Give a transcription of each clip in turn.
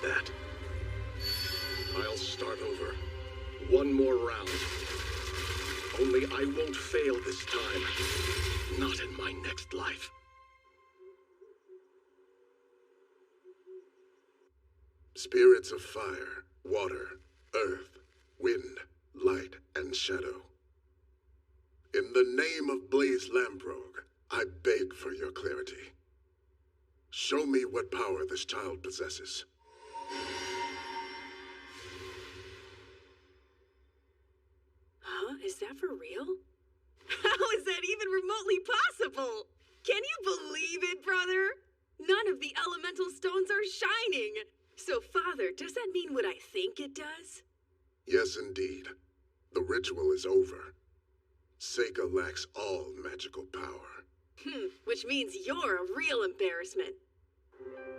that. I'll start over. One more round. Only I won't fail this time. Not in my next life. Spirits of fire, water, earth, wind, light, and shadow. In the name of Blaze Lamprogue, I beg for your clarity. Show me what power this child possesses. Huh? Is that for real? How is that even remotely possible? Can you believe it, brother? None of the elemental stones are shining. So, Father, does that mean what I think it does? Yes, indeed. The ritual is over. Seika lacks all magical power. Which means you're a real embarrassment.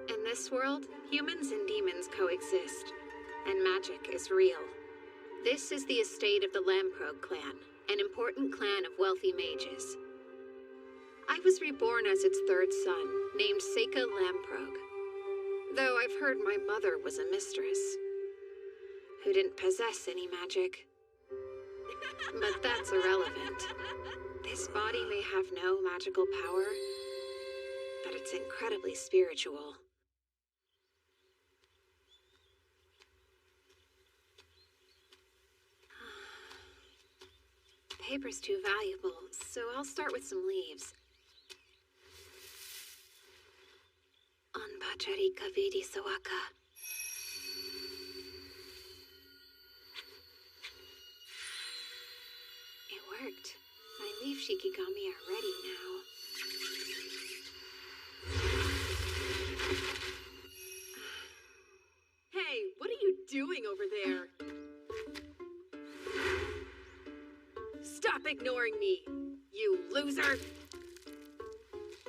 In this world, humans and demons coexist, and magic is real. This is the estate of the Lamprogue clan, an important clan of wealthy mages. I was reborn as its third son, named Seika Lamprogue. Though I've heard my mother was a mistress, who didn't possess any magic. But that's irrelevant. This body may have no magical power, but it's incredibly spiritual. Paper's too valuable, so I'll start with some leaves. Anbachari Kavidi Sawaka. It worked. My leaf shikigami are ready now. Hey, what are you doing over there? Stop ignoring me, you loser!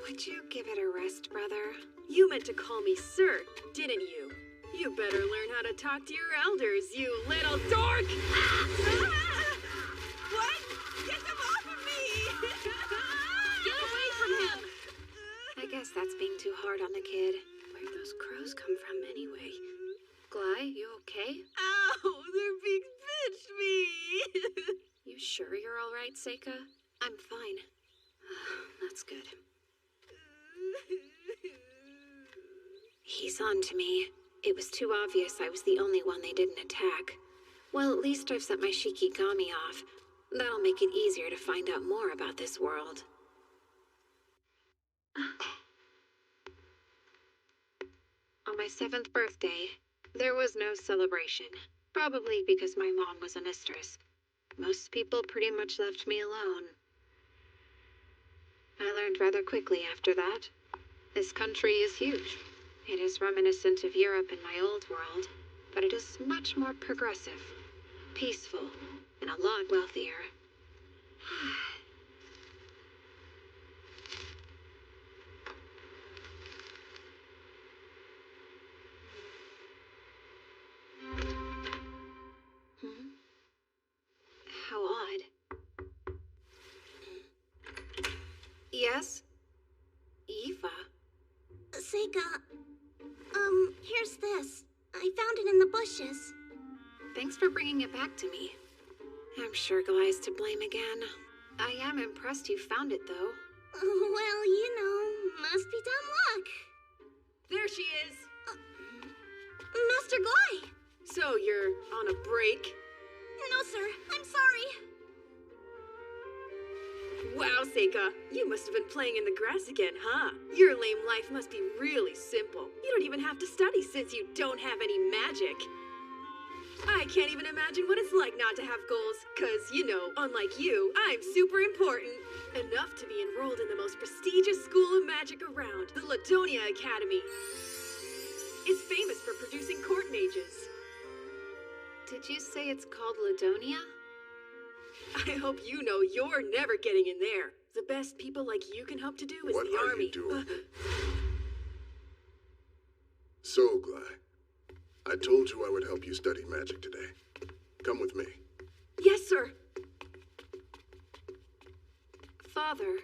Would you give it a rest, brother? You meant to call me sir, didn't you? You better learn how to talk to your elders, you little dork! What? Get them off of me! Get away from him! I guess that's being too hard on the kid. Where'd those crows come from anyway? Gly, you okay? Ow! They're being pinched me! You sure you're all right, Seika? I'm fine. That's good. He's on to me. It was too obvious I was the only one they didn't attack. Well, at least I've set my shikigami off. That'll make it easier to find out more about this world. On my 7th birthday, there was no celebration. Probably because my mom was a mistress. Most people pretty much left me alone. I learned rather quickly after that. This country is huge. It is reminiscent of Europe in my old world, but it is much more progressive, peaceful, and a lot wealthier. How odd. Yes? Eva? Seika, here's this. I found it in the bushes. Thanks for bringing it back to me. I'm sure Gly's to blame again. I am impressed you found it, though. Well, you know, must be dumb luck. There she is! Master Gly! So you're on a break? No, sir. I'm sorry. Wow, Seika, you must have been playing in the grass again, huh? Your lame life must be really simple. You don't even have to study since you don't have any magic. I can't even imagine what it's like not to have goals, cause, you know, unlike you, I'm super important. Enough to be enrolled in the most prestigious school of magic around, the Ladonia Academy. It's famous for producing court mages. Did you say it's called Ladonia? I hope you know you're never getting in there. The best people like you can hope to do is What the are army. you doing? So, Gly, I told you I would help you study magic today. Come with me. Yes, sir. Father,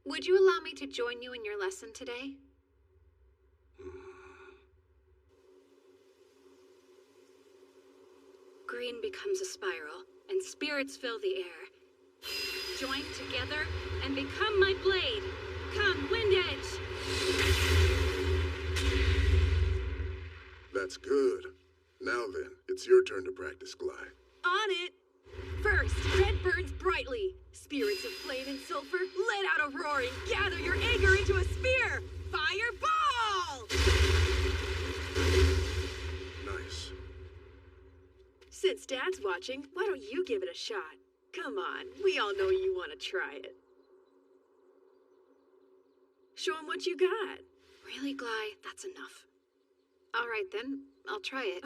would you allow me to join you in your lesson today? green becomes a spiral, and spirits fill the air. Join together and become my blade. Come, Wind Edge! That's good. Now then, it's your turn to practice, Gly. On it! First, red burns brightly. Spirits of flame and sulfur, let out a roaring. Gather your anger into a spear. Fireball! Nice. Since Dad's watching, why don't you give it a shot? Come on, we all know you want to try it. Show him what you got. Really, Gly? That's enough. All right then, I'll try it.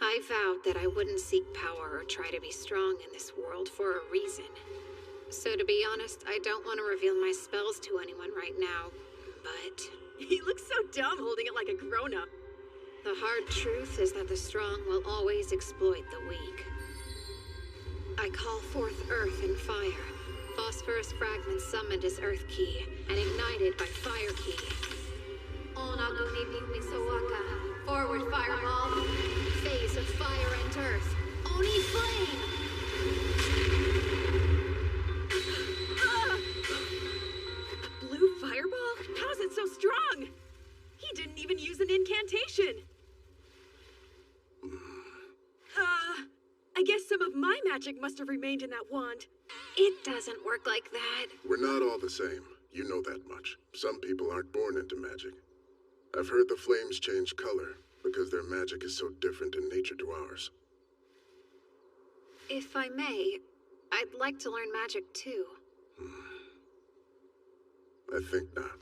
I vowed that I wouldn't seek power or try to be strong in this world for a reason. So to be honest, I don't want to reveal my spells to anyone right now, but He looks so dumb holding it like a grown-up. the hard truth is that the strong will always exploit the weak. I call forth earth and fire. Phosphorus fragments summoned as Earth Key and ignited by Fire Key. Onaguni Misawaka. Forward Fireball. Phase of fire and earth. Oni Flame! A blue fireball? How is it so strong? He didn't even use an incantation. I guess some of my magic must have remained in that wand. It doesn't work like that. We're not all the same. You know that much. Some people aren't born into magic. I've heard the flames change color because their magic is so different in nature to ours. If I may, I'd like to learn magic too. I think not.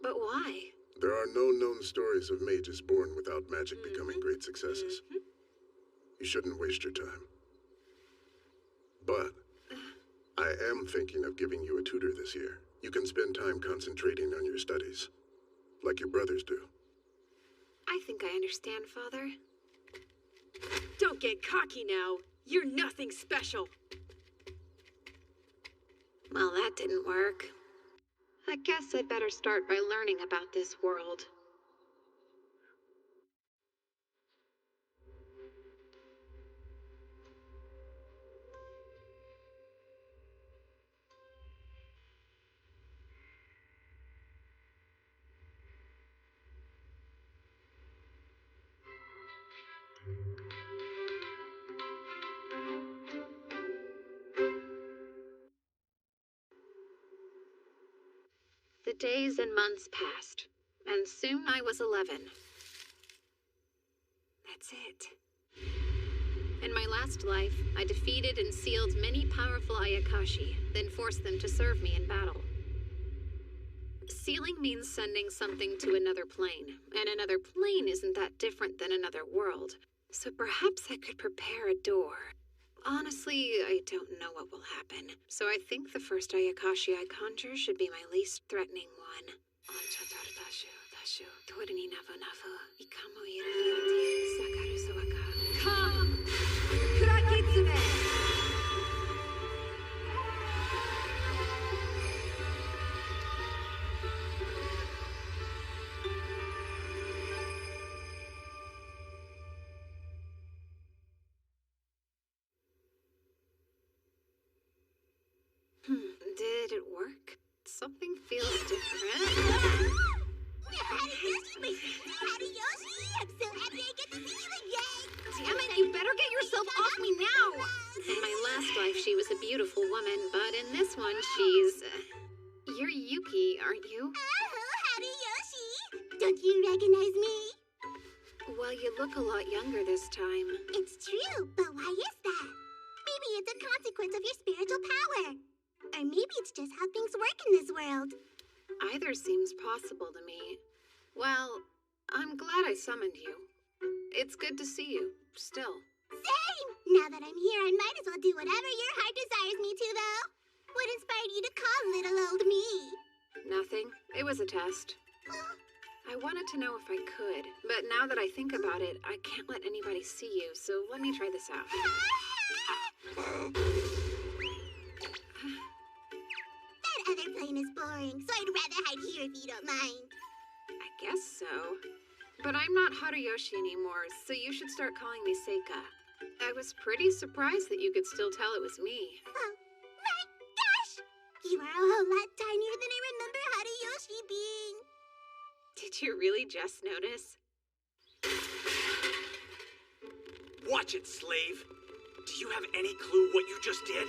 But why? There are no known stories of mages born without magic becoming great successes. You shouldn't waste your time. But I am thinking of giving you a tutor this year. You can spend time concentrating on your studies, like your brothers do. I think I understand, Father. Don't get cocky now. You're nothing special. Well, that didn't work. I guess I'd better start by learning about this world. The days and months passed, and soon I was 11. That's it. In my last life, I defeated and sealed many powerful Ayakashi, then forced them to serve me in battle. Sealing means sending something to another plane, and another plane isn't that different than another world, so perhaps I could prepare a door. Honestly, I don't know what will happen, so I think the first Ayakashi I conjure should be my least threatening one. Come! Kurakitsune! Did it work? Something feels different. I'm so happy I get to see you again! Damn it, you better get yourself off me now! In my last life, she was a beautiful woman, but in this one, she's... You're Yuki, aren't you? Oh, howdy, Yoshi! Don't you recognize me? Well, you look a lot younger this time. It's true, but why is that? Maybe it's a consequence of your spiritual power. Or maybe it's just how things work in this world. Either seems possible to me. Well, I'm glad I summoned you. It's good to see you, still. Same! Now that I'm here, I might as well do whatever your heart desires me to, though. What inspired you to call little old me? Nothing. It was a test. I wanted to know if I could, but now that I think about it, I can't let anybody see you, so let me try this out. That other plane is boring, so I'd rather hide here if you don't mind. I guess so. But I'm not Haruyoshi anymore, so you should start calling me Seika. I was pretty surprised that you could still tell it was me. Oh my gosh! You are a whole lot tinier than I remember Haruyoshi being. Did you really just notice? Watch it, slave! Do you have any clue what you just did?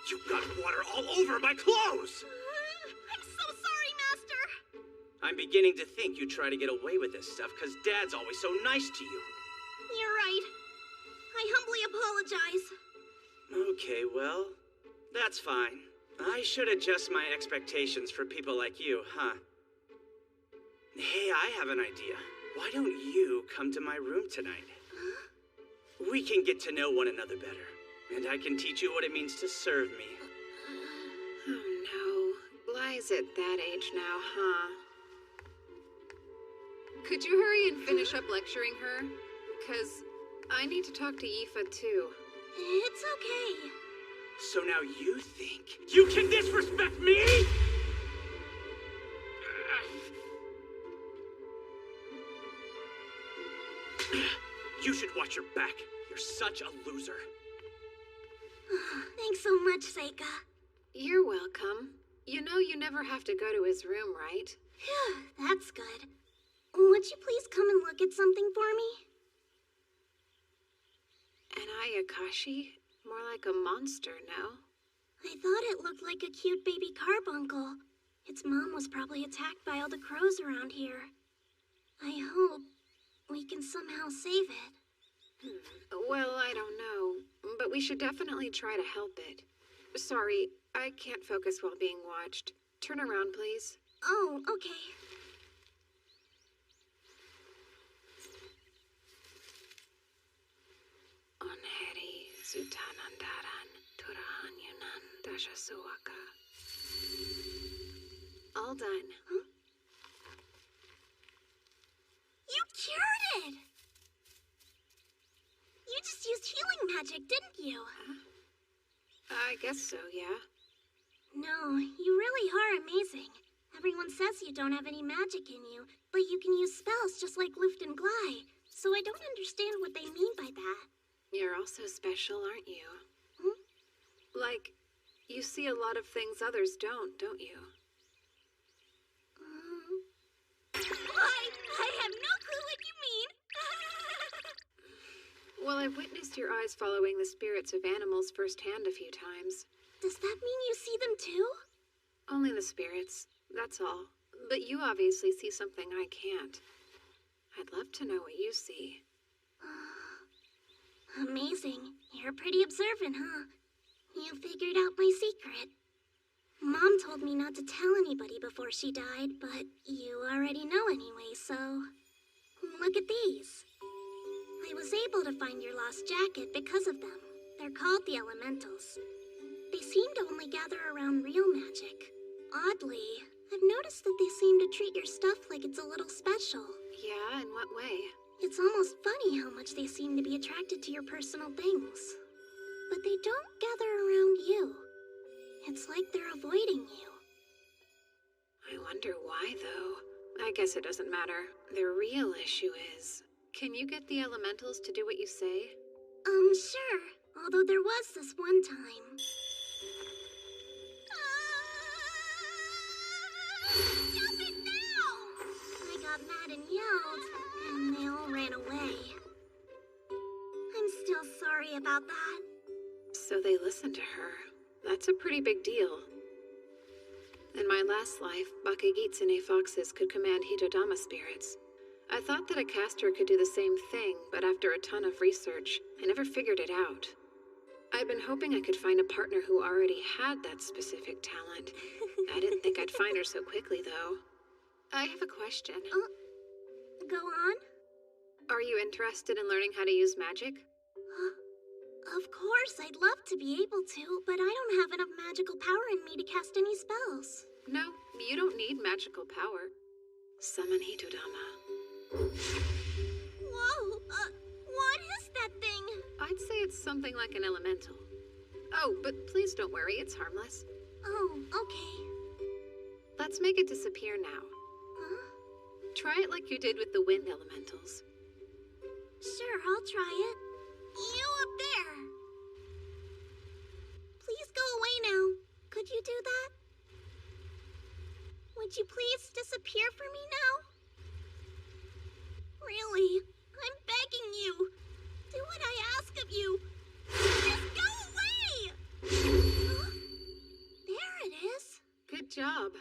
You got water all over my clothes! I'm so sorry, Master! I'm beginning to think you try to get away with this stuff because Dad's always so nice to you. You're right. I humbly apologize. Okay, well, that's fine. I should adjust my expectations for people like you, huh? Hey, I have an idea. Why don't you come to my room tonight? We can get to know one another better, and I can teach you what it means to serve me. Oh no. Blai's at that age now, huh? Could you hurry and finish up lecturing her? 'Cause I need to talk to Yifa too. It's okay. So now you think you can disrespect me? You should watch your back. You're such a loser. Thanks so much, Seika. You're welcome. You know you never have to go to his room, right? Phew, that's good. Would you please come and look at something for me? An Ayakashi? More like a monster, no? I thought it looked like a cute baby carbuncle. Its mom was probably attacked by all the crows around here. I hope we can somehow save it. Well, I don't know, but we should definitely try to help it. Sorry, I can't focus while being watched. Turn around, please. Oh, okay. Onheri Zutanandaran Turahanyunan Dashasuaka. All done. Huh? You cured it! You just used healing magic, didn't you? I guess so, yeah. No, you really are amazing. Everyone says you don't have any magic in you, but you can use spells just like Luft and Glide, so I don't understand what they mean by that. You're also special, aren't you? Hmm? Like, you see a lot of things others don't you? I have no clue what you mean. Well, I've witnessed your eyes following the spirits of animals firsthand a few times. Does that mean you see them too? Only the spirits, that's all. But you obviously see something I can't. I'd love to know what you see. Amazing. You're pretty observant, huh? You figured out my secret. Mom told me not to tell anybody before she died, but you already know anyway, so... Look at these. I was able to find your lost jacket because of them. They're called the Elementals. They seem to only gather around real magic. Oddly, I've noticed that they seem to treat your stuff like it's a little special. Yeah, in what way? It's almost funny how much they seem to be attracted to your personal things. But they don't gather around you. It's like they're avoiding you. I wonder why, though. I guess it doesn't matter. The real issue is, can you get the elementals to do what you say? Sure. Although there was this one time. Stop it now! I got mad and yelled, and they all ran away. I'm still sorry about that. So they listened to her. That's a pretty big deal. In my last life, Bakagitsune foxes could command Hitodama spirits. I thought that a caster could do the same thing, but after a ton of research, I never figured it out. I'd been hoping I could find a partner who already had that specific talent. I didn't think I'd find her so quickly, though. I have a question. Go on? Are you interested in learning how to use magic? Of course, I'd love to be able to, but I don't have enough magical power in me to cast any spells. No, you don't need magical power. Summon Hitodama. Whoa, what is that thing? I'd say it's something like an elemental. Oh, but please don't worry, it's harmless. Oh, okay. Let's make it disappear now. Huh? Try it like you did with the wind elementals. Sure, I'll try it. You up there! Please go away now. Could you do that? Would you please disappear for me now? Really, I'm begging you. Do what I ask of you. Just go away! Huh? There it is. Good job.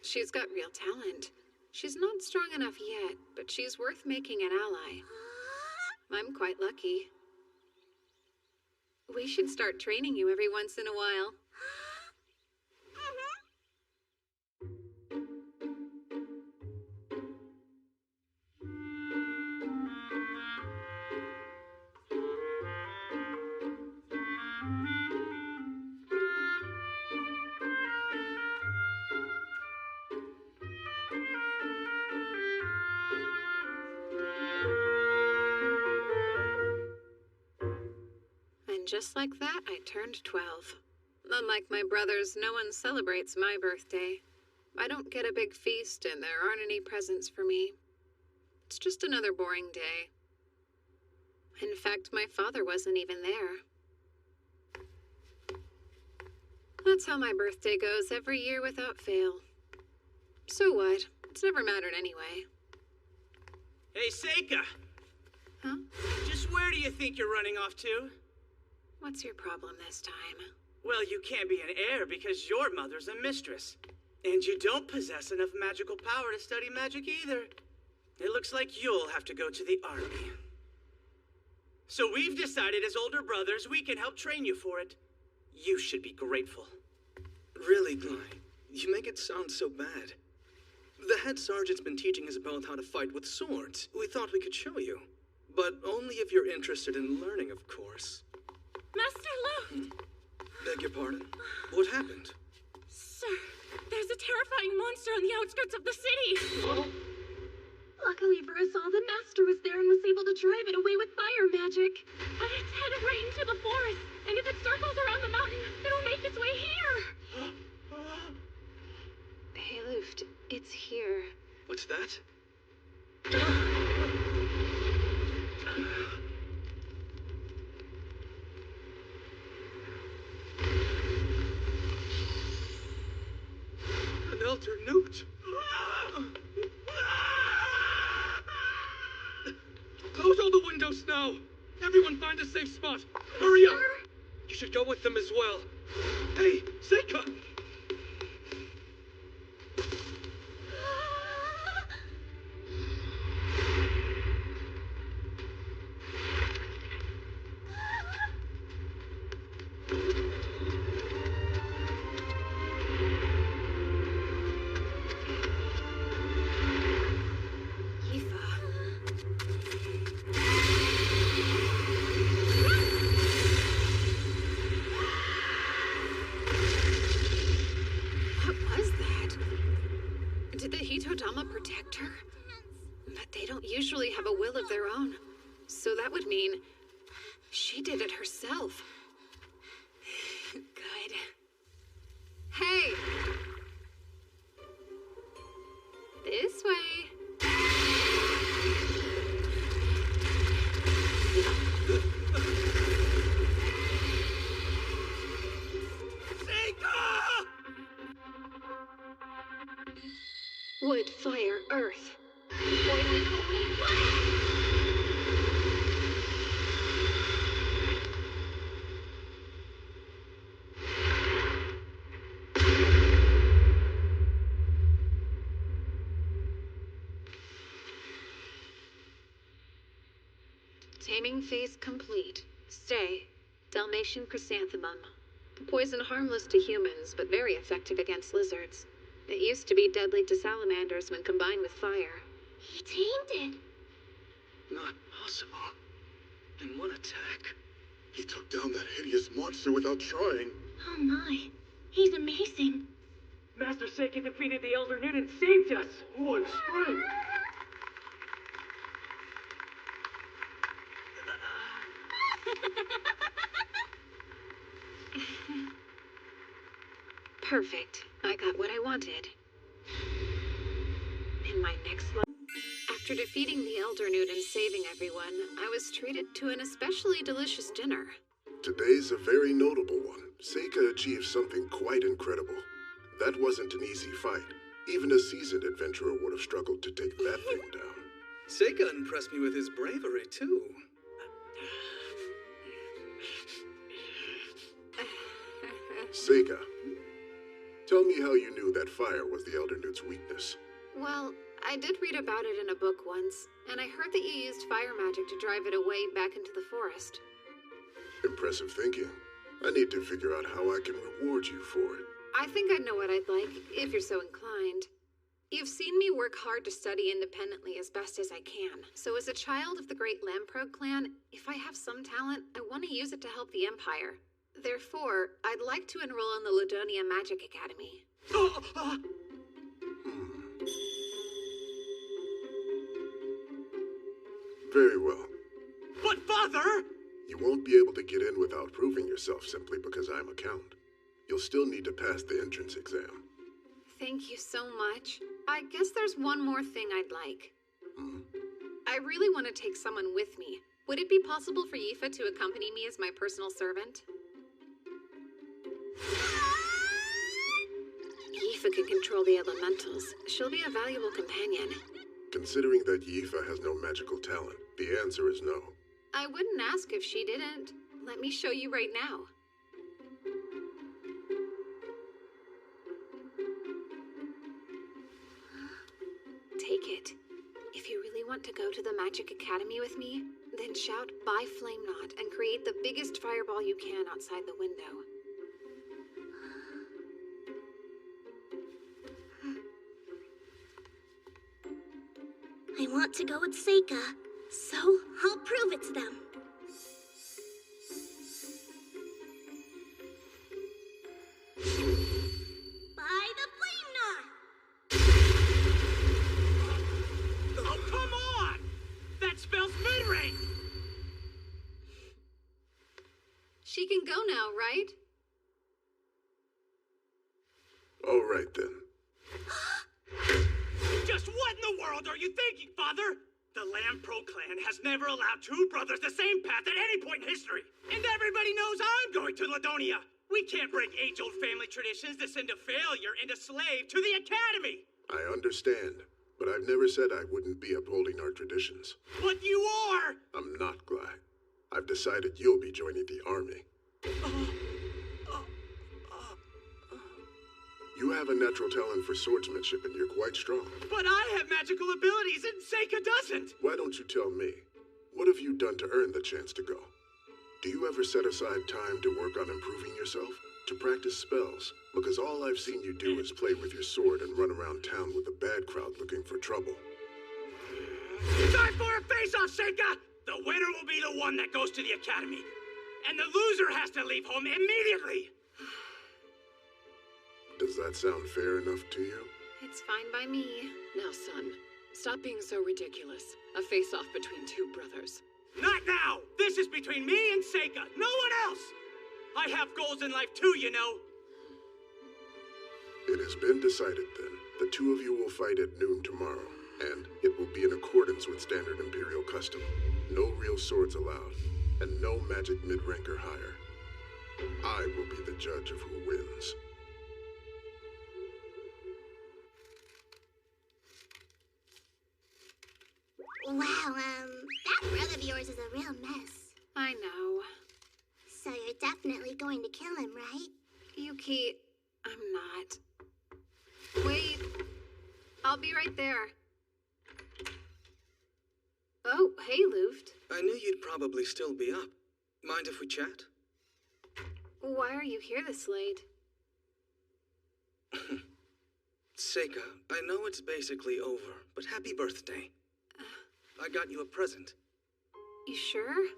She's got real talent. She's not strong enough yet, but she's worth making an ally. I'm quite lucky. We should start training you every once in a while. And just like that, I turned 12. Unlike my brothers, no one celebrates my birthday. I don't get a big feast, and there aren't any presents for me. It's just another boring day. In fact, my father wasn't even there. That's how my birthday goes every year without fail. So what? It's never mattered anyway. Hey, Seika! Huh? Just where do you think you're running off to? What's your problem this time? Well, you can't be an heir because your mother's a mistress. And you don't possess enough magical power to study magic either. It looks like you'll have to go to the army. So we've decided as older brothers we can help train you for it. You should be grateful. Really, Gly, you make it sound so bad. The head sergeant's been teaching us about how to fight with swords. We thought we could show you. But only if you're interested in learning, of course. Master Lu! Beg your pardon? What happened? Sir, there's a terrifying monster on the outskirts of the city! Luckily for us all, the master was there and was able to drive it away with fire magic. But it's headed right into the forest, and if it circles around the mountain, it'll make its way here! Hey, Luft, it's here. What's that? An Elder Newt! Close all the windows now! Everyone find a safe spot! Hurry up! You should go with them as well. Hey, Seika! Hitodama protect her? But they don't usually have a will of their own. So that would mean she did it herself. Good. Hey! This way. Wood, fire, earth. Taming phase complete. Stay. Dalmatian chrysanthemum. Poison harmless to humans, but very effective against lizards. It used to be deadly to salamanders when combined with fire. He tamed it. Not possible. In one attack, he took down that hideous monster without trying. Oh my. He's amazing. Master Seika defeated the Elder Newt and saved us. What strength! Perfect. I got what I wanted. In my next life. After defeating the Elder Newt and saving everyone, I was treated to an especially delicious dinner. Today's a very notable one. Seika achieved something quite incredible. That wasn't an easy fight. Even a seasoned adventurer would have struggled to take that thing down. Seika impressed me with his bravery, too. Seika, tell me how you knew that fire was the Elder Newt's weakness. Well, I did read about it in a book once, and I heard that you used fire magic to drive it away back into the forest. Impressive thinking. I need to figure out how I can reward you for it. I think I know what I'd like, if you're so inclined. You've seen me work hard to study independently as best as I can, so as a child of the great Lamprogue clan, if I have some talent, I want to use it to help the Empire. Therefore, I'd like to enroll in the Ladonia Magic Academy. Very well. But, Father! You won't be able to get in without proving yourself simply because I'm a count. You'll still need to pass the entrance exam. Thank you so much. I guess there's one more thing I'd like. I really want to take someone with me. Would it be possible for Yifa to accompany me as my personal servant? Yifa can control the elementals. She'll be a valuable companion. Considering that Yifa has no magical talent, the answer is no. I wouldn't ask if she didn't. Let me show you right now. Take it. If you really want to go to the Magic Academy with me, then shout "By Flame Knot" and create the biggest fireball you can outside the window. I want to go with Seika, so I'll prove it to them. By the Flame Knot! Oh, come on! That spells mid-range! She can go now, right? All right, then. Just what in the world are you thinking, Father? The Lamprogue clan has never allowed two brothers the same path at any point in history. And everybody knows I'm going to Ladonia. We can't break age-old family traditions to send a failure and a slave to the academy. I understand, but I've never said I wouldn't be upholding our traditions. But you are! I'm not, Glide. I've decided you'll be joining the army. You have a natural talent for swordsmanship and you're quite strong. But I have magical abilities and Seika doesn't! Why don't you tell me? What have you done to earn the chance to go? Do you ever set aside time to work on improving yourself? To practice spells? Because all I've seen you do is play with your sword and run around town with a bad crowd looking for trouble. Time for a face-off, Seika! The winner will be the one that goes to the academy. And the loser has to leave home immediately! Does that sound fair enough to you? It's fine by me. Now, son, stop being so ridiculous. A face-off between two brothers. Not now! This is between me and Seika, no one else! I have goals in life too, you know. It has been decided then. The two of you will fight at noon tomorrow, and it will be in accordance with standard Imperial custom. No real swords allowed, and no magic mid-rank or higher. I will be the judge of who wins. Wow, that brother of yours is a real mess. I know. So you're definitely going to kill him, right? Yuki, I'm not. Wait. I'll be right there. Oh, hey, Luft. I knew you'd probably still be up. Mind if we chat? Why are you here this late? Seika, I know it's basically over, but happy birthday. I got you a present. You sure?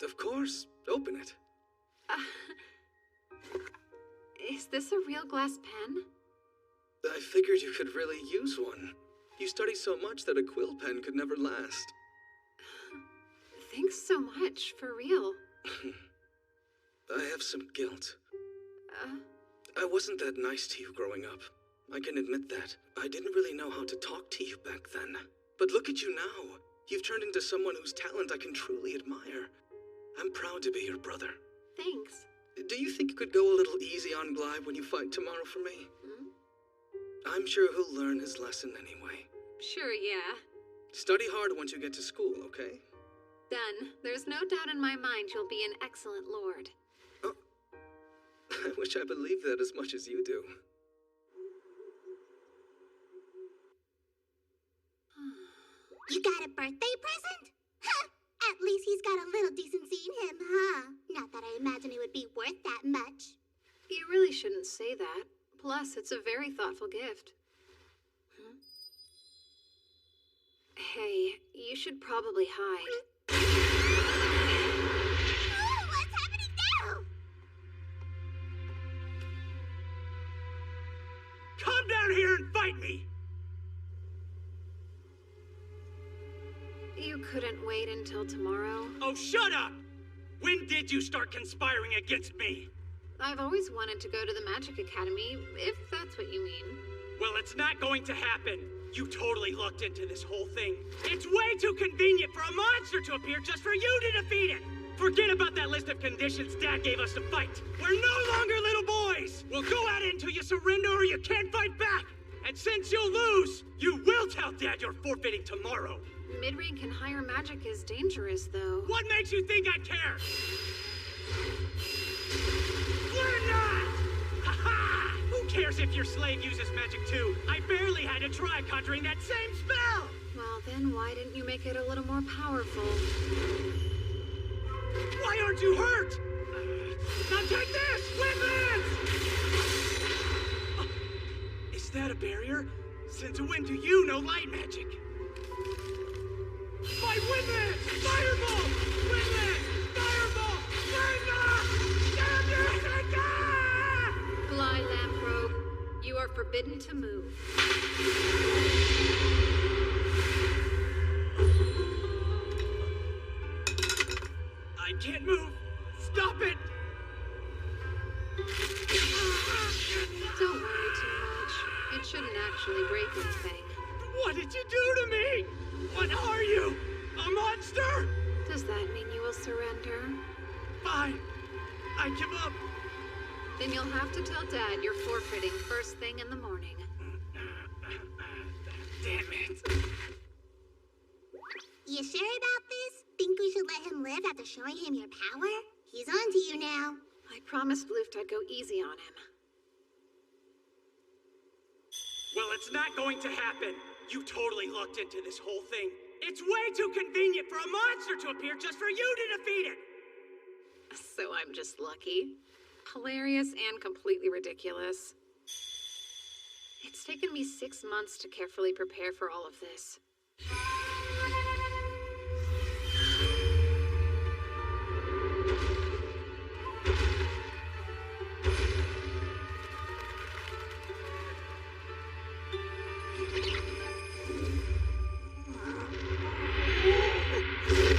Of course. Open it. Is this a real glass pen? I figured you could really use one. You study so much that a quill pen could never last. Thanks so much, for real. I have some guilt. I wasn't that nice to you growing up. I can admit that. I didn't really know how to talk to you back then. But look at you now. You've turned into someone whose talent I can truly admire. I'm proud to be your brother. Thanks. Do you think you could go a little easy on Glaive when you fight tomorrow for me? I'm sure he'll learn his lesson anyway. Sure, yeah. Study hard once you get to school, okay? Done. There's no doubt in my mind you'll be an excellent lord. Oh. I wish I believed that as much as you do. You got a birthday present? Huh! At least he's got a little decency in him, huh? Not that I imagine it would be worth that much. You really shouldn't say that. Plus, it's a very thoughtful gift. Hey, you should probably hide. Oh, what's happening now? Come down here and fight me! You couldn't wait until tomorrow? Oh, shut up! When did you start conspiring against me? I've always wanted to go to the Magic Academy, if that's what you mean. Well, it's not going to happen. You totally looked into this whole thing. It's way too convenient for a monster to appear just for you to defeat it! Forget about that list of conditions Dad gave us to fight. We're no longer little boys! We'll go at it until you surrender or you can't fight back! And since you'll lose, you will tell Dad you're forfeiting tomorrow. Mid-rank and higher magic is dangerous, though. What makes you think I care? Learn not! Ha-ha! Who cares if your slave uses magic too? I barely had to try conjuring that same spell! Well, then why didn't you make it a little more powerful? Why aren't you hurt? Now take this! Weapons! Is that a barrier? Since when do you know light magic? Fight Windland! Fireball! Windland! Fireball! Windland! Damn you, Sika! Fly, Lamprobe. You are forbidden to move. I can't move! Stop it! Don't worry too much. It shouldn't actually break anything. What did you do to me? What are you? A monster? Does that mean you will surrender? Fine. I give up. Then you'll have to tell Dad you're forfeiting first thing in the morning. Damn it. You sure about this? Think we should let him live after showing him your power? He's on to you now. I promised Luft I'd go easy on him. Well, it's not going to happen. You totally looked into this whole thing. It's way too convenient for a monster to appear just for you to defeat it! So I'm just lucky. Hilarious and completely ridiculous. It's taken me 6 months to carefully prepare for all of this.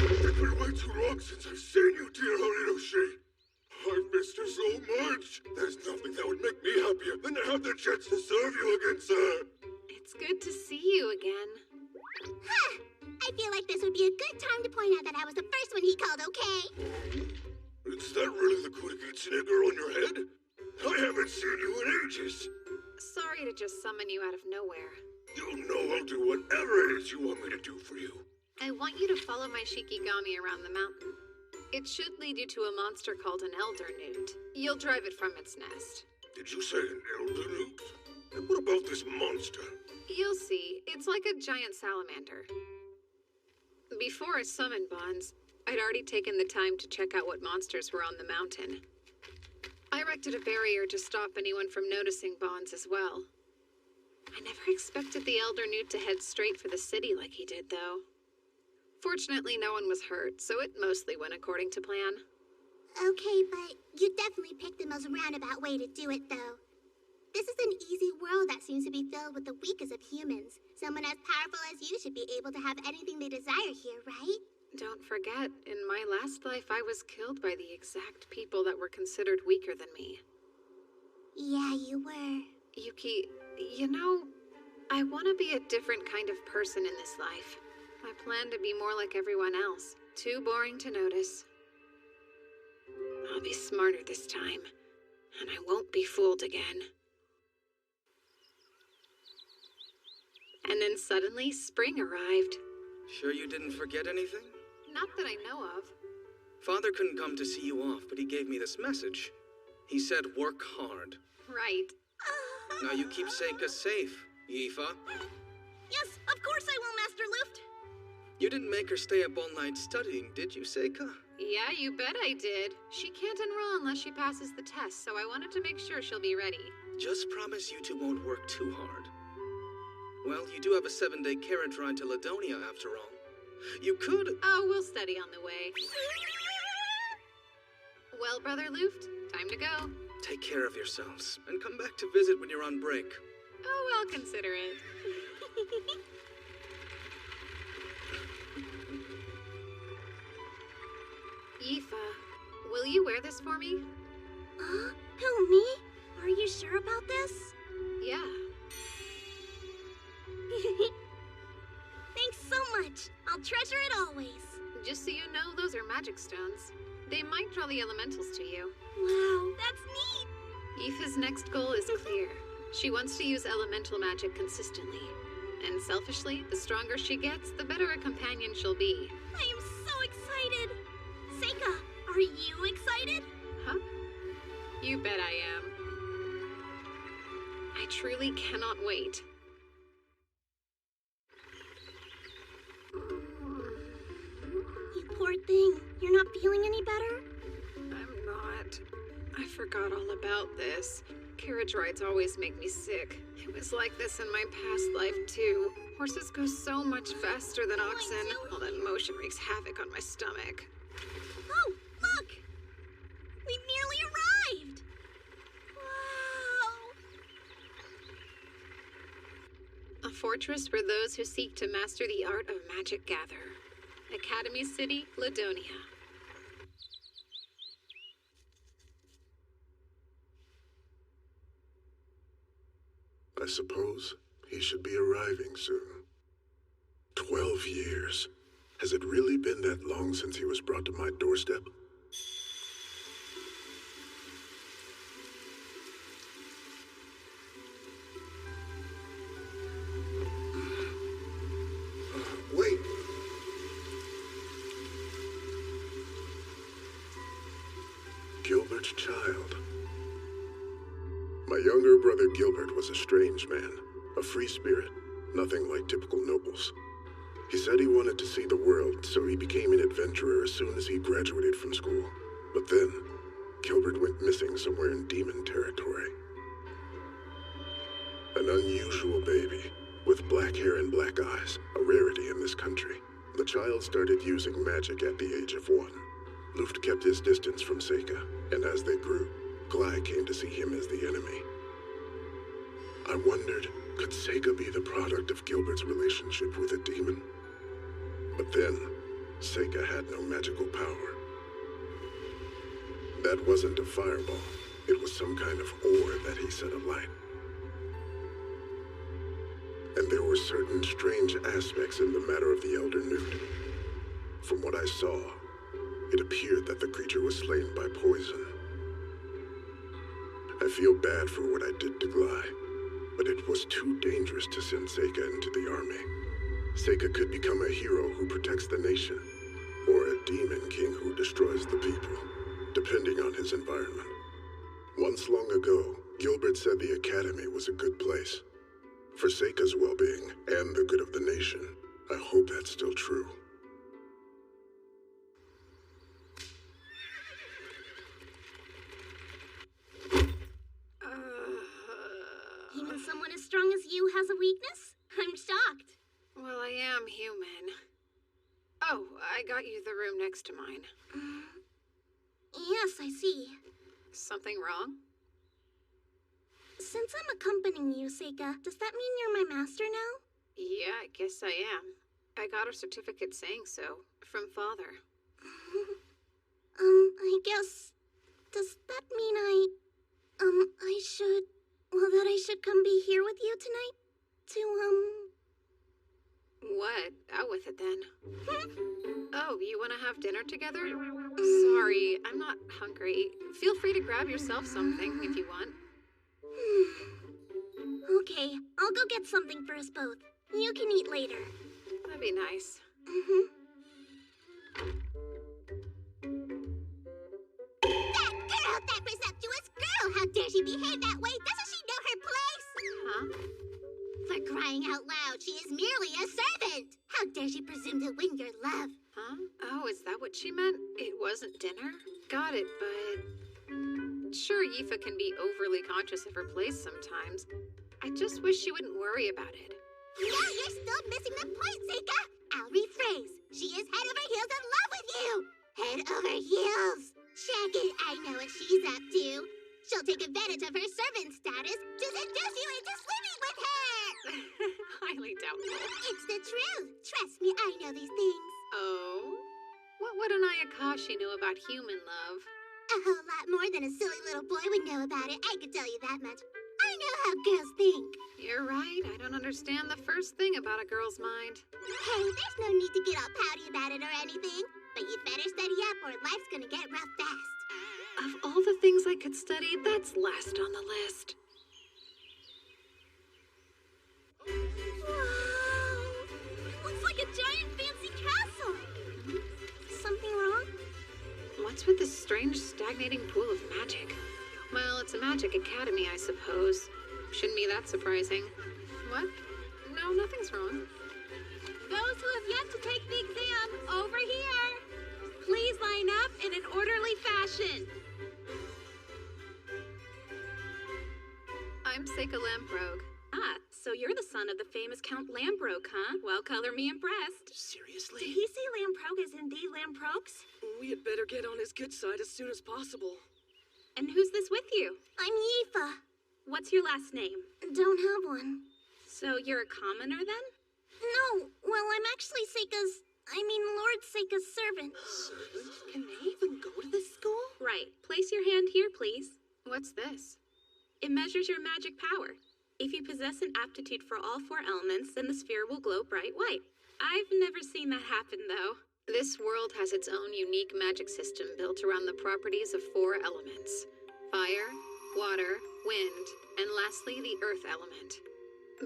It's been way too long since I've seen you, dear Horinoshi. I've missed you so much. There's nothing that would make me happier than to have the chance to serve you again, sir. It's good to see you again. Huh! I feel like this would be a good time to point out that I was the first one he called, okay? Is that really the Kurikitsune on your head? I haven't seen you in ages. Sorry to just summon you out of nowhere. You know I'll do whatever it is you want me to do for you. I want you to follow my Shikigami around the mountain. It should lead you to a monster called an Elder Newt. You'll drive it from its nest. Did you say an elder newt? And what about this monster? You'll see. It's like a giant salamander. Before I summoned Bonds, I'd already taken the time to check out what monsters were on the mountain. I erected a barrier to stop anyone from noticing Bonds as well. I never expected the Elder Newt to head straight for the city like he did, though. Fortunately, no one was hurt, so it mostly went according to plan. Okay, but you definitely picked the most roundabout way to do it, though. This is an easy world that seems to be filled with the weakest of humans. Someone as powerful as you should be able to have anything they desire here, right? Don't forget, in my last life I was killed by the exact people that were considered weaker than me. Yeah, you were. Yuki, you know, I want to be a different kind of person in this life. I plan to be more like everyone else. Too boring to notice. I'll be smarter this time, and I won't be fooled again. And then suddenly, spring arrived. Sure you didn't forget anything? Not that I know of. Father couldn't come to see you off, but he gave me this message. He said work hard. Right. Now you keep Seika safe, Yifa. Yes, of course I will, Master Luft. You didn't make her stay up all night studying, did you, Seika? Yeah, you bet I did. She can't enroll unless she passes the test, so I wanted to make sure she'll be ready. Just promise you two won't work too hard. Well, you do have a 7-day carriage ride to Ladonia after all. You could... Oh, we'll study on the way. Well, Brother Luft, time to go. Take care of yourselves, and come back to visit when you're on break. Oh, I'll consider it. Yifa, will you wear this for me? Who, me? Are you sure about this? Yeah. Thanks so much. I'll treasure it always. Just so you know, those are magic stones. They might draw the elementals to you. Wow, that's neat. Yifa's next goal is clear. She wants to use elemental magic consistently. And selfishly, the stronger she gets, the better a companion she'll be. I am so excited. Seika, are you excited? Huh? You bet I am. I truly cannot wait. You poor thing. You're not feeling any better? I'm not. I forgot all about this. Carriage rides always make me sick. It was like this in my past life, too. Horses go so much faster than oxen. All that motion wreaks havoc on my stomach. Oh, look! We've nearly arrived! Wow! A fortress for those who seek to master the art of magic gather. Academy City, Ladonia. I suppose he should be arriving soon. 12 years. Has it really been that long since he was brought to my doorstep? Wait! Gilbert's child. My younger brother Gilbert was a strange man, a free spirit, nothing like typical nobles. He said he wanted to see the world, so he became an adventurer as soon as he graduated from school. But then, Gilbert went missing somewhere in demon territory. An unusual baby, with black hair and black eyes, a rarity in this country. The child started using magic at the age of 1. Luft kept his distance from Seika, and as they grew, Glai came to see him as the enemy. I wondered, could Seika be the product of Gilbert's relationship with a demon? But then, Seika had no magical power. That wasn't a fireball. It was some kind of ore that he set alight. And there were certain strange aspects in the matter of the Elder Newt. From what I saw, it appeared that the creature was slain by poison. I feel bad for what I did to Glai, but it was too dangerous to send Seika into the army. Seika could become a hero who protects the nation, or a demon king who destroys the people, depending on his environment. Once long ago, Gilbert said the academy was a good place. For Seika's well-being and the good of the nation, I hope that's still true. Even someone as strong as you has a weakness? I'm shocked. Well, I am human. Oh, I got you the room next to mine. Yes, I see. Something wrong? Since I'm accompanying you, Seika, does that mean you're my master now? Yeah, I guess I am. I got a certificate saying so, from Father. I guess... Does that mean I should... Well, that I should come be here with you tonight? What? Out with it then. Oh, you want to have dinner together? Sorry, I'm not hungry. Feel free to grab yourself something if you want. Okay, I'll go get something for us both. You can eat later. That'd be nice. That presumptuous girl! How dare she behave that way? Doesn't she know her place? Huh? For crying out loud, she is merely a servant! How dare she presume to win your love? Huh? Oh, is that what she meant? It wasn't dinner? Got it, but... Sure, Yifa can be overly conscious of her place sometimes. I just wish she wouldn't worry about it. No, you're still missing the point, Seika! I'll rephrase. She is head over heels in love with you! Head over heels! Check it, I know what she's up to. She'll take advantage of her servant status to seduce you into sleeping with her! Highly doubtful. It's the truth. Trust me, I know these things. Oh? What would an Ayakashi know about human love? A whole lot more than a silly little boy would know about it, I could tell you that much. I know how girls think. You're right, I don't understand the first thing about a girl's mind. Hey, there's no need to get all pouty about it or anything. But you better study up or life's gonna get rough fast. Of all the things I could study, that's last on the list. Wow! Looks like a giant fancy castle! Something wrong? What's with this strange stagnating pool of magic? Well, it's a magic academy, I suppose. Shouldn't be that surprising. What? No, nothing's wrong. Those who have yet to take the exam, over here! Please line up in an orderly fashion. I'm Seika Lamprogue. Ah, so you're the son of the famous Count Lamprogue, huh? Well, color me impressed. Seriously? Did he say Lamprogue is indeed Lamprogues? We had better get on his good side as soon as possible. And who's this with you? I'm Yifa. What's your last name? Don't have one. So you're a commoner then? No, well, I'm actually Lord Seika's servant. Can they even go to this school? Right. Place your hand here, please. What's this? It measures your magic power. If you possess an aptitude for all 4 elements, then the sphere will glow bright white. I've never seen that happen, though. This world has its own unique magic system built around the properties of 4 elements. Fire, water, wind, and lastly the earth element.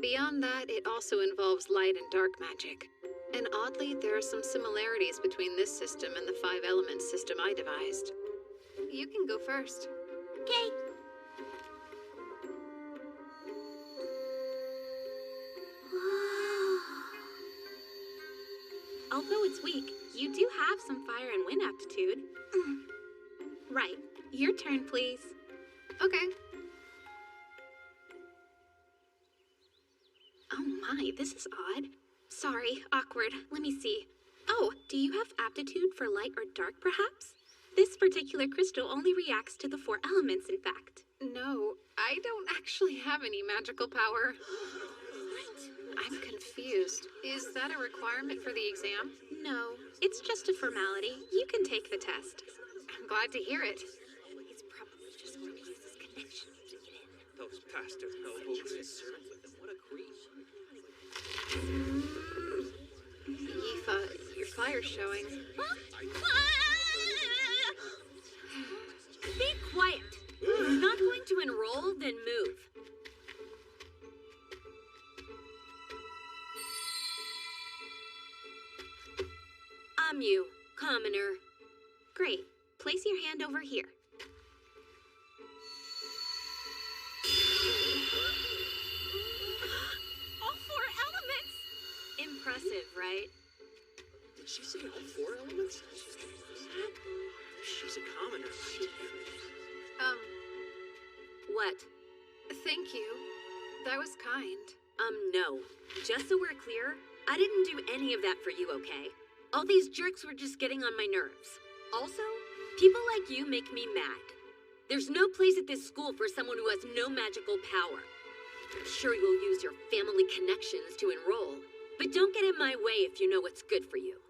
Beyond that, it also involves light and dark magic. And oddly, there are some similarities between this system and the 5 elements system I devised. You can go first. Okay. Although it's weak, you do have some fire and wind aptitude. Right. Your turn, please. Okay. Oh my, this is odd. Sorry, awkward. Let me see. Oh, do you have aptitude for light or dark, perhaps? This particular crystal only reacts to the 4 elements, in fact. No, I don't actually have any magical power. I'm confused. Is that a requirement for the exam? No, it's just a formality. You can take the test. I'm glad to hear it. He's probably just going to use his connections to get in. Those bastard nobles. What a creep. Yifa, your fire's showing. Be quiet. If you're not going to enroll, then move. I'm you, commoner. Great. Place your hand over here. All 4 elements! Impressive, right? Did she say all 4 elements? She's a commoner. What? Thank you. That was kind. No. Just so we're clear, I didn't do any of that for you, okay? All these jerks were just getting on my nerves. Also, people like you make me mad. There's no place at this school for someone who has no magical power. I'm sure you'll use your family connections to enroll, but don't get in my way if you know what's good for you.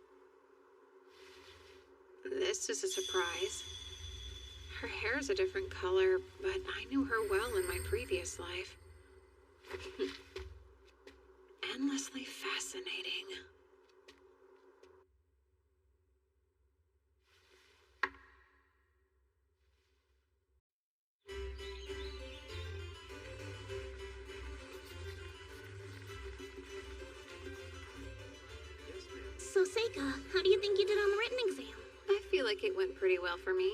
This is a surprise. Her hair's a different color, but I knew her well in my previous life. endlessly fascinating. So, Seika, how do you think you did on the written exam? I feel like it went pretty well for me.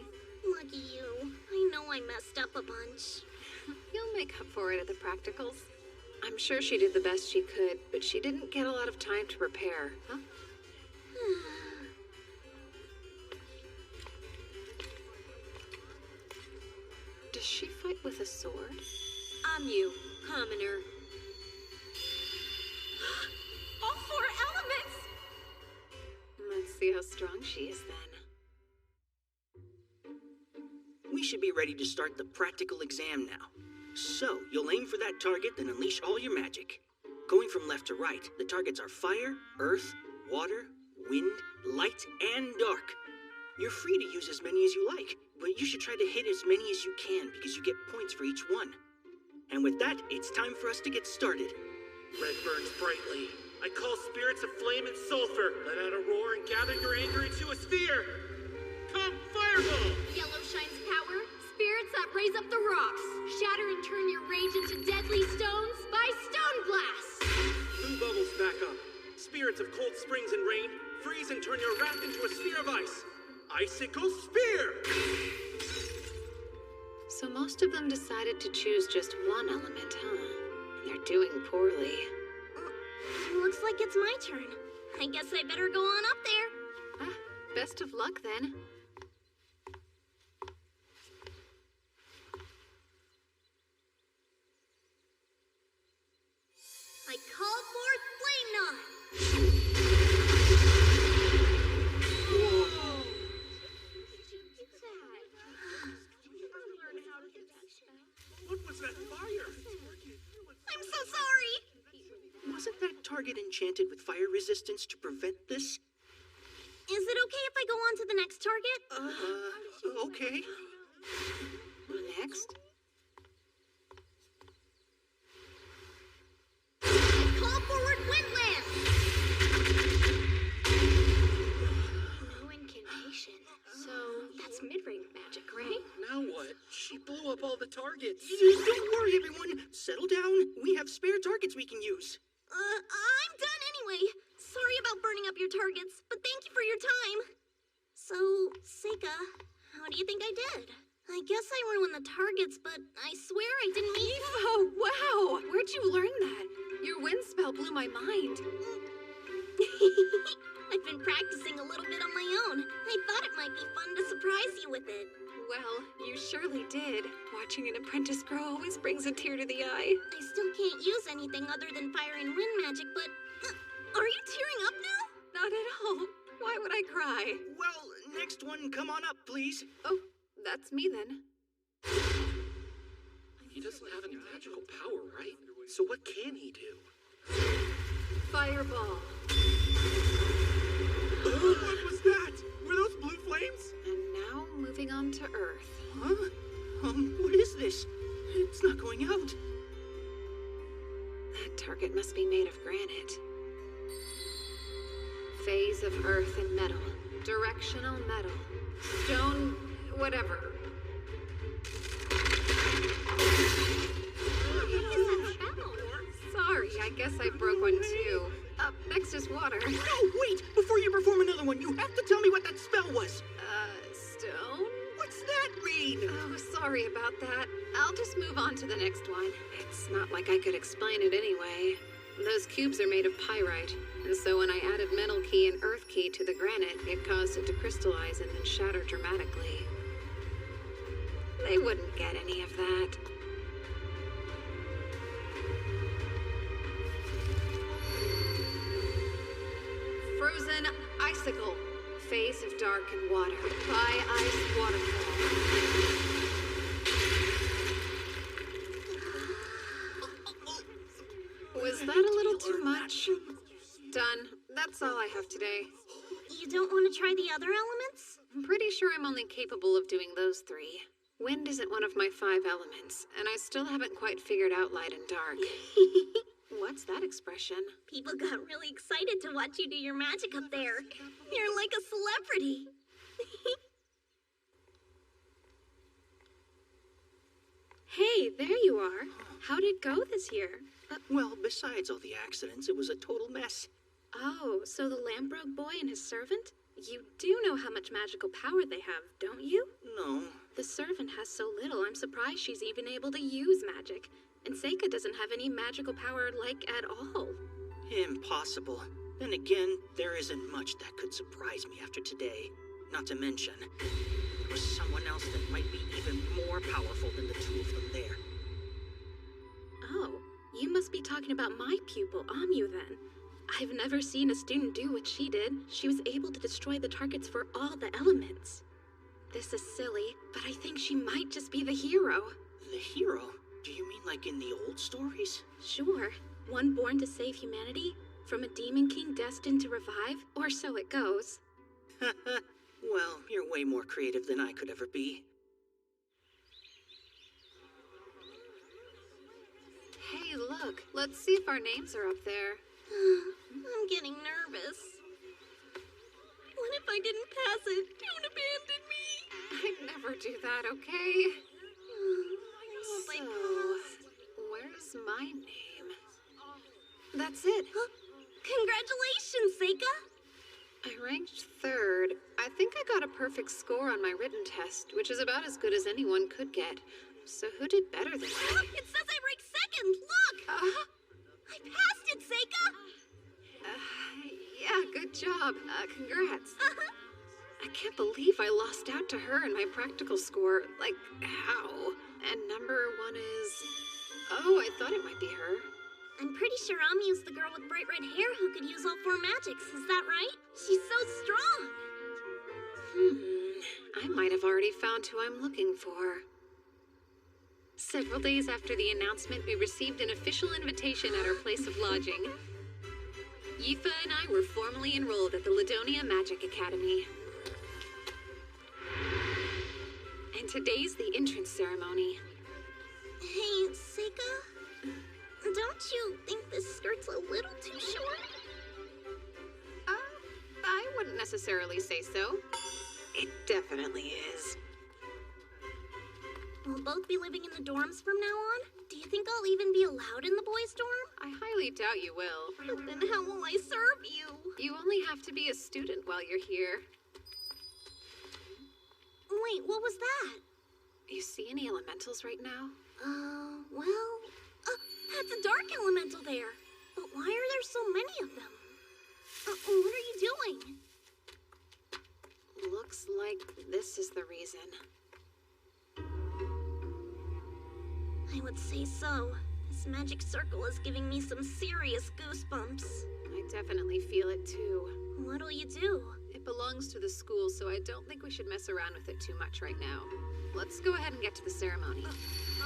Lucky you. I know I messed up a bunch. You'll make up for it at the practicals. I'm sure she did the best she could, but she didn't get a lot of time to prepare, huh? Does she fight with a sword? I'm you, commoner. All 4 elements! Let's see how strong she is then. We should be ready to start the practical exam now. So, you'll aim for that target, then unleash all your magic. Going from left to right, the targets are fire, earth, water, wind, light, and dark. You're free to use as many as you like, but you should try to hit as many as you can because you get points for each one. And with that, it's time for us to get started. Red burns brightly. I call spirits of flame and sulfur. Let out a roar and gather your anger into a sphere. Come, fireball! Yellow shines power. Spirits that raise up the rocks. Shatter and turn your rage into deadly stones by stone blast. Blue bubbles back up. Spirits of cold springs and rain, freeze and turn your wrath into a sphere of ice. Icicle spear! So most of them decided to choose just one element, huh? They're doing poorly. Looks like it's my turn. I guess I better go on up there. Ah, best of luck then. I call forth Flame Knot! What was that fire? I'm so sorry! Wasn't that target enchanted with fire resistance to prevent this? Is it okay if I go on to the next target? Okay. Next? Call forward Windland! No incantation. So, that's mid-range magic, right? Now what? She blew up all the targets. Don't worry, everyone. Settle down. We have spare targets we can use. I'm done anyway. Sorry about burning up your targets, but thank you for your time. So, Seika, how do you think I did? I guess I ruined the targets, but I swear I didn't mean to. Oh, wow! Where'd you learn that? Your wind spell blew my mind. I've been practicing a little bit on my own. I thought it might be fun to surprise you with it. Well, you surely did. Watching an apprentice grow always brings a tear to the eye. I still can't use anything other than fire and wind magic, but... are you tearing up now? Not at all. Why would I cry? Well, next one, come on up, please. Oh, that's me then. He doesn't have any magical power, right? So what can he do? Fireball. What was that? Were those blue flames? And now moving on to Earth. Huh? What is this? It's not going out. That target must be made of granite. Phase of Earth and metal. Directional metal. Stone... whatever. Sorry, I guess I broke one too. Up next is water. No, wait! Before you perform another one, you have to tell me what that spell was. Stone? What's that mean? Oh, sorry about that. I'll just move on to the next one. It's not like I could explain it anyway. Those cubes are made of pyrite, and so when I added metal key and earth key to the granite, it caused it to crystallize and then shatter dramatically. They wouldn't get any of that. Frozen icicle. Phase of dark and water. By ice waterfall. Was that a little too much? Done. That's all I have today. You don't want to try the other elements? I'm pretty sure I'm only capable of doing those 3. Wind isn't one of my 5 elements, and I still haven't quite figured out light and dark. What's that expression? People got really excited to watch you do your magic up there. You're like a celebrity. Hey, there you are. How'd it go this year? Well, besides all the accidents, it was a total mess. Oh, so the Lambrogue boy and his servant? You do know how much magical power they have, don't you? No. The servant has so little, I'm surprised she's even able to use magic. And Seika doesn't have any magical power, like, at all. Impossible. Then again, there isn't much that could surprise me after today. Not to mention, there was someone else that might be even more powerful than the two of them there. Oh, you must be talking about my pupil, Amu, then. I've never seen a student do what she did. She was able to destroy the targets for all the elements. This is silly, but I think she might just be the hero. The hero? Do you mean like in the old stories? Sure. One born to save humanity, from a demon king destined to revive, or so it goes. Well, you're way more creative than I could ever be. Hey, look. Let's see if our names are up there. I'm getting nervous. What if I didn't pass it? Don't abandon me. I'd never do that, okay? I passed. Where's my name? That's it. Huh? Congratulations, Seika! I ranked 3rd. I think I got a perfect score on my written test, which is about as good as anyone could get. So who did better than me? It says I ranked 2nd! Look! I passed it, Seika! Yeah, good job. Congrats. I can't believe I lost out to her in my practical score. Like, how? And number 1 is... Oh, I thought it might be her. I'm pretty sure Amiu's the girl with bright red hair who could use all 4 magics. Is that right? She's so strong. I might have already found who I'm looking for. Several days after the announcement, we received an official invitation at our place of lodging. Yifa and I were formally enrolled at the Ladonia Magic Academy. And today's the entrance ceremony. Hey, Seika? Don't you think this skirt's a little too short? I wouldn't necessarily say so. It definitely is. We'll both be living in the dorms from now on? Do you think I'll even be allowed in the boys' dorm? I highly doubt you will. But then how will I serve you? You only have to be a student while you're here. Wait, what was that? You see any elementals right now? Well... that's a dark elemental there. But why are there so many of them? What are you doing? Looks like this is the reason. I would say so. This magic circle is giving me some serious goosebumps. I definitely feel it too. What'll you do? It belongs to the school, so I don't think we should mess around with it too much right now. Let's go ahead and get to the ceremony.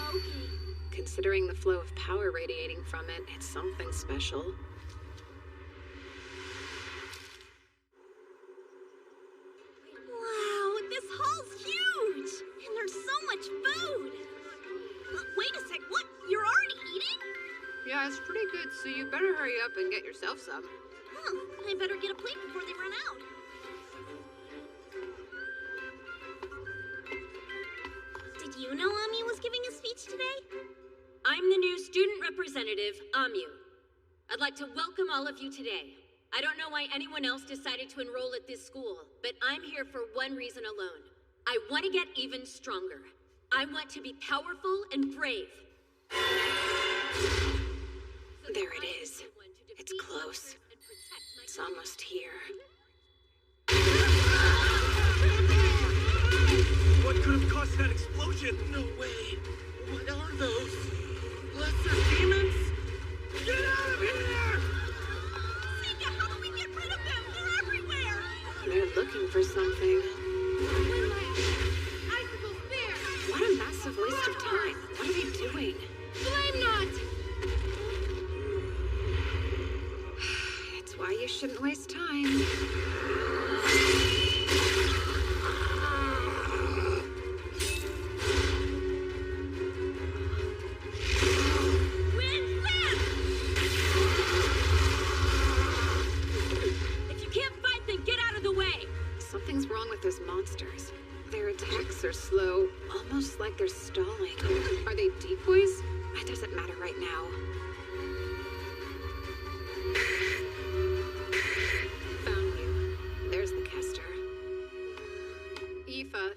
Okay. Considering the flow of power radiating from it, it's something special. Wow, this hall's huge! And there's so much food! Wait a sec, what? You're already eating? Yeah, it's pretty good, so you better hurry up and get yourself some. I better get a plate before they run out. Did you know Amu was giving a speech today? I'm the new student representative, Amu. I'd like to welcome all of you today. I don't know why anyone else decided to enroll at this school, but I'm here for one reason alone. I want to get even stronger. I want to be powerful and brave. There it is. It's close. It's almost here. What could have caused that explosion? No way. What are those? Lesser demons? Get out of here! Seika, how do we get rid of them? They're everywhere! They're looking for something. Icicle spear! What a massive waste of time. What are they doing? Flame knot! It's why you shouldn't waste time. Something's wrong with those monsters. Their attacks are slow, almost like they're stalling. Are they decoys? It doesn't matter right now. Found you. There's the Kester. Aoife,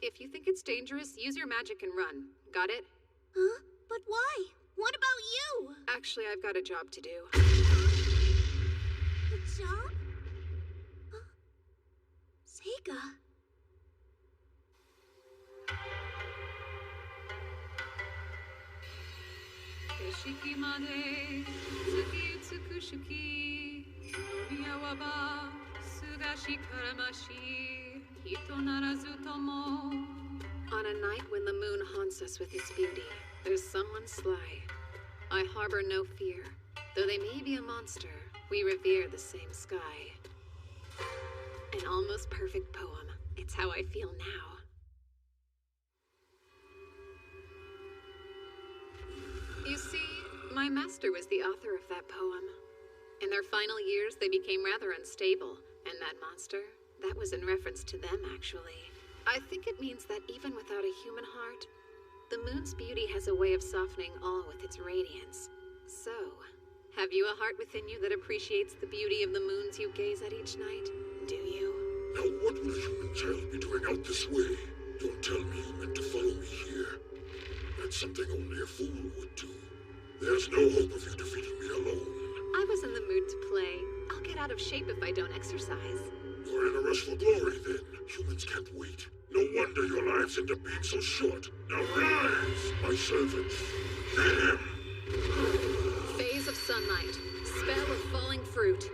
if you think it's dangerous, use your magic and run. Got it? Huh? But why? What about you? Actually, I've got a job to do. A job? Sega. On a night when the moon haunts us with its beauty, there's someone sly. I harbor no fear. Though they may be a monster, we revere the same sky. An almost perfect poem. It's how I feel now. You see, my master was the author of that poem. In their final years, they became rather unstable, and that monster, that was in reference to them, actually. I think it means that even without a human heart, the moon's beauty has a way of softening all with its radiance. So, have you a heart within you that appreciates the beauty of the moons you gaze at each night? Do you? Now what would a human child be doing out this way? Don't tell me you meant to follow me here. That's something only a fool would do. There's no hope of you defeating me alone. I was in the mood to play. I'll get out of shape if I don't exercise. You're in a rush for glory, then. Humans can't wait. No wonder your lives end up being so short. Now rise, my servants. Get him! Phase of sunlight. Spell of falling fruit.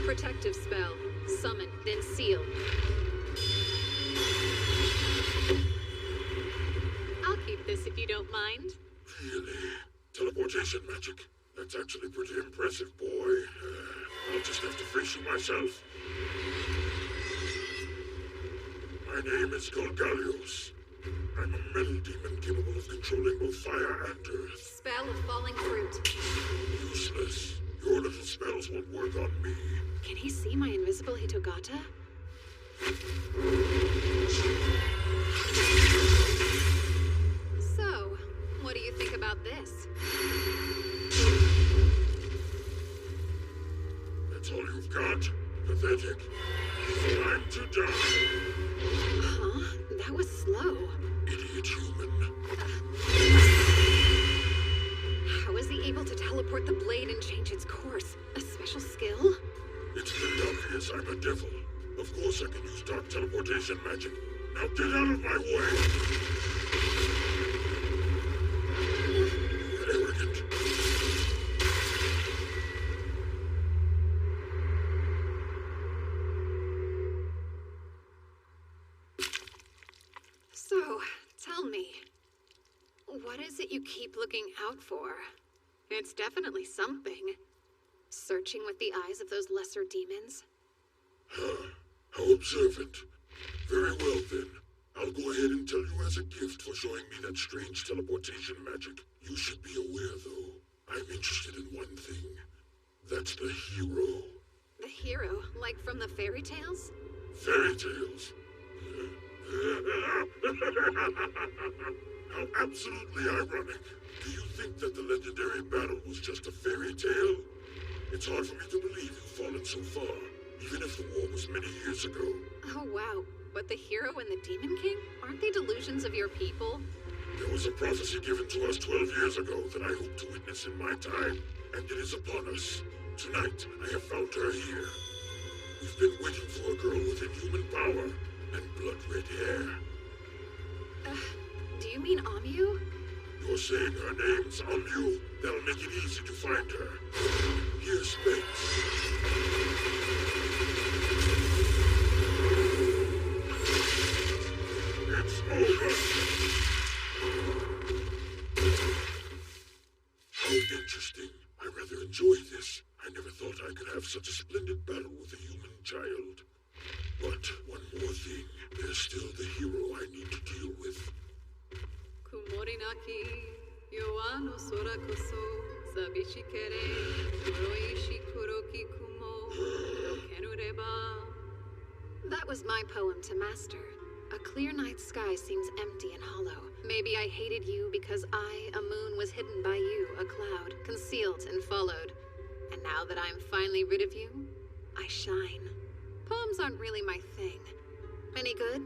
Protective spell. Summon, then seal. I'll keep this if you don't mind. Really? Teleportation magic? That's actually pretty impressive, boy. I'll just have to face you myself. My name is Golgalios. I'm a metal demon capable of controlling both fire and earth. Spell of falling fruit. Useless. Your little spells won't work on me. Can he see my invisible Hitogata? So, what do you think about this? That's all you've got? Pathetic. Time to die. Huh? That was slow. Idiot human. How is he able to teleport the blade and change its course? A special skill? It's pretty obvious I'm a devil. Of course I can use dark teleportation magic. Now get out of my way! Arrogant. So, tell me, what is it you keep looking out for? It's definitely something. Searching with the eyes of those lesser demons? How observant. Very well, then. I'll go ahead and tell you as a gift for showing me that strange teleportation magic. You should be aware, though, I'm interested in one thing. That's the hero. The hero? Like from the fairy tales? Fairy tales? How absolutely ironic. Do you think that the legendary battle was just a fairy tale? It's hard for me to believe you've fallen so far, even if the war was many years ago. Oh, wow. But the hero and the Demon King? Aren't they delusions of your people? There was a prophecy given to us 12 years ago that I hope to witness in my time, and it is upon us. Tonight, I have found her here. We've been waiting for a girl with inhuman power and blood-red hair. Do you mean Amu? You're saying her name's Amu? That'll make it easy to find her. Here's Spence. It's over. How interesting. I rather enjoy this. I never thought I could have such a splendid battle with a human child. But one more thing. There's still the hero I need to deal with. Kumorinaki, yoano sora koso, sabishikere, yoroi was my poem to Master. A clear night sky seems empty and hollow. Maybe I hated you because I, a moon, was hidden by you, a cloud, concealed and followed. And now that I'm finally rid of you, I shine. Poems aren't really my thing. Any good?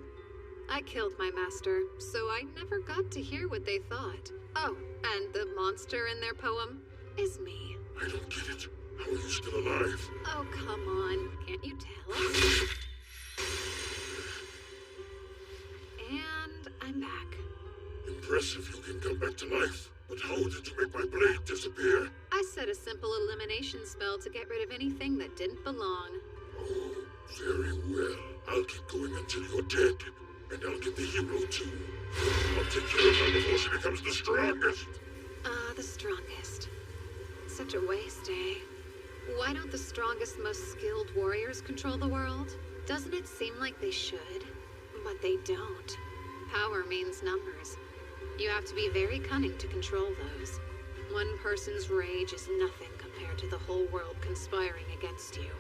I killed my master, so I never got to hear what they thought. Oh, and the monster in their poem is me. I don't get it. How are you still alive? Oh, come on. Can't you tell? And I'm back. Impressive you can come back to life. But how did you make my blade disappear? I set a simple elimination spell to get rid of anything that didn't belong. Oh, very well. I'll keep going until you're dead. And I'll get the hero too. I'll take care of her before she becomes the strongest. The strongest. Such a waste, eh? Why don't the strongest, most skilled warriors control the world? Doesn't it seem like they should? But they don't. Power means numbers. You have to be very cunning to control those. One person's rage is nothing compared to the whole world conspiring against you.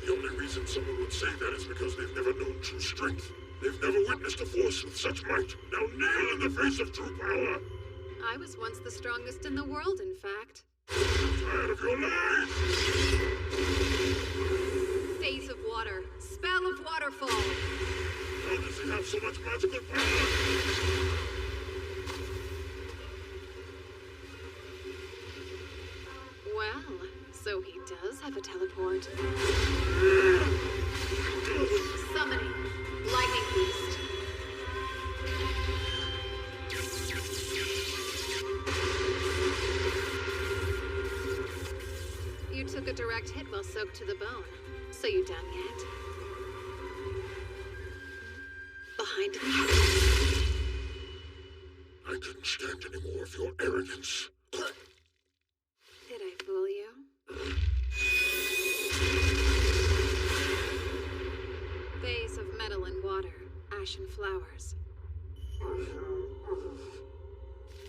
The only reason someone would say that is because they've never known true strength. They've never witnessed a force with such might. Now kneel in the face of true power. I was once the strongest in the world, in fact. I'm tired of your lies! Phase of water. Spell of waterfall. How does he have so much magical power? Well, so he does have a teleport. Summoning. Lightning Beast. You took a direct hit while soaked to the bone. So you done yet? Behind me? I couldn't stand any more of your arrogance. Did I fool you? Vase of metal and water, ashen flowers.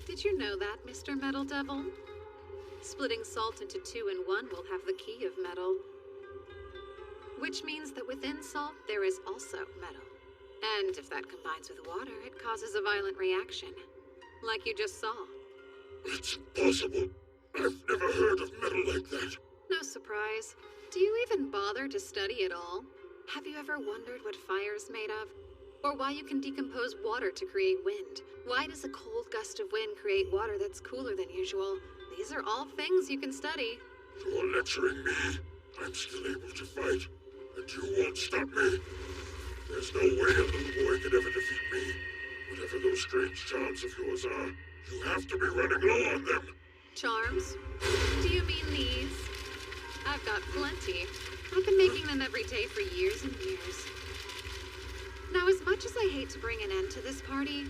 Did you know that, Mr. Metal Devil? Splitting salt into 2 and 1 will have the key of metal. Which means that within salt, there is also metal. And if that combines with water, it causes a violent reaction. Like you just saw. It's impossible. I've never heard of metal like that. No surprise. Do you even bother to study at all? Have you ever wondered what fire's made of? Or why you can decompose water to create wind? Why does a cold gust of wind create water that's cooler than usual? These are all things you can study. You're lecturing me. I'm still able to fight, and you won't stop me. There's no way a little boy could ever defeat me. Whatever those strange charms of yours are, you have to be running low on them. Charms? Do you mean these? I've got plenty. I've been making them every day for years and years. Now, as much as I hate to bring an end to this party,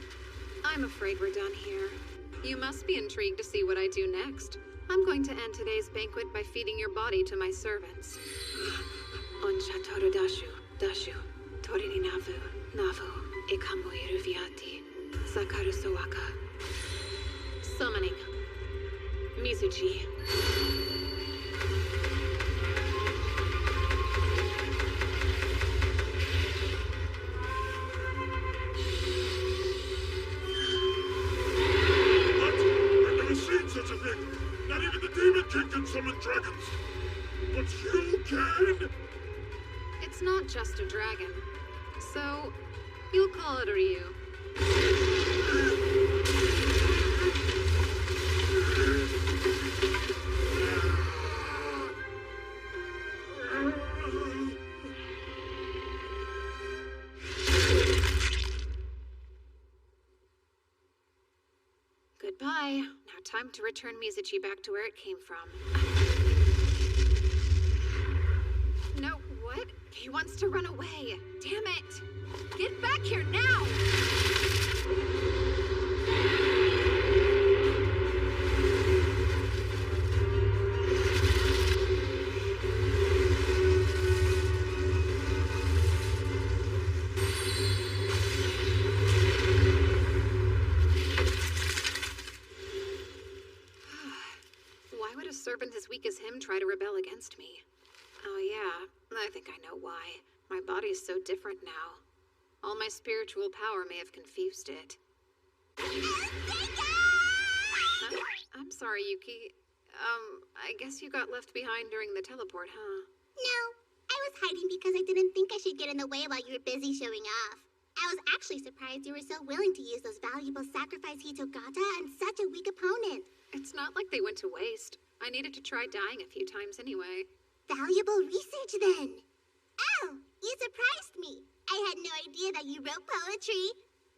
I'm afraid we're done here. You must be intrigued to see what I do next. I'm going to end today's banquet by feeding your body to my servants. Oncha toru dashu, torini navu, ikamu iruviati, sakaru sowaka. Summoning. Mizuchi. Such a thing. Not even the Demon King can summon dragons. But you can? It's not just a dragon. So, you'll call it a Ryu. Goodbye. Now time to return Mizuchi back to where it came from. No, what? He wants to run away. Damn it! Get back here now! Why would a servant as weak as him try to rebel against me? Oh yeah, I think I know why. My body's so different now. All my spiritual power may have confused it. I'm sorry, Yuki. I guess you got left behind during the teleport, huh? No, I was hiding because I didn't think I should get in the way while you were busy showing off. I was actually surprised you were so willing to use those valuable sacrifice Hitogata on such a weak opponent. It's not like they went to waste. I needed to try dying a few times anyway. Valuable research, then. Oh, you surprised me. I had no idea that you wrote poetry.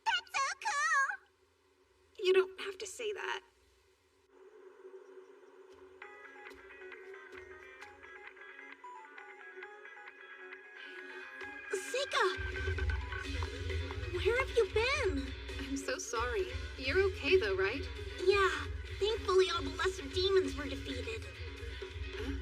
That's so cool! You don't have to say that. Seika! Where have you been? I'm so sorry. You're okay though, right? Yeah, thankfully all the lesser demons were defeated. Huh?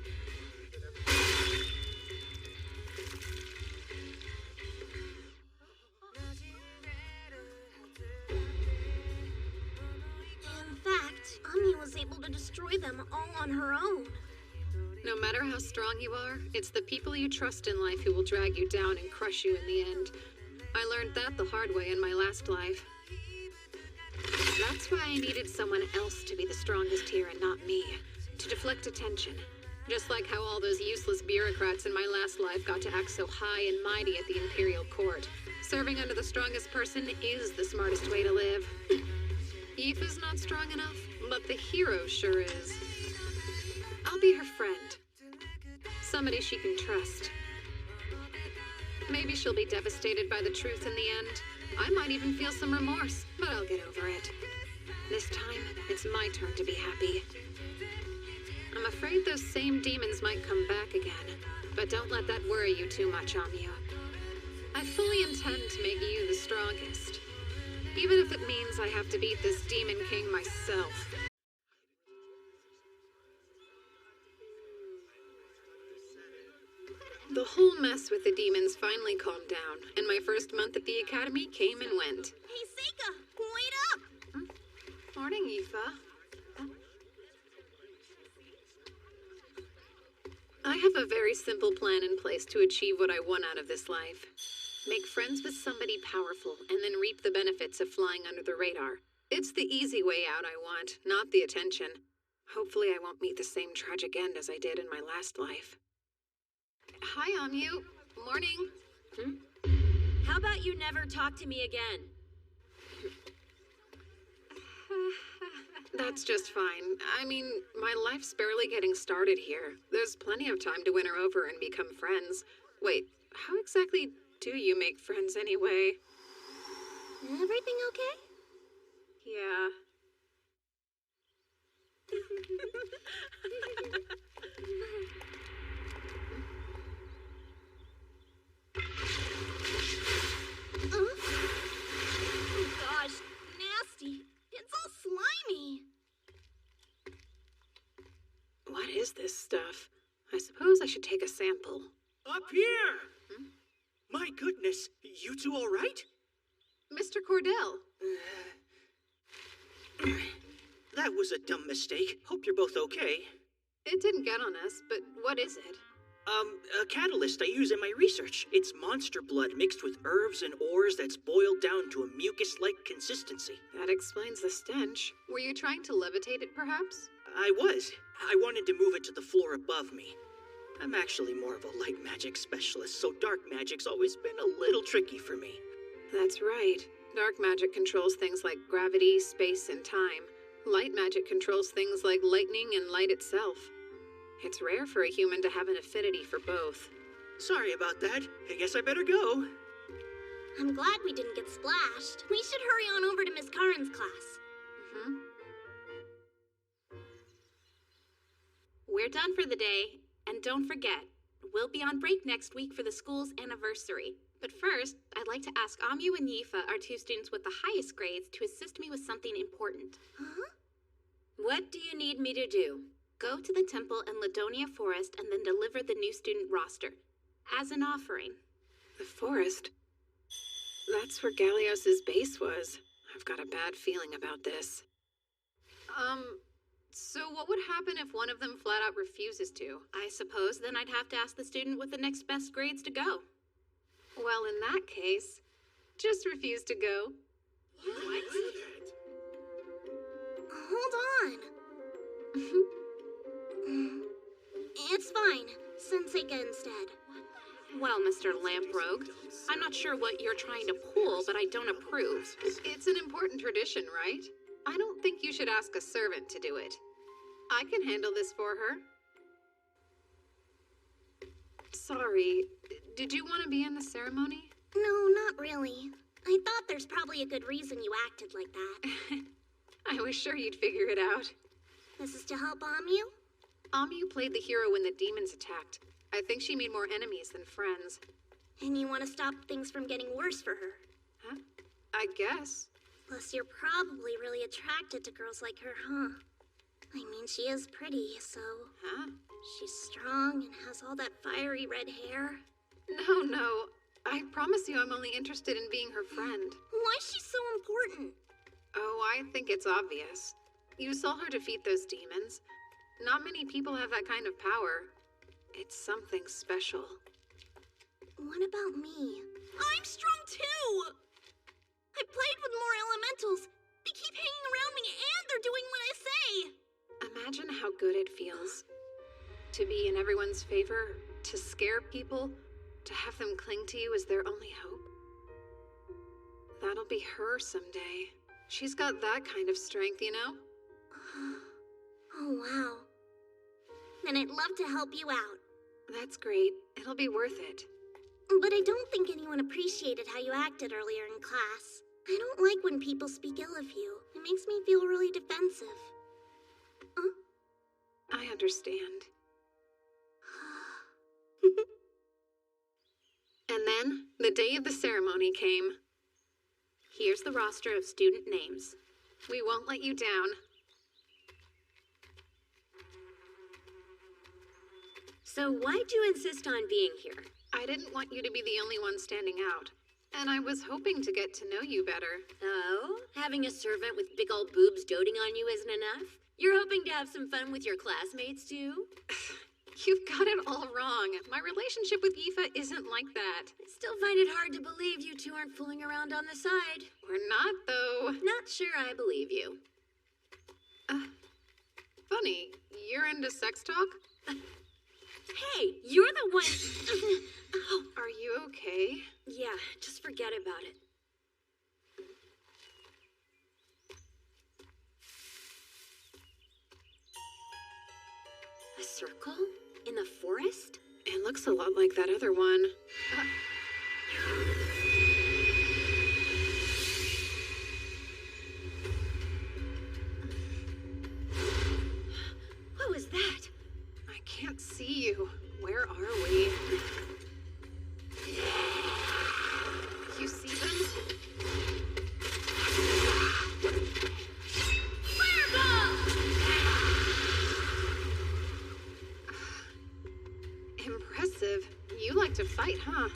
In fact, Ami was able to destroy them all on her own. No matter how strong you are, it's the people you trust in life who will drag you down and crush you in the end. I learned that the hard way in my last life. That's why I needed someone else to be the strongest here and not me, to deflect attention. Just like how all those useless bureaucrats in my last life got to act so high and mighty at the Imperial Court. Serving under the strongest person is the smartest way to live. Aoife's not strong enough, but the hero sure is. I'll be her friend. Somebody she can trust. Maybe she'll be devastated by the truth in the end. I might even feel some remorse, but I'll get over it. This time, it's my turn to be happy. I'm afraid those same demons might come back again, but don't let that worry you too much, Amyu. I fully intend to make you the strongest, even if it means I have to beat this Demon King myself. The whole mess with the demons finally calmed down, and my first month at the academy came and went. Hey, Seika, wait up! Morning, Aoife. I have a very simple plan in place to achieve what I want out of this life. Make friends with somebody powerful, and then reap the benefits of flying under the radar. It's the easy way out I want, not the attention. Hopefully I won't meet the same tragic end as I did in my last life. Hi, Amyu. Morning. How about you never talk to me again? That's just fine. I mean, my life's barely getting started here. There's plenty of time to win her over and become friends. Wait, how exactly do you make friends anyway? Everything okay? Yeah. Oh gosh, nasty. It's all slimy. What is this stuff? I suppose I should take a sample. Up here! My goodness, you two all right? Mr. Cordell. That was a dumb mistake. Hope you're both okay. It didn't get on us, but what is it? A catalyst I use in my research. It's monster blood mixed with herbs and ores that's boiled down to a mucus-like consistency. That explains the stench. Were you trying to levitate it, perhaps? I was. I wanted to move it to the floor above me. I'm actually more of a light magic specialist, so dark magic's always been a little tricky for me. That's right. Dark magic controls things like gravity, space, and time. Light magic controls things like lightning and light itself. It's rare for a human to have an affinity for both. Sorry about that. I guess I better go. I'm glad we didn't get splashed. We should hurry on over to Miss Karen's class. We're done for the day. And don't forget, we'll be on break next week for the school's anniversary. But first, I'd like to ask Amyu and Yifa, our two students with the highest grades, to assist me with something important. Huh? What do you need me to do? Go to the temple in Ladonia Forest and then deliver the new student roster. As an offering. The forest? That's where Galios's base was. I've got a bad feeling about this. So what would happen if one of them flat out refuses to? I suppose then I'd have to ask the student with the next best grades to go. Well, in that case, just refuse to go. What? Hold on. It's fine. Send Seika instead. Well, Mr. Lamprogue, I'm not sure what you're trying to pull, but I don't approve. It's an important tradition, right? I don't think you should ask a servant to do it. I can handle this for her. Sorry, did you want to be in the ceremony? No, not really. I thought there's probably a good reason you acted like that. I was sure you'd figure it out. This is to help Amyu? Amyu played the hero when the demons attacked. I think she made more enemies than friends. And you want to stop things from getting worse for her? Huh? I guess. Plus, you're probably really attracted to girls like her, huh? I mean, she is pretty, so... Huh? She's strong and has all that fiery red hair. No. I promise you I'm only interested in being her friend. Why is she so important? Oh, I think it's obvious. You saw her defeat those demons. Not many people have that kind of power. It's something special. What about me? I'm strong too! I played with more elementals. They keep hanging around me and they're doing what I say! Imagine how good it feels. To be in everyone's favor, to scare people, to have them cling to you as their only hope. That'll be her someday. She's got that kind of strength, you know? Oh, wow. Then I'd love to help you out. That's great. It'll be worth it. But I don't think anyone appreciated how you acted earlier in class. I don't like when people speak ill of you. It makes me feel really defensive. I understand. And then, the day of the ceremony came. Here's the roster of student names. We won't let you down. So why'd you insist on being here? I didn't want you to be the only one standing out. And I was hoping to get to know you better. Oh? Having a servant with big old boobs doting on you isn't enough? You're hoping to have some fun with your classmates, too? You've got it all wrong. My relationship with Yifa isn't like that. I still find it hard to believe you two aren't fooling around on the side. We're not, though. Not sure I believe you. Funny, you're into sex talk? Hey, you're the one... Are you okay? Yeah, just forget about it. A circle? In the forest? It looks a lot like that other one. What was that? I can't see you. Where are we? You see them? Fireball! Impressive. You like to fight, huh?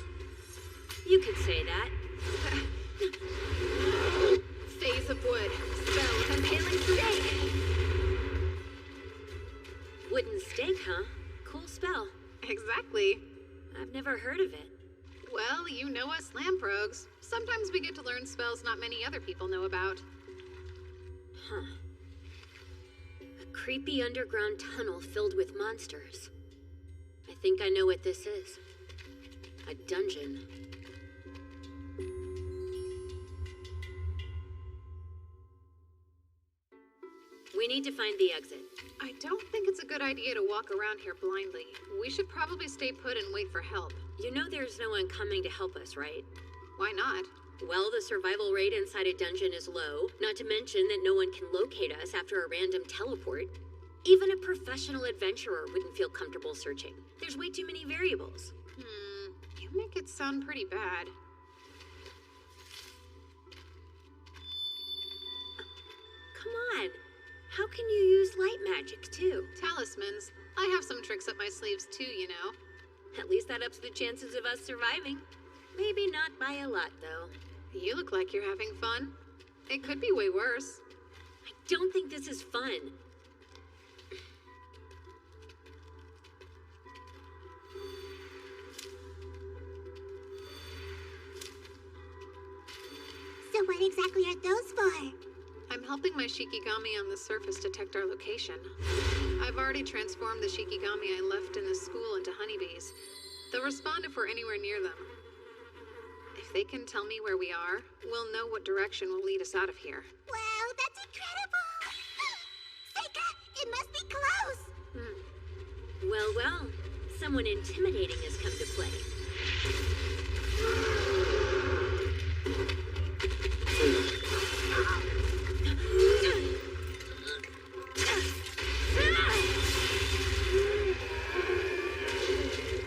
You could say that. Phase of wood. Spell with impaling stake. Wooden stake, huh? Cool spell. Exactly. I've never heard of it. Well, you know us Lamprogues. Sometimes we get to learn spells not many other people know about. Huh. A creepy underground tunnel filled with monsters. I think I know what this is. A dungeon. We need to find the exit. I don't think it's a good idea to walk around here blindly. We should probably stay put and wait for help. You know there's no one coming to help us, right? Why not? Well, the survival rate inside a dungeon is low, not to mention that no one can locate us after a random teleport. Even a professional adventurer wouldn't feel comfortable searching. There's way too many variables. You make it sound pretty bad. Come on. How can you use light magic, too? Talismans. I have some tricks up my sleeves, too, you know. At least that ups the chances of us surviving. Maybe not by a lot, though. You look like you're having fun. It could be way worse. I don't think this is fun. What exactly are those for? I'm helping my Shikigami on the surface detect our location. I've already transformed the Shikigami I left in the school into honeybees. They'll respond if we're anywhere near them. If they can tell me where we are, we'll know what direction will lead us out of here. Wow, that's incredible! Seika, it must be close! Well, well. Someone intimidating has come to play.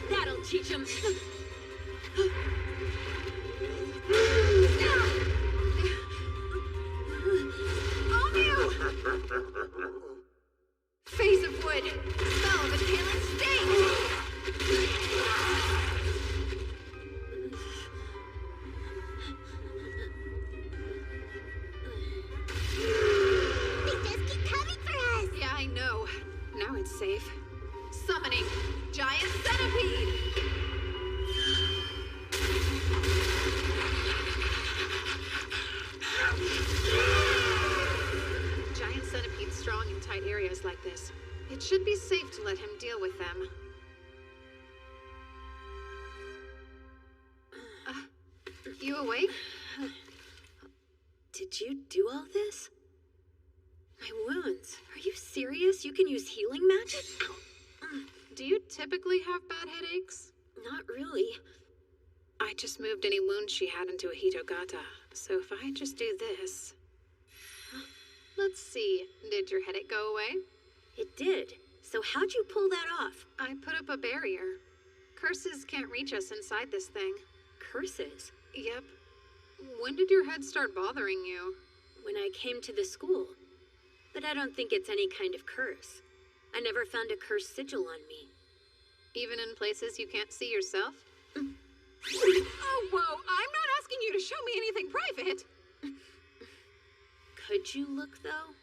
That'll teach him. Face of wood, spell of inhaling state! They just keep coming for us! Yeah, I know. Now it's safe. Summoning Giant Centipede! Giant Centipede's strong in tight areas like this. It should be safe to let him deal with them. You awake? Did you do all this? My wounds. Are you serious? You can use healing magic? Do you typically have bad headaches? Not really. I just moved any wounds she had into a Hitogata, so if I just do this... Let's see, did your headache go away? It did. So how'd you pull that off? I put up a barrier. Curses can't reach us inside this thing. Curses? Yep. When did your head start bothering you? When I came to the school. But I don't think it's any kind of curse. I never found a cursed sigil on me. Even in places you can't see yourself? Oh, whoa! I'm not asking you to show me anything private! Could you look, though?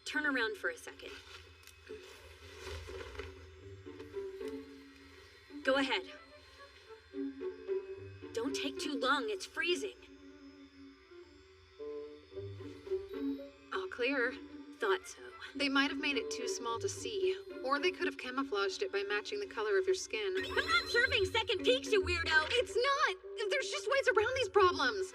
Turn around for a second. Go ahead. Don't take too long, it's freezing. All clear. Thought so. They might have made it too small to see, or they could have camouflaged it by matching the color of your skin. I'm not serving second peeks, you weirdo! It's not! There's just ways around these problems!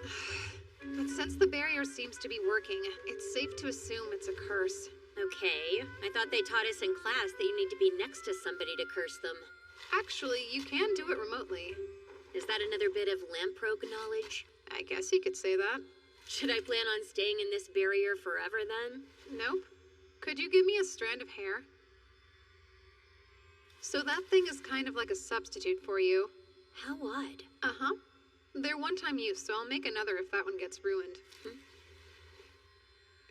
But since the barrier seems to be working, it's safe to assume it's a curse. Okay. I thought they taught us in class that you need to be next to somebody to curse them. Actually, you can do it remotely. Is that another bit of Lamprogue knowledge? I guess you could say that. Should I plan on staying in this barrier forever then? Nope. Could you give me a strand of hair? So that thing is kind of like a substitute for you. How odd. Uh-huh. They're one-time use, so I'll make another if that one gets ruined.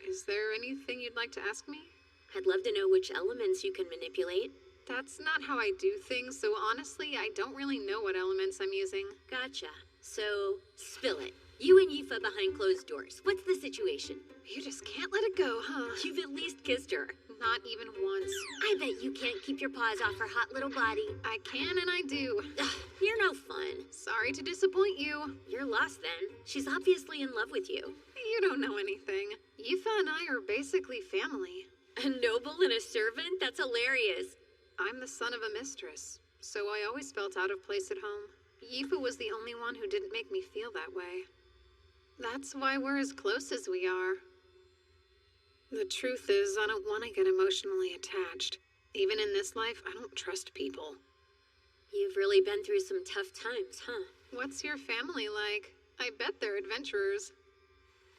Is there anything you'd like to ask me? I'd love to know which elements you can manipulate. That's not how I do things, so honestly, I don't really know what elements I'm using. Gotcha. So, spill it. You and Yifa behind closed doors. What's the situation? You just can't let it go, huh? You've at least kissed her. Not even once. I bet you can't keep your paws off her hot little body. I can and I do. Ugh, you're no fun. Sorry to disappoint you. You're lost then. She's obviously in love with you. You don't know anything. Yifa and I are basically family. A noble and a servant? That's hilarious. I'm the son of a mistress, so I always felt out of place at home. Yifa was the only one who didn't make me feel that way. That's why we're as close as we are. The truth is, I don't want to get emotionally attached. Even in this life, I don't trust people. You've really been through some tough times, huh? What's your family like? I bet they're adventurers.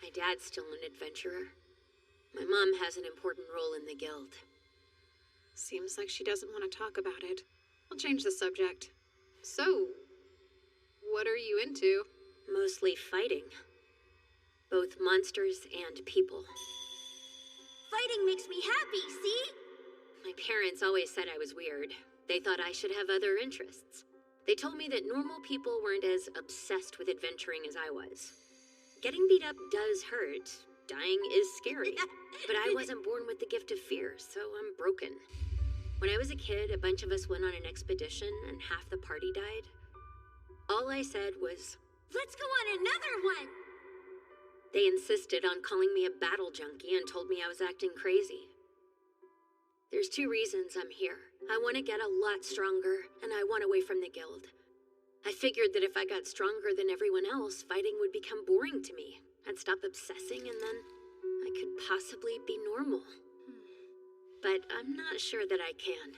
My dad's still an adventurer. My mom has an important role in the guild. Seems like she doesn't want to talk about it. I'll change the subject. So, what are you into? Mostly fighting. Both monsters and people. Fighting makes me happy, see? My parents always said I was weird. They thought I should have other interests. They told me that normal people weren't as obsessed with adventuring as I was. Getting beat up does hurt. Dying is scary. But I wasn't born with the gift of fear, so I'm broken. When I was a kid, a bunch of us went on an expedition and half the party died. All I said was, "Let's go on another one!" They insisted on calling me a battle junkie and told me I was acting crazy. There's 2 reasons I'm here. I want to get a lot stronger, and I want away from the guild. I figured that if I got stronger than everyone else, fighting would become boring to me. I'd stop obsessing, and then I could possibly be normal. But I'm not sure that I can.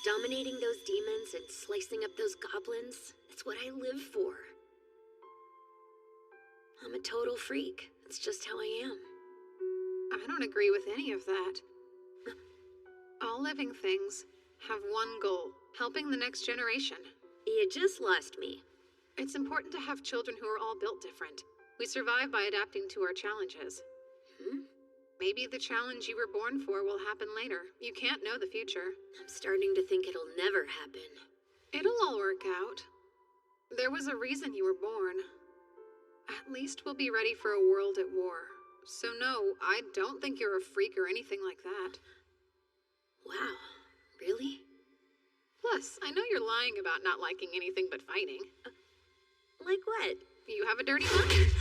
Dominating those demons and slicing up those goblins, it's what I live for. I'm a total freak. It's just how I am. I don't agree with any of that. All living things have one goal, helping the next generation. You just lost me. It's important to have children who are all built different. We survive by adapting to our challenges. Maybe the challenge you were born for will happen later. You can't know the future. I'm starting to think it'll never happen. It'll all work out. There was a reason you were born. At least we'll be ready for a world at war. So no, I don't think you're a freak or anything like that. Wow, really? Plus, I know you're lying about not liking anything but fighting. Like what? You have a dirty mind.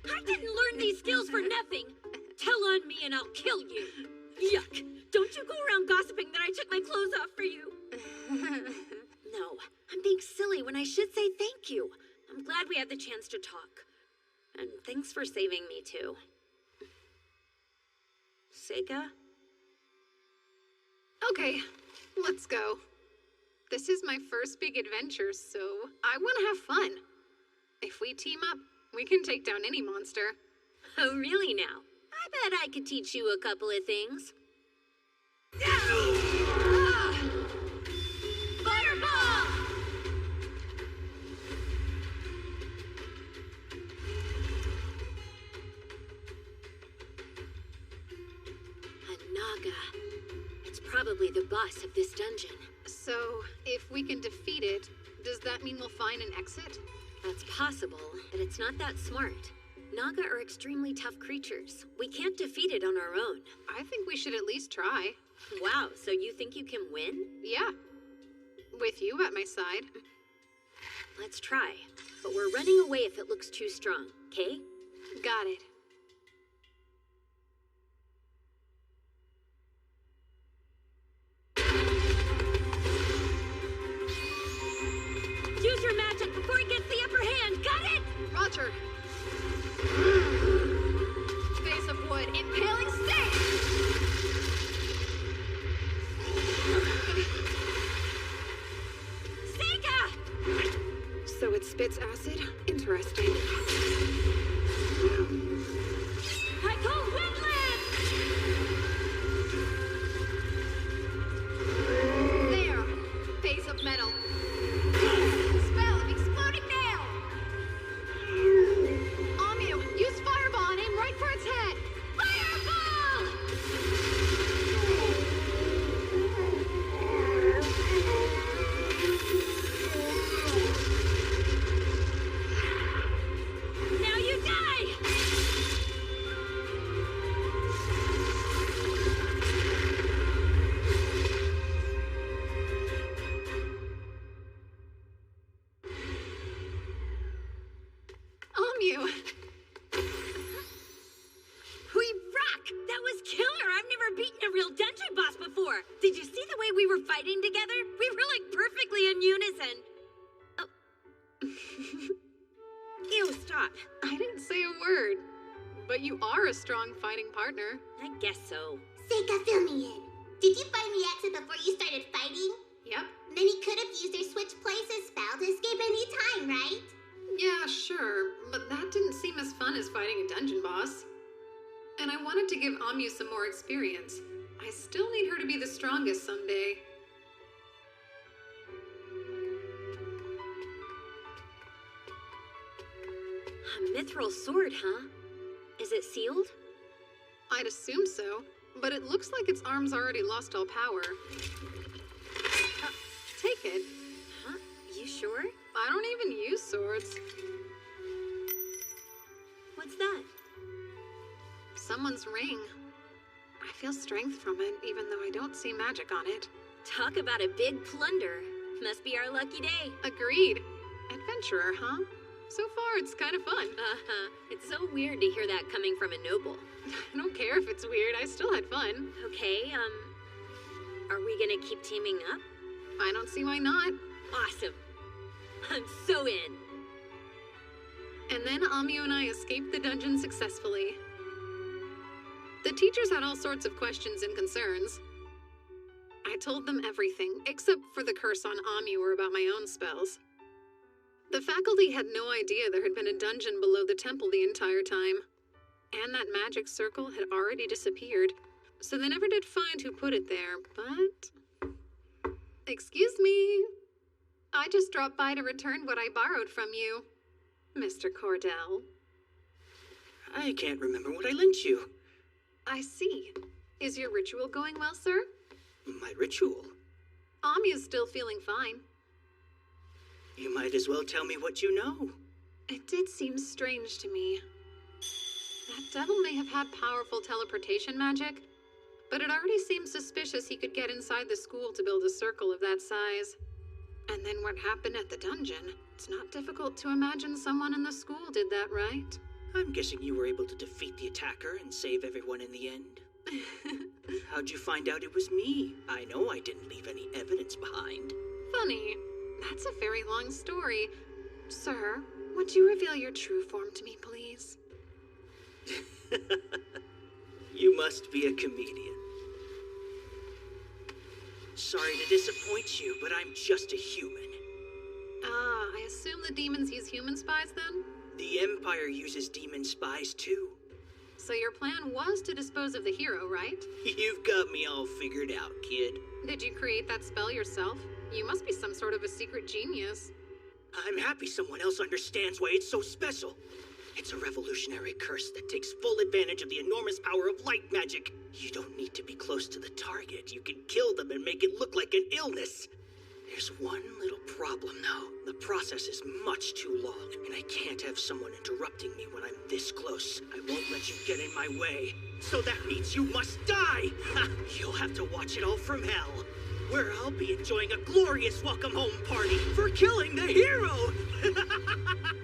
I didn't learn these skills for nothing. Tell on me and I'll kill you. Yuck. Don't you go around gossiping that I took my clothes off for you. No, I'm being silly when I should say thank you. I'm glad we had the chance to talk. And thanks for saving me, too. Seika? Okay, let's go. This is my first big adventure, so I want to have fun. If we team up, we can take down any monster. Oh, really now? I bet I could teach you a couple of things. Fireball! A Naga. It's probably the boss of this dungeon. So, if we can defeat it, does that mean we'll find an exit? That's possible, but it's not that smart. Naga are extremely tough creatures. We can't defeat it on our own. I think we should at least try. Wow, so you think you can win? Yeah. With you at my side. Let's try. But we're running away if it looks too strong, okay? Got it. Use your magic before it gets the upper hand. Got it? Roger. Face of wood, impaling stick! Seika! So it spits acid? Interesting. I call Windland! There! Face of metal. Spell of exploding nail! Amyu, use fireball and aim right for its head! Fireball! Now you die! Amyu! We rock! That was killer! I've never beaten a real dungeon boss before! Did you see the way we were fighting together? We were like perfectly in unison! Oh. Ew, stop. I didn't say a word. But you are a strong fighting partner. I guess so. Seika, fill me in. Did you find the exit before you started fighting? Yep. Then he could have used their switch places spell to escape any time, right? Yeah, sure. But that didn't seem as fun as fighting a dungeon boss. And I wanted to give Amyu some more experience. I still need her to be the strongest someday. A mithril sword, huh? Is it sealed? I'd assume so, but it looks like its arms already lost all power. Take it. Huh? You sure? I don't even use swords. What's that? Someone's ring. I feel strength from it, even though I don't see magic on it. Talk about a big plunder. Must be our lucky day. Agreed. Adventurer, huh? So far, it's kind of fun. Uh-huh. It's so weird to hear that coming from a noble. I don't care if it's weird, I still had fun. Okay, are we gonna keep teaming up? I don't see why not. Awesome. I'm so in. And then Amyu and I escaped the dungeon successfully. The teachers had all sorts of questions and concerns. I told them everything, except for the curse on Amyu or about my own spells. The faculty had no idea there had been a dungeon below the temple the entire time. And that magic circle had already disappeared, so they never did find who put it there, but... Excuse me. I just dropped by to return what I borrowed from you, Mr. Cordell. I can't remember what I lent you. I see. Is your ritual going well, sir? My ritual? Amyu's still feeling fine. You might as well tell me what you know. It did seem strange to me. That devil may have had powerful teleportation magic, but it already seemed suspicious he could get inside the school to build a circle of that size. And then what happened at the dungeon? It's not difficult to imagine someone in the school did that, right? I'm guessing you were able to defeat the attacker and save everyone in the end. How'd you find out it was me? I know I didn't leave any evidence behind. Funny. That's a very long story. Sir, would you reveal your true form to me, please? You must be a comedian. Sorry to disappoint you, but I'm just a human. Ah, I assume the demons use human spies then? The Empire uses demon spies too. So your plan was to dispose of the hero, right? You've got me all figured out, kid. Did you create that spell yourself? You must be some sort of a secret genius. I'm happy someone else understands why it's so special. It's a revolutionary curse that takes full advantage of the enormous power of light magic. You don't need to be close to the target. You can kill them and make it look like an illness. There's one little problem, though. The process is much too long, and I can't have someone interrupting me when I'm this close. I won't let you get in my way. So that means you must die! Ha! You'll have to watch it all from hell, where I'll be enjoying a glorious welcome home party for killing the hero!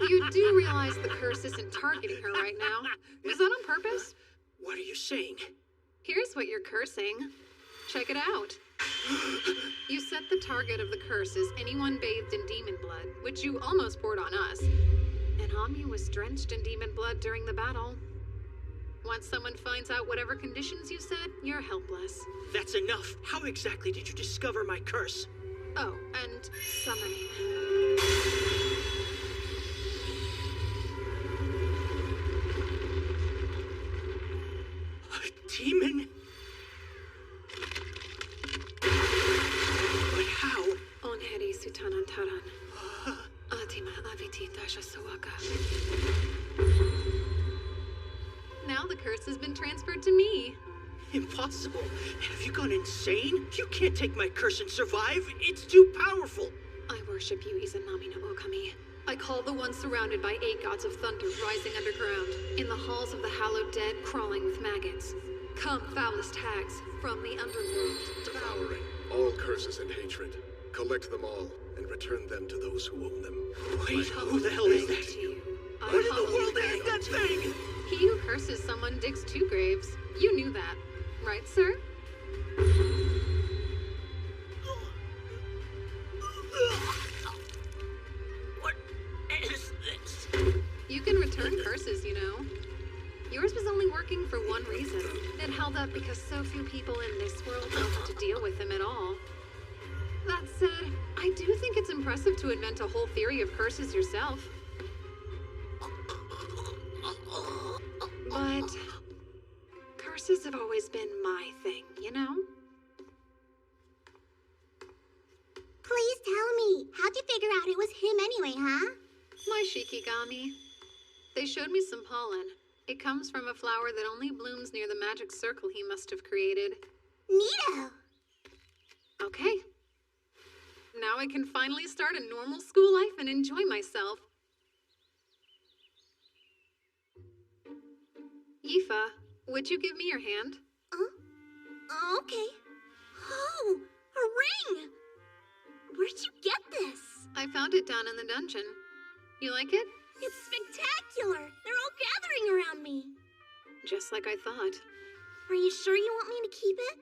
You do realize the curse isn't targeting her right now. Was that on purpose? What are you saying? Here's what you're cursing. Check it out. You set the target of the curse as anyone bathed in demon blood, which you almost poured on us. And Amyu was drenched in demon blood during the battle. Once someone finds out whatever conditions you set, you're helpless. That's enough. How exactly did you discover my curse? Oh, and summoning. A demon? But how? Onheri sutanantaran. Atima aviti dasha sawaka. Now the curse has been transferred to me. Impossible. Have you gone insane? You can't take my curse and survive. It's too powerful. I worship you, Izanami no Okami. I call the one surrounded by 8 gods of thunder rising underground, in the halls of the hallowed dead crawling with maggots. Come, foulest hags, from the underworld. Devouring all curses and hatred. Collect them all and return them to those who own them. Wait, who the hell is that? What in the world is that thing? He who curses someone digs 2 graves. You knew that, right, sir? What is this? You can return curses, you know. Yours was only working for one reason. It held up because so few people in this world know how to deal with them at all. That said, I do think it's impressive to invent a whole theory of curses yourself. But curses have always been my thing, you know? Please tell me, how'd you figure out it was him anyway, huh? My Shikigami. They showed me some pollen. It comes from a flower that only blooms near the magic circle he must have created. Neato! Okay. Now I can finally start a normal school life and enjoy myself. Yifa, would you give me your hand? Okay. Oh, a ring! Where'd you get this? I found it down in the dungeon. You like it? It's spectacular! They're all gathering around me! Just like I thought. Are you sure you want me to keep it?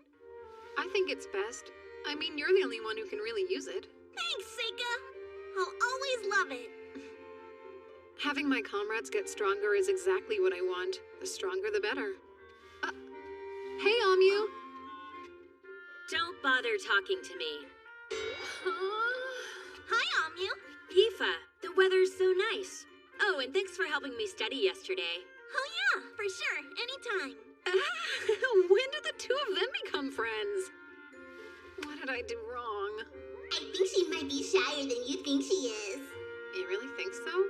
I think it's best. I mean, you're the only one who can really use it. Thanks, Seika! I'll always love it! Having my comrades get stronger is exactly what I want. The stronger, the better. Hey, Amyu! Don't bother talking to me. Hi, Amyu! Yifa, the weather's so nice. Oh, and thanks for helping me study yesterday. Oh yeah, for sure, anytime. When did the two of them become friends? What did I do wrong? I think she might be shyer than you think she is. You really think so?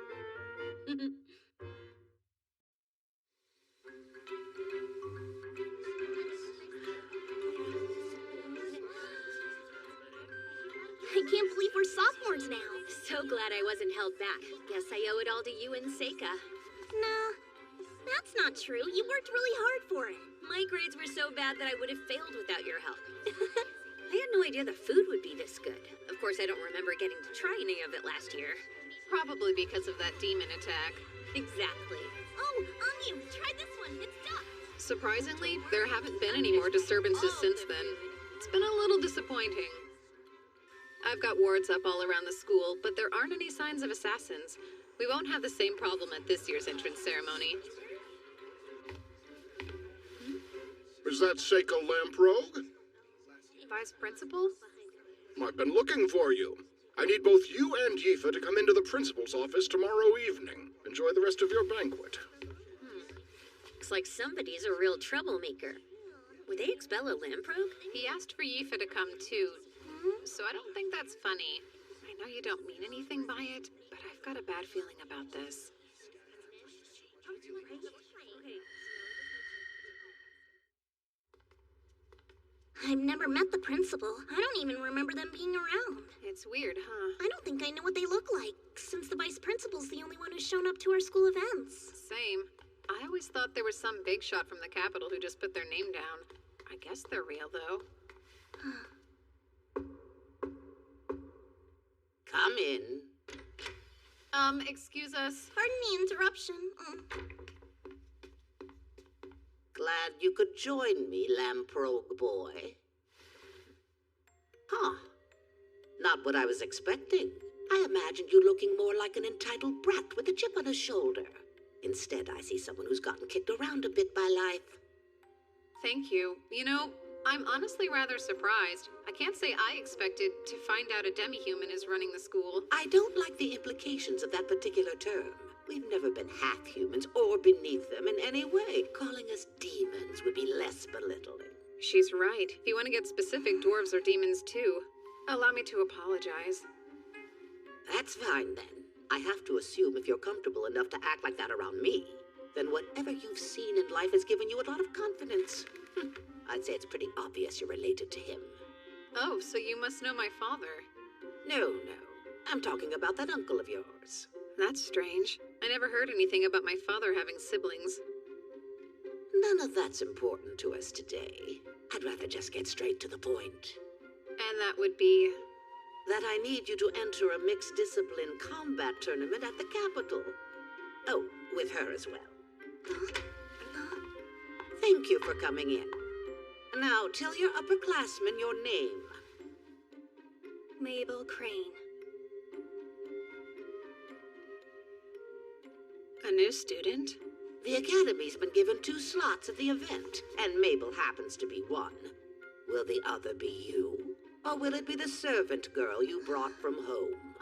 I can't believe we're sophomores now. So glad I wasn't held back. Guess I owe it all to you and Seika. Nah, that's not true. You worked really hard for it. My grades were so bad that I would have failed without your help. I had no idea the food would be this good. Of course, I don't remember getting to try any of it last year. Probably because of that demon attack. Exactly. Oh, Amyu, try this one. It's duck. Surprisingly, there haven't been any more disturbances since then. It's been a little disappointing. I've got wards up all around the school, but there aren't any signs of assassins. We won't have the same problem at this year's entrance ceremony. Is that Seika Lamprogue? Vice Principal? I've been looking for you. I need both you and Yifa to come into the principal's office tomorrow evening. Enjoy the rest of your banquet. Looks like somebody's a real troublemaker. Would they expel a Lamprogue? He asked for Yifa to come too, so I don't think that's funny. I know you don't mean anything by it, but I've got a bad feeling about this. I've never met the principal. I don't even remember them being around. It's weird, huh? I don't think I know what they look like, since the vice principal's the only one who's shown up to our school events. Same. I always thought there was some big shot from the Capitol who just put their name down. I guess they're real, though. Come in. Excuse us. Pardon the interruption. Glad you could join me, Lamprogue boy. Huh. Not what I was expecting. I imagined you looking more like an entitled brat with a chip on his shoulder. Instead, I see someone who's gotten kicked around a bit by life. Thank you. You know, I'm honestly rather surprised. I can't say I expected to find out a demi-human is running the school. I don't like the implications of that particular term. We've never been half-humans or beneath them in any way. Calling us demons would be less belittling. She's right. If you want to get specific, dwarves are demons too. Allow me to apologize. That's fine then. I have to assume if you're comfortable enough to act like that around me, then whatever you've seen in life has given you a lot of confidence. I'd say it's pretty obvious you're related to him. Oh, so you must know my father. No. I'm talking about that uncle of yours. That's strange. I never heard anything about my father having siblings. None of that's important to us today. I'd rather just get straight to the point. And that would be? That I need you to enter a mixed discipline combat tournament at the Capitol. Oh, with her as well. Thank you for coming in. Now, tell your upperclassmen your name. Mabel Crane. A new student? The Academy's been given 2 slots at the event, and Mabel happens to be one. Will the other be you? Or will it be the servant girl you brought from home?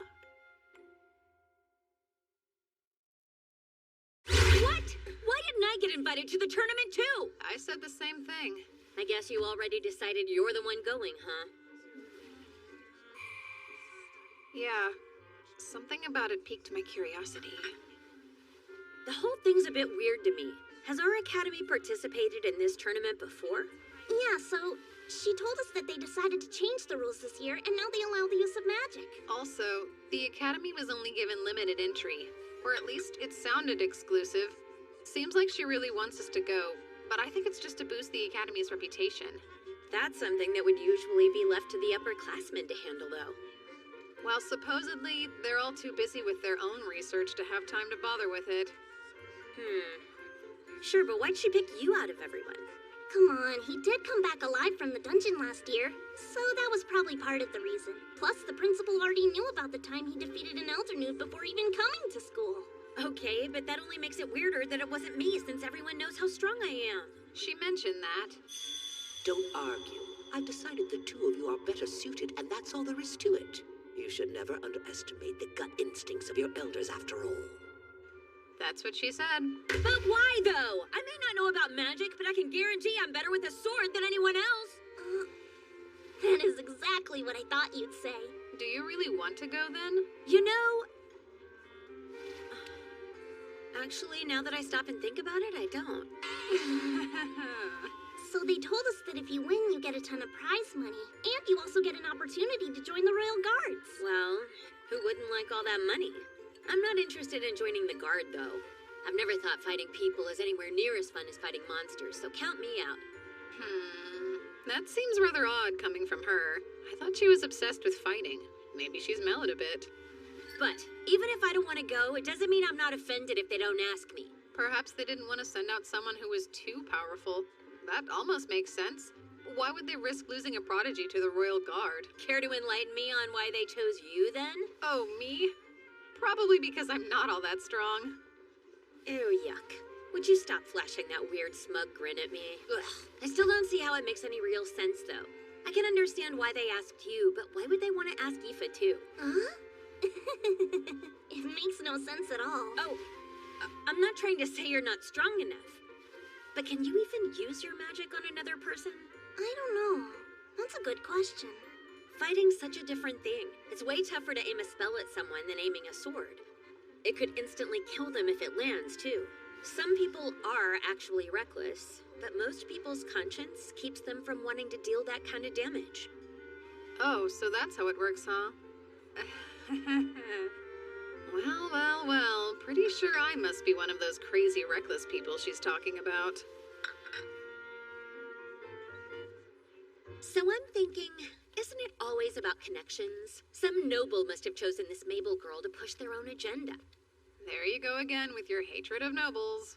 What? Why didn't I get invited to the tournament too? I said the same thing. I guess you already decided you're the one going, huh? Yeah. Something about it piqued my curiosity. The whole thing's a bit weird to me. Has our academy participated in this tournament before? Yeah, so she told us that they decided to change the rules this year, and now they allow the use of magic. Also, the academy was only given limited entry, or at least it sounded exclusive. Seems like she really wants us to go, but I think it's just to boost the academy's reputation. That's something that would usually be left to the upperclassmen to handle, though. While supposedly they're all too busy with their own research to have time to bother with it. Sure, but why'd she pick you out of everyone? Come on, he did come back alive from the dungeon last year, so that was probably part of the reason. Plus, the principal already knew about the time he defeated an Elder Nude before even coming to school. Okay, but that only makes it weirder that it wasn't me, since everyone knows how strong I am. She mentioned that. Don't argue. I've decided the two of you are better suited, and that's all there is to it. You should never underestimate the gut instincts of your elders, after all. That's what she said. But why, though? I may not know about magic, but I can guarantee I'm better with a sword than anyone else. That is exactly what I thought you'd say. Do you really want to go, then? You know... Actually, now that I stop and think about it, I don't. So they told us that if you win, you get a ton of prize money, and you also get an opportunity to join the Royal Guards. Well, who wouldn't like all that money? I'm not interested in joining the Guard, though. I've never thought fighting people is anywhere near as fun as fighting monsters, so count me out. That seems rather odd coming from her. I thought she was obsessed with fighting. Maybe she's mellowed a bit. But even if I don't want to go, it doesn't mean I'm not offended if they don't ask me. Perhaps they didn't want to send out someone who was too powerful. That almost makes sense. Why would they risk losing a prodigy to the Royal Guard? Care to enlighten me on why they chose you, then? Oh, me? Probably because I'm not all that strong. Ew, yuck. Would you stop flashing that weird smug grin at me? Ugh. I still don't see how it makes any real sense, though. I can understand why they asked you, but why would they want to ask Aoife, too? Huh? It makes no sense at all. Oh, I'm not trying to say you're not strong enough. But can you even use your magic on another person? I don't know. That's a good question. Fighting's such a different thing. It's way tougher to aim a spell at someone than aiming a sword. It could instantly kill them if it lands, too. Some people are actually reckless, but most people's conscience keeps them from wanting to deal that kind of damage. Oh, so that's how it works, huh? Well, pretty sure I must be one of those crazy reckless people she's talking about. So I'm thinking, isn't it always about connections? Some noble must have chosen this Mabel girl to push their own agenda. There you go again with your hatred of nobles.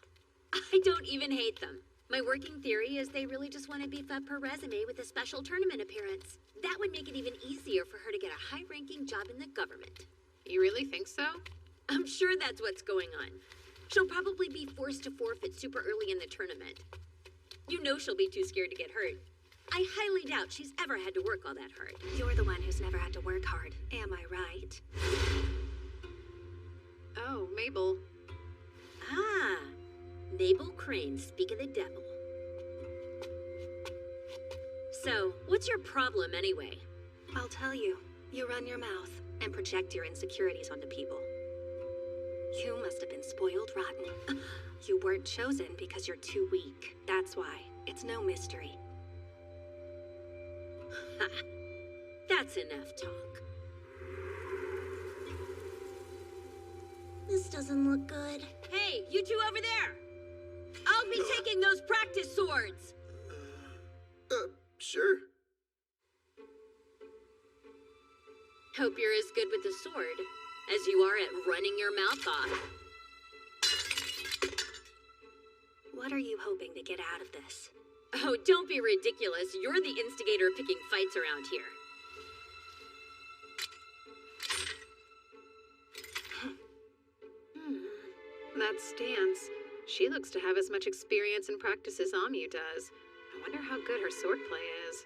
I don't even hate them. My working theory is they really just want to beef up her resume with a special tournament appearance. That would make it even easier for her to get a high-ranking job in the government. You really think so? I'm sure that's what's going on. She'll probably be forced to forfeit super early in the tournament. You know she'll be too scared to get hurt. I highly doubt she's ever had to work all that hard. You're the one who's never had to work hard, am I right? Oh, Mabel. Ah, Mabel Crane, speak of the devil. So, what's your problem anyway? I'll tell you. You run your mouth and project your insecurities onto people. You must have been spoiled rotten. You weren't chosen because you're too weak. That's why. It's no mystery. Ha! That's enough talk. This doesn't look good. Hey, you two over there! I'll be taking those practice swords! Sure. Hope you're as good with the sword as you are at running your mouth off. What are you hoping to get out of this? Oh, don't be ridiculous. You're the instigator of picking fights around here. That stance. She looks to have as much experience and practice as Amu does. I wonder how good her swordplay is.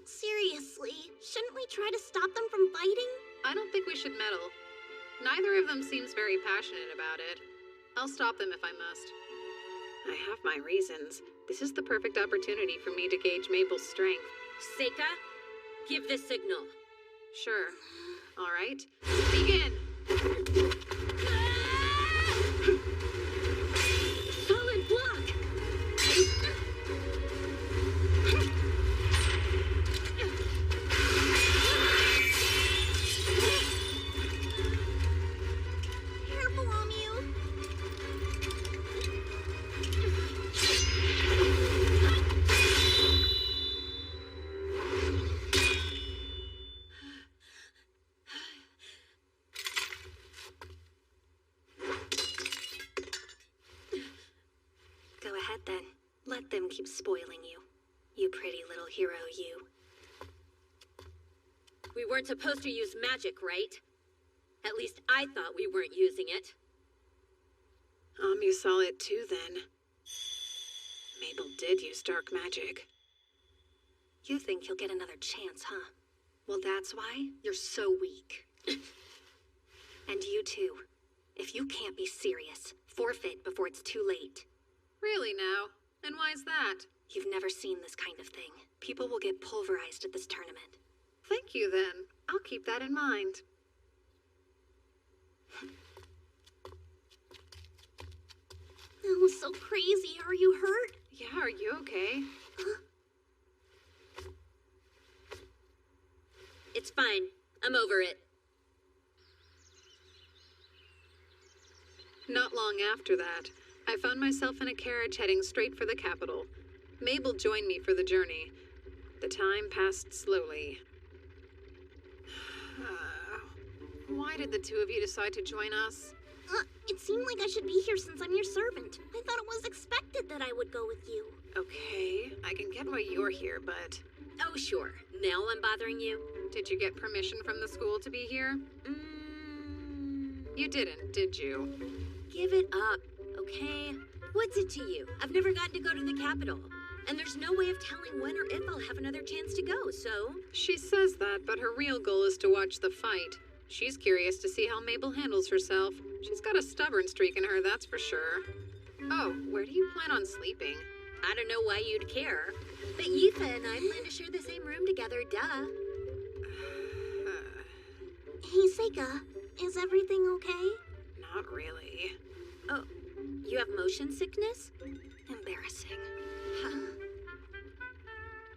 Seriously, shouldn't we try to stop them from fighting? I don't think we should meddle. Neither of them seems very passionate about it. I'll stop them if I must. I have my reasons. This is the perfect opportunity for me to gauge Mabel's strength. Seika, give the signal. Sure. All right. Begin! Solid block! Careful, Amu. room keeps spoiling you. You pretty little hero, you. We weren't supposed to use magic, right? At least I thought we weren't using it. You saw it too, then. Mabel did use dark magic. You think you'll get another chance, huh? Well, that's why you're so weak. And you too. If you can't be serious, forfeit before it's too late. Really now? And why's that? You've never seen this kind of thing. People will get pulverized at this tournament. Thank you, then. I'll keep that in mind. That was so crazy. Are you hurt? Yeah, are you okay? It's fine. I'm over it. Not long after that, I found myself in a carriage heading straight for the capital. Mabel joined me for the journey. The time passed slowly. Why did the two of you decide to join us? It seemed like I should be here since I'm your servant. I thought it was expected that I would go with you. Okay, I can get why you're here, but... Oh, sure. Now I'm bothering you? Did you get permission from the school to be here? You didn't, did you? Give it up, okay? What's it to you? I've never gotten to go to the capital. And there's no way of telling when or if I'll have another chance to go, so... She says that, but her real goal is to watch the fight. She's curious to see how Mabel handles herself. She's got a stubborn streak in her, that's for sure. Oh, where do you plan on sleeping? I don't know why you'd care. But Yifa and I plan to share the same room together, duh. Hey, Seika, is everything okay? Not really. Oh, you have motion sickness? Embarrassing.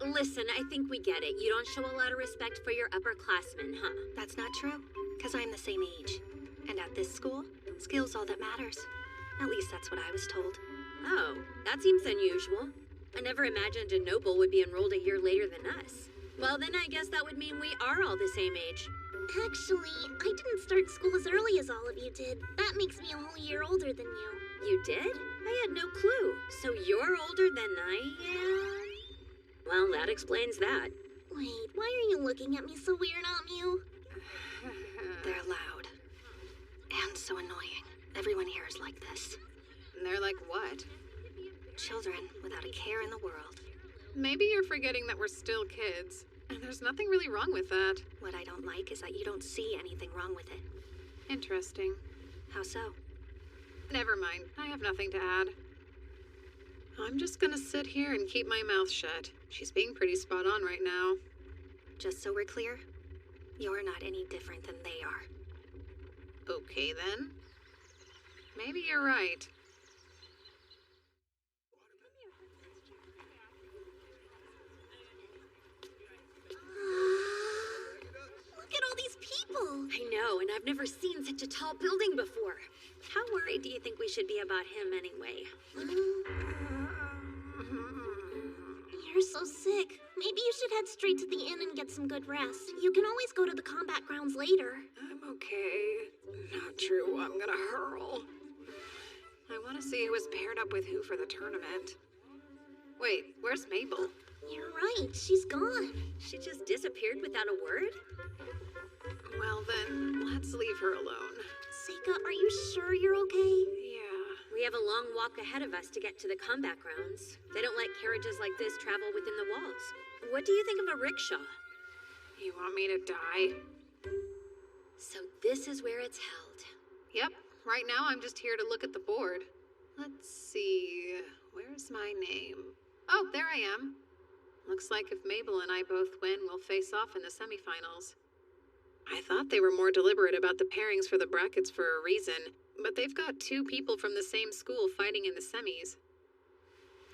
Listen, I think we get it. You don't show a lot of respect for your upperclassmen, huh? That's not true, because I'm the same age. And at this school, skill's all that matters. At least that's what I was told. Oh, that seems unusual. I never imagined a noble would be enrolled a year later than us. Well, then I guess that would mean we are all the same age. Actually, I didn't start school as early as all of you did. That makes me a whole year older than you. You did? I had no clue. So you're older than I am? Well, that explains that. Wait, why are you looking at me so weird, Amyu? They're loud. And so annoying. Everyone here is like this. And they're like what? Children without a care in the world. Maybe you're forgetting that we're still kids. And there's nothing really wrong with that. What I don't like is that you don't see anything wrong with it. Interesting. How so? Never mind. I have nothing to add. I'm just gonna sit here and keep my mouth shut. She's being pretty spot on right now. Just so we're clear, you're not any different than they are. Okay, then. Maybe you're right. Look at all these people! I know, and I've never seen such a tall building before. How worried do you think we should be about him anyway? You're so sick. Maybe you should head straight to the inn and get some good rest. You can always go to the combat grounds later. I'm okay. Not true. I'm gonna hurl. I want to see who was paired up with who for the tournament. Wait, where's Mabel? You're right. She's gone. She just disappeared without a word? Well then, let's leave her alone. Seika, are you sure you're okay? Yeah. We have a long walk ahead of us to get to the combat grounds. They don't let carriages like this travel within the walls. What do you think of a rickshaw? You want me to die? So this is where it's held. Yep. Right now I'm just here to look at the board. Let's see. Where's my name? Oh, there I am. Looks like if Mabel and I both win, we'll face off in the semifinals. I thought they were more deliberate about the pairings for the brackets for a reason, but they've got two people from the same school fighting in the semis.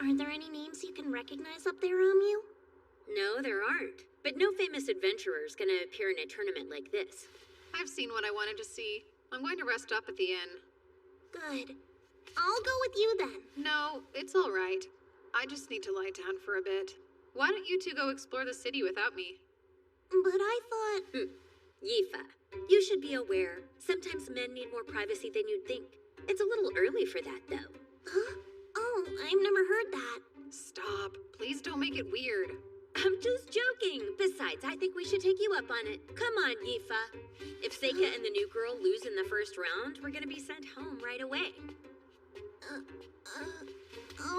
Are there any names you can recognize up there, Amyu? No, there aren't. But no famous adventurer's gonna appear in a tournament like this. I've seen what I wanted to see. I'm going to rest up at the inn. Good. I'll go with you then. No, it's all right. I just need to lie down for a bit. Why don't you two go explore the city without me? But I thought... Yifa, you should be aware. Sometimes men need more privacy than you'd think. It's a little early for that, though. Huh? Oh, I've never heard that. Stop. Please don't make it weird. I'm just joking. Besides, I think we should take you up on it. Come on, Yifa. If Seika and the new girl lose in the first round, we're gonna be sent home right away.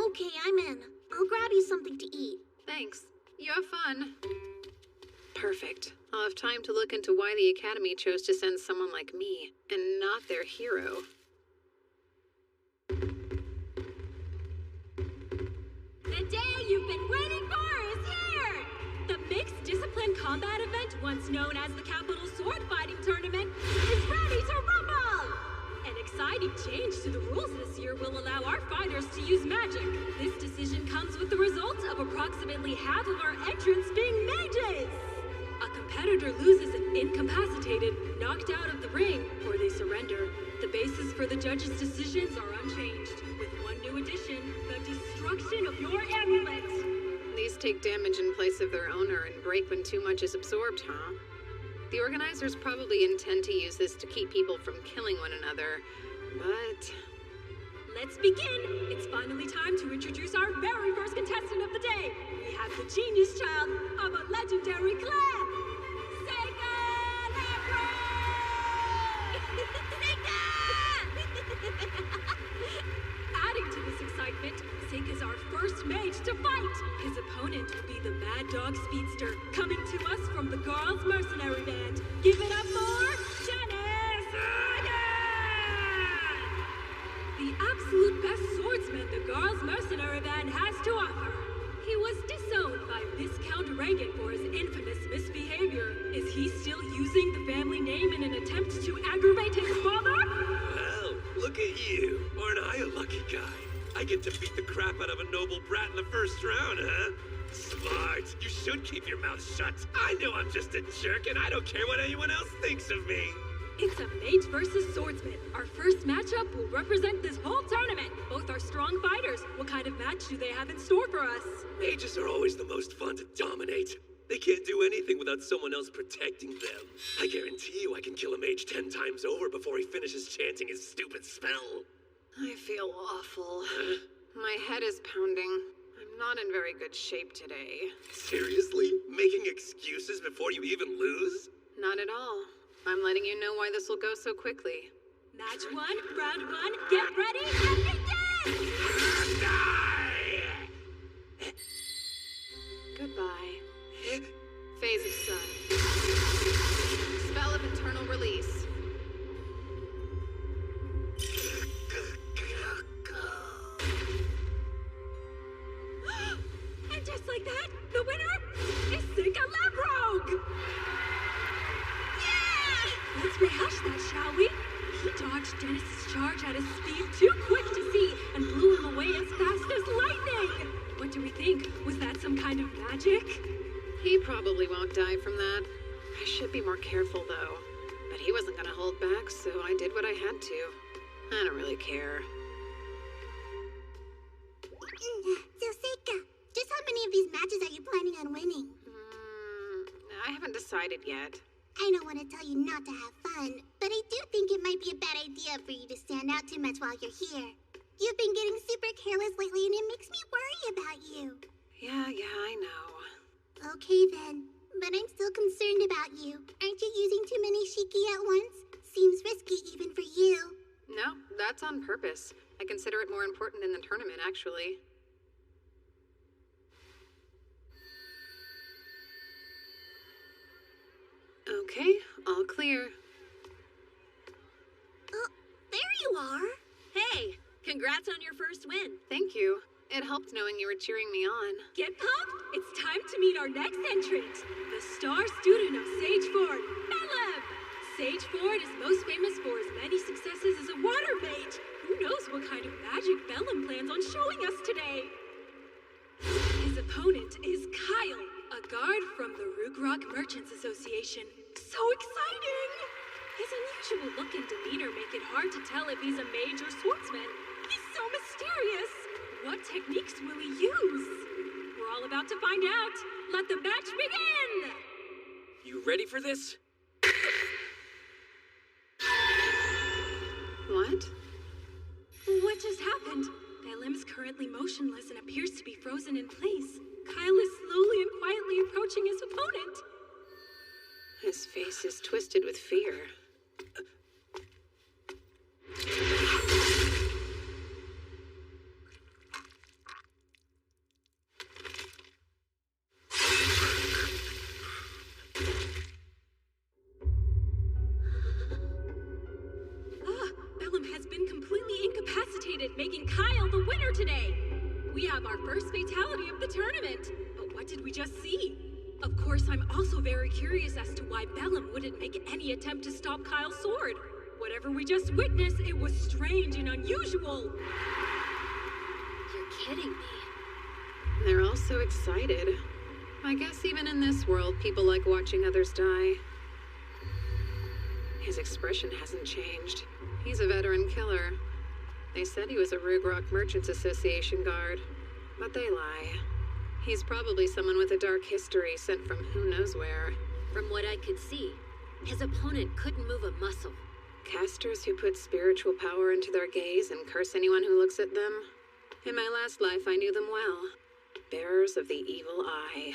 Okay, I'm in. I'll grab you something to eat. Thanks. You have fun. Perfect. I'll have time to look into why the Academy chose to send someone like me, and not their hero. The day you've been waiting for is here! The Mixed Discipline Combat event, once known as the Capital Sword Fighting Tournament, is ready to rumble! An exciting change to the rules this year will allow our fighters to use magic. This decision comes with the result of approximately half of our entrants being mages! A competitor loses if incapacitated, knocked out of the ring, or they surrender. The basis for the judges' decisions are unchanged, with one new addition, the destruction of your amulet! These take damage in place of their owner and break when too much is absorbed, huh? The organizers probably intend to use this to keep people from killing one another, but... Let's begin! It's finally time to introduce our very first contestant of the day! We have the genius child of a legendary clan! Seika Adding to this excitement, Seika's our first mage to fight! His opponent will be the Mad Dog Speedster, coming to us from the Girls' Mercenary Band. Give it up for Janice! The absolute best swordsman the Girls' Mercenary Band has to offer. He was disowned by Viscount Reagan for his infamous misbehavior. Is he still using the family name in an attempt to aggravate his father? Well, look at you. Aren't I a lucky guy? I get to beat the crap out of a noble brat in the first round, huh? Smart. You should keep your mouth shut. I know I'm just a jerk, and I don't care what anyone else thinks of me. It's a mage versus swordsman. Our first matchup will represent this whole tournament. Both are strong fighters. What kind of match do they have in store for us? Mages are always the most fun to dominate. They can't do anything without someone else protecting them. I guarantee you I can kill a mage 10 times over before he finishes chanting his stupid spell. I feel awful. My head is pounding. I'm not in very good shape today. Seriously? Making excuses before you even lose? Not at all. I'm letting you know why this will go so quickly. Match 1, round 1, get ready, and begin! Goodbye. Phase of Sun. Spell of Eternal Release. And just like that, the winner is Seika Lamprogue! Let's rehash that, shall we? He dodged Dennis's charge at a speed too quick to see and blew him away as fast as lightning! What do we think? Was that some kind of magic? He probably won't die from that. I should be more careful, though. But he wasn't gonna hold back, so I did what I had to. I don't really care. So, Seika, just how many of these matches are you planning on winning? I haven't decided yet. I don't want to tell you not to have fun, but I do think it might be a bad idea for you to stand out too much while you're here. You've been getting super careless lately, and it makes me worry about you. Yeah, I know. Okay then, but I'm still concerned about you. Aren't you using too many shiki at once? Seems risky even for you. No, that's on purpose. I consider it more important than the tournament, actually. Okay, all clear. Oh, there you are. Hey, congrats on your first win. Thank you. It helped knowing you were cheering me on. Get pumped? It's time to meet our next entrant, the star student of Sage Ford, Bellum! Sage Ford is most famous for his many successes as a water mage. Who knows what kind of magic Bellum plans on showing us today? His opponent is Kyle, a guard from the Rugrok Merchants Association. So exciting! His unusual look and demeanor make it hard to tell if he's a mage or swordsman. He's so mysterious! What techniques will he use? We're all about to find out. Let the match begin! You ready for this? What? What just happened? Bellum's currently motionless and appears to be frozen in place. Kyle is slowly and quietly approaching his opponent. His face is twisted with fear. Bellum has been completely incapacitated, making Kyle the winner today. We have our first fatality of the tournament. But what did we just see? Of course, I'm also very curious as to why Bellum wouldn't make any attempt to stop Kyle's sword. Whatever we just witnessed, it was strange and unusual. You're kidding me. They're all so excited. I guess even in this world, people like watching others die. His expression hasn't changed. He's a veteran killer. They said he was a Rugrock Merchants Association guard, but they lie. He's probably someone with a dark history sent from who knows where. From what I could see, his opponent couldn't move a muscle. Casters who put spiritual power into their gaze and curse anyone who looks at them. In my last life, I knew them well. Bearers of the evil eye.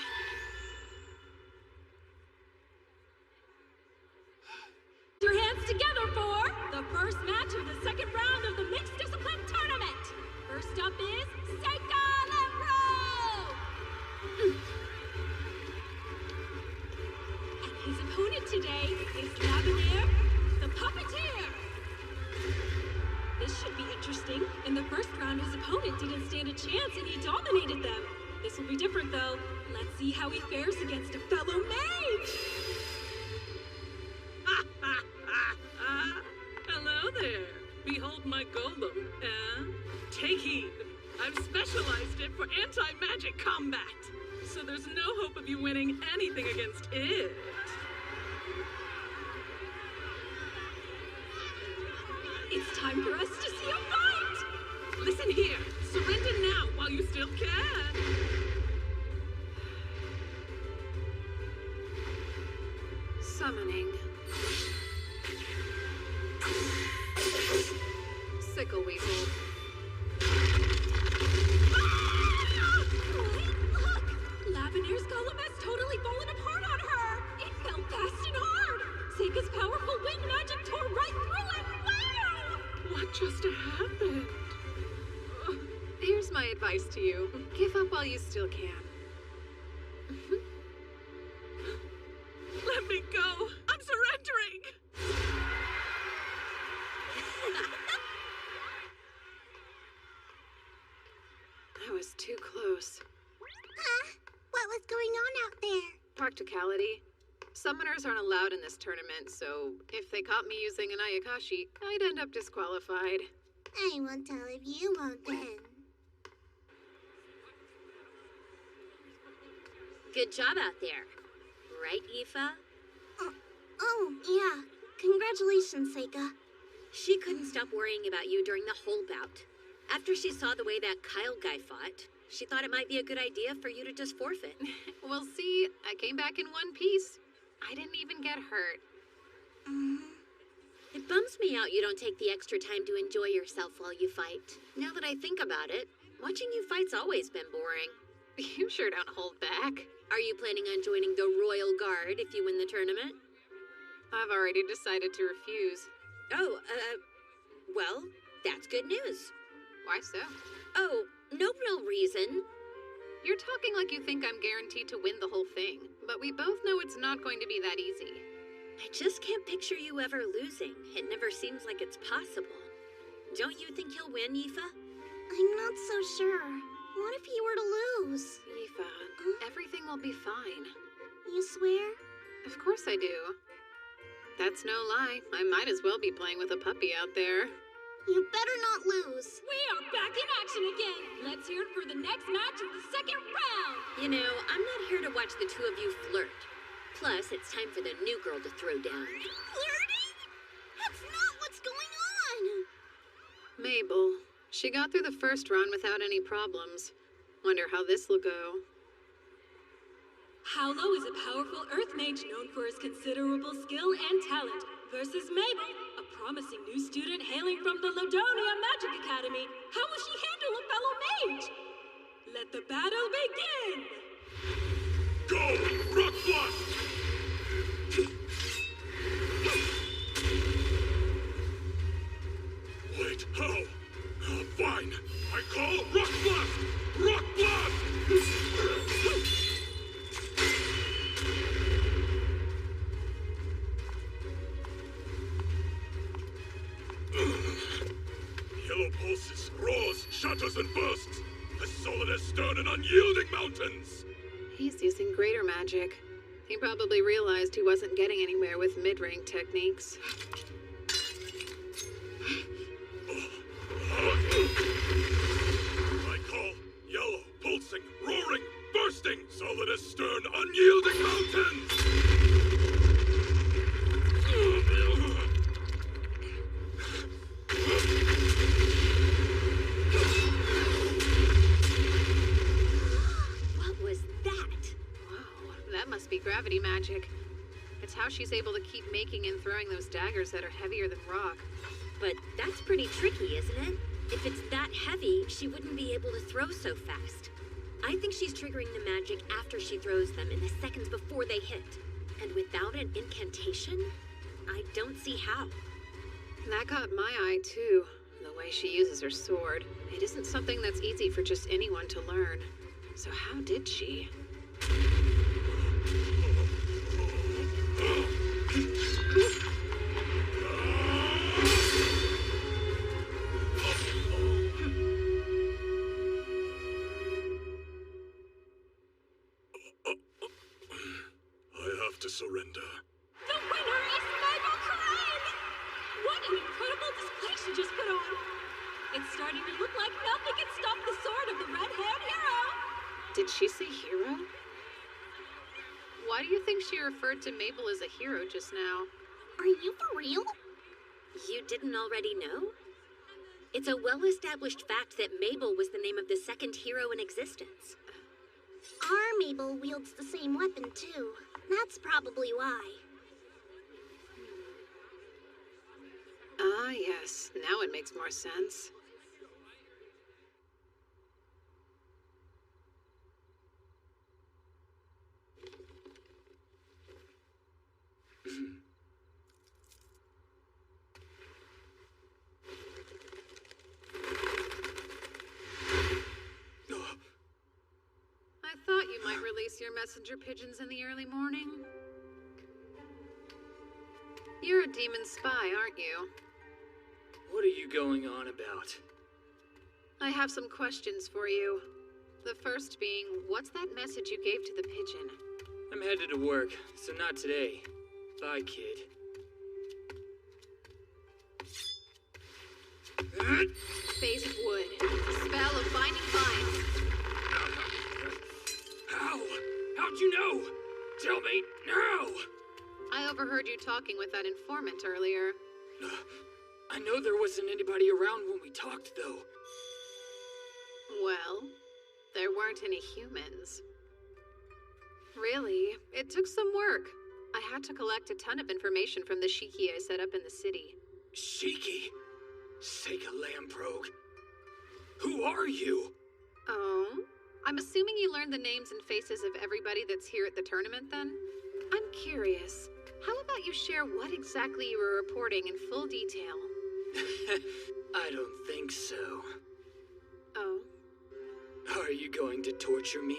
Your hands together for the first match of the second round of the Mixed Discipline Tournament. First up is Seika Lambro! And his opponent today is Lavenir, the Puppeteer. This should be interesting. In the first round, his opponent didn't stand a chance and he dominated them. This will be different though. Let's see how he fares against a fellow mage. Hello there. Behold my golem, eh? Take heed. I've specialized it for anti-magic combat. So there's no hope of you winning anything against it. It's time for us to see a fight! Listen here. Surrender now while you still can. Summoning. Sickle Weasel. Look! Lavenir's golem has totally fallen apart on her! It fell fast and hard! Seika's powerful wind magic tore right through it! Wow! What just happened? Here's my advice to you. Give up while you still can. Let me go! I'm surrendering! That was too close. What was going on out there? Practicality. Summoners aren't allowed in this tournament, so if they caught me using an Ayakashi, I'd end up disqualified. I won't tell if you won't then. Good job out there. Right, Aoife? Oh, yeah. Congratulations, Seika. She couldn't stop worrying about you during the whole bout. After she saw the way that Kyle guy fought, she thought it might be a good idea for you to just forfeit. Well, see, I came back in one piece. I didn't even get hurt. It bums me out you don't take the extra time to enjoy yourself while you fight. Now that I think about it, watching you fight's always been boring. You sure don't hold back. Are you planning on joining the Royal Guard if you win the tournament? I've already decided to refuse. Oh, well, that's good news. Why so? Oh, no real reason. You're talking like you think I'm guaranteed to win the whole thing, but we both know it's not going to be that easy. I just can't picture you ever losing. It never seems like it's possible. Don't you think you'll win, Aoife? I'm not so sure. What if you were to lose? Aoife, everything will be fine. You swear? Of course I do. That's no lie. I might as well be playing with a puppy out there. You better not lose. We are back in action again. Let's hear it for the next match of the second round. You know, I'm not here to watch the two of you flirt. Plus, it's time for the new girl to throw down. Flirting? That's not what's going on. Mabel. She got through the first round without any problems. Wonder how this will go. Howlo is a powerful earth mage known for his considerable skill and talent. versus Mabel, a promising new student hailing from the Lodonia Magic Academy. How will she handle a fellow mage? Let the battle begin! Go! Rock Blast! Wait, how? Fine. I call Rock Blast! Rock Blast! Yellow pulses, roars, shatters, and bursts. As solid as stone and unyielding mountains. He's using greater magic. He probably realized he wasn't getting anywhere with mid-range techniques. I call yellow, pulsing, roaring, bursting, solid as stern, unyielding mountains! What was that? Wow, that must be gravity magic. It's how she's able to keep making and throwing those daggers that are heavier than rock. But that's pretty tricky, isn't it? If it's that heavy, she wouldn't be able to throw so fast. I think she's triggering the magic after she throws them in the seconds before they hit. And without an incantation, I don't see how. That caught my eye, too. The way she uses her sword. It isn't something that's easy for just anyone to learn. So how did she? To surrender. The winner is Mabel Crane! What an incredible display she just put on! It's starting to look like nothing can stop the sword of the red-haired hero! Did she say hero? Why do you think she referred to Mabel as a hero just now? Are you for real? You didn't already know? It's a well-established fact that Mabel was the name of the second hero in existence. Our Mabel wields the same weapon, too. That's probably why. Ah, yes. Now it makes more sense. I thought you might release your messenger pigeons in the early morning. You're a demon spy, aren't you? What are you going on about? I have some questions for you. The first being, what's that message you gave to the pigeon? I'm headed to work, so not today. Bye, kid. Phase of wood. Spell of binding vines. How? How'd you know? Tell me now! I overheard you talking with that informant earlier. I know there wasn't anybody around when we talked, though. Well, there weren't any humans. Really, it took some work. I had to collect a ton of information from the Shiki I set up in the city. Shiki? Sega Lamprogue. Who are you? Oh? I'm assuming you learned the names and faces of everybody that's here at the tournament, then? I'm curious. How about you share what exactly you were reporting in full detail? I don't think so. Oh? Are you going to torture me?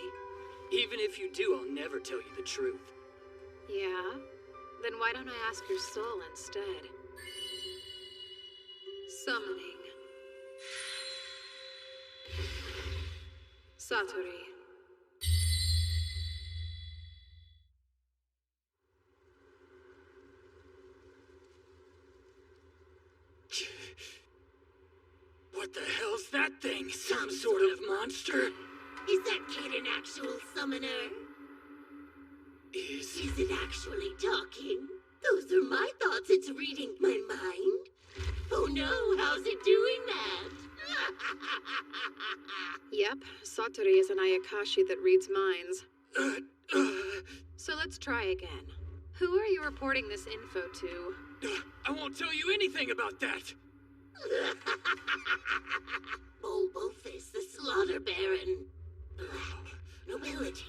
Even if you do, I'll never tell you the truth. Yeah? Then why don't I ask your soul instead? Summoning. Satori. What the hell's that thing? Some sort of monster? Is that kid an actual summoner? Is it actually talking? Those are my thoughts. It's reading my mind. Oh no, how's it doing that? Yep, Satori is an Ayakashi that reads minds. So let's try again. Who are you reporting this info to? I won't tell you anything about that! Bulbofus, the Slaughter Baron. Black nobility.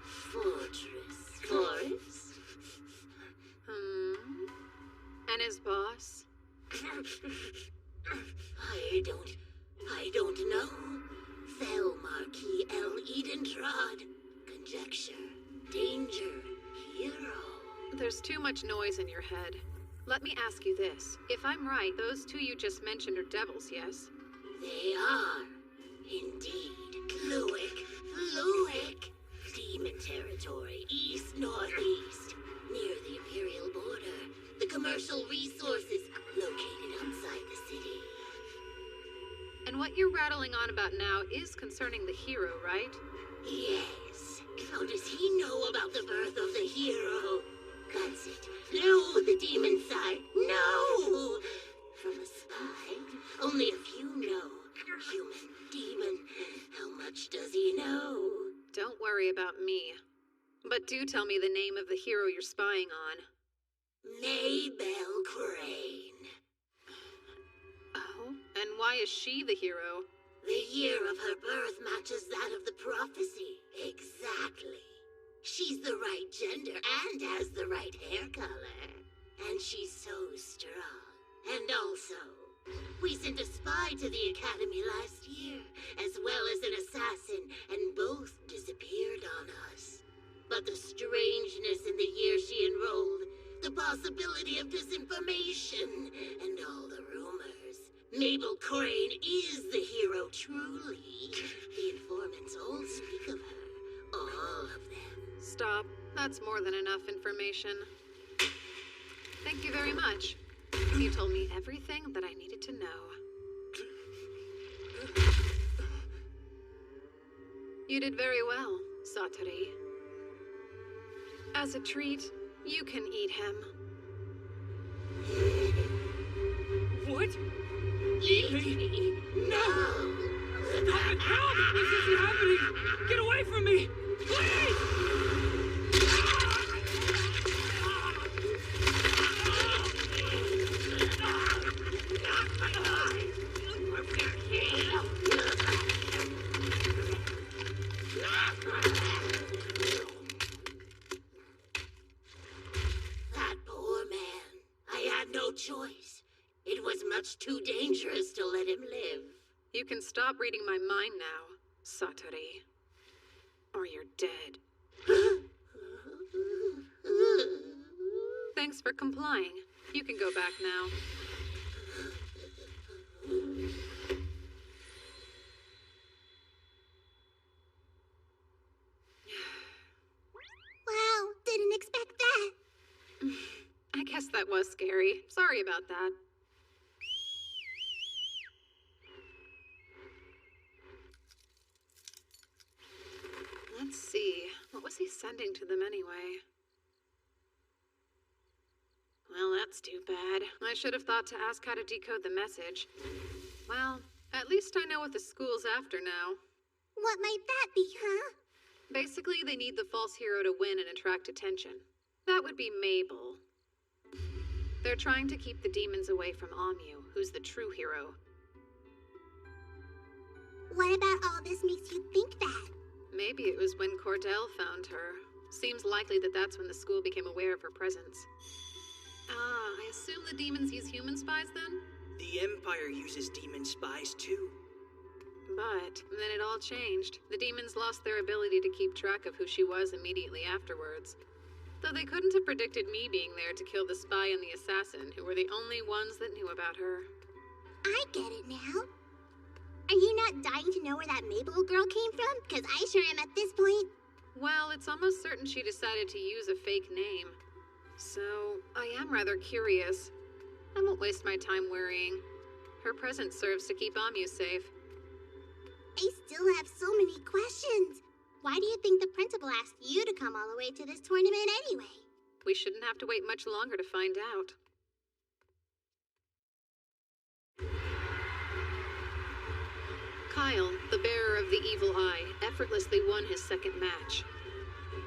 Fortress. Forest. And his boss? I don't know. Fell Marquis L. Edentrod. Conjecture. Danger. Hero. There's too much noise in your head. Let me ask you this. If I'm right, those two you just mentioned are devils, yes? They are. Indeed. Fluic. Demon territory, east-northeast. Near the Imperial border. The commercial resources located outside the city. And what you're rattling on about now is concerning the hero, right? Yes. How does he know about the birth of the hero? Guts it. No, the demon side. No! From a spy, only a few know. Human, demon, how much does he know? Don't worry about me. But do tell me the name of the hero you're spying on. Maybelle Crane. Oh? And why is she the hero? The year of her birth matches that of the prophecy. Exactly. She's the right gender and has the right hair color. And she's so strong. And also, we sent a spy to the academy last year, as well as an assassin, and both disappeared on us. But the strangeness in the year she enrolled, the possibility of disinformation, and all the rumors. Mabel Crane is the hero, truly. The informants all speak of her. All of them. Stop. That's more than enough information. Thank you very much. You told me everything that I needed to know. You did very well, Satoru. As a treat, you can eat him. What? Eat me? No! Stop it! Help! This isn't happening! Get away from me! Please! That poor man. I had no choice. It was much too dangerous to let him live. You can stop reading my mind now, Satoru. Or you're dead. Thanks for complying. You can go back now. Wow, didn't expect that. I guess that was scary. Sorry about that. Let's see. What was he sending to them anyway? Well, that's too bad. I should have thought to ask how to decode the message. Well, at least I know what the school's after now. What might that be, huh? Basically, they need the false hero to win and attract attention. That would be Mabel. They're trying to keep the demons away from Amu, who's the true hero. What about all this makes you think that? Maybe it was when Cordell found her. Seems likely that that's when the school became aware of her presence. I assume the demons use human spies then? The Empire uses demon spies too. But then it all changed. The demons lost their ability to keep track of who she was immediately afterwards. Though they couldn't have predicted me being there to kill the spy and the assassin, who were the only ones that knew about her. I get it now. Are you not dying to know where that Mabel girl came from? Because I sure am at this point. Well, it's almost certain she decided to use a fake name. So, I am rather curious. I won't waste my time worrying. Her presence serves to keep Amu safe. I still have so many questions. Why do you think the principal asked you to come all the way to this tournament anyway? We shouldn't have to wait much longer to find out. Kyle, the bearer of the evil eye, effortlessly won his second match.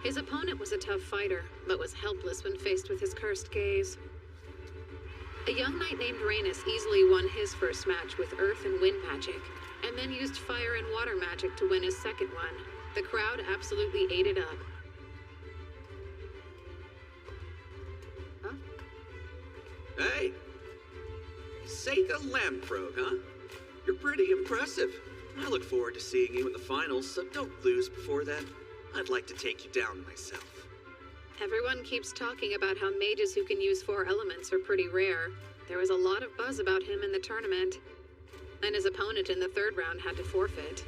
His opponent was a tough fighter, but was helpless when faced with his cursed gaze. A young knight named Rhaenys easily won his first match with earth and wind magic, and then used fire and water magic to win his second one. The crowd absolutely ate it up. Huh? Hey! Seika Lamprogue, huh? You're pretty impressive. I look forward to seeing you in the finals, so don't lose before then. I'd like to take you down myself. Everyone keeps talking about how mages who can use 4 elements are pretty rare. There was a lot of buzz about him in the tournament, and his opponent in the 3rd round had to forfeit.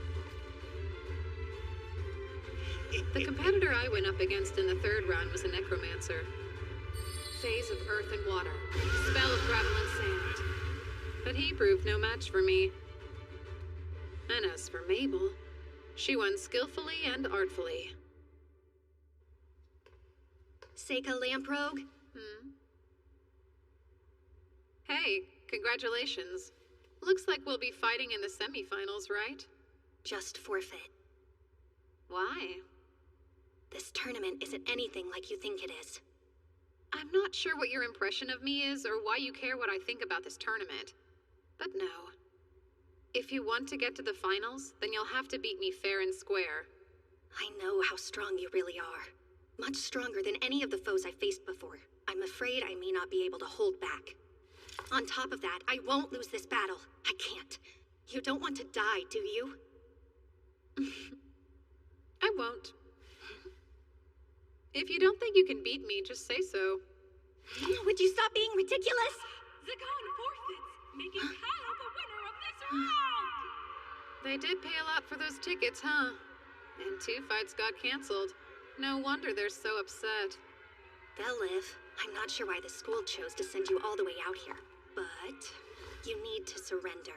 The competitor I went up against in the 3rd round was a necromancer. Phase of earth and water, spell of gravel and sand. But he proved no match for me. And as for Mabel, she won skillfully and artfully. Seika Lamprogue? Hey, congratulations. Looks like we'll be fighting in the semifinals, right? Just forfeit. Why? This tournament isn't anything like you think it is. I'm not sure what your impression of me is or why you care what I think about this tournament. But no. If you want to get to the finals, then you'll have to beat me fair and square. I know how strong you really are. Much stronger than any of the foes I faced before. I'm afraid I may not be able to hold back. On top of that, I won't lose this battle. I can't. You don't want to die, do you? I won't. If you don't think you can beat me, just say so. Would you stop being ridiculous? Zagon forfeits, making Kyle the winner of this round! They did pay a lot for those tickets, huh? And 2 fights got canceled. No wonder they're so upset. They'll live. I'm not sure why the school chose to send you all the way out here, but you need to surrender.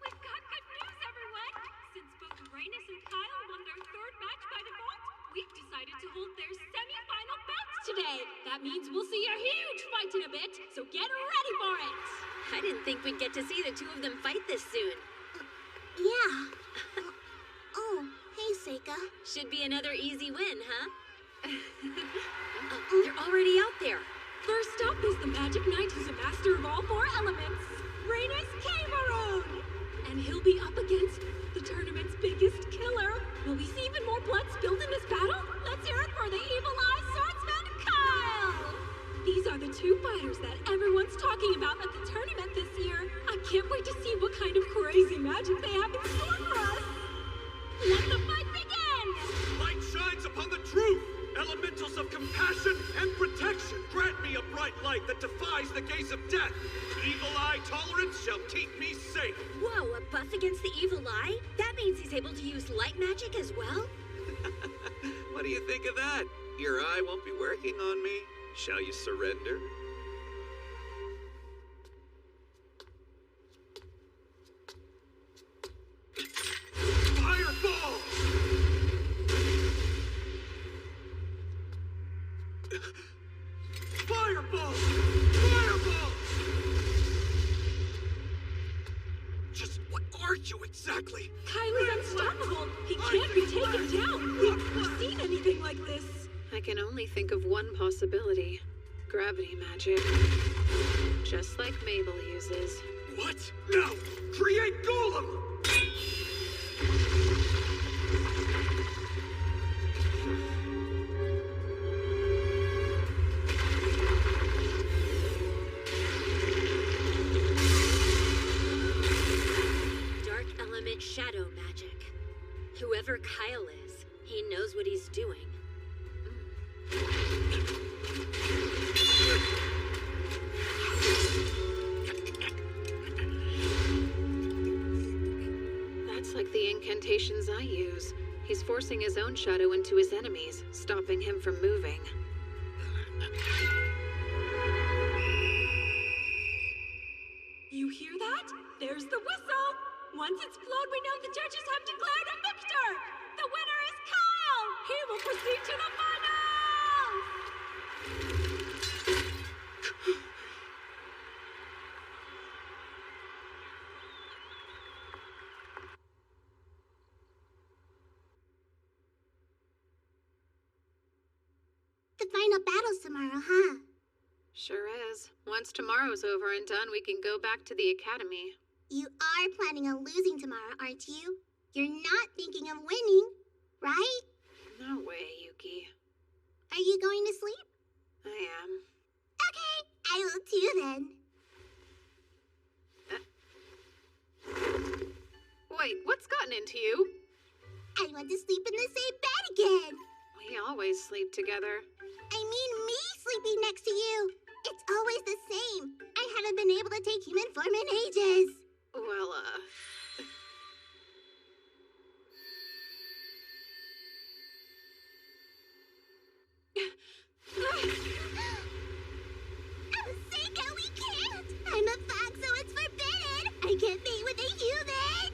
We've got good news, everyone! Since both Rhaenys and Kyle won their 3rd match by default, we've decided to hold their semi-final bouts today. That means we'll see a huge fight in a bit, so get ready for it! I didn't think we'd get to see the 2 of them fight this soon. Yeah. Oh, hey, Seika. Should be another easy win, huh? They're already out there. First up is the Magic Knight who's a master of all 4 elements, Rhaenys Cameron! And he'll be up against the tournament's biggest killer. Will we see even more blood spilled in this battle? Let's hear it for the Evil Eye Swordsman, Kyle! These are the 2 fighters that everyone's talking about at the tournament this year. I can't wait to see what kind of crazy magic they have in store for us. Let the fight begin! Light shines upon the truth! Elementals of compassion and protection, grant me a bright light that defies the gaze of death. Evil eye tolerance shall keep me safe. Whoa, a buff against the evil eye? That means he's able to use light magic as well? What do you think of that? Your eye won't be working on me. Shall you surrender? Fireball! Fireball! Fireball! Just what are you exactly? Kyle is unstoppable. He can't be taken down. We've never seen anything like this. I can only think of one possibility. Gravity magic. Just like Mabel uses. What? No! Create Golem! Dark element shadow magic. Whoever Kyle is, he knows what he's doing. That's like the incantations I use. He's forcing his own shadow into his enemies, stopping him from moving. You hear that? There's the whistle! Once it's blown, we know the judges have declared a victor! The winner is Kyle! He will proceed to the finals! The final battle's tomorrow, huh? Sure is. Once tomorrow's over and done, we can go back to the academy. You are planning on losing tomorrow, aren't you? You're not thinking of winning, right? No way, Yuki. Are you going to sleep? I am. Okay, I will too then. Wait, what's gotten into you? I want to sleep in the same bed again. We always sleep together. I mean me sleeping next to you. It's always the same. I haven't been able to take human form in ages. Well, Oh, Seika, we can't! I'm a fox, so it's forbidden! I can't mate with a human!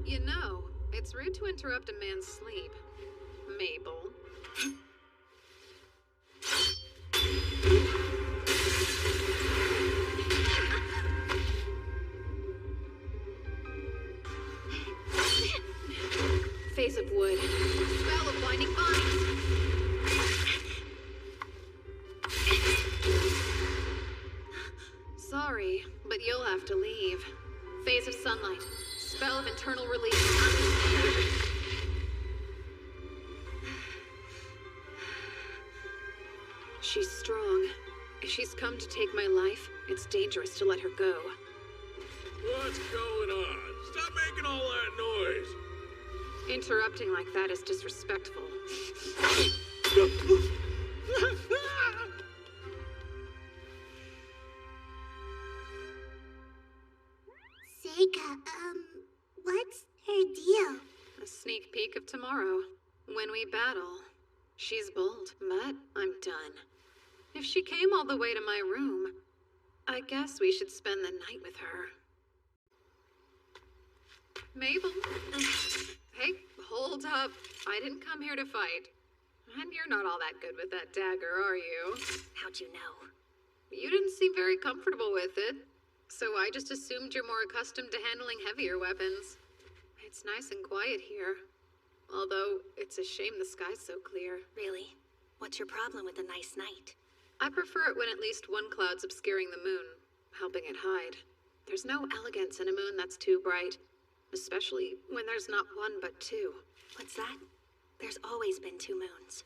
You know, it's rude to interrupt a man's sleep. Mabel. Face of wood. Spell of blinding vines. Sorry, but you'll have to leave. Phase of sunlight. Spell of internal release. She's strong. If she's come to take my life, it's dangerous to let her go. What's going on? Stop making all that noise! Interrupting like that is disrespectful. Seika, what's her deal? A sneak peek of tomorrow. When we battle. She's bold, but I'm done. If she came all the way to my room, I guess we should spend the night with her. Mabel. Hey, hold up. I didn't come here to fight. And you're not all that good with that dagger, are you? How'd you know? You didn't seem very comfortable with it. So I just assumed you're more accustomed to handling heavier weapons. It's nice and quiet here. Although, it's a shame the sky's so clear. Really? What's your problem with a nice night? I prefer it when at least one cloud's obscuring the moon, helping it hide. There's no elegance in a moon that's too bright, especially when there's not one but two. What's that? There's always been two moons.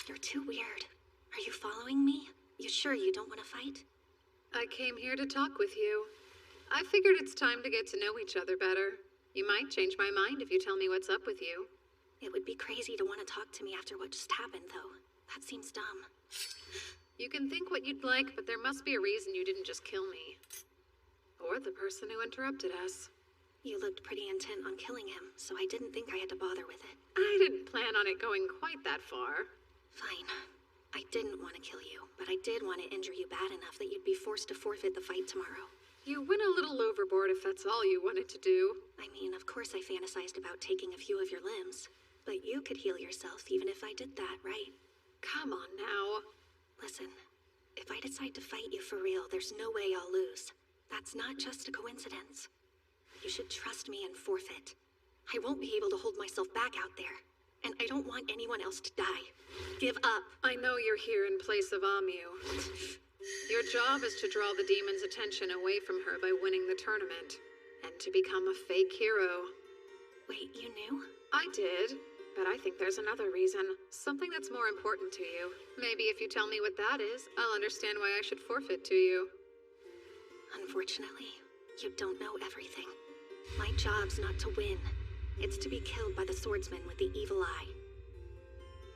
You're too weird. Are you following me? You sure you don't want to fight? I came here to talk with you. I figured it's time to get to know each other better. You might change my mind if you tell me what's up with you. It would be crazy to want to talk to me after what just happened, though. That seems dumb. You can think what you'd like, but there must be a reason you didn't just kill me. Or the person who interrupted us. You looked pretty intent on killing him, so I didn't think I had to bother with it. I didn't plan on it going quite that far. Fine. I didn't want to kill you, but I did want to injure you bad enough that you'd be forced to forfeit the fight tomorrow. You went a little overboard if that's all you wanted to do. I mean, of course I fantasized about taking a few of your limbs. But you could heal yourself even if I did that, right? Come on now. Listen, if I decide to fight you for real, there's no way I'll lose. That's not just a coincidence. You should trust me and forfeit. I won't be able to hold myself back out there. And I don't want anyone else to die. Give up. I know you're here in place of Amu. Your job is to draw the demon's attention away from her by winning the tournament. And to become a fake hero. Wait, you knew? I did. But I think there's another reason. Something that's more important to you. Maybe if you tell me what that is, I'll understand why I should forfeit to you. Unfortunately, you don't know everything. My job's not to win. It's to be killed by the swordsman with the evil eye.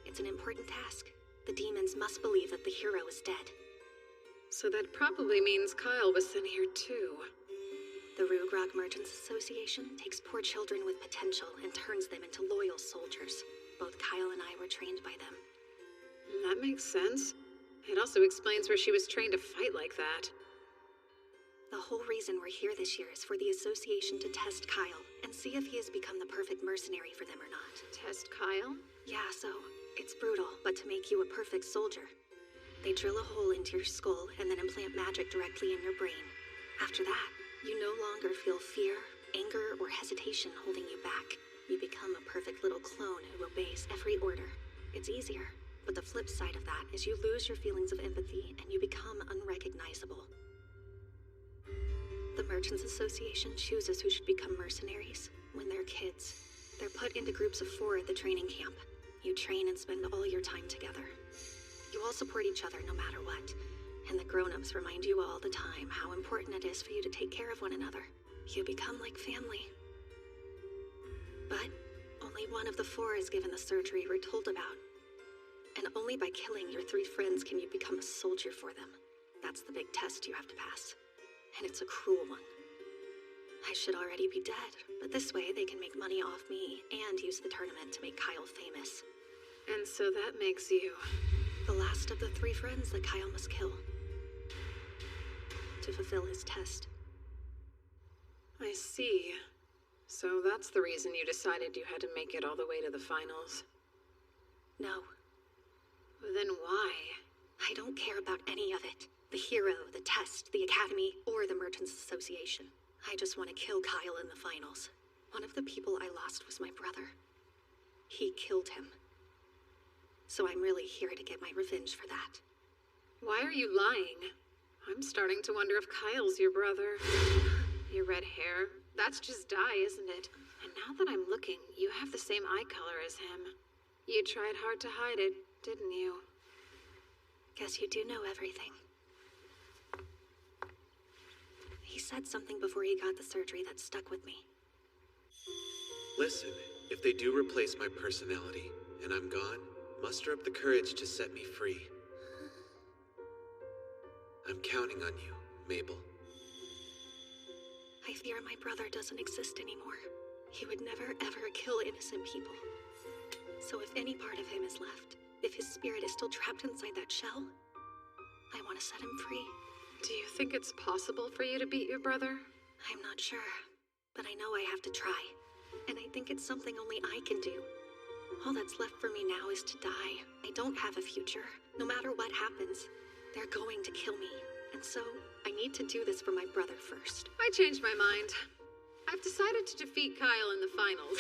It's an important task. The demons must believe that the hero is dead. So that probably means Kyle was sent here too. The Rugrog Merchants Association takes poor children with potential and turns them into loyal soldiers. Both Kyle and I were trained by them. That makes sense. It also explains where she was trained to fight like that. The whole reason we're here this year is for the association to test Kyle and see if he has become the perfect mercenary for them or not. Test Kyle? Yeah, so it's brutal, but to make you a perfect soldier. They drill a hole into your skull and then implant magic directly in your brain. After that, you no longer feel fear, anger or hesitation holding you back. You become a perfect little clone who obeys every order. It's easier, but the flip side of that is you lose your feelings of empathy and you become unrecognizable. The Merchants Association chooses who should become mercenaries when they're kids. They're put into groups of 4 at the training camp. You train and spend all your time together. You all support each other no matter what, and the grown-ups remind you all the time how important it is for you to take care of one another. You become like family. But only one of the 4 is given the surgery we're told about. And only by killing your 3 friends can you become a soldier for them. That's the big test you have to pass. And it's a cruel one. I should already be dead, but this way they can make money off me and use the tournament to make Kyle famous. And so that makes you the last of the 3 friends that Kyle must kill to fulfill his test. I see. So that's the reason you decided you had to make it all the way to the finals. No. Then why? I don't care about any of it. The hero, the test, the academy, or the Merchants Association. I just want to kill Kyle in the finals. One of the people I lost was my brother. He killed him. So I'm really here to get my revenge for that. Why are you lying? I'm starting to wonder if Kyle's your brother. Your red hair, that's just dye, isn't it? And now that I'm looking, you have the same eye color as him. You tried hard to hide it, didn't you? Guess you do know everything. He said something before he got the surgery that stuck with me. Listen, if they do replace my personality, and I'm gone, muster up the courage to set me free. I'm counting on you, Mabel. I fear my brother doesn't exist anymore. He would never, ever kill innocent people. So if any part of him is left, if his spirit is still trapped inside that shell, I want to set him free. Do you think it's possible for you to beat your brother? I'm not sure, but I know I have to try. And I think it's something only I can do. All that's left for me now is to die. I don't have a future. No matter what happens, they're going to kill me. And so, I need to do this for my brother first. I changed my mind. I've decided to defeat Kyle in the finals.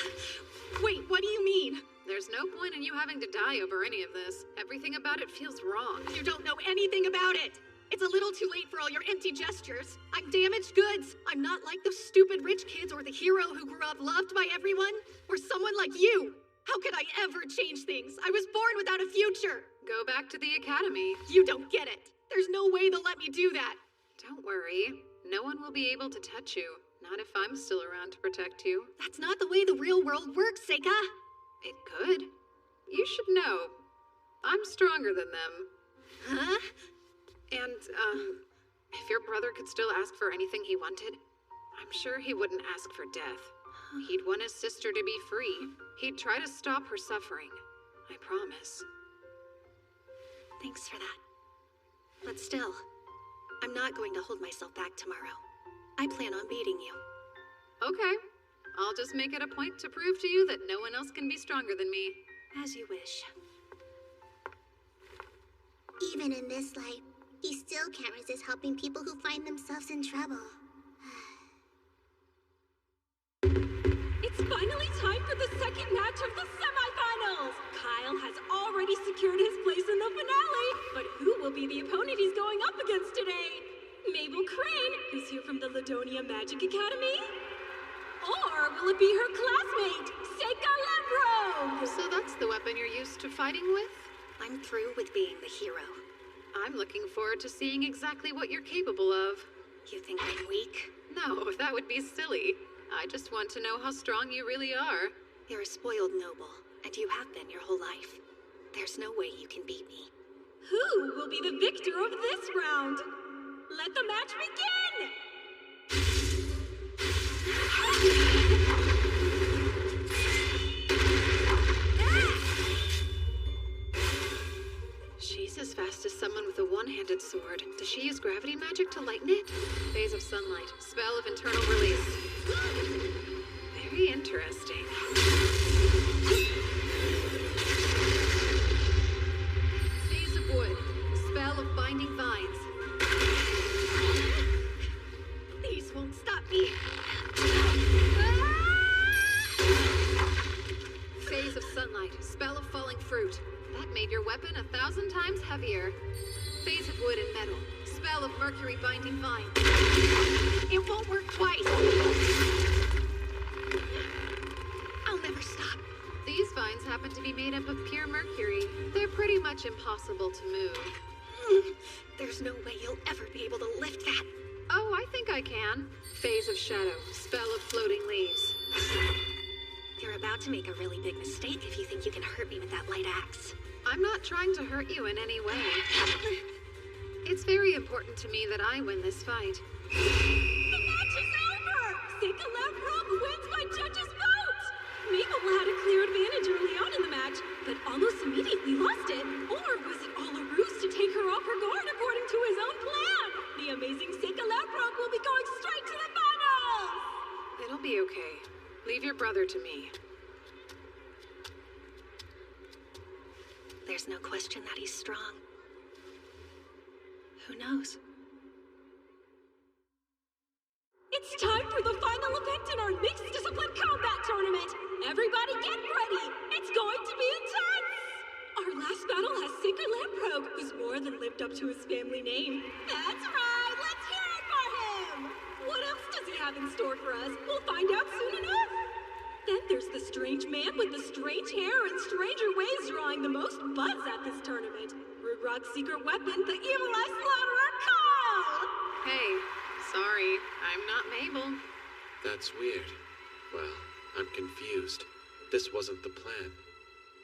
Wait, what do you mean? There's no point in you having to die over any of this. Everything about it feels wrong. You don't know anything about it! It's a little too late for all your empty gestures. I'm damaged goods. I'm not like those stupid rich kids or the hero who grew up loved by everyone. Or someone like you. How could I ever change things? I was born without a future. Go back to the academy. You don't get it. There's no way they'll let me do that. Don't worry. No one will be able to touch you. Not if I'm still around to protect you. That's not the way the real world works, Seika. It could. You should know. I'm stronger than them. Huh? And, if your brother could still ask for anything he wanted, I'm sure he wouldn't ask for death. He'd want his sister to be free. He'd try to stop her suffering. I promise. Thanks for that. But still, I'm not going to hold myself back tomorrow. I plan on beating you. Okay. I'll just make it a point to prove to you that no one else can be stronger than me. As you wish. Even in this life, he still can't resist helping people who find themselves in trouble. It's finally time for the second match of the semifinals! Kyle has already secured his place in the finale, but who will be the opponent he's going up against today? Mabel Crane, who's here from the Ladonia Magic Academy? Or will it be her classmate, Seika Lamprogue? So that's the weapon you're used to fighting with? I'm through with being the hero. I'm looking forward to seeing exactly what you're capable of. You think I'm weak? No, that would be silly. I just want to know how strong you really are. You're a spoiled noble, and you have been your whole life. There's no way you can beat me. Who will be the victor of this round? Let the match begin! She's as fast as someone with a one-handed sword. Does she use gravity magic to lighten it? Phase of sunlight. Spell of internal release. Very interesting. Phase of wood. Spell of binding vines. These won't stop me. made your weapon 1,000 times heavier. Phase of wood and metal. Spell of mercury binding vine. It won't work twice. I'll never stop. These vines happen to be made up of pure mercury. They're pretty much impossible to move. There's no way you'll ever be able to lift that. Oh, I think I can. Phase of shadow. Spell of floating leaves. You're about to make a really big mistake if you think you can hurt me with that light axe. I'm not trying to hurt you in any way. It's very important to me that I win this fight. The match is over! Seika Lamprobe wins by judges' vote! Mabel had a clear advantage early on in the match, but almost immediately lost it. Or was it all a ruse to take her off her guard according to his own plan? The amazing Seika Lamprobe will be going straight to the finals! It'll be okay. Leave your brother to me. There's no question that he's strong. Who knows? It's time for the final event in our mixed discipline combat tournament! Everybody get ready! It's going to be intense! Our last battle has Seika Lamprobe, who's more than lived up to his family name. That's right! Let's hear it for him! What else does he have in store for us? We'll find out soon enough! Then there's the strange man with the strange hair and stranger ways drawing the most buzz at this tournament. Rugrog's secret weapon, the Evil Eye Slaughterer, Carl! Hey, sorry, I'm not Mabel. That's weird. Well, I'm confused. This wasn't the plan.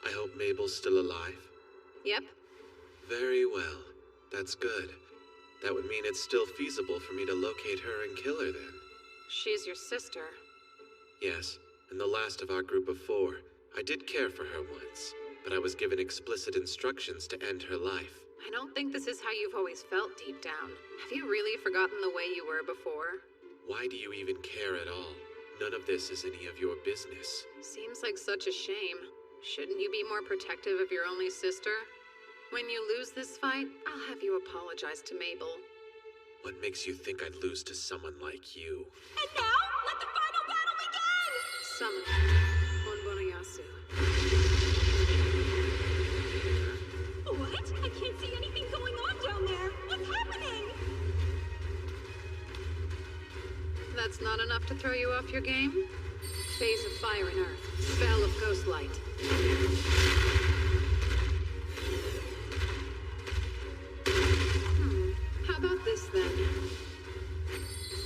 I hope Mabel's still alive. Yep. Very well. That's good. That would mean it's still feasible for me to locate her and kill her then. She's your sister. Yes, and the last of our group of 4. I did care for her once, but I was given explicit instructions to end her life. I don't think this is how you've always felt deep down. Have you really forgotten the way you were before? Why do you even care at all? None of this is any of your business. Seems like such a shame. Shouldn't you be more protective of your only sister? When you lose this fight, I'll have you apologize to Mabel. What makes you think I'd lose to someone like you? And now, let the final battle begin! Summon Bonbonayasu. What? I can't see anything going on down there. What's happening? That's not enough to throw you off your game? Phase of fire and earth. Spell of ghost light. How about this then?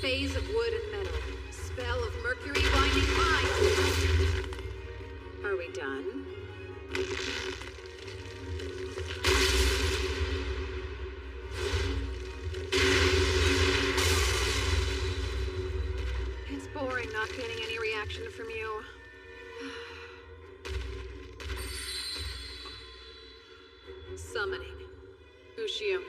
Phase of wood and metal. Spell of mercury binding vine. Are we done? It's boring not getting any reaction from you. Summoning. Ushioni.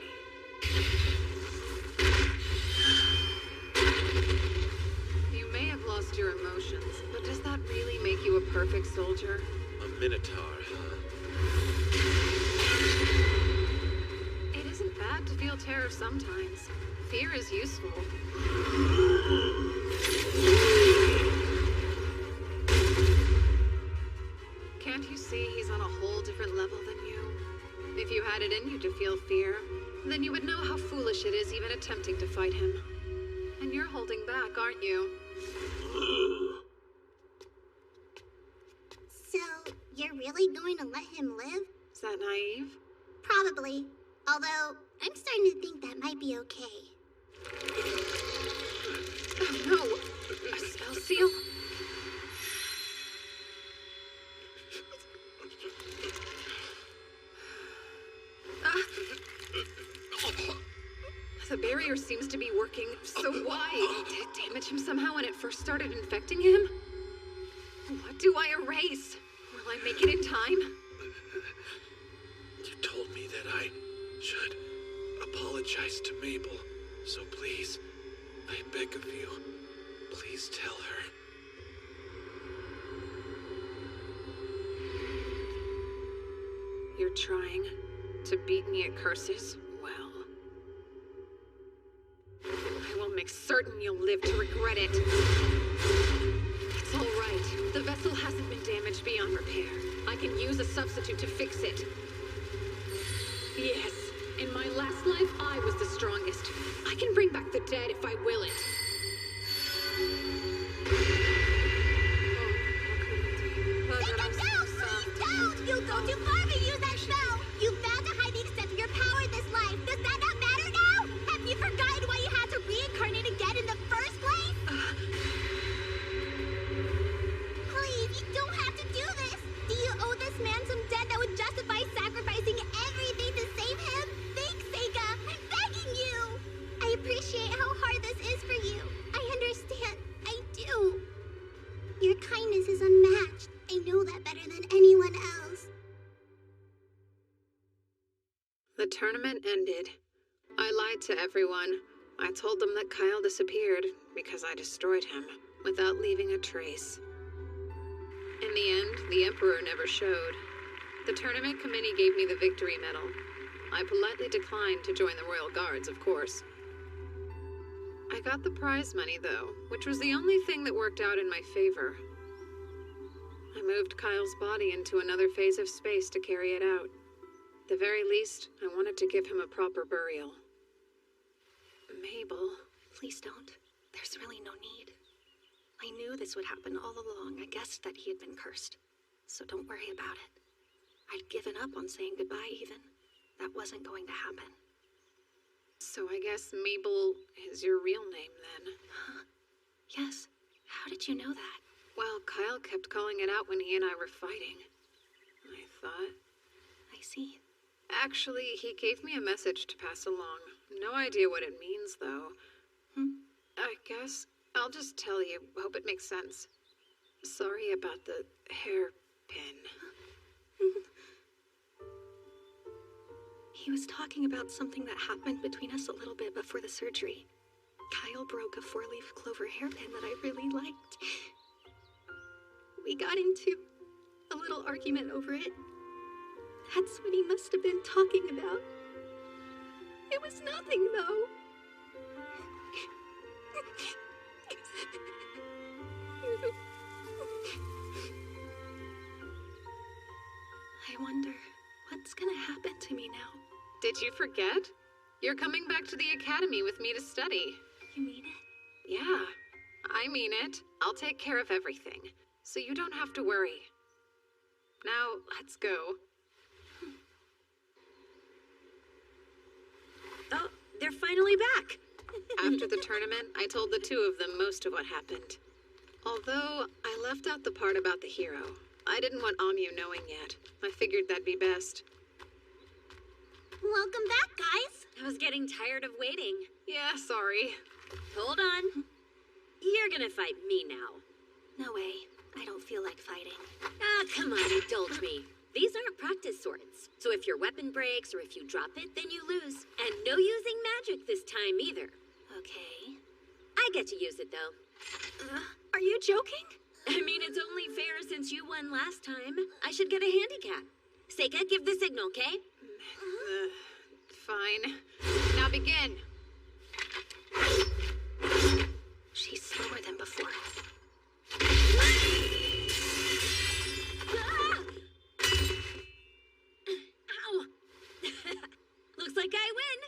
You may have lost your emotions, but does that really make you a perfect soldier? A minotaur, huh? It isn't bad to feel terror sometimes. Fear is useful. Can't you see he's on a whole different level than you? If you had it in you to feel fear, then you would know how foolish it is even attempting to fight him. And you're holding back, aren't you? So, you're really going to let him live? Is that naive? Probably. Although, I'm starting to think that might be okay. Oh no! A spell seal? The barrier seems to be working, so why? Did it damage him somehow when it first started infecting him? What do I erase? Will I make it in time? You told me that I should apologize to Mabel, so please, I beg of you, please tell her. You're trying to beat me at curses? Well, I will make certain you'll live to regret it. It's all right. The vessel hasn't been damaged beyond repair. I can use a substitute to fix it. Yes, in my last life, I was the strongest. I can bring back the dead if I will it. Sega, no! Please don't! You'll go too far if you use that spell! You failed to hide the extent of your power this life! Does that not matter now? Have you forgotten why you had to reincarnate again in the first place? Please, you don't have to do this! Do you owe this man some debt that would justify sacrificing everything to save him? Think, Sega! I'm begging you! I appreciate how hard this is for you. I understand. I do. Your kindness is unmatched. I know that better than anyone else. The tournament ended. I lied to everyone. I told them that Kyle disappeared because I destroyed him without leaving a trace. In the end, the Emperor never showed. The tournament committee gave me the victory medal. I politely declined to join the Royal Guards, of course. I got the prize money, though, which was the only thing that worked out in my favor. I moved Kyle's body into another phase of space to carry it out. At the very least, I wanted to give him a proper burial. Mabel, please don't. There's really no need. I knew this would happen all along. I guessed that he had been cursed. So don't worry about it. I'd given up on saying goodbye even. That wasn't going to happen. So I guess Mabel is your real name, then? Huh? Yes. How did you know that? Well, Kyle kept calling it out when he and I were fighting. I thought... I see. Actually, he gave me a message to pass along. No idea what it means, though. I guess I'll just tell you. Hope it makes sense. Sorry about the hairpin. He was talking about something that happened between us a little bit before the surgery. Kyle broke a 4-leaf clover hairpin that I really liked. We got into a little argument over it. That's what he must have been talking about. It was nothing, though. I wonder what's gonna happen to me now. Did you forget? You're coming back to the academy with me to study. You mean it? Yeah, I mean it. I'll take care of everything, so you don't have to worry. Now, let's go. Oh, they're finally back. After the tournament, I told the two of them most of what happened. Although, I left out the part about the hero. I didn't want Amyu knowing yet. I figured that'd be best. Welcome back, guys. I was getting tired of waiting. Yeah, sorry. Hold on. You're gonna fight me now. No way. I don't feel like fighting. Ah, come on, indulge me. These aren't practice swords, so if your weapon breaks or if you drop it, then you lose. And no using magic this time either. Okay. I get to use it, though. Are you joking? I mean, it's only fair since you won last time. I should get a handicap. Seika, give the signal, okay? Fine. Now begin. She's slower than before. Ow! Looks like I win.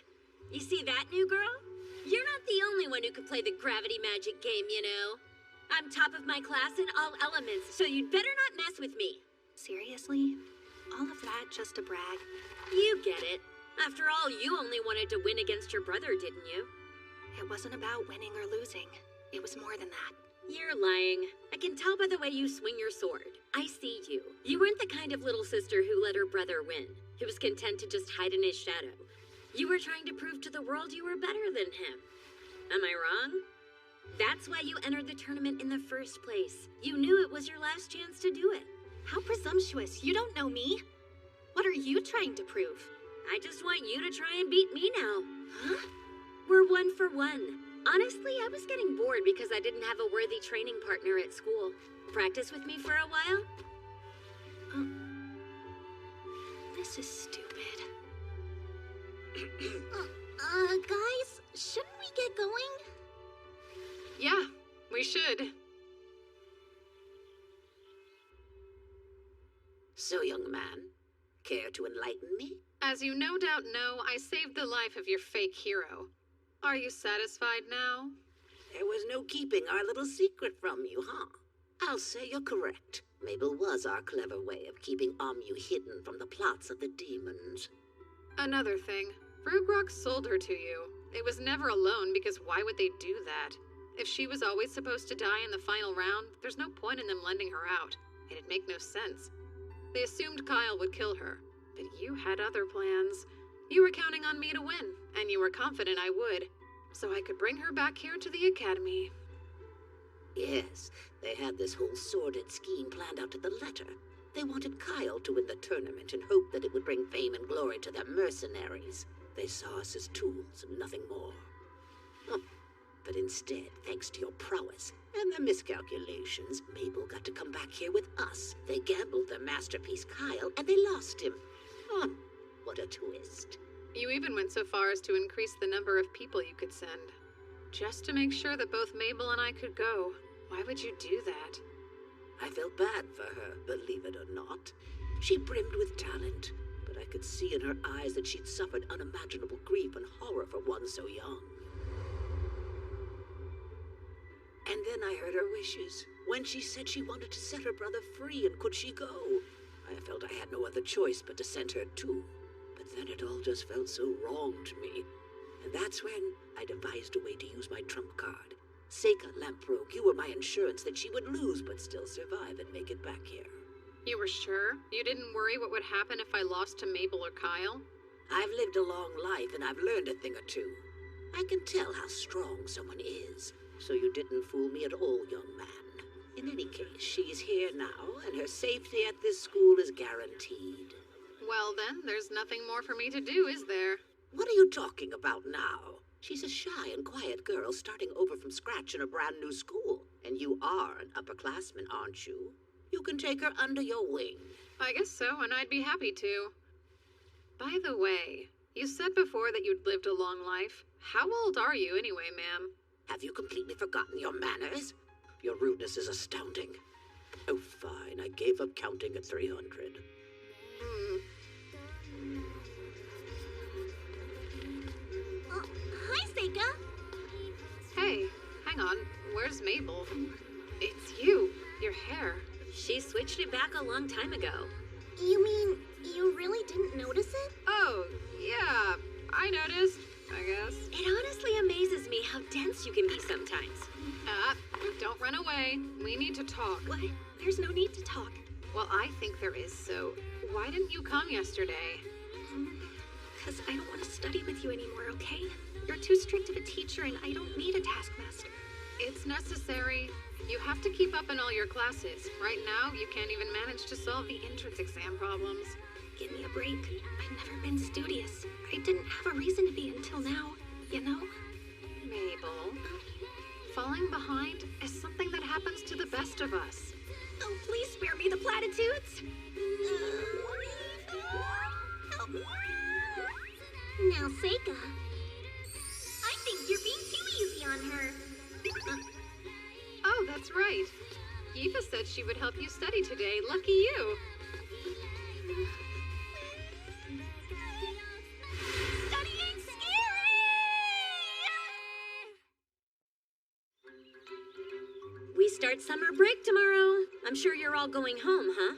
You see that, new girl? You're not the only one who could play the gravity magic game, you know. I'm top of my class in all elements, so you'd better not mess with me. Seriously? All of that just to brag? You get it. After all, you only wanted to win against your brother, didn't you? It wasn't about winning or losing. It was more than that. You're lying. I can tell by the way you swing your sword. I see you. You weren't the kind of little sister who let her brother win, who was content to just hide in his shadow. You were trying to prove to the world you were better than him. Am I wrong? That's why you entered the tournament in the first place. You knew it was your last chance to do it. How presumptuous. You don't know me. What are you trying to prove? I just want you to try and beat me now. Huh? We're 1 for 1. Honestly, I was getting bored because I didn't have a worthy training partner at school. Practice with me for a while? This is stupid. Guys, shouldn't we get going? Yeah, we should. So, young man, Care to enlighten me? As you no doubt know, I saved the life of your fake hero. Are you satisfied now? There was no keeping our little secret from you, huh? I'll say you're correct. Mabel was our clever way of keeping Amu hidden from the plots of the demons. Another thing, Rugrok sold her to you. It was never alone, because why would they do that? If she was always supposed to die in the final round, there's no point in them lending her out. It'd make no sense. They assumed Kyle would kill her, but you had other plans. You were counting on me to win, and you were confident I would, so I could bring her back here to the academy. Yes, they had this whole sordid scheme planned out to the letter. They wanted Kyle to win the tournament in hope that it would bring fame and glory to their mercenaries. They saw us as tools and nothing more. But instead, thanks to your prowess and their miscalculations, Mabel got to come back here with us. They gambled their masterpiece, Kyle, and they lost him. What a twist. You even went so far as to increase the number of people you could send. Just to make sure that both Mabel and I could go. Why would you do that? I felt bad for her, believe it or not. She brimmed with talent, but I could see in her eyes that she'd suffered unimaginable grief and horror for one so young. And then I heard her wishes, when she said she wanted to set her brother free, and could she go? I felt I had no other choice but to send her too. But then it all just felt so wrong to me. And that's when I devised a way to use my trump card. Seika Lamprogue, you were my insurance that she would lose but still survive and make it back here. You were sure? You didn't worry what would happen if I lost to Mabel or Kyle? I've lived a long life and I've learned a thing or two. I can tell how strong someone is. So you didn't fool me at all, young man. In any case, she's here now, and her safety at this school is guaranteed. Well then, there's nothing more for me to do, is there? What are you talking about now? She's a shy and quiet girl starting over from scratch in a brand new school. And you are an upperclassman, aren't you? You can take her under your wing. I guess so, and I'd be happy to. By the way, you said before that you'd lived a long life. How old are you anyway, ma'am? Have you completely forgotten your manners? Your rudeness is astounding. Oh, fine. I gave up counting at 300. Hi, Seika. Hey, hang on. Where's Mabel? It's you. Your hair. She switched it back a long time ago. You mean you really didn't notice it? Oh, yeah. I noticed, I guess. It honestly amazes me how dense you can be sometimes. Don't run away. We need to talk. What? There's no need to talk. Well, I think there is, so why didn't you come yesterday? Because I don't want to study with you anymore, okay? You're too strict of a teacher and I don't need a taskmaster. It's necessary. You have to keep up in all your classes. Right now, you can't even manage to solve the entrance exam problems. Give me a break. I've never been studious. I didn't have a reason to be until now, you know? Mabel, falling behind is something that happens to the best of us. Oh, please spare me the platitudes. Now, Seika, I think you're being too easy on her. Oh, that's right. Eva said she would help you study today. Lucky you. Studying scary! We start summer break tomorrow. I'm sure you're all going home, huh?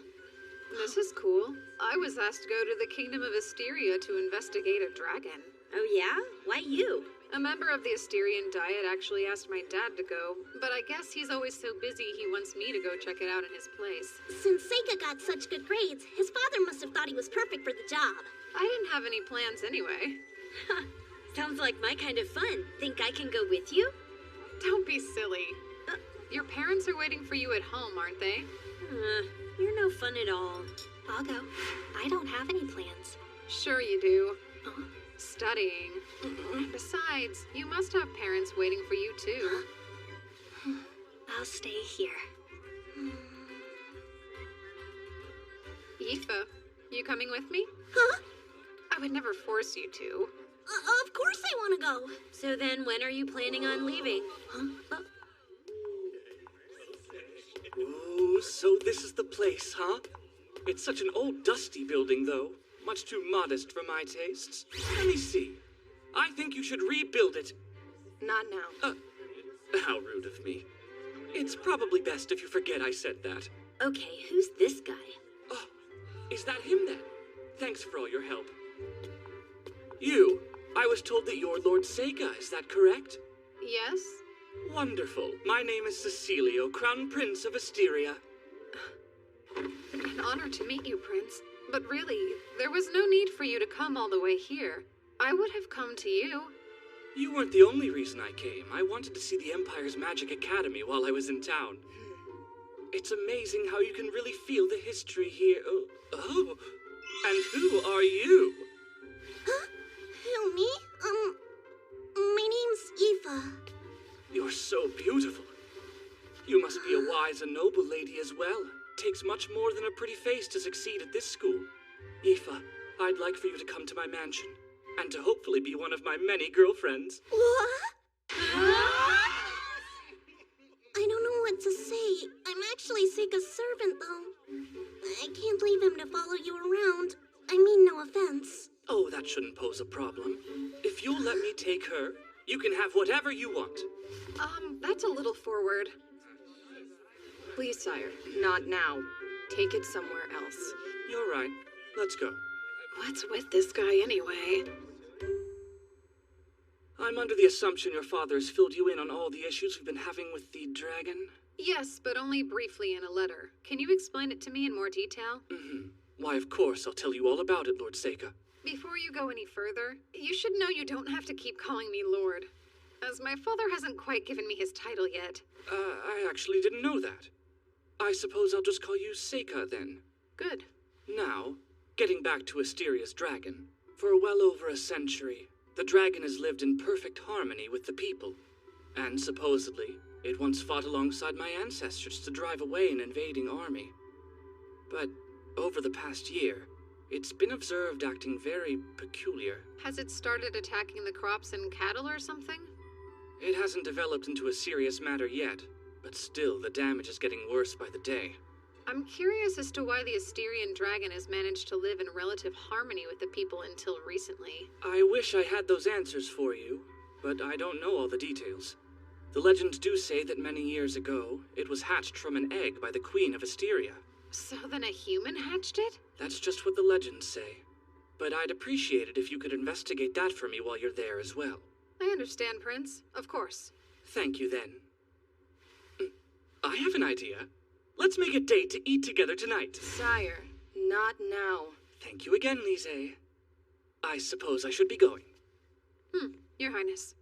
This is cool. I was asked to go to the Kingdom of Asteria to investigate a dragon. Oh yeah? Why you? A member of the Asterian Diet actually asked my dad to go, but I guess he's always so busy he wants me to go check it out in his place. Since Seika got such good grades, his father must have thought he was perfect for the job. I didn't have any plans anyway. Sounds like my kind of fun. Think I can go with you? Don't be silly. Your parents are waiting for you at home, aren't they? You're no fun at all. I'll go. I don't have any plans. Sure you do. Studying. Besides, you must have parents waiting for you too. I'll stay here. Aoife, you coming with me? Huh? I would never force you to. Of course I want to go. So then when are you planning on leaving? Ooh, so this is the place, huh? It's such an old, dusty building, though. Much too modest for my tastes. Let me see. I think you should rebuild it. Not now. How rude of me. It's probably best if you forget I said that. Okay, who's this guy? Oh, is that him then? Thanks for all your help. You, I was told that you're Lord Sega, is that correct? Yes? Wonderful. My name is Cecilio, Crown Prince of Asteria. An honor to meet you, Prince. But really, there was no need for you to come all the way here. I would have come to you. You weren't the only reason I came. I wanted to see the Empire's Magic Academy while I was in town. It's amazing how you can really feel the history here. Oh. And who are you? Huh? Who, me? My name's Aoife. You're so beautiful. You must be a wise and noble lady as well. Takes much more than a pretty face to succeed at this school. Aoife, I'd like for you to come to my mansion, and to hopefully be one of my many girlfriends. What? I don't know what to say. I'm actually Sega's servant, though. I can't leave him to follow you around. I mean, no offense. Oh, that shouldn't pose a problem. If you'll let me take her, you can have whatever you want. That's a little forward. Please, sire, not now. Take it somewhere else. You're right. Let's go. What's with this guy anyway? I'm under the assumption your father has filled you in on all the issues we've been having with the dragon? Yes, but only briefly in a letter. Can you explain it to me in more detail? Why, of course, I'll tell you all about it, Lord Sega. Before you go any further, you should know you don't have to keep calling me Lord, as my father hasn't quite given me his title yet. I actually didn't know that. I suppose I'll just call you Sega, then. Good. Now, getting back to Asteria's dragon. For well over a century, the dragon has lived in perfect harmony with the people. And supposedly, it once fought alongside my ancestors to drive away an invading army. But over the past year, it's been observed acting very peculiar. Has it started attacking the crops and cattle or something? It hasn't developed into a serious matter yet, but still the damage is getting worse by the day. I'm curious as to why the Asterian dragon has managed to live in relative harmony with the people until recently. I wish I had those answers for you, but I don't know all the details. The legends do say that many years ago, it was hatched from an egg by the Queen of Asteria. So then a human hatched it? That's just what the legends say. But I'd appreciate it if you could investigate that for me while you're there as well. I understand, Prince. Of course. Thank you, then. I have an idea. Let's make a date to eat together tonight. Sire, not now. Thank you again, Lise. I suppose I should be going. Your Highness.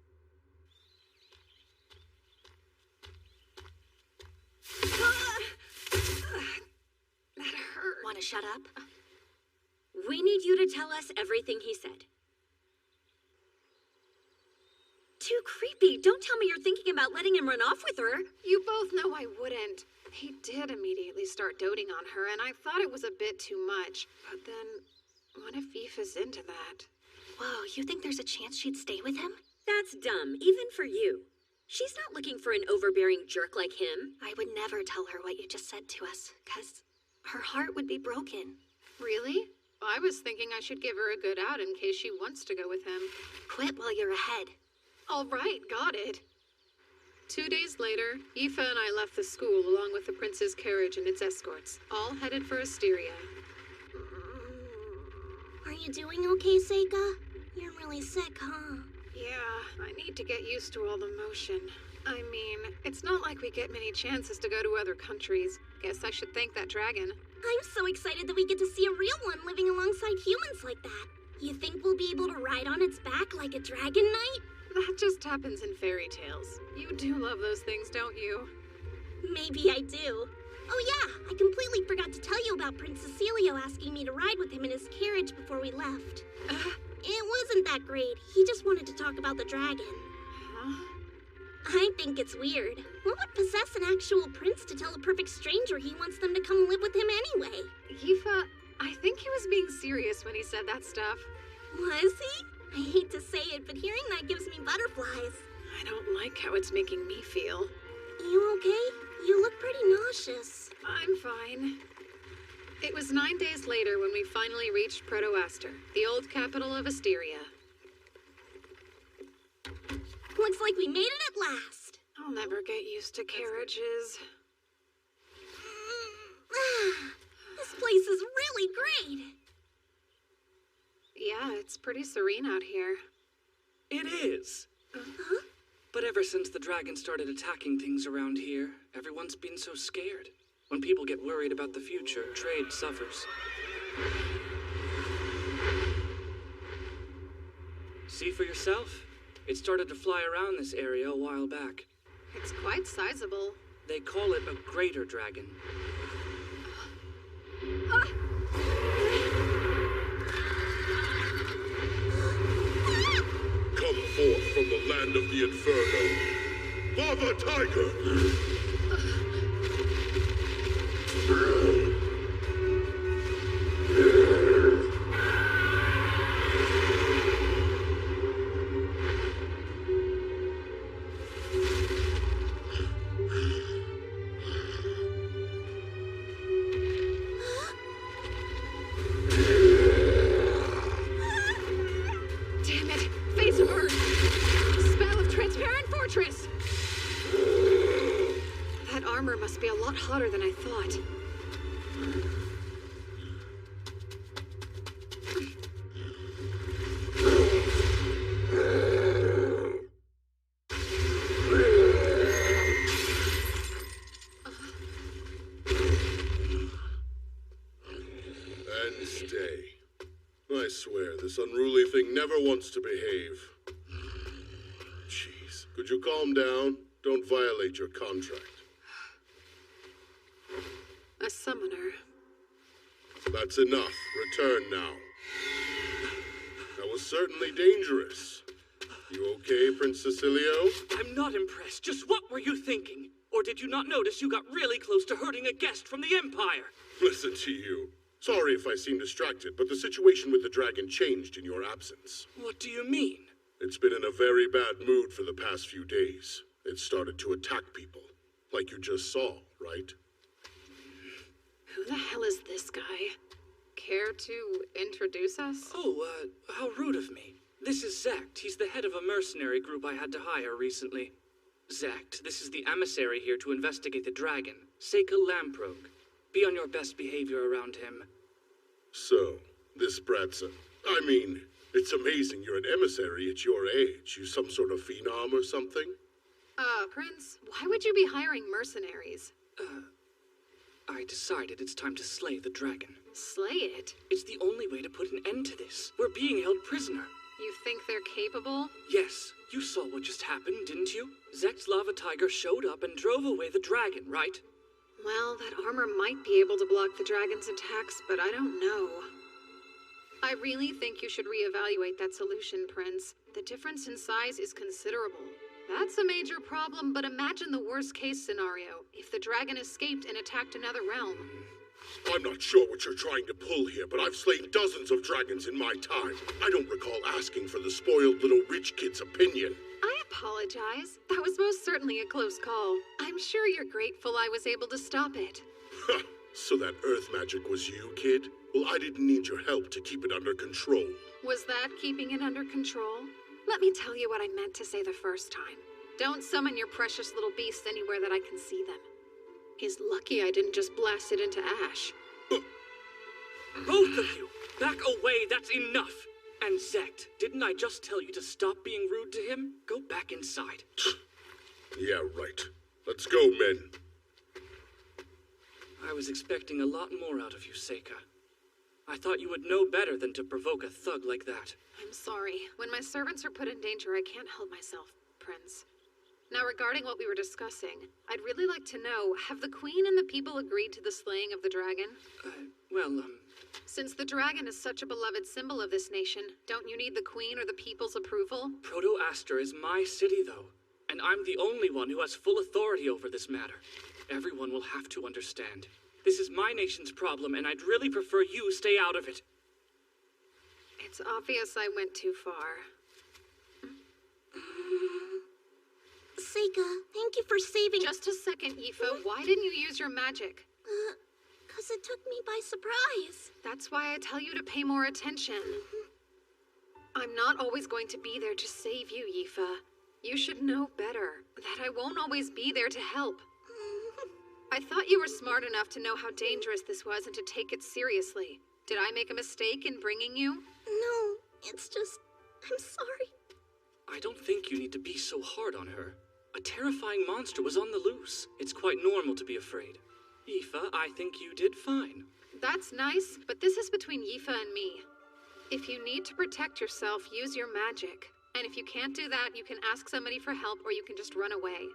That hurt. Want to shut up? We need you to tell us everything he said. Too creepy. Don't tell me you're thinking about letting him run off with her. You both know I wouldn't. He did immediately start doting on her, and I thought it was a bit too much. But then, what if Aoife's into that? Whoa, you think there's a chance she'd stay with him? That's dumb, even for you. She's not looking for an overbearing jerk like him. I would never tell her what you just said to us, 'cause her heart would be broken. Really? I was thinking I should give her a good out in case she wants to go with him. Quit while you're ahead. All right, got it. 2 days later, Aoife and I left the school along with the prince's carriage and its escorts, all headed for Asteria. Are you doing okay, Sega? You're really sick, huh? Yeah, I need to get used to all the motion. I mean, it's not like we get many chances to go to other countries. Guess I should thank that dragon. I'm so excited that we get to see a real one living alongside humans like that. You think we'll be able to ride on its back like a dragon knight? That just happens in fairy tales. You do love those things, don't you? Maybe I do. Oh yeah, I completely forgot to tell you about Prince Cecilio asking me to ride with him in his carriage before we left. It wasn't that great. He just wanted to talk about the dragon. Huh? I think it's weird. What would possess an actual prince to tell a perfect stranger he wants them to come live with him anyway? Aoife, I think he was being serious when he said that stuff. Was he? I hate to say it, but hearing that gives me butterflies. I don't like how it's making me feel. You okay? You look pretty nauseous. I'm fine. It was 9 days later when we finally reached Proto-Aster, the old capital of Asteria. Looks like we made it at last. I'll never get used to carriages. This place is really great. Yeah, it's pretty serene out here. It is. But ever since the dragon started attacking things around here, everyone's been so scared. When people get worried about the future, trade suffers. See for yourself? It started to fly around this area a while back. It's quite sizable. They call it a greater dragon. Come forth from the land of the Inferno. Lava Tiger! Damn it! Face of Earth! Spell of Transparent Fortress! That armor must be a lot hotter than I thought. And stay. I swear, this unruly thing never wants to behave. Jeez, could you calm down? Don't violate your contract. A summoner. That's enough. Return now. That was certainly dangerous. You okay, Prince Cecilio? I'm not impressed. Just what were you thinking? Or did you not notice you got really close to hurting a guest from the Empire? Listen to you. Sorry if I seem distracted, but the situation with the dragon changed in your absence. What do you mean? It's been in a very bad mood for the past few days. It started to attack people, like you just saw, right? Who the hell is this guy? Care to introduce us? Oh, how rude of me. This is Zect. He's the head of a mercenary group I had to hire recently. Zect, this is the emissary here to investigate the dragon, Seika Lamprogue. Be on your best behavior around him. So, this brat's it's amazing you're an emissary at your age. You some sort of phenom or something? Prince, why would you be hiring mercenaries? I decided it's time to slay the dragon. Slay it? It's the only way to put an end to this. We're being held prisoner. You think they're capable? Yes. You saw what just happened, didn't you? Zekt's lava tiger showed up and drove away the dragon, right? Well, that armor might be able to block the dragon's attacks, but I don't know. I really think you should reevaluate that solution, Prince. The difference in size is considerable. That's a major problem, but imagine the worst-case scenario. If the dragon escaped and attacked another realm. I'm not sure what you're trying to pull here, but I've slain dozens of dragons in my time. I don't recall asking for the spoiled little rich kid's opinion. I apologize. That was most certainly a close call. I'm sure you're grateful I was able to stop it. So that earth magic was you, kid? Well, I didn't need your help to keep it under control. Was that keeping it under control? Let me tell you what I meant to say the first time. Don't summon your precious little beast anywhere that I can see them. He's lucky I didn't just blast it into ash. Both of you! Back away, that's enough! And Zect, didn't I just tell you to stop being rude to him? Go back inside. Yeah, right. Let's go, men. I was expecting a lot more out of you, Seika. I thought you would know better than to provoke a thug like that. I'm sorry. When my servants are put in danger, I can't help myself, Prince. Now, regarding what we were discussing, I'd really like to know, have the Queen and the people agreed to the slaying of the dragon? Since the dragon is such a beloved symbol of this nation, don't you need the Queen or the people's approval? Proto-Aster is my city, though, and I'm the only one who has full authority over this matter. Everyone will have to understand. This is my nation's problem, and I'd really prefer you stay out of it. It's obvious I went too far. Seika, thank you for saving— Just a second, Yifa. Why didn't you use your magic? because it took me by surprise. That's why I tell you to pay more attention. I'm not always going to be there to save you, Yifa. You should know better, that I won't always be there to help. I thought you were smart enough to know how dangerous this was and to take it seriously. Did I make a mistake in bringing you? No, it's just... I'm sorry. I don't think you need to be so hard on her. A terrifying monster was on the loose. It's quite normal to be afraid. Yifa, I think you did fine. That's nice, but this is between Yifa and me. If you need to protect yourself, use your magic. And if you can't do that, you can ask somebody for help or you can just run away.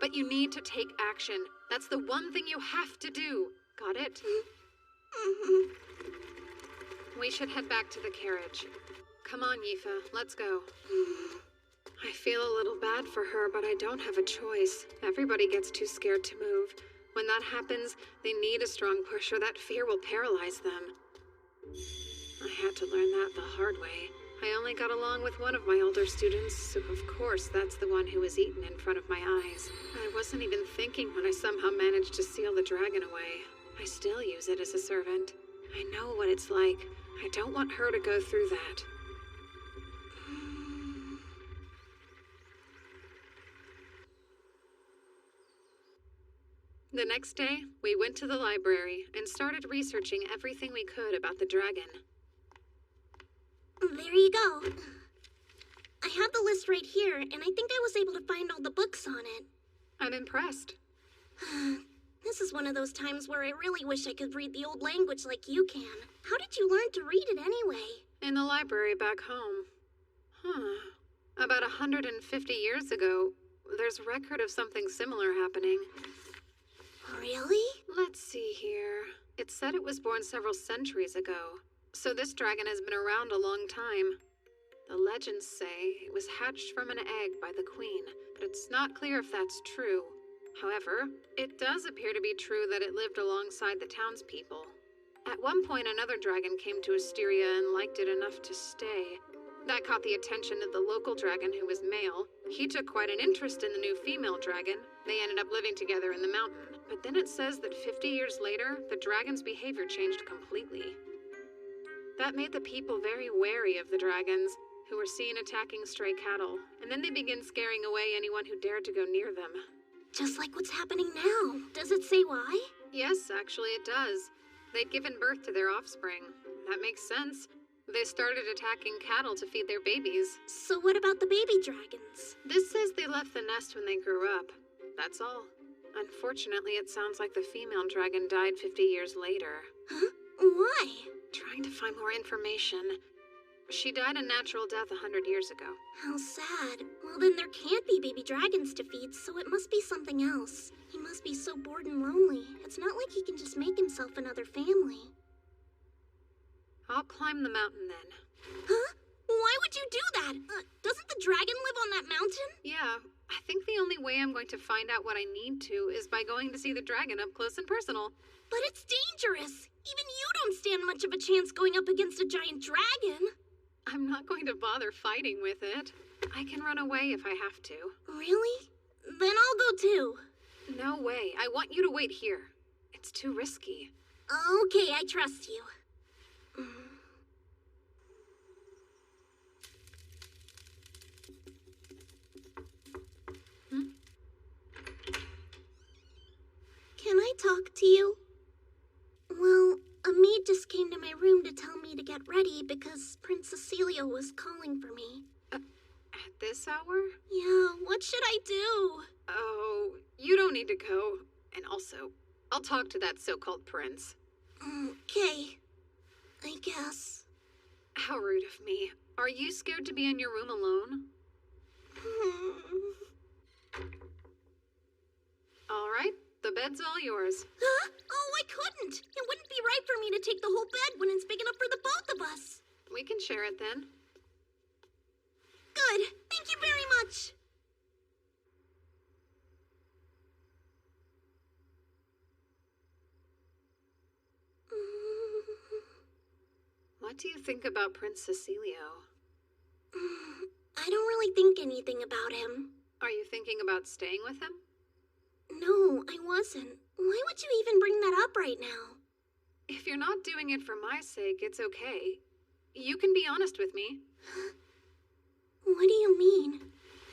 But you need to take action. That's the one thing you have to do. Got it? We should head back to the carriage. Come on, Yifa, let's go. I feel a little bad for her, but I don't have a choice. Everybody gets too scared to move. When that happens, they need a strong push or that fear will paralyze them. I had to learn that the hard way. I only got along with one of my older students, so of course that's the one who was eaten in front of my eyes. I wasn't even thinking when I somehow managed to seal the dragon away. I still use it as a servant. I know what it's like. I don't want her to go through that. The next day, we went to the library and started researching everything we could about the dragon. There you go. I have the list right here, and I think I was able to find all the books on it. I'm impressed. This is one of those times where I really wish I could read the old language like you can. How did you learn to read it anyway? In the library back home. About 150 years ago, there's record of something similar happening. Really? Let's see here. It said it was born several centuries ago. So this dragon has been around a long time. The legends say it was hatched from an egg by the queen, but it's not clear if that's true. However, it does appear to be true that it lived alongside the townspeople. At one point, another dragon came to Asteria and liked it enough to stay. That caught the attention of the local dragon, who was male. He took quite an interest in the new female dragon. They ended up living together in the mountain. But then it says that 50 years later, the dragon's behavior changed completely. That made the people very wary of the dragons, who were seen attacking stray cattle, and then they began scaring away anyone who dared to go near them. Just like what's happening now. Does it say why? Yes, actually it does. They'd given birth to their offspring. That makes sense. They started attacking cattle to feed their babies. So what about the baby dragons? This says they left the nest when they grew up. That's all. Unfortunately, it sounds like the female dragon died 50 years later. Huh? Why? Trying to find more information. She died a natural death 100 years ago. How sad. Well, then there can't be baby dragons to feed, so it must be something else. He must be so bored and lonely. It's not like he can just make himself another family. I'll climb the mountain then. Huh? Why would you do that? Doesn't the dragon live on that mountain? Yeah, I think the only way I'm going to find out what I need to is by going to see the dragon up close and personal. But it's dangerous. Even you don't stand much of a chance going up against a giant dragon. I'm not going to bother fighting with it. I can run away if I have to. Really? Then I'll go too. No way. I want you to wait here. It's too risky. Okay, I trust you. Can I talk to you? Well, a maid just came to my room to tell me to get ready because Prince Cecilio was calling for me. At this hour? Yeah, what should I do? Oh, you don't need to go. And also, I'll talk to that so-called prince. Okay, I guess. How rude of me. Are you scared to be in your room alone? All right, the bed's all yours. Huh? Oh, I couldn't. It wouldn't be right for me to take the whole bed when it's big enough for the both of us. We can share it then. Good. Thank you very much. What do you think about Prince Cecilio? I don't really think anything about him. Are you thinking about staying with him? No, I wasn't. Why would you even bring that up right now? If you're not doing it for my sake, it's okay. You can be honest with me. What do you mean?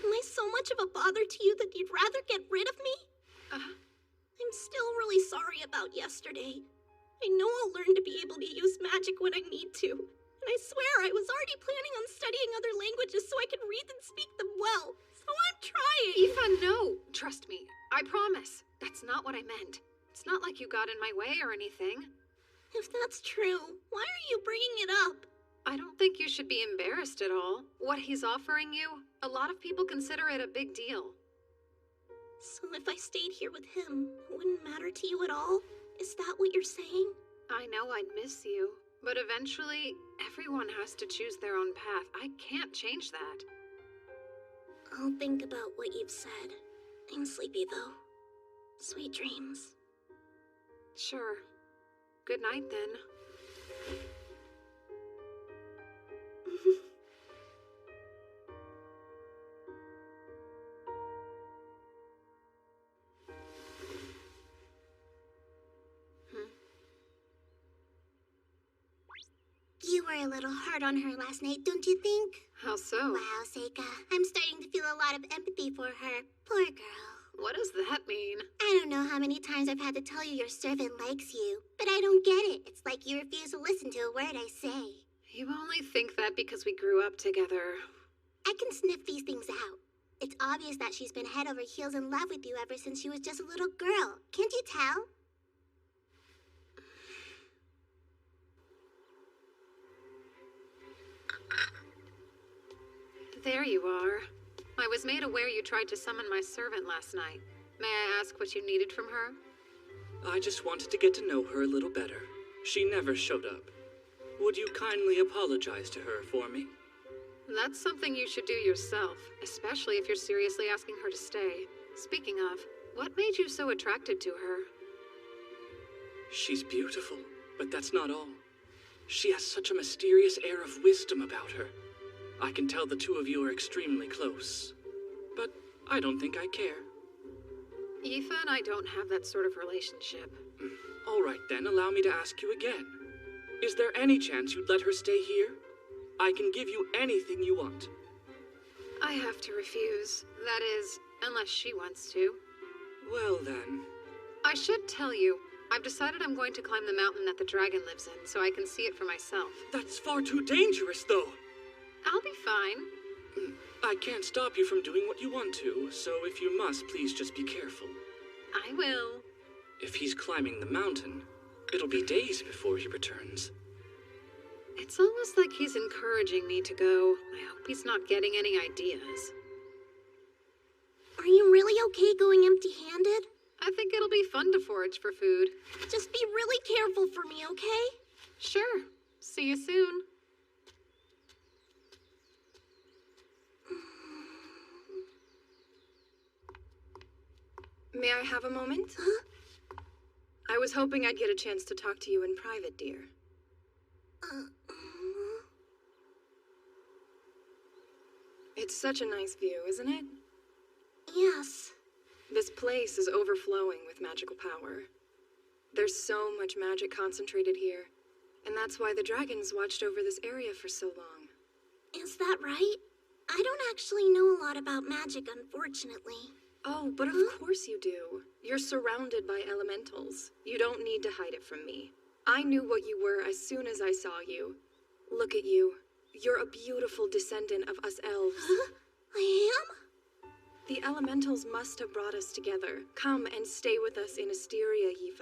Am I so much of a bother to you that you'd rather get rid of me? I'm still really sorry about yesterday. I know I'll learn to be able to use magic when I need to. And I swear I was already planning on studying other languages so I could read and speak them well. So I'm trying. Aoife, no. Trust me. I promise. That's not what I meant. It's not like you got in my way or anything. If that's true, why are you bringing it up? I don't think you should be embarrassed at all. What he's offering you, a lot of people consider it a big deal. So if I stayed here with him, it wouldn't matter to you at all? Is that what you're saying? I know I'd miss you, but eventually, everyone has to choose their own path. I can't change that. I'll think about what you've said. I'm sleepy, though. Sweet dreams. Sure. Good night, then. You were a little hard on her last night, don't you think? How so? Wow, Seika. I'm starting to feel a lot of empathy for her. Poor girl. What does that mean? I don't know how many times I've had to tell you your servant likes you, but I don't get it. It's like you refuse to listen to a word I say. You only think that because we grew up together. I can sniff these things out. It's obvious that she's been head over heels in love with you ever since she was just a little girl. Can't you tell? There you are. I was made aware you tried to summon my servant last night. May I ask what you needed from her? I just wanted to get to know her a little better. She never showed up. Would you kindly apologize to her for me? That's something you should do yourself, especially if you're seriously asking her to stay. Speaking of, what made you so attracted to her? She's beautiful, but that's not all. She has such a mysterious air of wisdom about her. I can tell the two of you are extremely close, but I don't think I care. Aoife and I don't have that sort of relationship. All right then, allow me to ask you again. Is there any chance you'd let her stay here? I can give you anything you want. I have to refuse. That is, unless she wants to. Well then. I should tell you, I've decided I'm going to climb the mountain that the dragon lives in so I can see it for myself. That's far too dangerous, though. I'll be fine. I can't stop you from doing what you want to, so if you must, please just be careful. I will. If he's climbing the mountain, it'll be days before he returns. It's almost like he's encouraging me to go. I hope he's not getting any ideas. Are you really okay going empty-handed? I think it'll be fun to forage for food. Just be really careful for me, okay? Sure. See you soon. May I have a moment? Huh? I was hoping I'd get a chance to talk to you in private, dear. It's such a nice view, isn't it? Yes. This place is overflowing with magical power. There's so much magic concentrated here, and that's why the dragons watched over this area for so long. Is that right? I don't actually know a lot about magic, unfortunately. Oh, but of course you do. You're surrounded by elementals. You don't need to hide it from me. I knew what you were as soon as I saw you. Look at you. You're a beautiful descendant of us elves. Huh? I am? The elementals must have brought us together. Come and stay with us in Asteria, Aoife.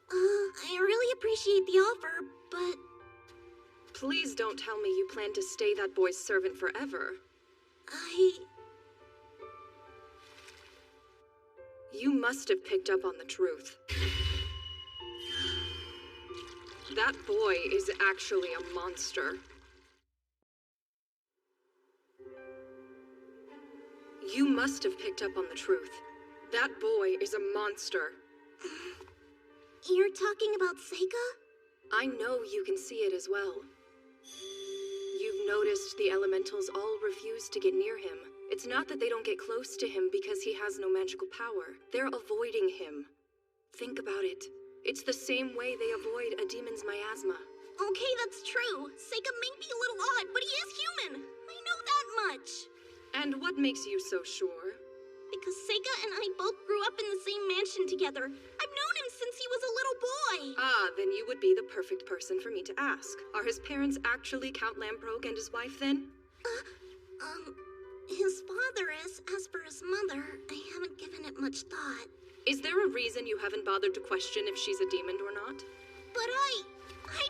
I really appreciate the offer, but... Please don't tell me you plan to stay that boy's servant forever. You must have picked up on the truth. That boy is actually a monster. You must have picked up on the truth. That boy is a monster. You're talking about Seika? I know you can see it as well. You've noticed the elementals all refuse to get near him. It's not that they don't get close to him because he has no magical power. They're avoiding him. Think about it. It's the same way they avoid a demon's miasma. Okay, that's true. Seika may be a little odd, but he is human. I know that much. And what makes you so sure? Because Seika and I both grew up in the same mansion together. I've known him since he was a little boy. Ah, then you would be the perfect person for me to ask. Are his parents actually Count Lamprogue and his wife, then? His father is. As for his mother, I haven't given it much thought. Is there a reason you haven't bothered to question if she's a demon or not? But I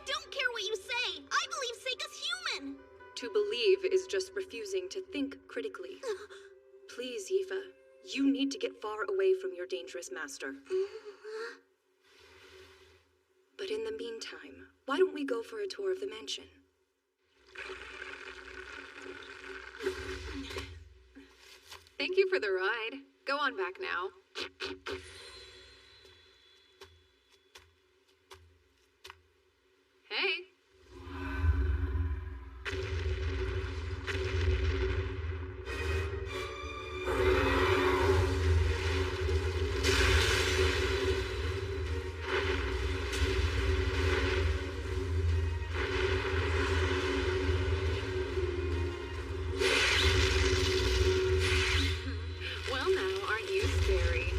don't care what you say. I believe Seika's human. To believe is just refusing to think critically. Please, Yifa, you need to get far away from your dangerous master. But in the meantime, why don't we go for a tour of the mansion? Thank you for the ride. Go on back now. Hey. Well now, aren't you scary?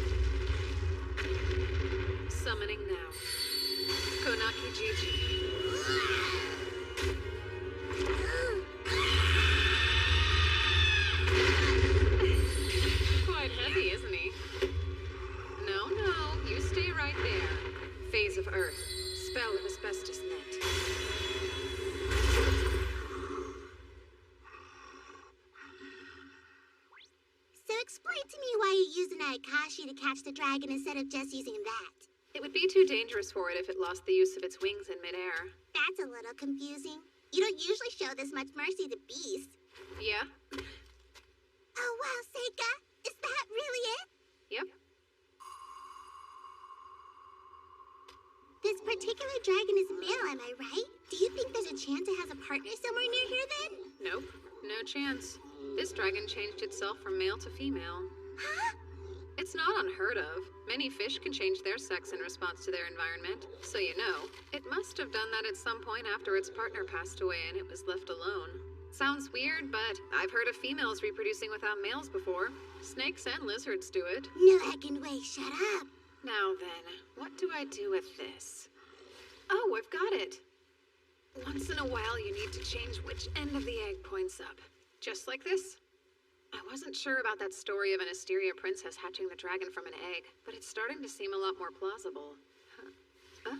Summoning now. Konaki Jiji. Quite heavy, isn't he? No, you stay right there. Phase of Earth. Spell of asbestos net. So explain to me why you use an Aikashi to catch the dragon instead of just using that. It would be too dangerous for it if it lost the use of its wings in midair. That's a little confusing. You don't usually show this much mercy to beasts. Yeah? Oh wow, Seika! Is that really it? Yep. This particular dragon is male, am I right? Do you think there's a chance it has a partner somewhere near here then? Nope. No chance. This dragon changed itself from male to female. Huh? It's not unheard of. Many fish can change their sex in response to their environment. So you know, it must have done that at some point after its partner passed away and it was left alone. Sounds weird, but I've heard of females reproducing without males before. Snakes and lizards do it. No heckin' way, shut up. Now then, what do I do with this? Oh, I've got it. Once in a while, you need to change which end of the egg points up. Just like this. I wasn't sure about that story of an Asteria princess hatching the dragon from an egg, but it's starting to seem a lot more plausible. Huh?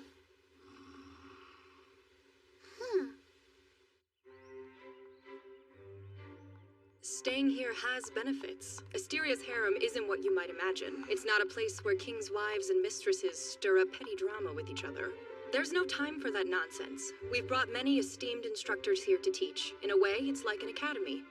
Staying here has benefits. Asteria's harem isn't what you might imagine. It's not a place where kings' wives and mistresses stir up petty drama with each other. There's no time for that nonsense. We've brought many esteemed instructors here to teach. In a way, it's like an academy.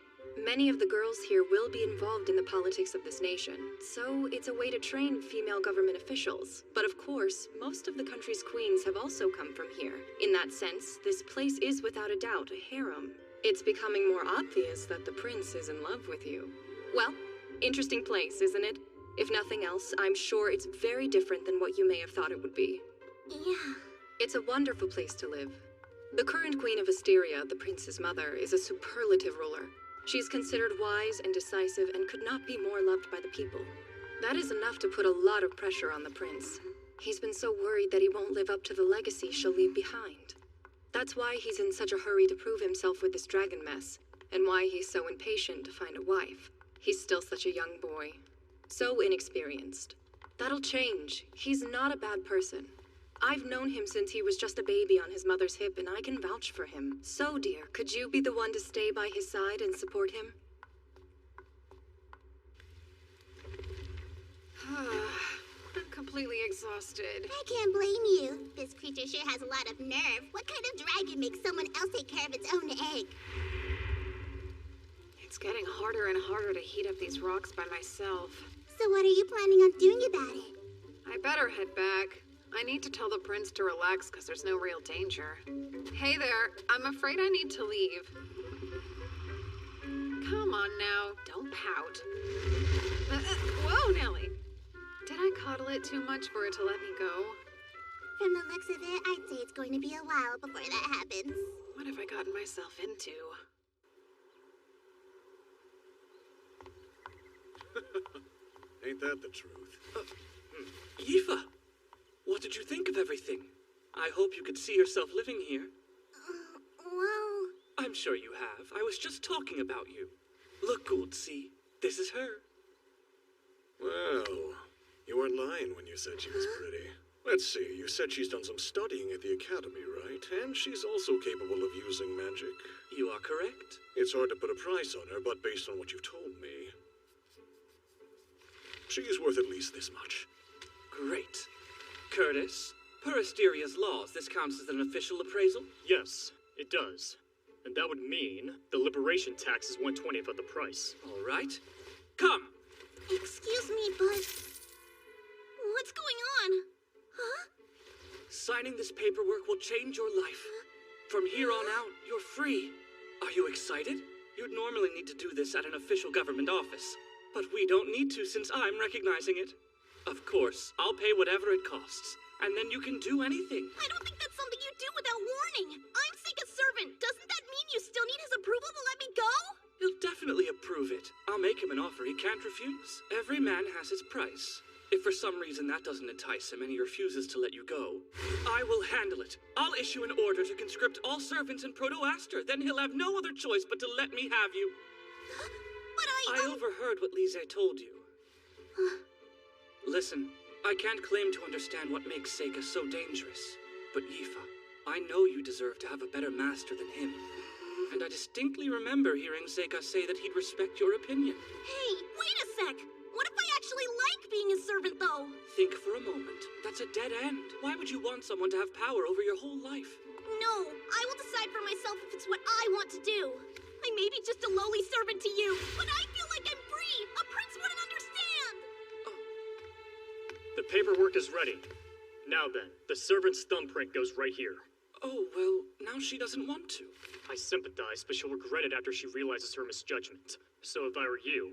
Many of the girls here will be involved in the politics of this nation, so it's a way to train female government officials. But of course, most of the country's queens have also come from here. In that sense, this place is without a doubt a harem. It's becoming more obvious that the prince is in love with you. Well, interesting place, isn't it? If nothing else, I'm sure it's very different than what you may have thought it would be. Yeah. It's a wonderful place to live. The current queen of Asteria, the prince's mother, is a superlative ruler. She's considered wise and decisive and could not be more loved by the people. That is enough to put a lot of pressure on the prince. He's been so worried that he won't live up to the legacy she'll leave behind. That's why he's in such a hurry to prove himself with this dragon mess, and why he's so impatient to find a wife. He's still such a young boy. So inexperienced. That'll change. He's not a bad person. I've known him since he was just a baby on his mother's hip, and I can vouch for him. So, dear, could you be the one to stay by his side and support him? I'm completely exhausted. I can't blame you. This creature sure has a lot of nerve. What kind of dragon makes someone else take care of its own egg? It's getting harder and harder to heat up these rocks by myself. So what are you planning on doing about it? I better head back. I need to tell the prince to relax because there's no real danger. Hey there, I'm afraid I need to leave. Come on now, don't pout. Whoa, Nellie. Did I coddle it too much for it to let me go? From the looks of it, I'd say it's going to be a while before that happens. What have I gotten myself into? Ain't that the truth? Yifa, what did you think of everything? I hope you could see yourself living here. Well... I'm sure you have. I was just talking about you. Look, Gould, see? This is her. Well, you weren't lying when you said she was pretty. Let's see, you said she's done some studying at the academy, right? And she's also capable of using magic. You are correct. It's hard to put a price on her, but based on what you've told me, she is worth at least this much. Great. Curtis, per Asteria's laws, this counts as an official appraisal? Yes, it does. And that would mean the liberation tax is 1/20th of the price. All right. Come! Excuse me, but... what's going on? Huh? Signing this paperwork will change your life. From here on out, you're free. Are you excited? You'd normally need to do this at an official government office. But we don't need to since I'm recognizing it. Of course, I'll pay whatever it costs. And then you can do anything. I don't think that's something you do without warning. I'm Seika's servant. Doesn't that mean you still need his approval to let me go? He'll definitely approve it. I'll make him an offer he can't refuse. Every man has his price. If for some reason that doesn't entice him and he refuses to let you go, I will handle it. I'll issue an order to conscript all servants in Proto-Aster. Then he'll have no other choice but to let me have you. But I overheard what Lise told you. Listen, I can't claim to understand what makes Seika so dangerous. But Yifa, I know you deserve to have a better master than him. And I distinctly remember hearing Seika say that he'd respect your opinion. Hey, wait a sec. What if I actually like being his servant, though? Think for a moment. That's a dead end. Why would you want someone to have power over your whole life? No, I will decide for myself if it's what I want to do. I may be just a lowly servant to you, but I feel like I'm free. A prince wouldn't understand. The paperwork is ready. Now then, the servant's thumbprint goes right here. Oh, well, now she doesn't want to. I sympathize, but she'll regret it after she realizes her misjudgment. So if I were you,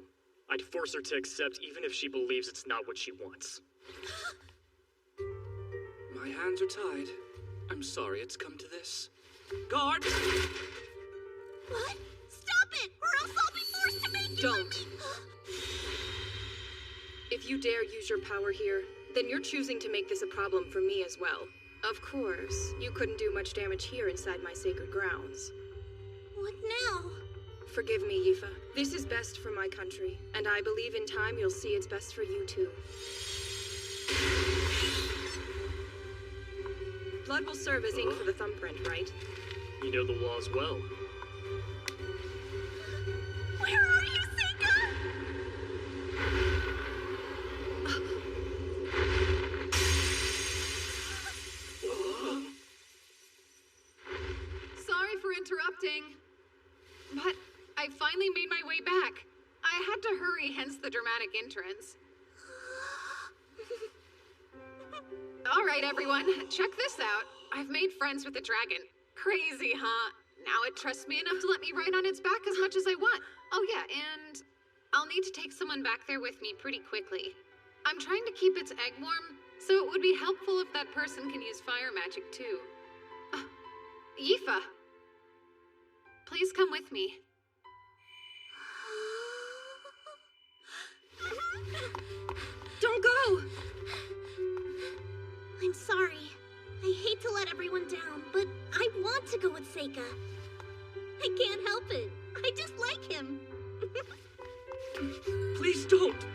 I'd force her to accept even if she believes it's not what she wants. My hands are tied. I'm sorry it's come to this. Guards! What? Stop it, or else I'll be forced to make you... Don't. If you dare use your power here, then you're choosing to make this a problem for me as well. Of course, you couldn't do much damage here inside my sacred grounds. What now? Forgive me, Yifa. This is best for my country, and I believe in time you'll see it's best for you too. Blood will serve as ink for the thumbprint, right? You know the laws well. Where are you, Seika? Sorry for interrupting, but I finally made my way back. I had to hurry, hence the dramatic entrance. All right, everyone, check this out. I've made friends with the dragon. Crazy, huh? Now it trusts me enough to let me ride on its back as much as I want. Oh yeah, and I'll need to take someone back there with me pretty quickly. I'm trying to keep its egg warm, so it would be helpful if that person can use fire magic too. Yifa, please come with me. Don't go! I'm sorry. I hate to let everyone down, but I want to go with Seika. I can't help it. I just like him. Please don't!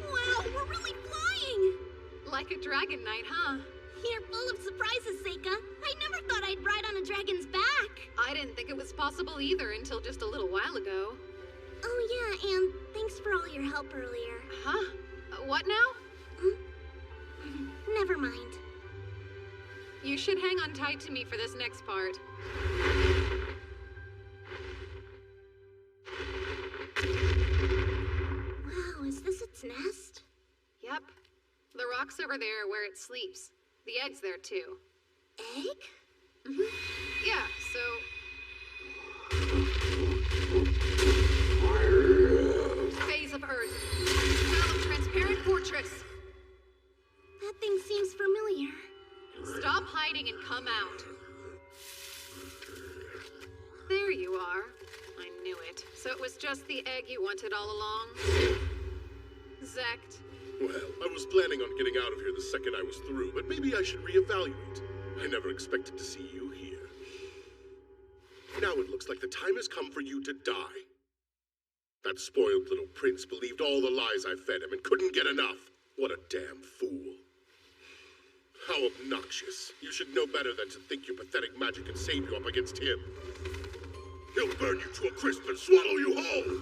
Wow, we're really flying! Like a dragon knight, huh? You're full of surprises, Seika. I never thought I'd ride on a dragon's back. I didn't think it was possible either until just a little while ago. Oh yeah, and thanks for all your help earlier. Huh? What now? Never mind. You should hang on tight to me for this next part. Wow, is this its nest? Yep. The rock's over there where it sleeps. The egg's there too. Egg? Yeah, so... of Earth. Spell of Transparent Fortress. That thing seems familiar. Stop hiding and come out. There you are. I knew it. So it was just the egg you wanted all along? Zect. Well, I was planning on getting out of here the second I was through, but maybe I should reevaluate. I never expected to see you here. Now it looks like the time has come for you to die. That spoiled little prince believed all the lies I fed him and couldn't get enough. What a damn fool. How obnoxious. You should know better than to think your pathetic magic can save you up against him. He'll burn you to a crisp and swallow you whole!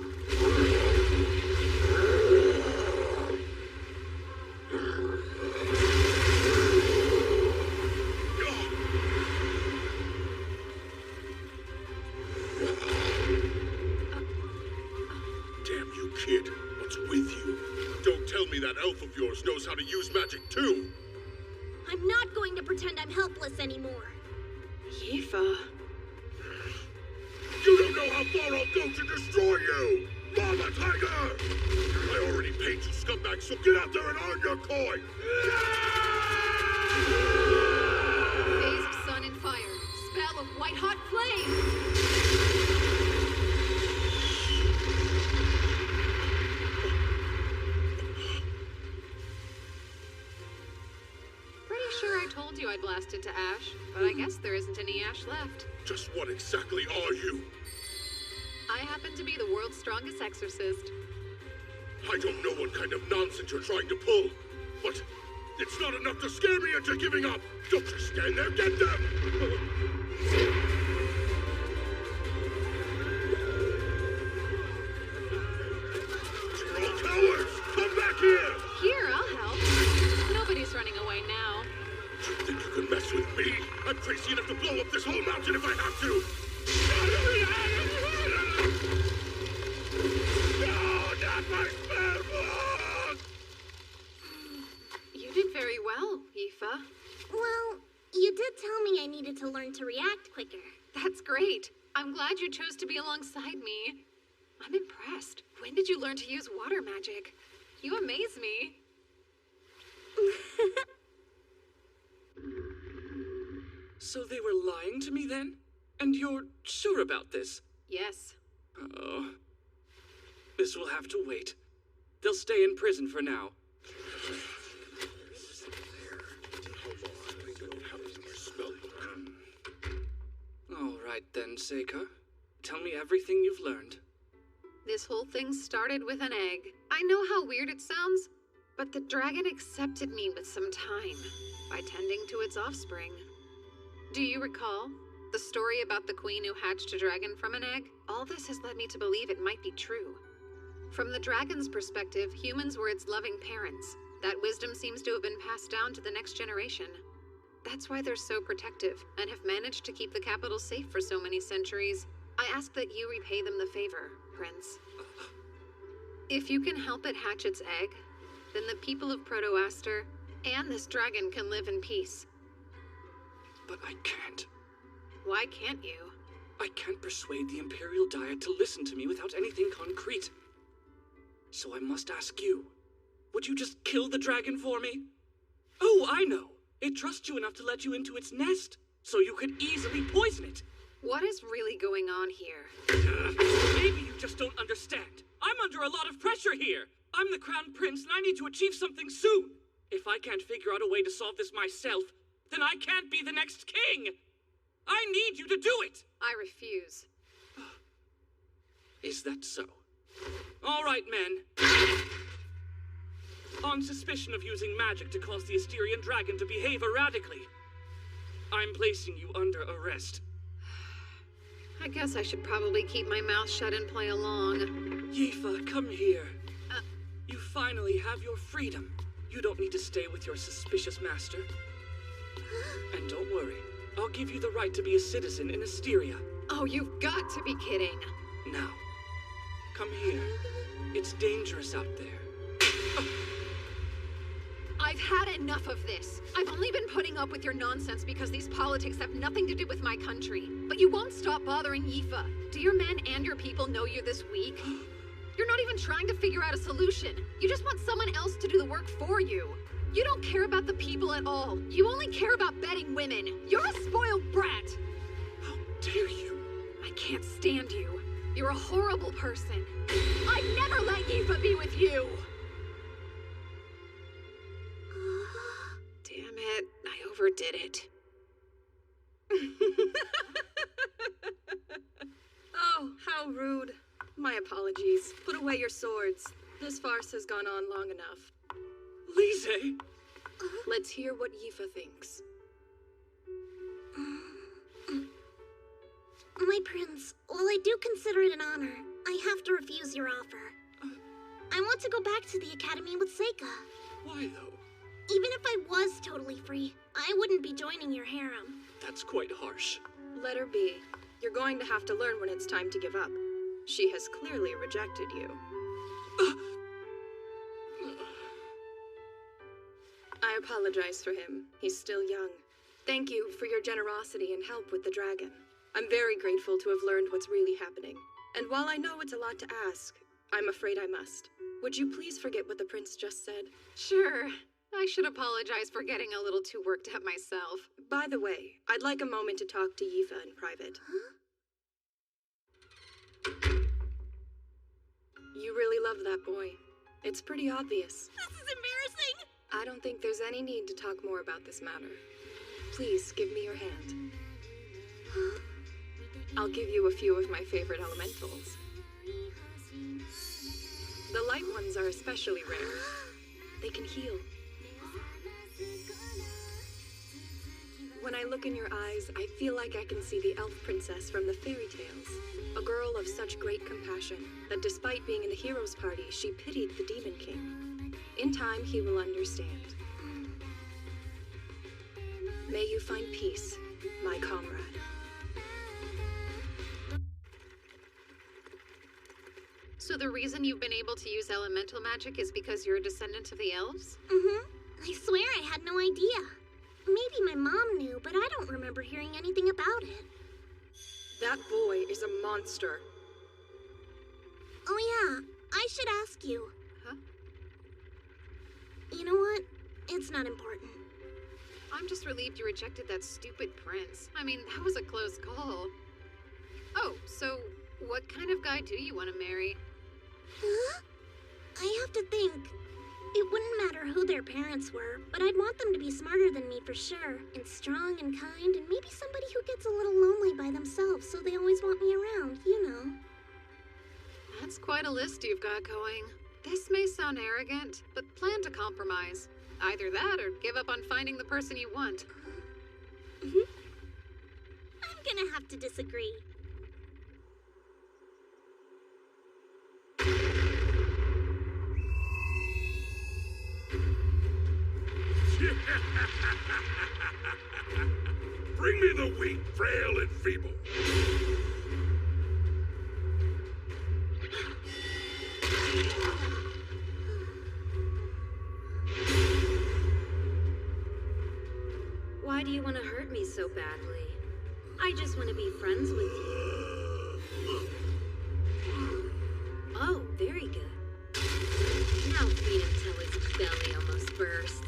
Damn you, kid. What's with you? Don't tell me that elf of yours knows how to use magic too! I'm not going to pretend I'm helpless anymore. Yifa. You don't know how far I'll go to destroy you! Mama Tiger! I already paid you, scumbag, so get out there and earn your coin! Phase of sun and fire. Spell of white-hot flame. Pretty sure I told you I'd blast into ash, but I guess there isn't any ash left. Just what exactly are you? I happen to be the world's strongest exorcist. I don't know what kind of nonsense you're trying to pull, but it's not enough to scare me into giving up! Don't just stand there, get them! You're all cowards! Come back here! Here, I'll help. Nobody's running away now. You think you can mess with me? I'm crazy enough to blow up this whole mountain if I have to! No, not my spell book! You did very well, Yifa. Well, you did tell me I needed to learn to react quicker. That's great. I'm glad you chose to be alongside me. I'm impressed. When did you learn to use water magic? You amaze me. So they were lying to me then? And you're sure about this? Yes. Oh. This will have to wait. They'll stay in prison for now. All right then, Seika. Tell me everything you've learned. This whole thing started with an egg. I know how weird it sounds, but the dragon accepted me with some time by tending to its offspring. Do you recall the story about the queen who hatched a dragon from an egg? All this has led me to believe it might be true. From the dragon's perspective, humans were its loving parents. That wisdom seems to have been passed down to the next generation. That's why they're so protective and have managed to keep the capital safe for so many centuries. I ask that you repay them the favor, Prince. If you can help it hatch its egg, then the people of Proto-Aster and this dragon can live in peace. But I can't. Why can't you? I can't persuade the Imperial Diet to listen to me without anything concrete. So I must ask you, would you just kill the dragon for me? Oh, I know. It trusts you enough to let you into its nest, so you could easily poison it. What is really going on here? Maybe you just don't understand. I'm under a lot of pressure here. I'm the Crown Prince and I need to achieve something soon. If I can't figure out a way to solve this myself, then I can't be the next king. I need you to do it. I refuse. Is that so? All right, men. On suspicion of using magic to cause the Asterian dragon to behave erratically, I'm placing you under arrest. I guess I should probably keep my mouth shut and play along. Yifa, come here. You finally have your freedom. You don't need to stay with your suspicious master. And don't worry, I'll give you the right to be a citizen in Asteria. Oh, you've got to be kidding. Now, come here. It's dangerous out there. I've had enough of this. I've only been putting up with your nonsense because these politics have nothing to do with my country. But you won't stop bothering Yifa. Do your men and your people know you're this weak? You're not not even trying to figure out a solution. You just want someone else to do the work for you. You don't care about the people at all. You only care about betting women. You're a spoiled brat. How dare you? I can't stand you. You're a horrible person. I'd never let Yifa be with you. Damn it. I overdid it. Oh, how rude. My apologies. Put away your swords. This farce has gone on long enough. Lise! Let's hear what Yifa thinks. My prince, while I do consider it an honor, I have to refuse your offer. I want to go back to the academy with Seika. Why, though? Even if I was totally free, I wouldn't be joining your harem. That's quite harsh. Let her be. You're going to have to learn when it's time to give up. She has clearly rejected you. I apologize for him. He's still young. Thank you for your generosity and help with the dragon. I'm very grateful to have learned what's really happening. And while I know it's a lot to ask, I'm afraid I must. Would you please forget what the prince just said? Sure. I should apologize for getting a little too worked up myself. By the way, I'd like a moment to talk to Yifa in private. Huh? You really love that boy. It's pretty obvious. This is embarrassing! I don't think there's any need to talk more about this matter. Please, give me your hand. I'll give you a few of my favorite elementals. The light ones are especially rare. They can heal. When I look in your eyes, I feel like I can see the elf princess from the fairy tales. A girl of such great compassion that despite being in the hero's party, she pitied the Demon King. In time, he will understand. May you find peace, my comrade. So the reason you've been able to use elemental magic is because you're a descendant of the elves? I swear I had no idea. Maybe my mom knew, but I don't remember hearing anything about it. That boy is a monster. Oh yeah, I should ask you. Huh? You know what? It's not important. I'm just relieved you rejected that stupid prince. I mean, that was a close call. Oh, so what kind of guy do you want to marry? Huh? I have to think. It wouldn't matter who their parents were, but I'd want them to be smarter than me for sure, and strong and kind, and maybe somebody who gets a little lonely by themselves, so they always want me around, you know. That's quite a list you've got going. This may sound arrogant, but plan to compromise. Either that or give up on finding the person you want. I'm gonna have to disagree. Bring me the weak, frail, and feeble. Why do you want to hurt me so badly? I just want to be friends with you. Oh, very good. Now feed him till his belly almost bursts.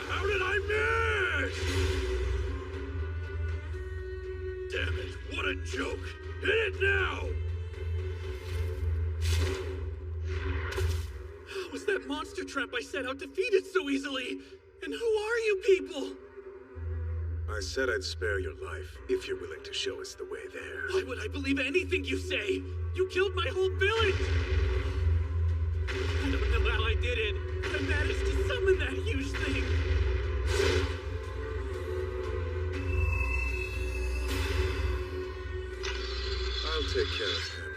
How did I miss? Damn it, what a joke! Hit it now! How was that monster trap I set out defeated so easily? And who are you people? I said I'd spare your life if you're willing to show us the way there. Why would I believe anything you say? You killed my whole village! I don't know how I did it, but I managed to summon that huge thing. I'll take care of him.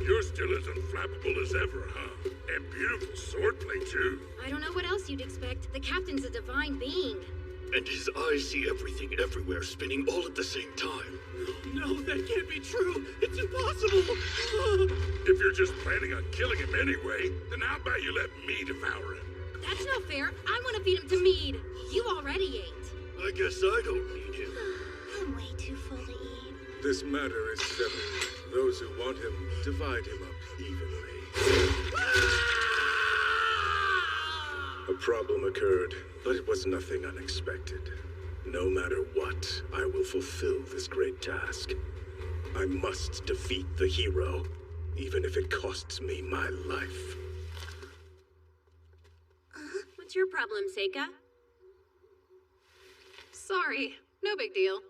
You're still as unflappable as ever, huh? And beautiful swordplay, too. I don't know what else you'd expect. The captain's a divine being. And his eyes see everything everywhere, spinning all at the same time. No, that can't be true. It's impossible. If you're just planning on killing him anyway, then how about you let me devour him? That's not fair. I want to feed him to Mead. You already ate. I guess I don't need him. I'm way too full to eat. This matter is settled. Those who want him, divide him up evenly. A problem occurred, but it was nothing unexpected. No matter what, I will fulfill this great task. I must defeat the hero, even if it costs me my life. What's your problem, Seika? Sorry, no big deal.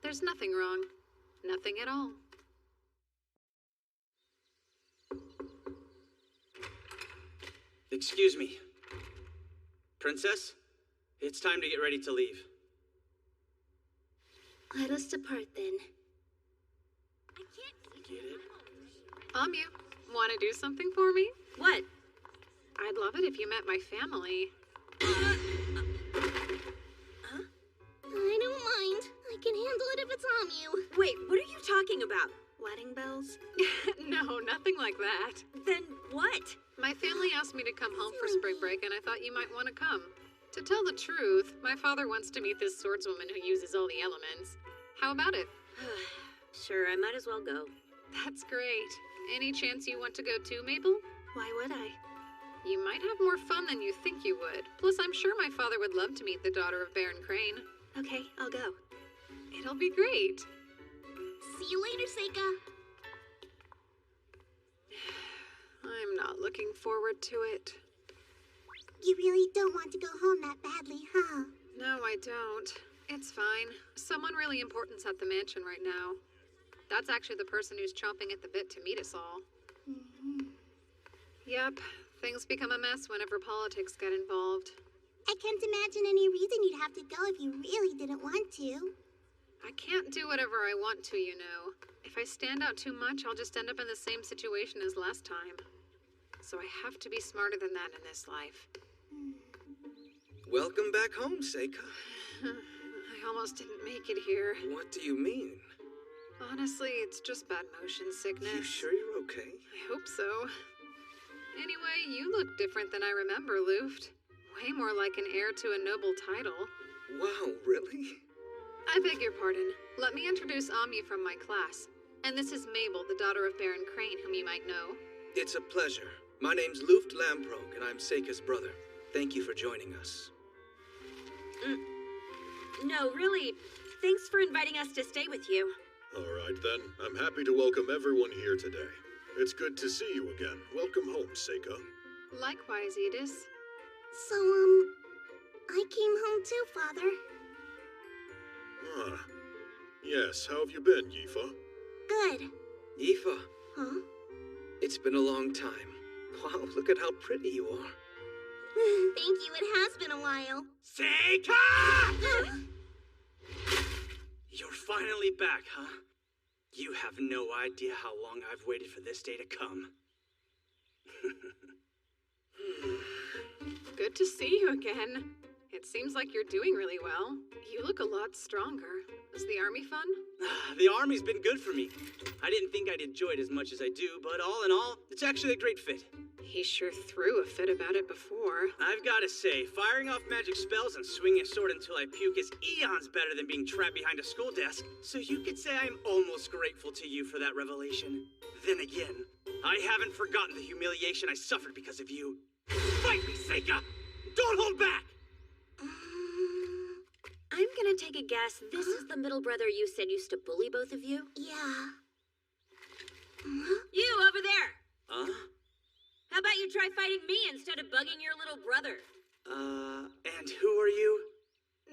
There's nothing wrong. Nothing at all. Excuse me. Princess, it's time to get ready to leave. Let us depart then. You want to do something for me? What? I'd love it if you met my family. I don't mind. I can handle it if it's Amyu. Wait, what are you talking about? Wedding bells? No, nothing like that. Then what? My family asked me to come home for spring break, and I thought you might want to come. To tell the truth, my father wants to meet this swordswoman who uses all the elements. How about it? Sure, I might as well go. That's great. Any chance you want to go too, Mabel? Why would I? You might have more fun than you think you would. Plus, I'm sure my father would love to meet the daughter of Baron Crane. Okay, I'll go. It'll be great. See you later, Seika. I'm not looking forward to it. You really don't want to go home that badly, huh? No, I don't. It's fine. Someone really important's at the mansion right now. That's actually the person who's chomping at the bit to meet us all. Yep, things become a mess whenever politics get involved. I can't imagine any reason you'd have to go if you really didn't want to. I can't do whatever I want to, you know. If I stand out too much, I'll just end up in the same situation as last time. So I have to be smarter than that in this life. Welcome back home, Seika. I almost didn't make it here. What do you mean? Honestly, it's just bad motion sickness. You sure you're okay? I hope so. Anyway, you look different than I remember, Luft. Way more like an heir to a noble title. Wow, really? I beg your pardon. Let me introduce Amyu from my class. And this is Mabel, the daughter of Baron Crane, whom you might know. It's a pleasure. My name's Luft Lamprogue, and I'm Seika's brother. Thank you for joining us. No, really. Thanks for inviting us to stay with you. All right, then. I'm happy to welcome everyone here today. It's good to see you again. Welcome home, Seika. Likewise, Edis. So, I came home too, Father. Ah. Yes, how have you been, Yifa? Good. Yifa. Huh? It's been a long time. Wow, look at how pretty you are. Thank you, it has been a while. Seika! You're finally back, huh? You have no idea how long I've waited for this day to come. Good to see you again. It seems like you're doing really well. You look a lot stronger. Is the army fun? The army's been good for me. I didn't think I'd enjoy it as much as I do, but all in all, it's actually a great fit. He sure threw a fit about it before. I've gotta say, firing off magic spells and swinging a sword until I puke is eons better than being trapped behind a school desk, so you could say I'm almost grateful to you for that revelation. Then again, I haven't forgotten the humiliation I suffered because of you. Fight me, Seika! Don't hold back! I'm gonna take a guess. This is the middle brother you said used to bully both of you? Yeah. You over there! Huh? How about you try fighting me instead of bugging your little brother? And who are you?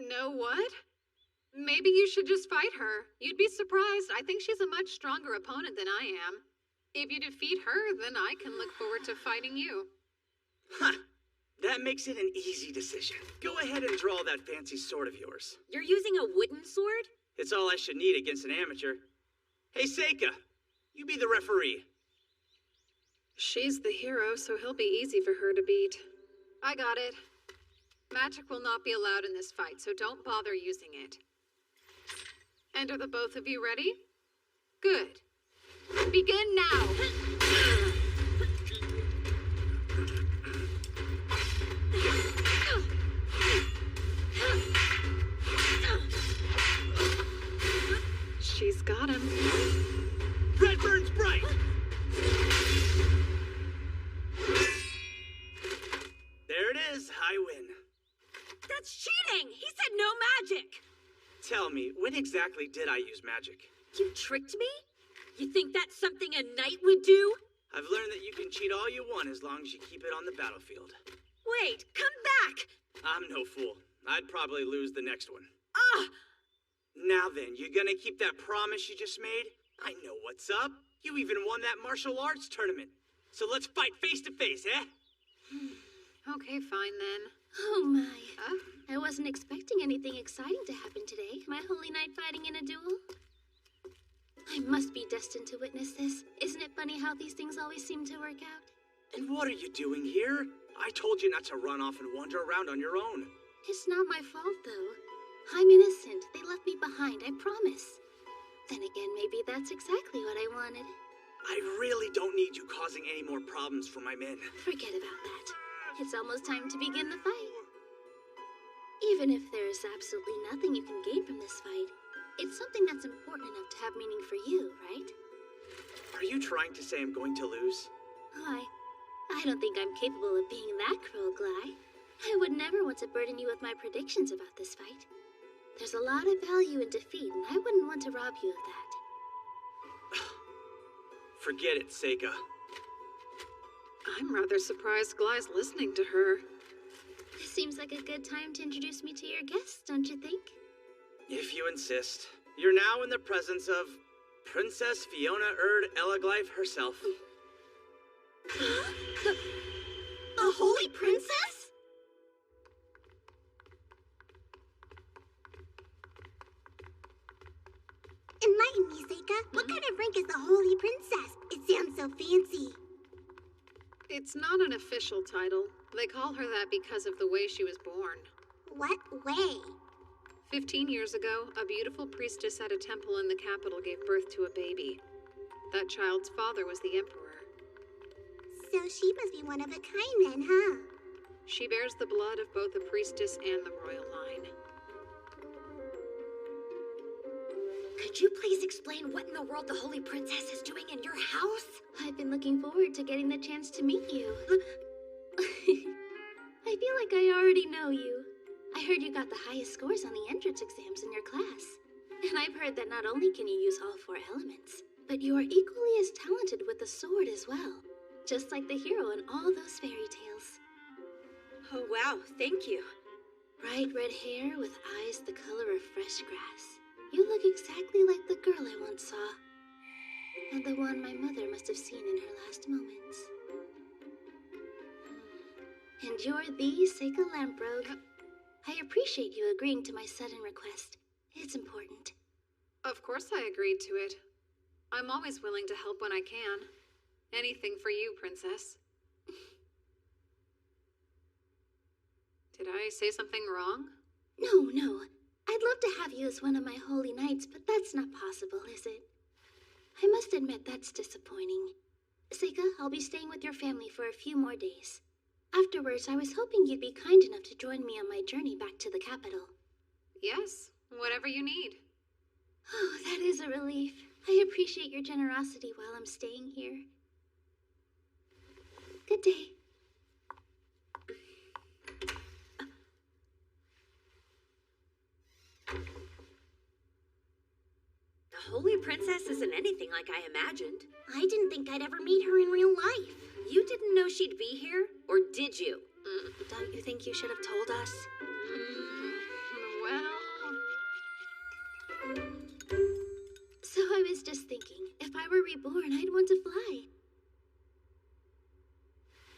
Know what? Maybe you should just fight her. You'd be surprised. I think she's a much stronger opponent than I am. If you defeat her, then I can look forward to fighting you. Huh. That makes it an easy decision. Go ahead and draw that fancy sword of yours. You're using a wooden sword? It's all I should need against an amateur. Hey, Seika, you be the referee. She's the hero, so he'll be easy for her to beat. I got it. Magic will not be allowed in this fight, so don't bother using it. And are the both of you ready? Good. Begin now! She's got him. Red burns bright! There it is, I win. That's cheating! He said no magic! Tell me, when exactly did I use magic? You tricked me? You think that's something a knight would do? I've learned that you can cheat all you want as long as you keep it on the battlefield. Wait, come back! I'm no fool. I'd probably lose the next one. Ah! Now then, you gonna keep that promise you just made? I know what's up. You even won that martial arts tournament. So let's fight face to face, eh? Okay, fine then. Oh my. I wasn't expecting anything exciting to happen today. My holy knight fighting in a duel? I must be destined to witness this. Isn't it funny how these things always seem to work out? And what are you doing here? I told you not to run off and wander around on your own. It's not my fault, though. I'm innocent. They left me behind, I promise. Then again, maybe that's exactly what I wanted. I really don't need you causing any more problems for my men. Forget about that. It's almost time to begin the fight. Even if there is absolutely nothing you can gain from this fight, it's something that's important enough to have meaning for you, right? Are you trying to say I'm going to lose? Why, I don't think I'm capable of being that cruel, Gly. I would never want to burden you with my predictions about this fight. There's a lot of value in defeat, and I wouldn't want to rob you of that. Forget it, Seika. I'm rather surprised Gly's listening to her. This seems like a good time to introduce me to your guests, don't you think? If you insist. You're now in the presence of Princess Fiona Erd Elaglyph herself. The Holy Princess? Enlighten me, Seika. What kind of rank is the Holy Princess? It sounds so fancy. It's not an official title. They call her that because of the way she was born. What way? 15 years ago, a beautiful priestess at a temple in the capital gave birth to a baby. That child's father was the emperor. So she must be one of a kind then, huh? She bears the blood of both the priestess and the royal line. Could you please explain what in the world the Holy Princess is doing in your house? I've been looking forward to getting the chance to meet you. I feel like I already know you. I heard you got the highest scores on the entrance exams in your class. And I've heard that not only can you use all 4 elements, but you are equally as talented with the sword as well. Just like the hero in all those fairy tales. Oh wow, thank you. Bright red hair with eyes the color of fresh grass. You look exactly like the girl I once saw. And the one my mother must have seen in her last moments. And you're the Seika Lamprogue. I appreciate you agreeing to my sudden request. It's important. Of course I agreed to it. I'm always willing to help when I can. Anything for you, Princess. Did I say something wrong? No. I'd love to have you as one of my holy knights, but that's not possible, is it? I must admit that's disappointing. Seika, I'll be staying with your family for a few more days. Afterwards, I was hoping you'd be kind enough to join me on my journey back to the capital. Yes, whatever you need. Oh, that is a relief. I appreciate your generosity while I'm staying here. Good day. The Holy Princess isn't anything like I imagined. I didn't think I'd ever meet her in real life. You didn't know she'd be here? Or did you? Don't you think you should have told us? Well... So I was just thinking, if I were reborn, I'd want to fly.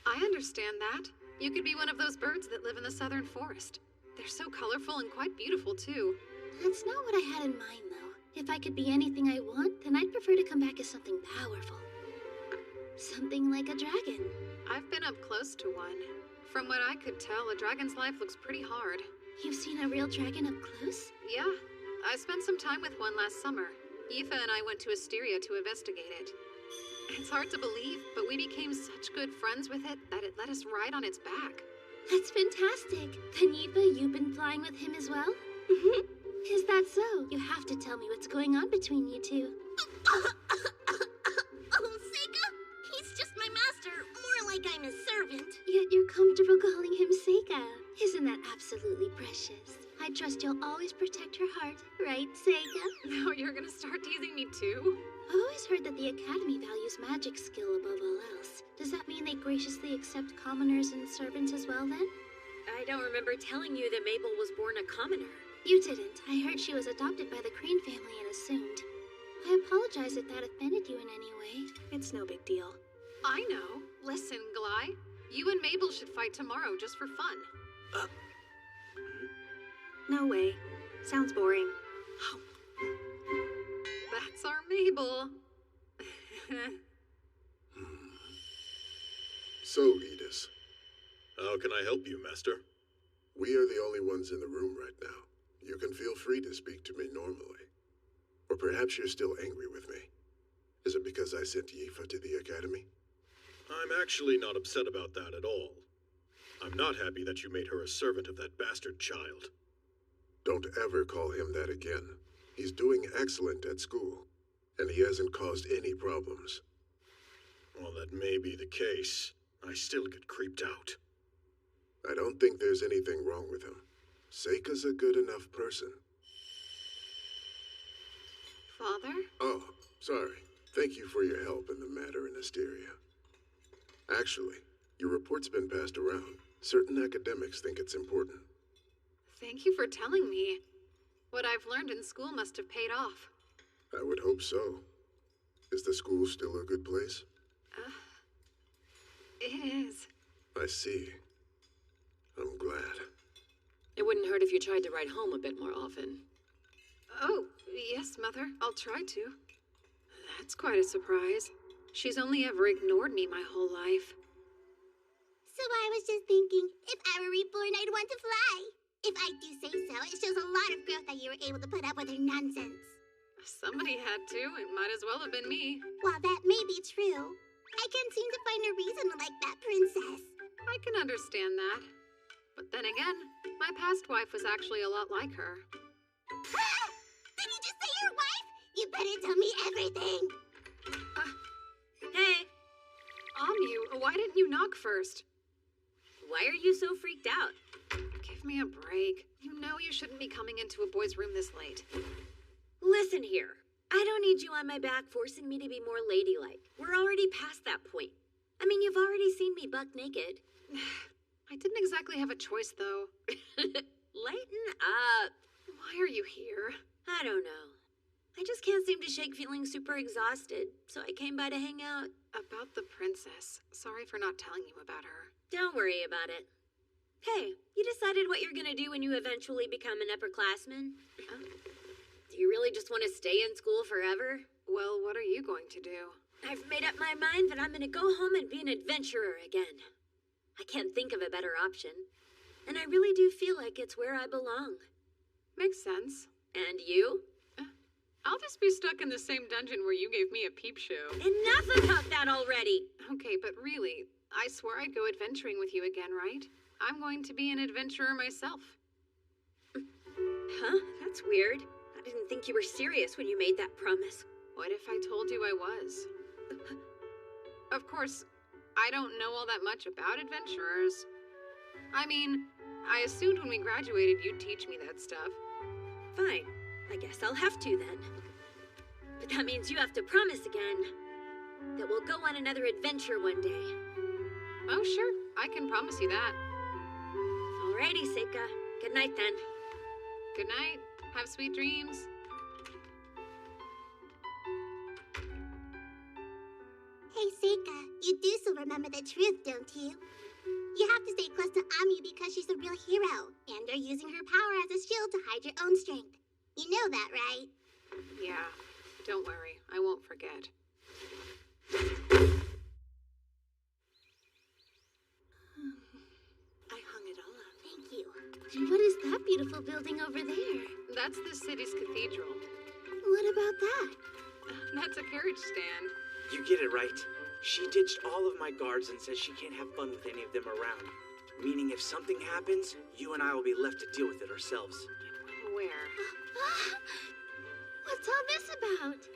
I understand that. You could be one of those birds that live in the southern forest. They're so colorful and quite beautiful, too. That's not what I had in mind, though. If I could be anything I want, then I'd prefer to come back as something powerful. Something like a dragon. I've been up close to one. From what I could tell, a dragon's life looks pretty hard. You've seen a real dragon up close? Yeah. I spent some time with one last summer. Aoife and I went to Asteria to investigate it. It's hard to believe, but we became such good friends with it that it let us ride on its back. That's fantastic. Then Aoife, you've been flying with him as well? Is that so? You have to tell me what's going on between you two. Oh, Seika? He's just my master. More like I'm his servant. Yet you're comfortable calling him Seika. Isn't that absolutely precious? I trust you'll always protect her heart, right, Seika? Now you're gonna start teasing me too? I've always heard that the Academy values magic skill above all else. Does that mean they graciously accept commoners and servants as well, then? I don't remember telling you that Mabel was born a commoner. You didn't. I heard she was adopted by the Crane family and assumed. I apologize if that offended you in any way. It's no big deal. I know. Listen, Gly. You and Mabel should fight tomorrow just for fun. No way. Sounds boring. That's our Mabel. So, Edis. How can I help you, Master? We are the only ones in the room right now. You can feel free to speak to me normally. Or perhaps you're still angry with me. Is it because I sent Aoife to the Academy? I'm actually not upset about that at all. I'm not happy that you made her a servant of that bastard child. Don't ever call him that again. He's doing excellent at school, and he hasn't caused any problems. Well, that may be the case. I still get creeped out. I don't think there's anything wrong with him. Seika's a good enough person. Father? Oh, sorry. Thank you for your help in the matter in Asteria. Actually, your report's been passed around. Certain academics think it's important. Thank you for telling me. What I've learned in school must have paid off. I would hope so. Is the school still a good place? It is. I see. I'm glad. It wouldn't hurt if you tried to ride home a bit more often. Oh, yes, Mother. I'll try to. That's quite a surprise. She's only ever ignored me my whole life. So I was just thinking, if I were reborn, I'd want to fly. If I do say so, it shows a lot of growth that you were able to put up with her nonsense. Somebody had to. It might as well have been me. While that may be true, I can't seem to find a reason to like that princess. I can understand that. But then again, my past wife was actually a lot like her. Did you just say your wife? You better tell me everything. Hey! Amu, why didn't you knock first? Why are you so freaked out? Give me a break. You know you shouldn't be coming into a boy's room this late. Listen here. I don't need you on my back forcing me to be more ladylike. We're already past that point. I mean, you've already seen me buck naked. I didn't exactly have a choice, though. Lighten up. Why are you here? I don't know. I just can't seem to shake feeling super exhausted, so I came by to hang out. About the princess. Sorry for not telling you about her. Don't worry about it. Hey, you decided what you're gonna do when you eventually become an upperclassman? Do you really just want to stay in school forever? Well, what are you going to do? I've made up my mind that I'm gonna go home and be an adventurer again. I can't think of a better option. And I really do feel like it's where I belong. Makes sense. And you? I'll just be stuck in the same dungeon where you gave me a peep show. Enough about that already! Okay, but really, I swore I'd go adventuring with you again, right? I'm going to be an adventurer myself. Huh? That's weird. I didn't think you were serious when you made that promise. What if I told you I was? Of course, I don't know all that much about adventurers. I mean, I assumed when we graduated you'd teach me that stuff. Fine. I guess I'll have to then. But that means you have to promise again that we'll go on another adventure one day. Oh, sure. I can promise you that. Alrighty, Seika. Good night then. Good night. Have sweet dreams. Hey, Seika, you do still remember the truth, don't you? You have to stay close to Amu because she's a real hero, and you're using her power as a shield to hide your own strength. You know that, right? Yeah. Don't worry. I won't forget. And what is that beautiful building over there? That's the city's cathedral. What about that? That's a carriage stand. You get it right. She ditched all of my guards and says she can't have fun with any of them around. Meaning if something happens, you and I will be left to deal with it ourselves. Where? What's all this about?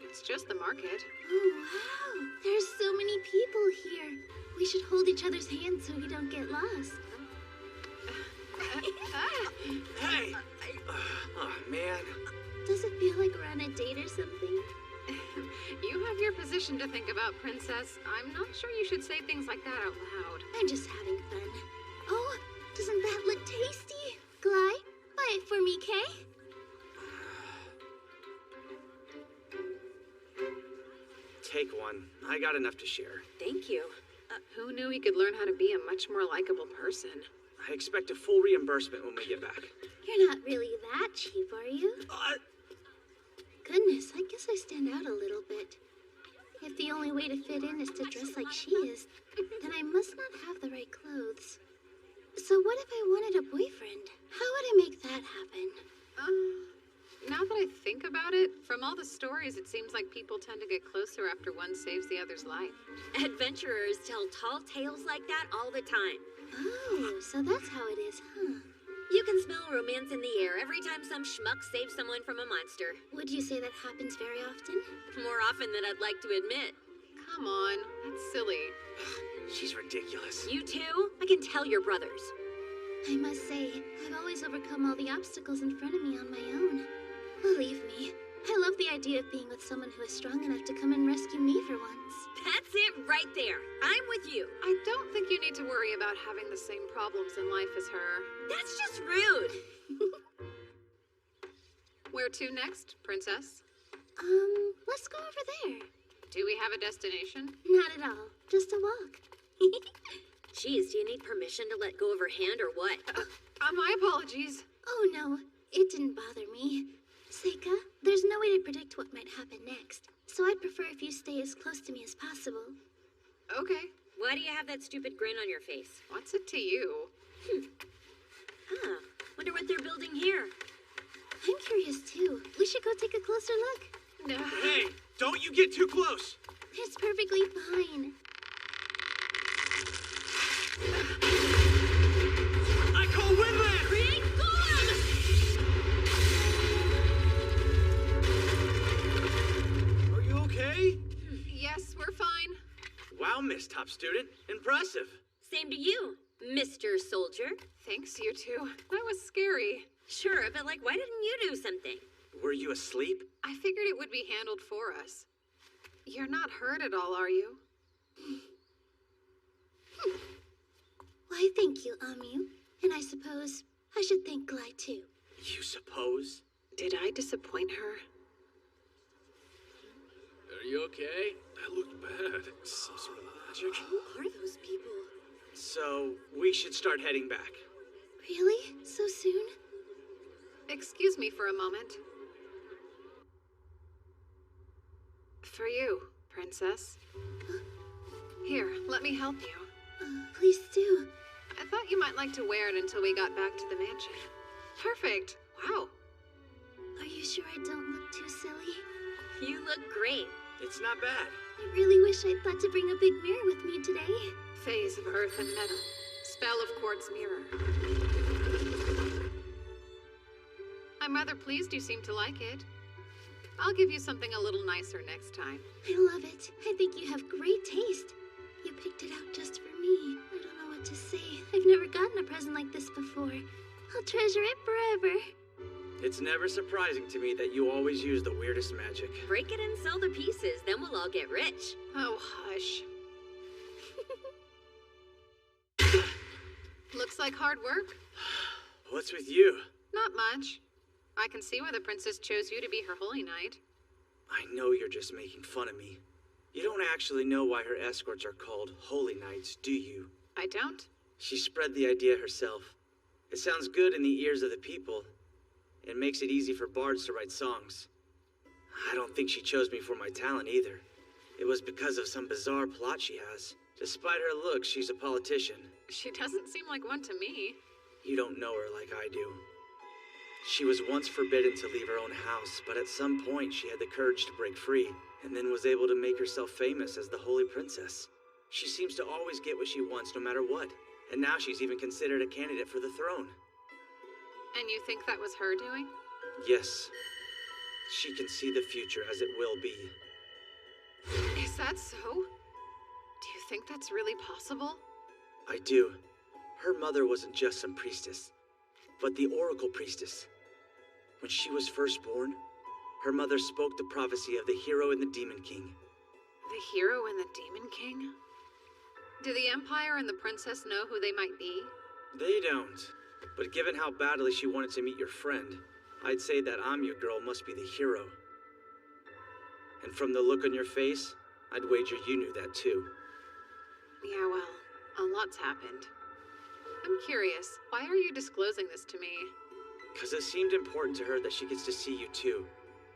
It's just the market. Oh, wow. There's so many people here. We should hold each other's hands so we don't get lost. Hey! Oh, man. Does it feel like we're on a date or something? You have your position to think about, Princess. I'm not sure you should say things like that out loud. I'm just having fun. Oh, doesn't that look tasty? Glide, buy it for me, Kay? Take one. I got enough to share. Thank you. Who knew he could learn how to be a much more likable person? I expect a full reimbursement when we get back. You're not really that cheap, are you? Goodness, I guess I stand out a little bit. If the only way to fit in is to dress like she is, then I must not have the right clothes. So what if I wanted a boyfriend? How would I make that happen? Now that I think about it, from all the stories, it seems like people tend to get closer after one saves the other's life. Adventurers tell tall tales like that all the time. Oh, so that's how it is, huh? You can smell romance in the air every time some schmuck saves someone from a monster. Would you say that happens very often? More often than I'd like to admit. Come on, that's silly. She's ridiculous. You too? I can tell you're brothers. I must say, I've always overcome all the obstacles in front of me on my own. Believe me, I love the idea of being with someone who is strong enough to come and rescue me for once. That's it right there. I'm with you. I don't think you need to worry about having the same problems in life as her. That's just rude. Where to next, Princess? Let's go over there. Do we have a destination? Not at all. Just a walk. Jeez, do you need permission to let go of her hand or what? My apologies. Oh no, it didn't bother me. Seika, there's no way to predict what might happen next, so I'd prefer if you stay as close to me as possible. Okay. Why do you have that stupid grin on your face? What's it to you? Huh. Wonder what they're building here. I'm curious too. We should go take a closer look. No. Hey, don't you get too close. It's perfectly fine. I call Windland! Create Golem! Are you okay? Yes, we're fine. Wow, Miss Top Student. Impressive. Same to you, Mr. Soldier. Thanks, you two. That was scary. Sure, but like, why didn't you do something? Were you asleep? I figured it would be handled for us. You're not hurt at all, are you? Why, thank you, Amu. And I suppose I should thank Glide too. You suppose? Did I disappoint her? Are you okay? That looked bad. Some sort of magic. Who are those people? So, we should start heading back. Really? So soon? Excuse me for a moment. For you, Princess. Here, let me help you. Please do. I thought you might like to wear it until we got back to the mansion. Perfect. Wow. Are you sure I don't look too silly? You look great. It's not bad. I really wish I'd thought to bring a big mirror with me today. Phase of earth and metal. Spell of quartz mirror. I'm rather pleased you seem to like it. I'll give you something a little nicer next time. I love it. I think you have great taste. You picked it out just for me. I don't know what to say. I've never gotten a present like this before. I'll treasure it forever. It's never surprising to me that you always use the weirdest magic. Break it and sell the pieces, then we'll all get rich. Oh, hush. Looks like hard work. What's with you? Not much. I can see why the princess chose you to be her holy knight. I know you're just making fun of me. You don't actually know why her escorts are called holy knights, do you? I don't? She spread the idea herself. It sounds good in the ears of the people. It makes it easy for bards to write songs. I don't think she chose me for my talent either. It was because of some bizarre plot she has. Despite her looks, she's a politician. She doesn't seem like one to me. You don't know her like I do. She was once forbidden to leave her own house, but at some point she had the courage to break free, and then was able to make herself famous as the Holy Princess. She seems to always get what she wants no matter what, and now she's even considered a candidate for the throne. And you think that was her doing? Yes. She can see the future as it will be. Is that so? Do you think that's really possible? I do. Her mother wasn't just some priestess, but the Oracle Priestess. When she was first born, her mother spoke the prophecy of the hero and the Demon King. The hero and the Demon King? Do the Empire and the princess know who they might be? They don't. But given how badly she wanted to meet your friend, I'd say that Amyu girl must be the hero. And from the look on your face, I'd wager you knew that too. Yeah, well, a lot's happened. I'm curious, why are you disclosing this to me? 'Cause it seemed important to her that she gets to see you too.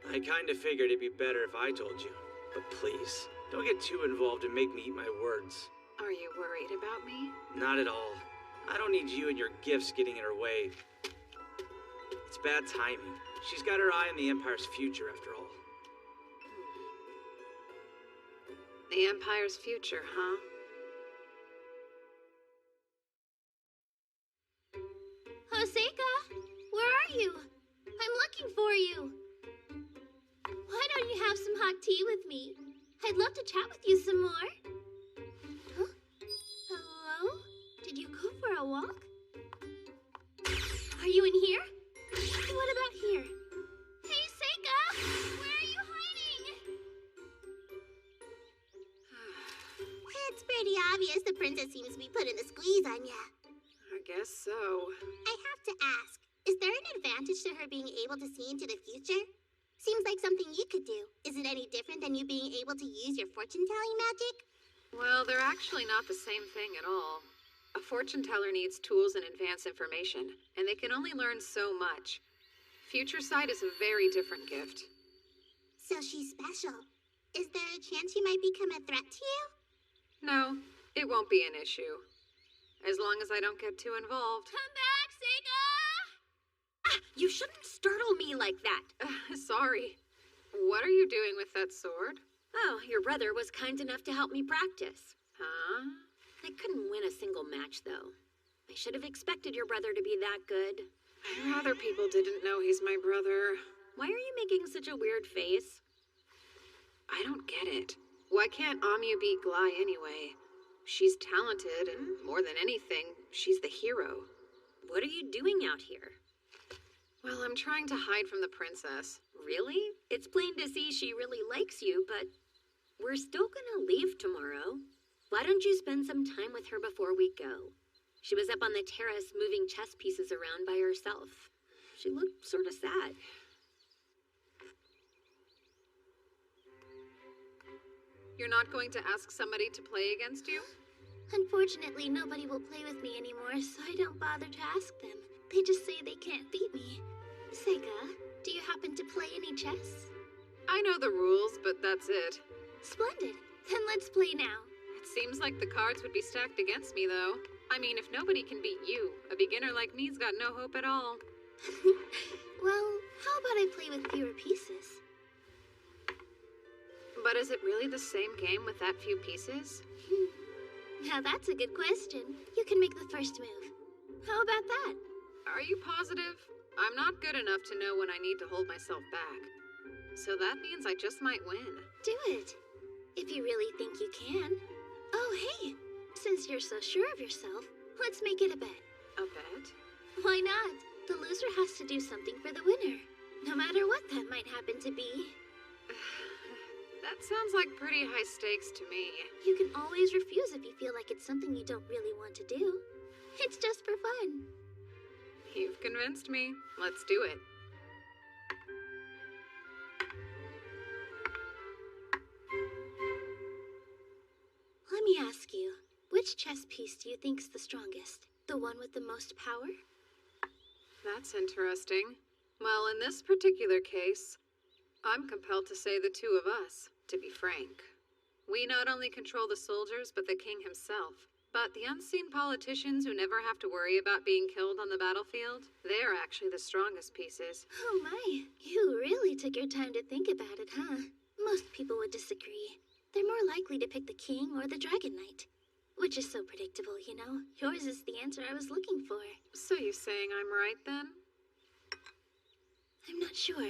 I kinda figured it'd be better if I told you. But please, don't get too involved and make me eat my words. Are you worried about me? Not at all. I don't need you and your gifts getting in her way. It's bad timing. She's got her eye on the Empire's future, after all. The Empire's future, huh? Hoseka, where are you? I'm looking for you. Why don't you have some hot tea with me? I'd love to chat with you some more. Huh? Hello? Did you go for a walk? Are you in here? What about here? Hey, Seika! Where are you hiding? It's pretty obvious the princess seems to be putting the squeeze on ya. I guess so. I have to ask, is there an advantage to her being able to see into the future? Seems like something you could do. Is it any different than you being able to use your fortune-telling magic? Well, they're actually not the same thing at all. A fortune teller needs tools and advanced information, and they can only learn so much. Future sight is a very different gift. So she's special. Is there a chance she might become a threat to you? No, it won't be an issue. As long as I don't get too involved. Come back, Seika! You shouldn't startle me like that. Sorry. What are you doing with that sword? Oh, your brother was kind enough to help me practice. Huh? I couldn't win a single match, though. I should have expected your brother to be that good. I'd rather people didn't know he's my brother. Why are you making such a weird face? I don't get it. Why can't Amyu beat Glai anyway? She's talented, and more than anything, she's the hero. What are you doing out here? Well, I'm trying to hide from the princess. Really? It's plain to see she really likes you, but we're still gonna leave tomorrow. Why don't you spend some time with her before we go? She was up on the terrace moving chess pieces around by herself. She looked sort of sad. You're not going to ask somebody to play against you? Unfortunately, nobody will play with me anymore, so I don't bother to ask them. They just say they can't beat me. Seika, do you happen to play any chess? I know the rules, but that's it. Splendid. Then let's play now. It seems like the cards would be stacked against me, though. I mean, if nobody can beat you, a beginner like me's got no hope at all. Well, how about I play with fewer pieces? But is it really the same game with that few pieces? Now that's a good question. You can make the first move. How about that? Are you positive? I'm not good enough to know when I need to hold myself back. So that means I just might win. Do it. If you really think you can. Oh, hey. Since you're so sure of yourself, let's make it a bet. A bet? Why not? The loser has to do something for the winner. No matter what that might happen to be. That sounds like pretty high stakes to me. You can always refuse if you feel like it's something you don't really want to do. It's just for fun. You've convinced me. Let's do it. Let me ask you, which chess piece do you think's the strongest? The one with the most power? That's interesting. Well, in this particular case, I'm compelled to say the two of us, to be frank. We not only control the soldiers, but the king himself. But the unseen politicians who never have to worry about being killed on the battlefield, they're actually the strongest pieces. Oh my, you really took your time to think about it, huh? Most people would disagree. They're more likely to pick the king or the dragon knight. Which is so predictable, you know? Yours is the answer I was looking for. So you saying I'm right then? I'm not sure.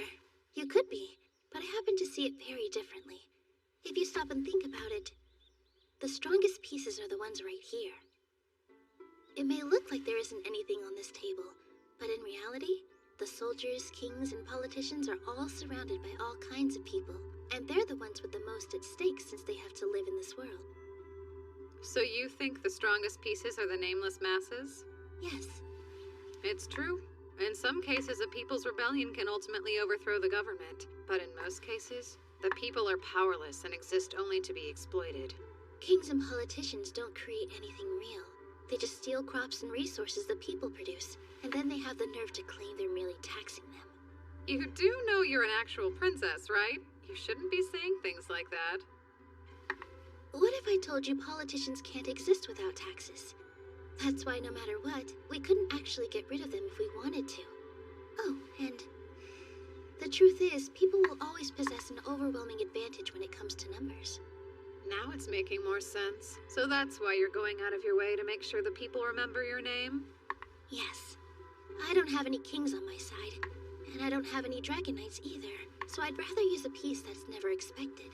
You could be, but I happen to see it very differently. If you stop and think about it, the strongest pieces are the ones right here. It may look like there isn't anything on this table, but in reality, the soldiers, kings, and politicians are all surrounded by all kinds of people, and they're the ones with the most at stake since they have to live in this world. So you think the strongest pieces are the nameless masses? Yes. It's true. In some cases, a people's rebellion can ultimately overthrow the government, but in most cases, the people are powerless and exist only to be exploited. Kings and politicians don't create anything real. They just steal crops and resources the people produce, and then they have the nerve to claim they're merely taxing them. You do know you're an actual princess, right? You shouldn't be saying things like that. What if I told you politicians can't exist without taxes? That's why no matter what, we couldn't actually get rid of them if we wanted to. Oh, and the truth is, people will always possess an overwhelming advantage when it comes to numbers. Now it's making more sense. So that's why you're going out of your way to make sure the people remember your name? Yes. I don't have any kings on my side, and I don't have any dragon knights either, so I'd rather use a piece that's never expected.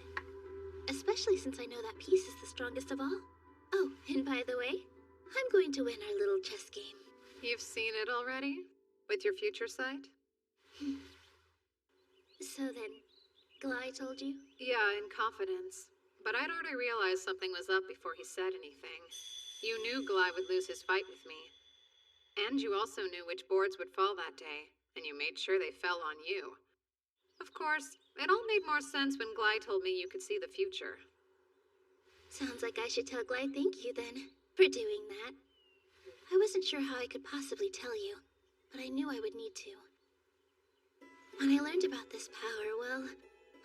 Especially since I know that piece is the strongest of all. Oh, and by the way, I'm going to win our little chess game. You've seen it already? With your future sight? So then, Glai told you? Yeah, in confidence. But I'd already realized something was up before he said anything. You knew Glai would lose his fight with me. And you also knew which boards would fall that day, and you made sure they fell on you. Of course, it all made more sense when Glai told me you could see the future. Sounds like I should tell Glai thank you then, for doing that. I wasn't sure how I could possibly tell you, but I knew I would need to. When I learned about this power, well,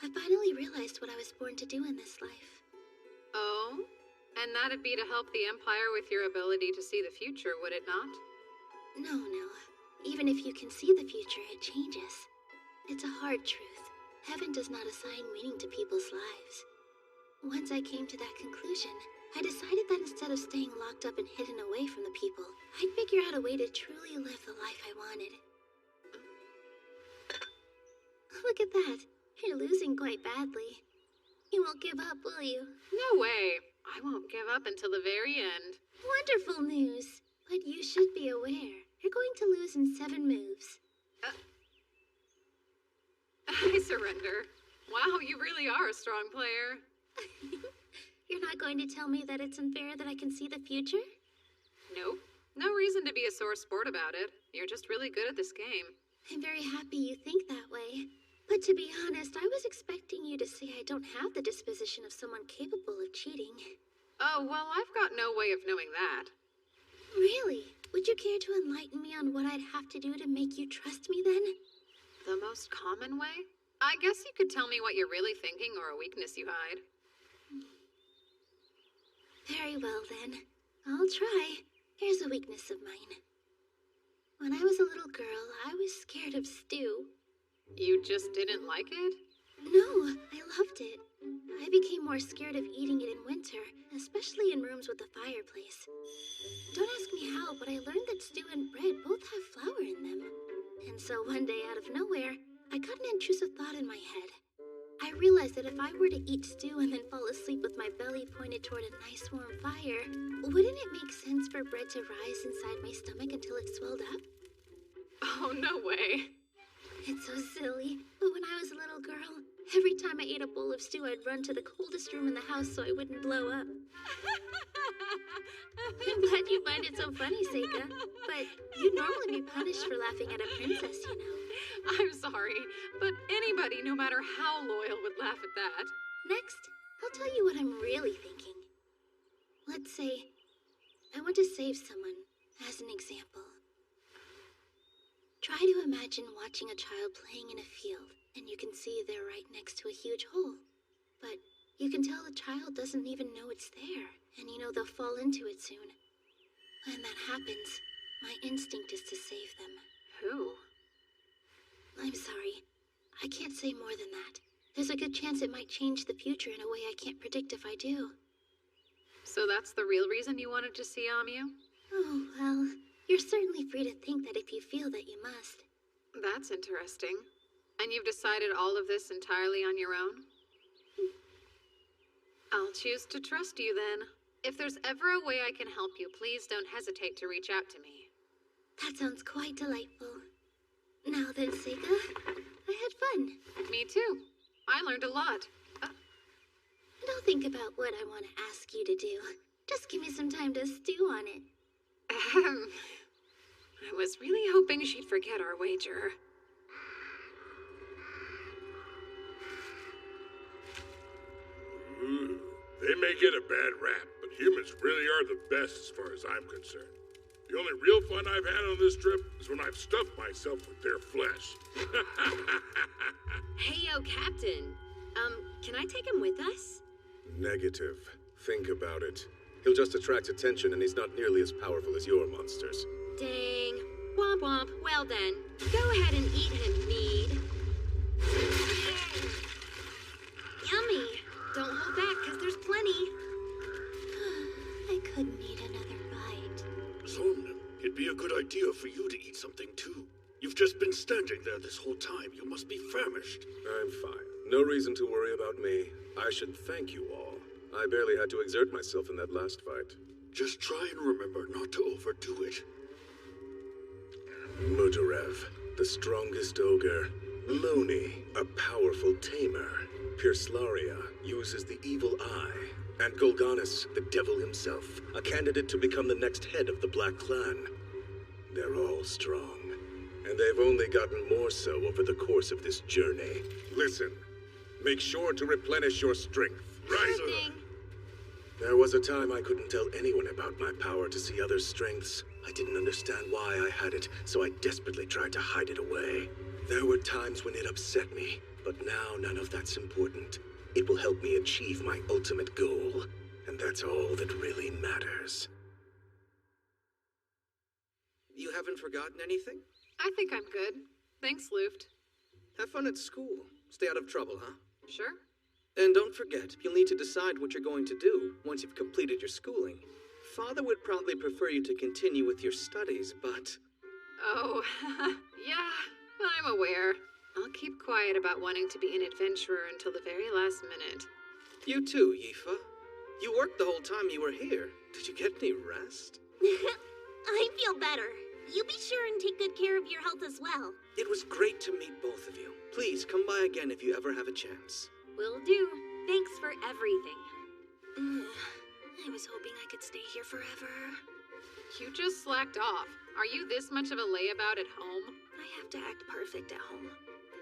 I finally realized what I was born to do in this life. Oh? And that'd be to help the Empire with your ability to see the future, would it not? No. Even if you can see the future, it changes. It's a hard truth. Heaven does not assign meaning to people's lives. Once I came to that conclusion, I decided that instead of staying locked up and hidden away from the people, I'd figure out a way to truly live the life I wanted. Look at that. You're losing quite badly. You won't give up, will you? No way. I won't give up until the very end. Wonderful news. But you should be aware. You're going to lose in 7 moves. I surrender. Wow, you really are a strong player. You're not going to tell me that it's unfair that I can see the future? Nope. No reason to be a sore sport about it. You're just really good at this game. I'm very happy you think that way. But to be honest, I was expecting you to say I don't have the disposition of someone capable of cheating. Oh, well, I've got no way of knowing that. Really? Would you care to enlighten me on what I'd have to do to make you trust me then? The most common way? I guess you could tell me what you're really thinking or a weakness you hide. Very well then. I'll try. Here's a weakness of mine. When I was a little girl, I was scared of stew. You just didn't like it? No, I loved it. I became more scared of eating it in winter, especially in rooms with a fireplace. Don't ask me how, but I learned that stew and bread both have flour in them. And so one day, out of nowhere, I got an intrusive thought in my head. I realized that if I were to eat stew and then fall asleep with my belly pointed toward a nice warm fire, wouldn't it make sense for bread to rise inside my stomach until it swelled up? Oh, no way. It's so silly, but when I was a little girl, every time I ate a bowl of stew, I'd run to the coldest room in the house so I wouldn't blow up. I'm glad you find it so funny, Seika, but you'd normally be punished for laughing at a princess, you know. I'm sorry, but anybody, no matter how loyal, would laugh at that. Next, I'll tell you what I'm really thinking. Let's say I want to save someone, as an example. Try to imagine watching a child playing in a field, and you can see they're right next to a huge hole. But You can tell the child doesn't even know it's there, and you know they'll fall into it soon. When that happens, my instinct is to save them. Who? I'm sorry. I can't say more than that. There's a good chance it might change the future in a way I can't predict if I do. So that's the real reason you wanted to see Amyu? Oh, well, you're certainly free to think that if you feel that you must. That's interesting. And you've decided all of this entirely on your own? I'll choose to trust you then. If there's ever a way I can help you, please don't hesitate to reach out to me. That sounds quite delightful. Now then, Seika, I had fun. Me too. I learned a lot. Don't think about what I want to ask you to do. Just give me some time to stew on it. I was really hoping she'd forget our wager. Ooh, they may get a bad rap, but humans really are the best as far as I'm concerned. The only real fun I've had on this trip is when I've stuffed myself with their flesh. Hey, yo, Captain. Can I take him with us? Negative. Think about it. He'll just attract attention, and he's not nearly as powerful as your monsters. Dang. Womp womp. Well then, go ahead and eat him, Mead. Yummy. Don't hold back, 'cause there's plenty. I could need another bite. Zorn, it'd be a good idea for you to eat something too. You've just been standing there this whole time. You must be famished. I'm fine. No reason to worry about me. I should thank you all. I barely had to exert myself in that last fight. Just try and remember not to overdo it. Mudarev, the strongest ogre. Loni, a powerful tamer. Pirslaria uses the evil eye. And Golganis, the devil himself, a candidate to become the next head of the Black Clan. They're all strong. And they've only gotten more so over the course of this journey. Listen, make sure to replenish your strength. Right, sir. There was a time I couldn't tell anyone about my power to see others' strengths. I didn't understand why I had it, so I desperately tried to hide it away. There were times when it upset me, but now none of that's important. It will help me achieve my ultimate goal, and that's all that really matters. You haven't forgotten anything? I think I'm good. Thanks, Luft. Have fun at school. Stay out of trouble, huh? Sure. And don't forget, you'll need to decide what you're going to do once you've completed your schooling. Father would probably prefer you to continue with your studies, but... Oh, yeah, I'm aware. I'll keep quiet about wanting to be an adventurer until the very last minute. You too, Yifa. You worked the whole time you were here. Did you get any rest? I feel better. You be sure and take good care of your health as well. It was great to meet both of you. Please come by again if you ever have a chance. Will do. Thanks for everything. I was hoping I could stay here forever. You just slacked off. Are you this much of a layabout at home? I have to act perfect at home.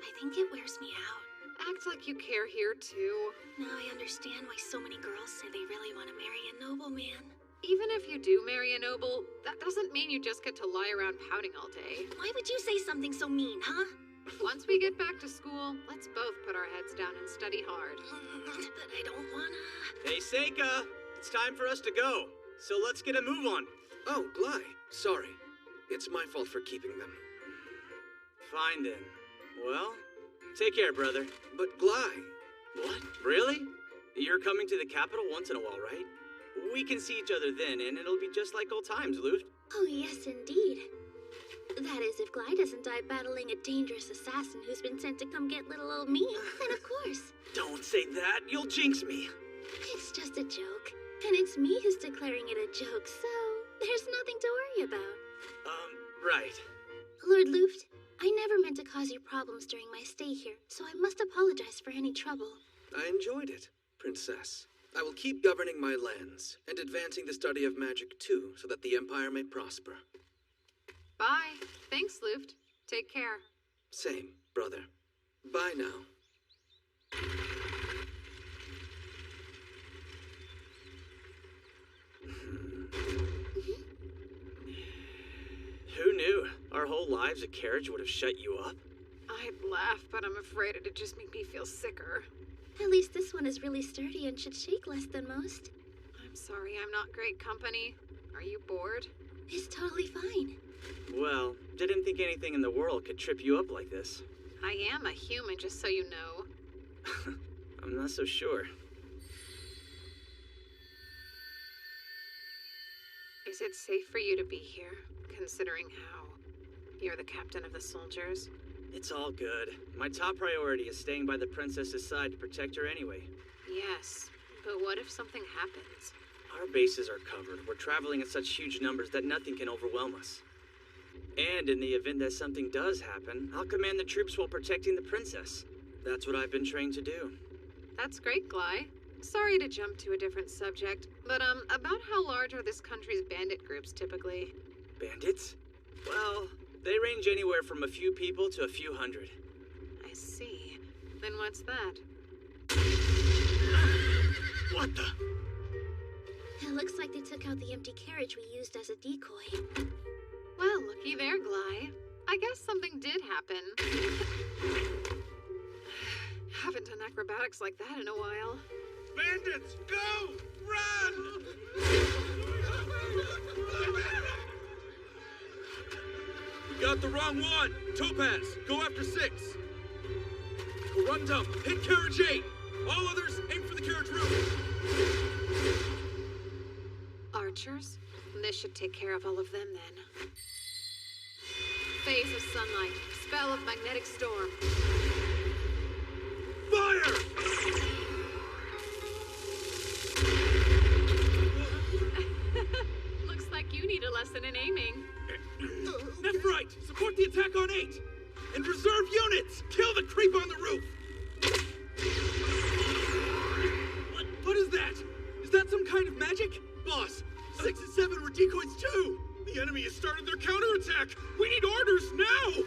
I think it wears me out. Act like you care here, too. Now I understand why so many girls say they really want to marry a nobleman. Even if you do marry a noble, that doesn't mean you just get to lie around pouting all day. Why would you say something so mean, huh? Once we get back to school, let's both put our heads down and study hard. But I don't wanna... Hey, Seika! It's time for us to go. So let's get a move on. Oh, Glai. Sorry. It's my fault for keeping them. Fine then. Well, take care, brother. But Glai... What? Really? You're coming to the capital once in a while, right? We can see each other then, and it'll be just like old times, Luft. Oh, yes, indeed. That is, if Glai doesn't die battling a dangerous assassin who's been sent to come get little old me, then of course. Don't say that. You'll jinx me. It's just a joke. And it's me who's declaring it a joke, so there's nothing to worry about. Right. Lord Luft, I never meant to cause you problems during my stay here, so I must apologize for any trouble. I enjoyed it, Princess. I will keep governing my lands and advancing the study of magic too, so that the Empire may prosper. Bye. Thanks, Luft. Take care. Same, brother. Bye now. Who knew? Our whole lives a carriage would have shut you up? I'd laugh, but I'm afraid it'd just make me feel sicker. At least this one is really sturdy and should shake less than most. I'm sorry, I'm not great company. Are you bored? It's totally fine. Well, didn't think anything in the world could trip you up like this. I am a human, just so you know. I'm not so sure. Is it safe for you to be here, considering how you're the captain of the soldiers? It's all good. My top priority is staying by the princess's side to protect her anyway. Yes, but what if something happens? Our bases are covered. We're traveling in such huge numbers that nothing can overwhelm us. And in the event that something does happen, I'll command the troops while protecting the princess. That's what I've been trained to do. That's great, Gly. Sorry to jump to a different subject, but about how large are this country's bandit groups typically? Bandits? Well, they range anywhere from a few people to a few hundred. I see. Then what's that? What the? It looks like they took out the empty carriage we used as a decoy. Well, looky there, Gly. I guess something did happen. Haven't done acrobatics like that in a while. Bandits, go! Run! We got the wrong one! Topaz, go after 6. Run dump, hit carriage 8. All others, aim for the carriage roof. Archers? This should take care of all of them then. Phase of sunlight. Spell of magnetic storm. Fire! Looks like you need a lesson in aiming. Nephrite, support the attack on 8. And reserve units, kill the creep on the roof. What is that? Is that some kind of magic? Boss, 6 and 7 were decoys too. The enemy has started their counterattack. We need orders now.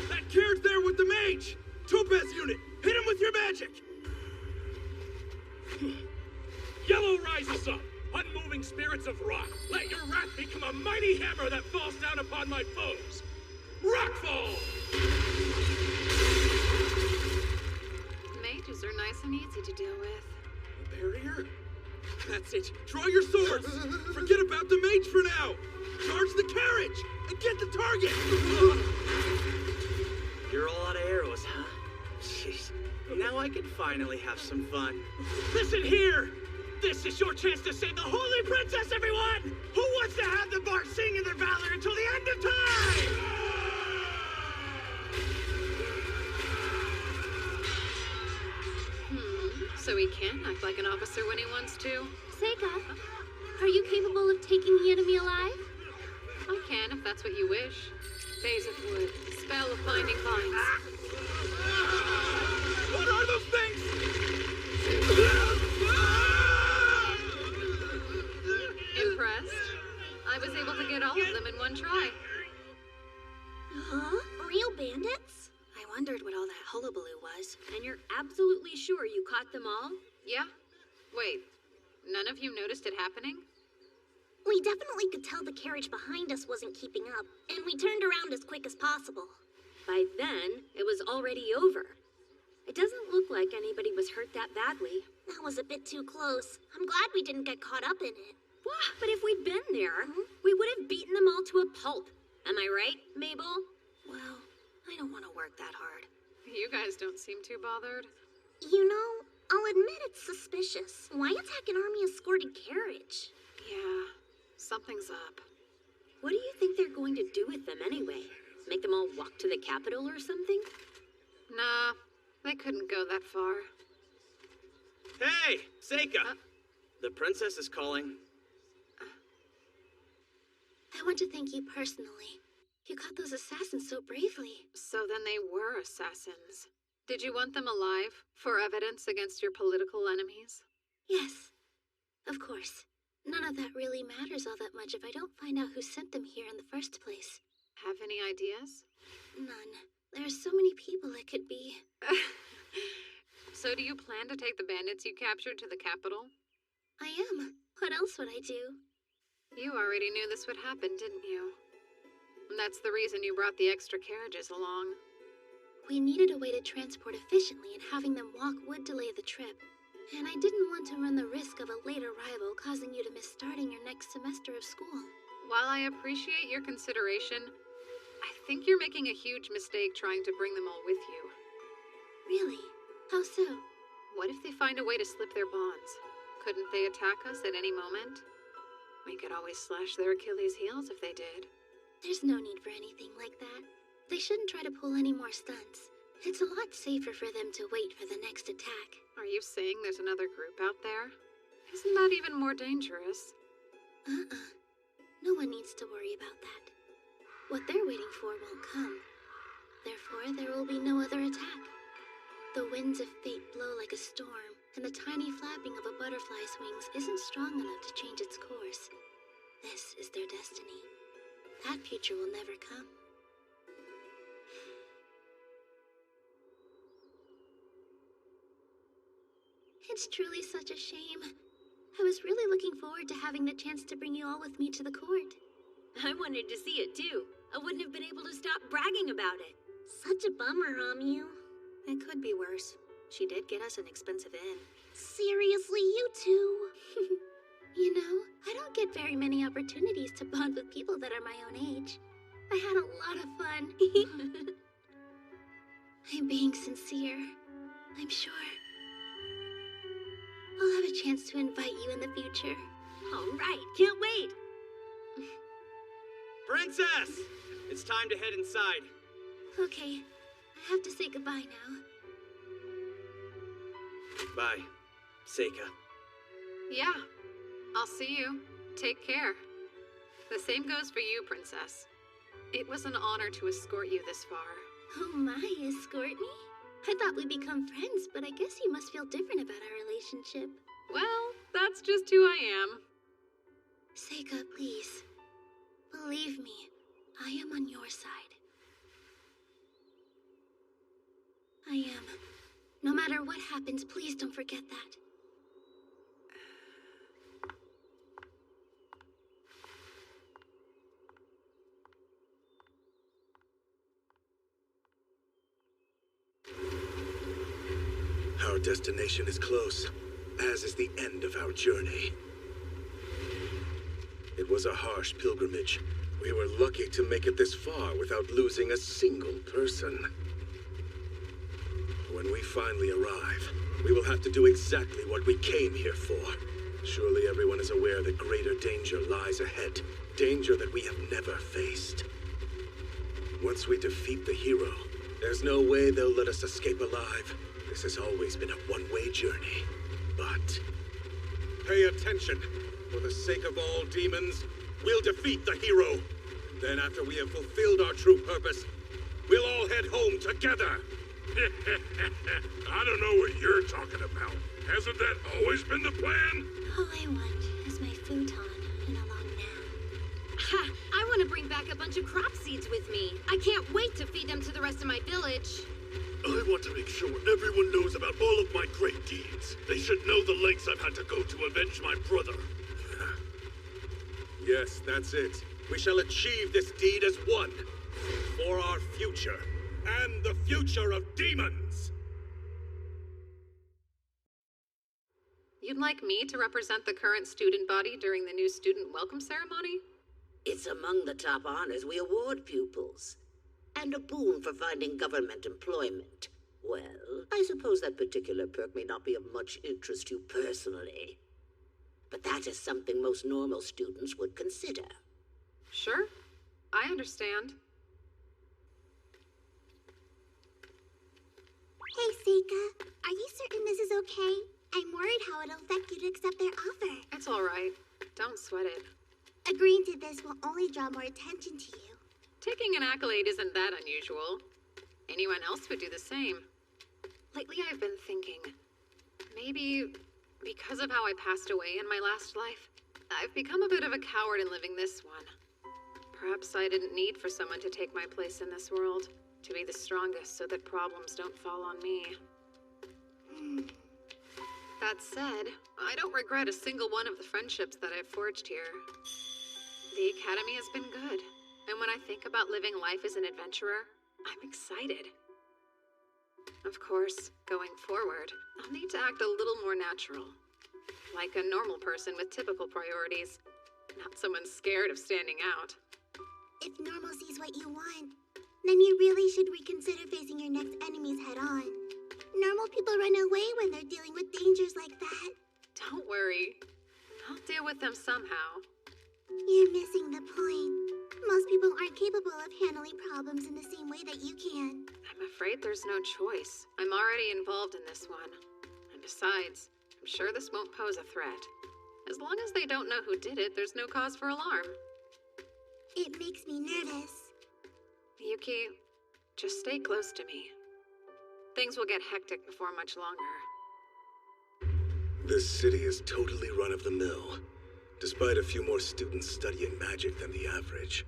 That carriage there with the mage. Topaz unit, hit him with your magic. Yellow rises up, unmoving spirits of rock. Let your wrath become a mighty hammer that falls down upon my foes. Rockfall! Mages are nice and easy to deal with. A barrier? That's it. Draw your swords. Forget about the mage for now. Charge the carriage and get the target. You're all out of arrows, huh? Jeez. Now I can finally have some fun. Listen here! This is your chance to save the Holy Princess, everyone! Who wants to have the Bard sing in their valor until the end of time? So he can act like an officer when he wants to. Seika, are you capable of taking the enemy alive? I can, if that's what you wish. Phase of wood. Spell of binding vines. What are those things? Impressed? I was able to get all of them in one try. Huh? Real bandits? I wondered what all that hullabaloo was. And you're absolutely sure you caught them all? Yeah? Wait, none of you noticed it happening? We definitely could tell the carriage behind us wasn't keeping up, and we turned around as quick as possible. By then, it was already over. It doesn't look like anybody was hurt that badly. That was a bit too close. I'm glad we didn't get caught up in it. But if we'd been there, we would have beaten them all to a pulp. Am I right, Mabel? Well, I don't want to work that hard. You guys don't seem too bothered. You know, I'll admit it's suspicious. Why attack an army-escorted carriage? Yeah, something's up. What do you think they're going to do with them anyway? Make them all walk to the capital or something? Nah, they couldn't go that far. Hey, Seika! The princess is calling. I want to thank you personally. You caught those assassins so bravely. So then they were assassins. Did you want them alive for evidence against your political enemies? Yes, of course. None of that really matters all that much if I don't find out who sent them here in the first place. Have any ideas? None. There are so many people it could be. So do you plan to take the bandits you captured to the capital? I am. What else would I do? You already knew this would happen, didn't you? And that's the reason you brought the extra carriages along. We needed a way to transport efficiently, and having them walk would delay the trip. And I didn't want to run the risk of a late arrival causing you to miss starting your next semester of school. While I appreciate your consideration, I think you're making a huge mistake trying to bring them all with you. Really? How so? What if they find a way to slip their bonds? Couldn't they attack us at any moment? We could always slash their Achilles' heels if they did. There's no need for anything like that. They shouldn't try to pull any more stunts. It's a lot safer for them to wait for the next attack. Are you saying there's another group out there? Isn't that even more dangerous? No one needs to worry about that. What they're waiting for won't come. Therefore, there will be no other attack. The winds of fate blow like a storm, and the tiny flapping of a butterfly's wings isn't strong enough to change its course. This is their destiny. That future will never come. It's truly such a shame. I was really looking forward to having the chance to bring you all with me to the court. I wanted to see it too. I wouldn't have been able to stop bragging about it. Such a bummer, Amyu. It could be worse. She did get us an expensive inn. Seriously, you two. You know, I don't get very many opportunities to bond with people that are my own age. I had a lot of fun. I'm being sincere. I'm sure I'll have a chance to invite you in the future. All right, can't wait. Princess! It's time to head inside. Okay, I have to say goodbye now. Bye, Seika. Yeah, I'll see you. Take care. The same goes for you, Princess. It was an honor to escort you this far. Oh my, escort me? I thought we'd become friends, but I guess you must feel different about our relationship. Well, that's just who I am. Seika, please. Believe me, I am on your side. I am. No matter what happens, please don't forget that. Our destination is close, as is the end of our journey. It was a harsh pilgrimage. We were lucky to make it this far without losing a single person. When we finally arrive, we will have to do exactly what we came here for. Surely everyone is aware that greater danger lies ahead. Danger that we have never faced. Once we defeat the hero, there's no way they'll let us escape alive. This has always been a one-way journey. But pay attention. For the sake of all demons, we'll defeat the hero. Then after we have fulfilled our true purpose, we'll all head home together. I don't know what you're talking about. Hasn't that always been the plan? All I want is my futon and a long nap. Ha! I want to bring back a bunch of crop seeds with me. I can't wait to feed them to the rest of my village. I want to make sure everyone knows about all of my great deeds. They should know the lengths I've had to go to avenge my brother. Yes, that's it. We shall achieve this deed as one. For our future, and the future of demons. You'd like me to represent the current student body during the new student welcome ceremony? It's among the top honors we award pupils. And a boon for finding government employment. Well, I suppose that particular perk may not be of much interest to you personally. But that is something most normal students would consider. Sure, I understand. Hey, Seika. Are you certain this is okay? I'm worried how it'll affect you to accept their offer. It's all right. Don't sweat it. Agreeing to this will only draw more attention to you. Taking an accolade isn't that unusual. Anyone else would do the same. Lately I've been thinking, maybe because of how I passed away in my last life, I've become a bit of a coward in living this one. Perhaps I didn't need for someone to take my place in this world, to be the strongest so that problems don't fall on me. That said, I don't regret a single one of the friendships that I've forged here. The Academy has been good. And when I think about living life as an adventurer, I'm excited. Of course, going forward, I'll need to act a little more natural. Like a normal person with typical priorities, not someone scared of standing out. If normalcy's what you want, then you really should reconsider facing your next enemies head on. Normal people run away when they're dealing with dangers like that. Don't worry. I'll deal with them somehow. You're missing the point. Most people aren't capable of handling problems in the same way that you can. I'm afraid there's no choice. I'm already involved in this one. And besides, I'm sure this won't pose a threat. As long as they don't know who did it, there's no cause for alarm. It makes me nervous. Yuki, just stay close to me. Things will get hectic before much longer. This city is totally run-of-the-mill, despite a few more students studying magic than the average.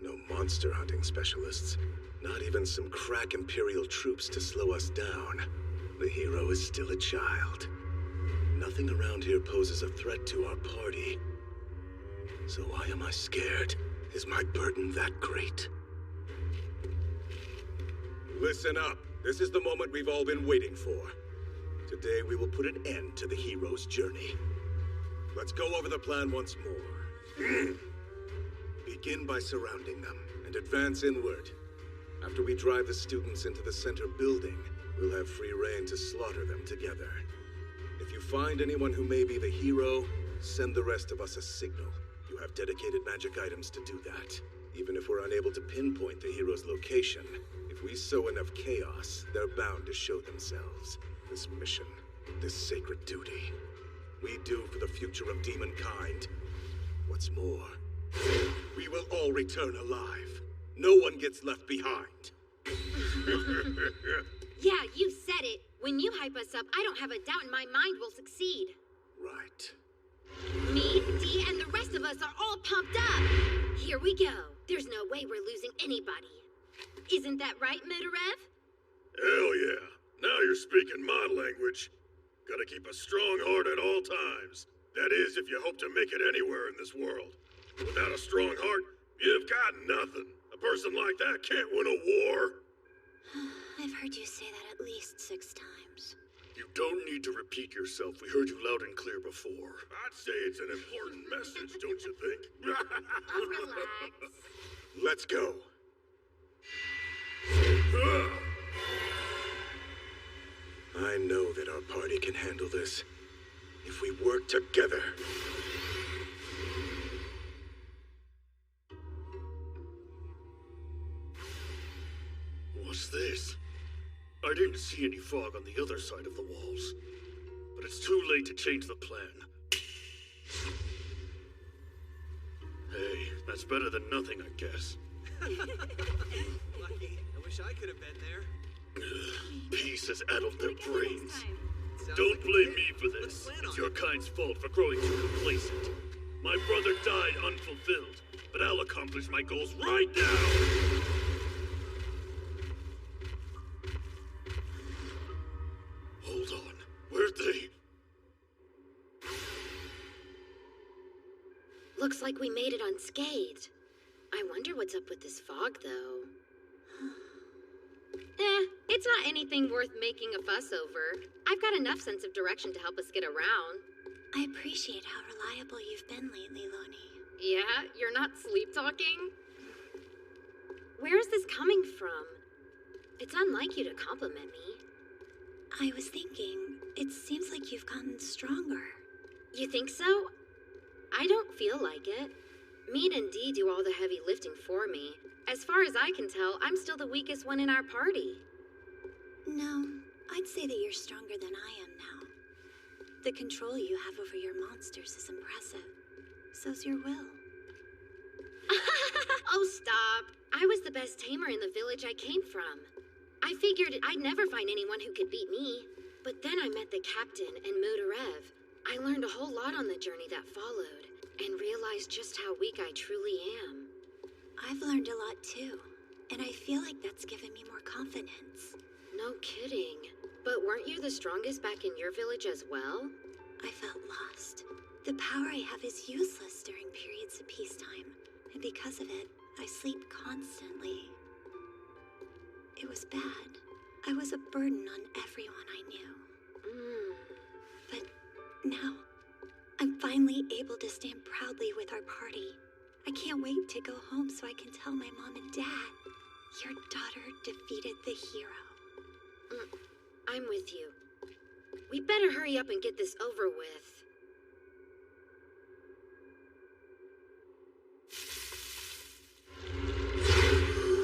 No monster hunting specialists, not even some crack Imperial troops to slow us down. The hero is still a child. Nothing around here poses a threat to our party. So why am I scared? Is my burden that great? Listen up. This is the moment we've all been waiting for. Today we will put an end to the hero's journey. Let's go over the plan once more. Begin by surrounding them and advance inward. After we drive the students into the center building, we'll have free rein to slaughter them together. If you find anyone who may be the hero, send the rest of us a signal. You have dedicated magic items to do that. Even if we're unable to pinpoint the hero's location, if we sow enough chaos, they're bound to show themselves. This mission, this sacred duty, we do for the future of demonkind. What's more, we will all return alive. No one gets left behind. Yeah, you said it. When you hype us up, I don't have a doubt in my mind we'll succeed. Right. Me, Dee, and the rest of us are all pumped up. Here we go. There's no way we're losing anybody. Isn't that right, Mudarev? Hell yeah. Now you're speaking my language. Gotta keep a strong heart at all times. That is, if you hope to make it anywhere in this world. Without a strong heart, you've got nothing. A person like that can't win a war. I've heard you say that at least 6 times. You don't need to repeat yourself. We heard you loud and clear before. I'd say it's an important message, don't you think? Relax. Let's go. I know that our party can handle this if we work together. What's this? I didn't see any fog on the other side of the walls. But it's too late to change the plan. Hey, that's better than nothing, I guess. Lucky. I wish I could have been there. Peace has addled their brains. Don't blame me for this. It's your kind's fault for growing too complacent. My brother died unfulfilled, but I'll accomplish my goals right now! Hold on. Where'd they... Looks like we made it unscathed. I wonder what's up with this fog, though. It's not anything worth making a fuss over. I've got enough sense of direction to help us get around. I appreciate how reliable you've been lately, Loni. Yeah? You're not sleep-talking? Where is this coming from? It's unlike you to compliment me. I was thinking, it seems like you've gotten stronger. You think so? I don't feel like it. Mead and Dee do all the heavy lifting for me. As far as I can tell, I'm still the weakest one in our party. No, I'd say that you're stronger than I am now. The control you have over your monsters is impressive. So's your will. Oh, stop. I was the best tamer in the village I came from. I figured I'd never find anyone who could beat me. But then I met the captain and Mudarev. I learned a whole lot on the journey that followed, and realized just how weak I truly am. I've learned a lot too, and I feel like that's given me more confidence. No kidding. But weren't you the strongest back in your village as well? I felt lost. The power I have is useless during periods of peacetime, and because of it, I sleep constantly. It was bad. I was a burden on everyone I knew. But now, I'm finally able to stand proudly with our party. I can't wait to go home so I can tell my mom and dad. Your daughter defeated the hero. I'm with you. We better hurry up and get this over with.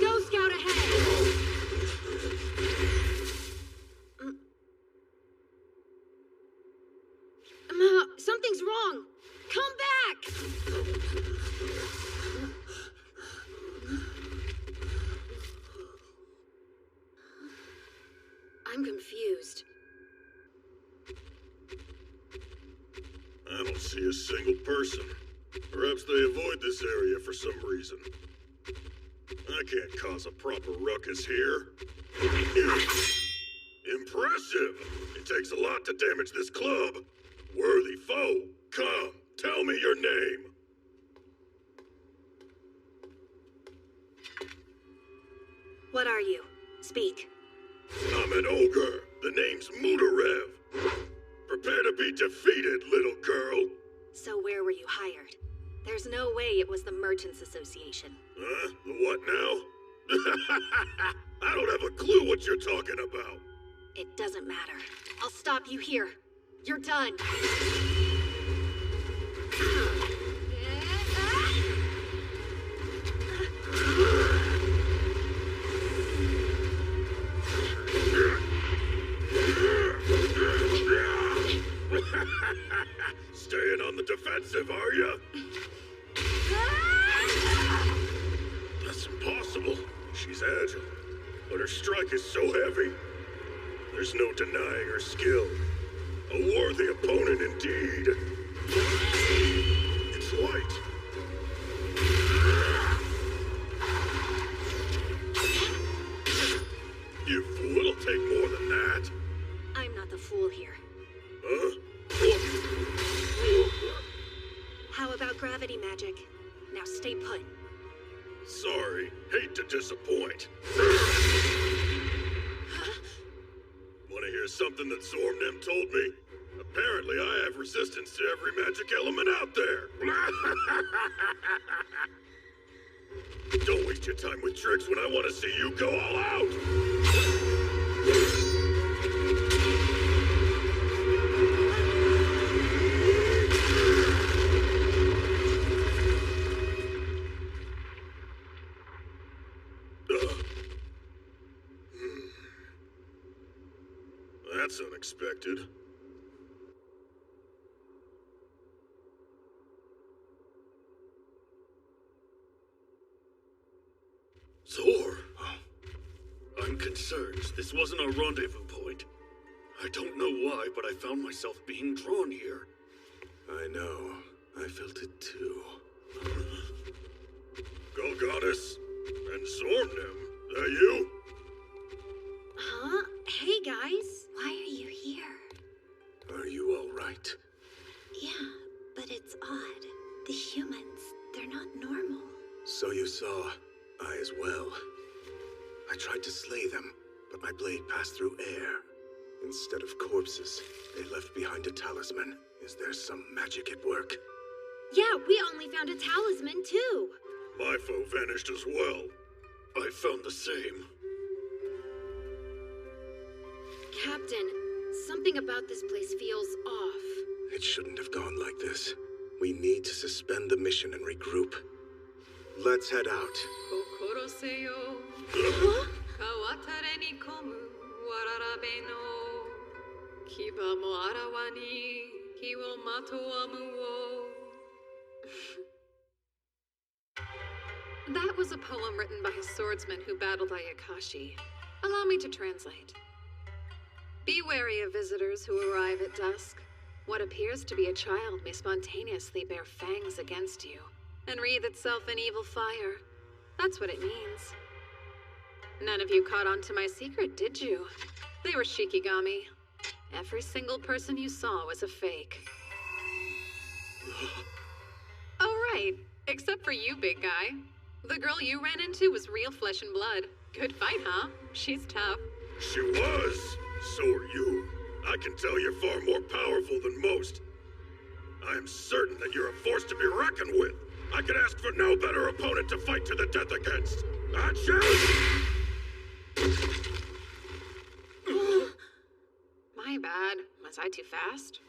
Go Scout ahead! Something's wrong! Come back! I'm confused. I don't see a single person. Perhaps they avoid this area for some reason. I can't cause a proper ruckus here. Impressive! It takes a lot to damage this club. Worthy foe, come, tell me your name. What are you? Speak. I'm an ogre. The name's Mutarev. Prepare to be defeated, little girl. So where were you hired? There's no way it was the Merchants Association. Huh? The what now? I don't have a clue what you're talking about. It doesn't matter. I'll stop you here. You're done. Staying on the defensive, are ya? That's impossible. She's agile, but her strike is so heavy. There's no denying her skill. A worthy opponent indeed. It's light. You fool, it'll take more than that. I'm not the fool here. Huh? How about gravity magic? Now stay put. Sorry, hate to disappoint. Want to hear something that Zormnim told me? Apparently I have resistance to every magic element out there. Don't waste your time with tricks when I want to see you go all out. That's unexpected. Zor! I'm concerned. This wasn't our rendezvous point. I don't know why, but I found myself being drawn here. I know. I felt it too. Golgonis and Zormnim, that you? Huh? Hey, guys. Why are you here? Are you all right? Yeah, but it's odd. The humans, they're not normal. So you saw. I as well. I tried to slay them, but my blade passed through air. Instead of corpses, they left behind a talisman. Is there some magic at work? Yeah, we only found a talisman, too. My foe vanished as well. I found the same. Captain, something about this place feels off. It shouldn't have gone like this. We need to suspend the mission and regroup. Let's head out. That was a poem written by a swordsman who battled Ayakashi. Allow me to translate. Be wary of visitors who arrive at dusk. What appears to be a child may spontaneously bear fangs against you and wreathe itself in evil fire. That's what it means. None of you caught on to my secret, did you? They were Shikigami. Every single person you saw was a fake. Oh, right. Except for you, big guy. The girl you ran into was real flesh and blood. Good fight, huh? She's tough. She was. So are you. I can tell you're far more powerful than most. I am certain that you're a force to be reckoned with. I could ask for no better opponent to fight to the death against. I challenge My bad. Was I too fast?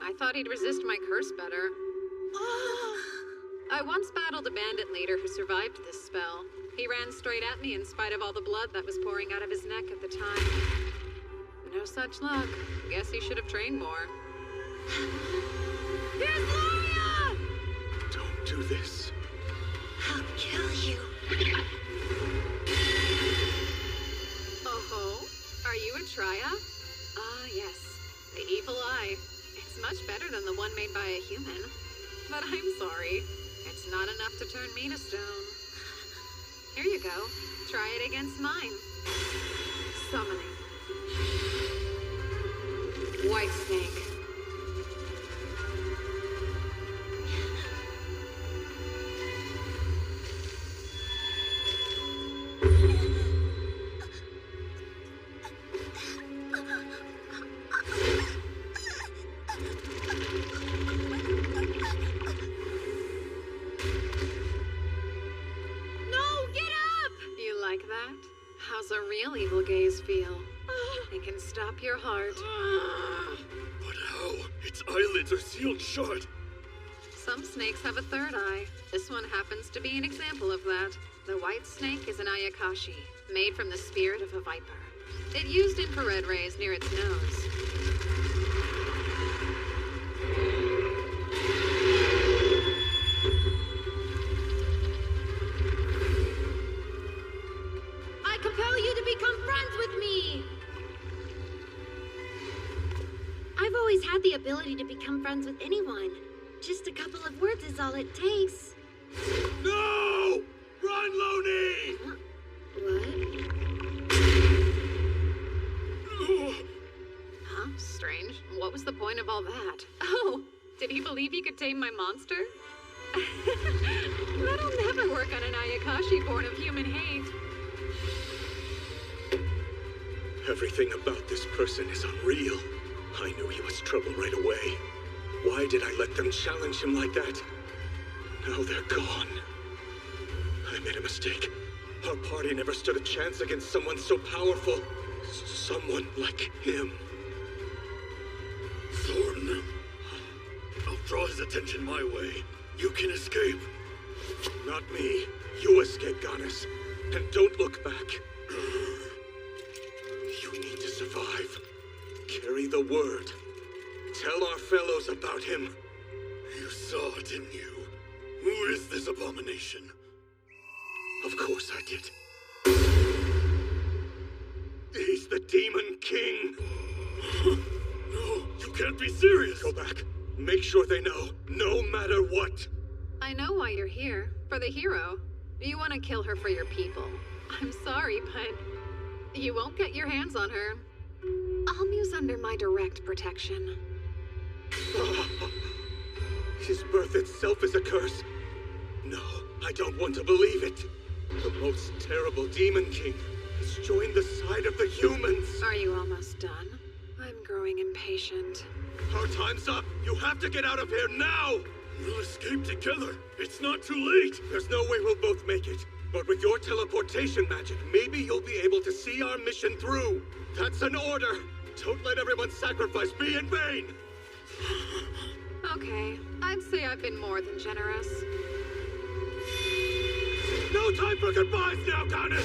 I thought he'd resist my curse better. I once battled a bandit leader who survived this spell. He ran straight at me in spite of all the blood that was pouring out of his neck at the time. No such luck. Guess he should have trained more. Here's Laria! Don't do this. I'll kill you. Oh-ho. Are you a Triya? Ah, yes. The evil eye. It's much better than the one made by a human. But I'm sorry. It's not enough to turn me to stone. Here you go. Try it against mine. Summoning. White Snake. How's a real evil gaze feel? It can stop your heart. But how? Its eyelids are sealed shut. Some snakes have a third eye. This one happens to be an example of that. The white snake is an Ayakashi, made from the spirit of a viper. It used infrared rays near its nose. I compel you to become friends with me! I've always had the ability to become friends with anyone. Just a couple of words is all it takes. No! Run, Loni! Huh? Strange. What was the point of all that? Oh, did he believe he could tame my monster? That'll never work on an Ayakashi born of human hate. Everything about this person is unreal. I knew he was trouble right away. Why did I let them challenge him like that? Now they're gone. I made a mistake. Our party never stood a chance against someone so powerful. Someone like him. Thorn, I'll draw his attention my way. You can escape. Not me. You escape, Ganis. And don't look back. You need to survive. Carry the word. Tell our fellows about him. You saw, didn't you? Who is this abomination? Of course I did. He's the Demon King. No, you can't be serious. Go back. Make sure they know, no matter what. I know why you're here. For the hero. You want to kill her for your people. I'm sorry, but you won't get your hands on her. Amu's under my direct protection. His birth itself is a curse. No, I don't want to believe it. The most terrible Demon King has joined the side of the humans. Are you almost done? I'm growing impatient. Our time's up. You have to get out of here now. We'll escape together. It's not too late. There's no way we'll both make it. But with your teleportation magic, maybe you'll be able to see our mission through. That's an order. Don't let everyone's sacrifice be in vain. Okay, I'd say I've been more than generous. No time for goodbyes now, Ganis!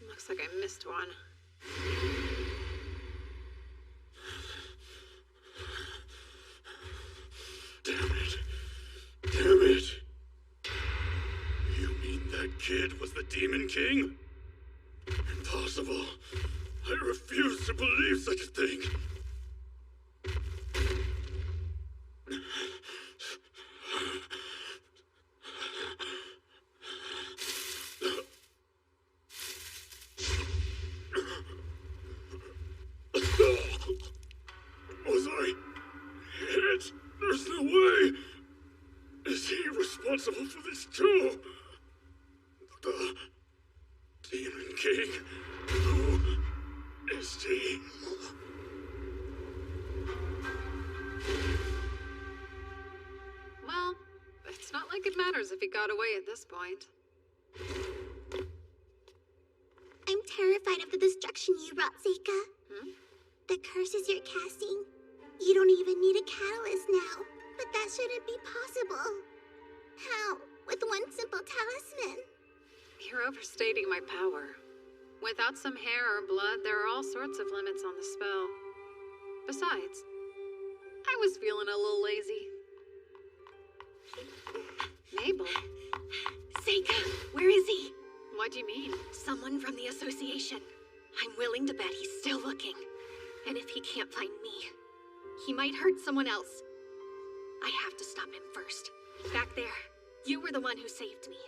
Looks like I missed one. Damn it. Damn it. You mean that kid was the Demon King? Impossible. I refuse to believe such a thing. Misty. Well, it's not like it matters if he got away at this point. I'm terrified of the destruction you wrought, Seika. The curses you're casting, you don't even need a catalyst now. But that shouldn't be possible. How? With one simple talisman? You're overstating my power. Without some hair or blood, there are all sorts of limits on the spell. Besides, I was feeling a little lazy. Mabel. Seika, where is he? What do you mean? Someone from the association. I'm willing to bet he's still looking. And if he can't find me, he might hurt someone else. I have to stop him first. Back there, you were the one who saved me.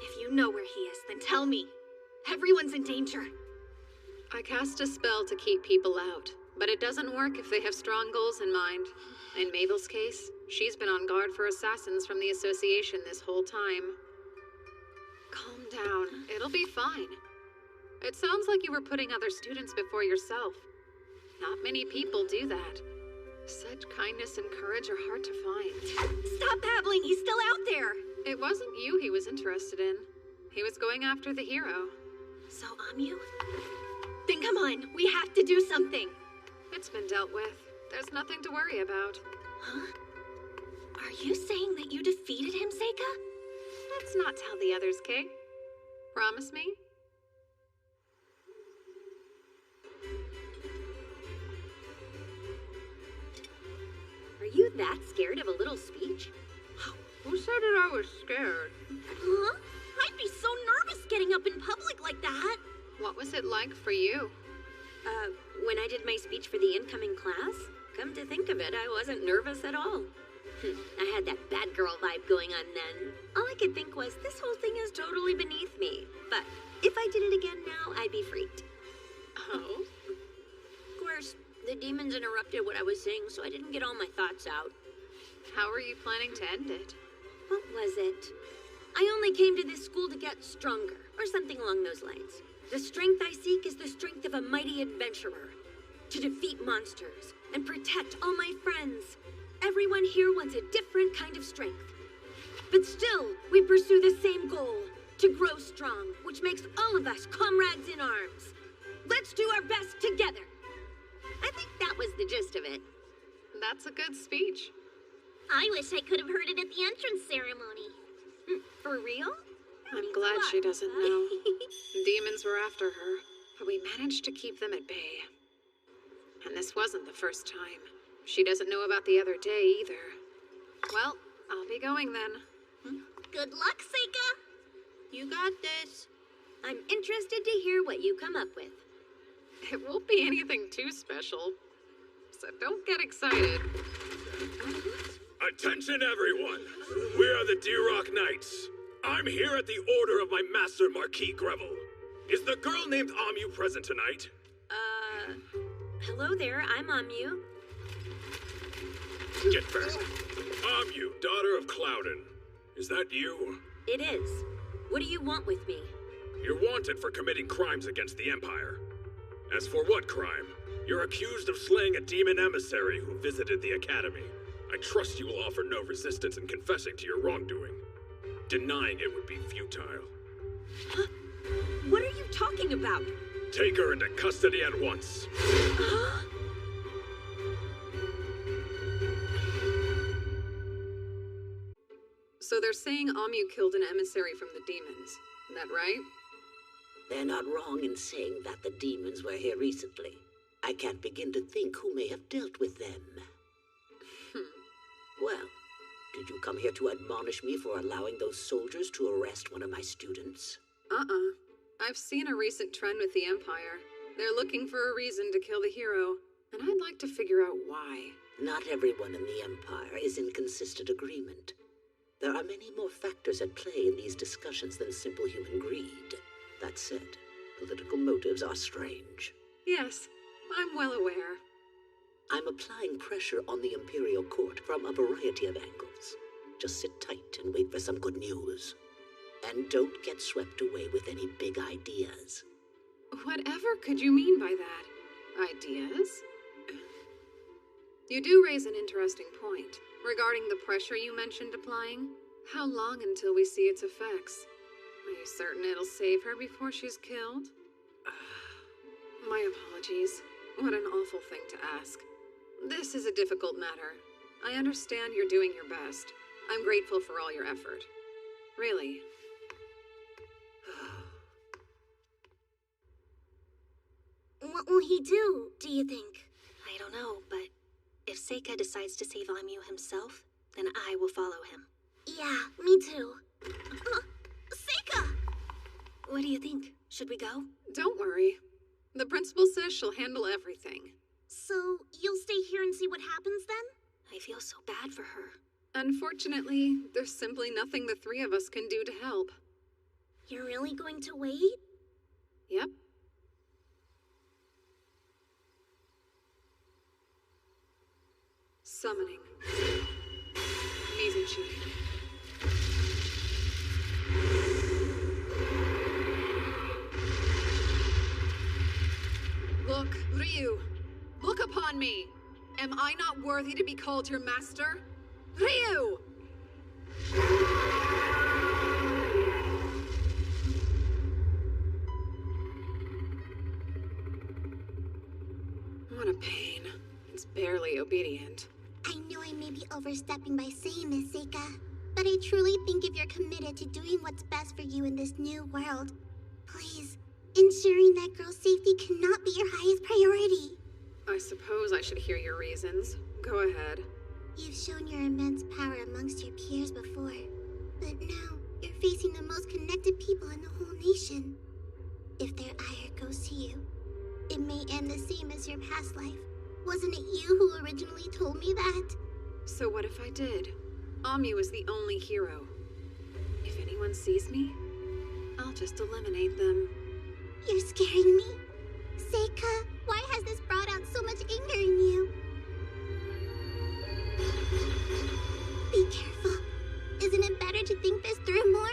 If you know where he is, then tell me. Everyone's in danger. I cast a spell to keep people out, but it doesn't work if they have strong goals in mind. In Mabel's case, she's been on guard for assassins from the association this whole time. Calm down. It'll be fine. It sounds like you were putting other students before yourself. Not many people do that. Such kindness and courage are hard to find. Stop babbling! He's still out there! It wasn't you he was interested in. He was going after the hero. So, Amyu? Then come on, we have to do something. It's been dealt with. There's nothing to worry about. Huh? Are you saying that you defeated him, Seika? Let's not tell the others, Kay. Promise me? Are you that scared of a little speech? Who said that I was scared? Huh? I'd be so nervous getting up in public like that. What was it like for you? When I did my speech for the incoming class, come to think of it, I wasn't nervous at all. I had that bad girl vibe going on then. All I could think was, this whole thing is totally beneath me. But if I did it again now, I'd be freaked. Oh? Of course, the demons interrupted what I was saying, so I didn't get all my thoughts out. How are you planning to end it? What was it? I only came to this school to get stronger, or something along those lines. The strength I seek is the strength of a mighty adventurer. To defeat monsters and protect all my friends. Everyone here wants a different kind of strength. But still, we pursue the same goal. To grow strong, which makes all of us comrades in arms. Let's do our best together. I think that was the gist of it. That's a good speech. I wish I could have heard it at the entrance ceremony. For real? I'm glad she doesn't know. Demons were after her, but we managed to keep them at bay. And this wasn't the first time. She doesn't know about the other day either. Well, I'll be going then. Good luck, Seika. You got this. I'm interested to hear what you come up with. It won't be anything too special, so don't get excited. Attention, everyone! We are the D-Rock Knights. I'm here at the order of my master, Marquis Greville. Is the girl named Amyu present tonight? Hello there, I'm Amyu. Get back. Amyu, daughter of Cloudin. Is that you? It is. What do you want with me? You're wanted for committing crimes against the Empire. As for what crime? You're accused of slaying a demon emissary who visited the Academy. I trust you will offer no resistance in confessing to your wrongdoing. Denying it would be futile. Huh? What are you talking about? Take her into custody at once. So they're saying Amyu killed an emissary from the demons. Is that right? They're not wrong in saying that the demons were here recently. I can't begin to think who may have dealt with them. Well, did you come here to admonish me for allowing those soldiers to arrest one of my students? I've seen a recent trend with the Empire. They're looking for a reason to kill the hero, and I'd like to figure out why. Not everyone in the Empire is in consistent agreement. There are many more factors at play in these discussions than simple human greed. That said, political motives are strange. Yes, I'm well aware. I'm applying pressure on the Imperial Court from a variety of angles. Just sit tight and wait for some good news. And don't get swept away with any big ideas. Whatever could you mean by that? Ideas? You do raise an interesting point. Regarding the pressure you mentioned applying, how long until we see its effects? Are you certain it'll save her before she's killed? My apologies. What an awful thing to ask. This is a difficult matter. I understand you're doing your best. I'm grateful for all your effort. Really. What will he do, do you think? I don't know, but if Seika decides to save Amyu himself, then I will follow him. Yeah, me too. Seika! What do you think? Should we go? Don't worry. The principal says she'll handle everything. So, you'll stay here and see what happens then? I feel so bad for her. Unfortunately, there's simply nothing the three of us can do to help. You're really going to wait? Yep. Summoning. Mizuchi. Look, Ryu. Look upon me. Am I not worthy to be called your master? Ryu! What a pain. It's barely obedient. I know I may be overstepping by saying this, Seika, but I truly think if you're committed to doing what's best for you in this new world, please, ensuring that girl's safety cannot be your highest priority. I suppose I should hear your reasons. Go ahead. You've shown your immense power amongst your peers before, but now you're facing the most connected people in the whole nation. If their ire goes to you, it may end the same as your past life. Wasn't it you who originally told me that? So what if I did? Amyu is the only hero. If anyone sees me, I'll just eliminate them. You're scaring me. Seika, why has this brought out so much anger in you? Be careful. Isn't it better to think this through more?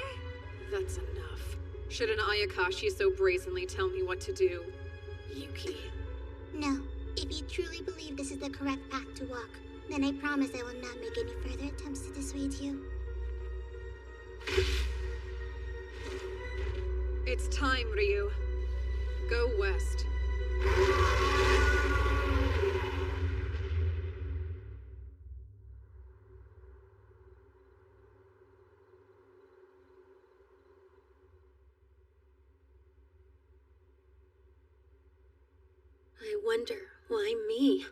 That's enough. Should an Ayakashi so brazenly tell me what to do? Yuki. No. If you truly believe this is the correct path to walk, then I promise I will not make any further attempts to dissuade you. It's time, Ryu. Go west. I wonder, why me?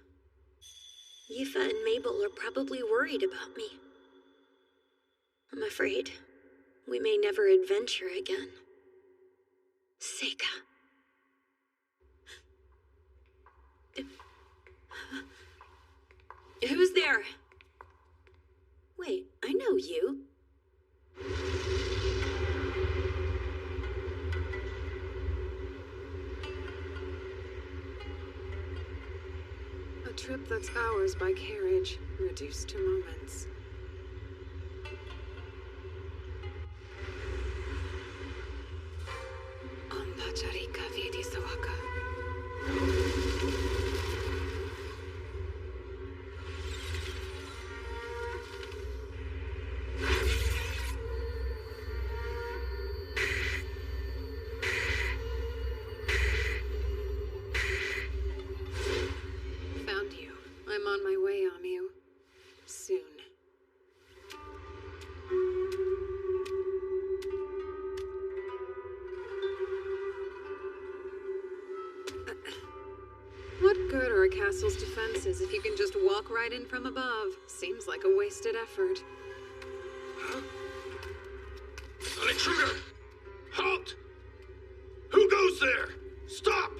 Yifa and Mabel are probably worried about me. I'm afraid we may never adventure again. Seika. Who's there? Wait, I know you. A trip that's hours by carriage, reduced to moments. Ambacharika Vidi Sawaka. Found you. I'm on my way, Amyu. Soon. What good are a castle's defenses if you can just walk right in from above? Seems like a wasted effort. Huh? An intruder! Halt! Who goes there? Stop!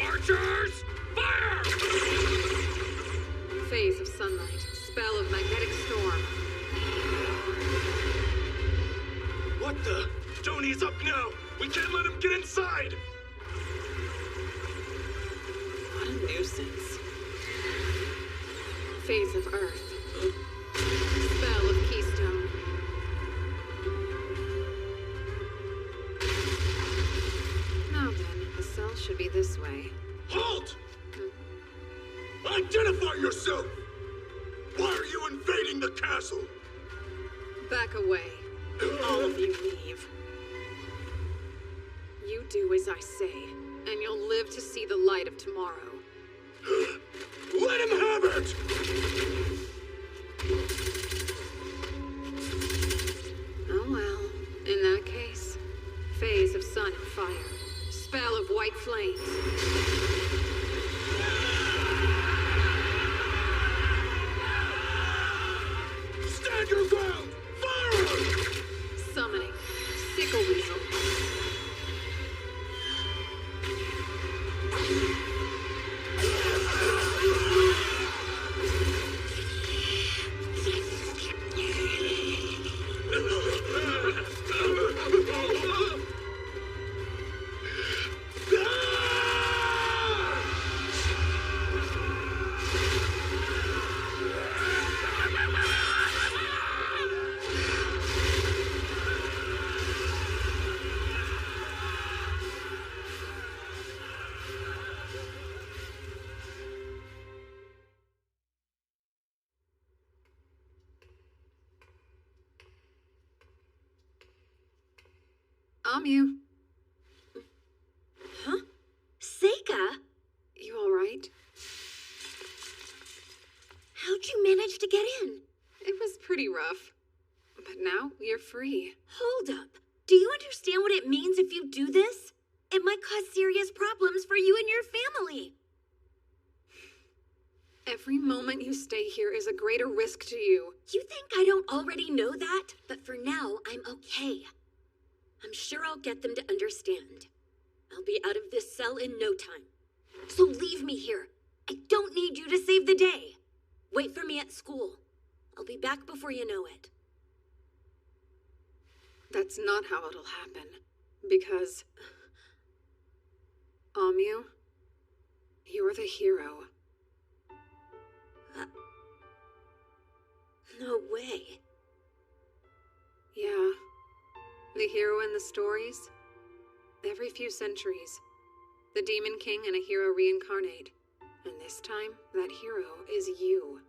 Archers! Fire! Phase of sunlight. Spell of magnetic storm. What the? Tony's up now! We can't let him get inside! What a nuisance. Phase of earth. Spell of Keystone. Now then, the cell should be this way. Halt! Identify yourself! Why are you invading the castle? Back away. All of you leave. You do as I say, and you'll live to see the light of tomorrow. Let him have it! Oh well, in that case, phase of sun and fire, spell of white flames. Stand your ground! Fire! Summoning, sickle weasel. Amyu. Huh? Seika? You alright? How'd you manage to get in? It was pretty rough. But now you're free. Hold up. Do you understand what it means if you do this? It might cause serious problems for you and your family. Every moment you stay here is a greater risk to you. You think I don't already know that? But for now, I'm okay. I'm sure I'll get them to understand. I'll be out of this cell in no time. So leave me here. I don't need you to save the day. Wait for me at school. I'll be back before you know it. That's not how it'll happen. Because... Amyu, you're the hero. No way. Yeah. The hero in the stories? Every few centuries, the Demon King and a hero reincarnate. And this time, that hero is you.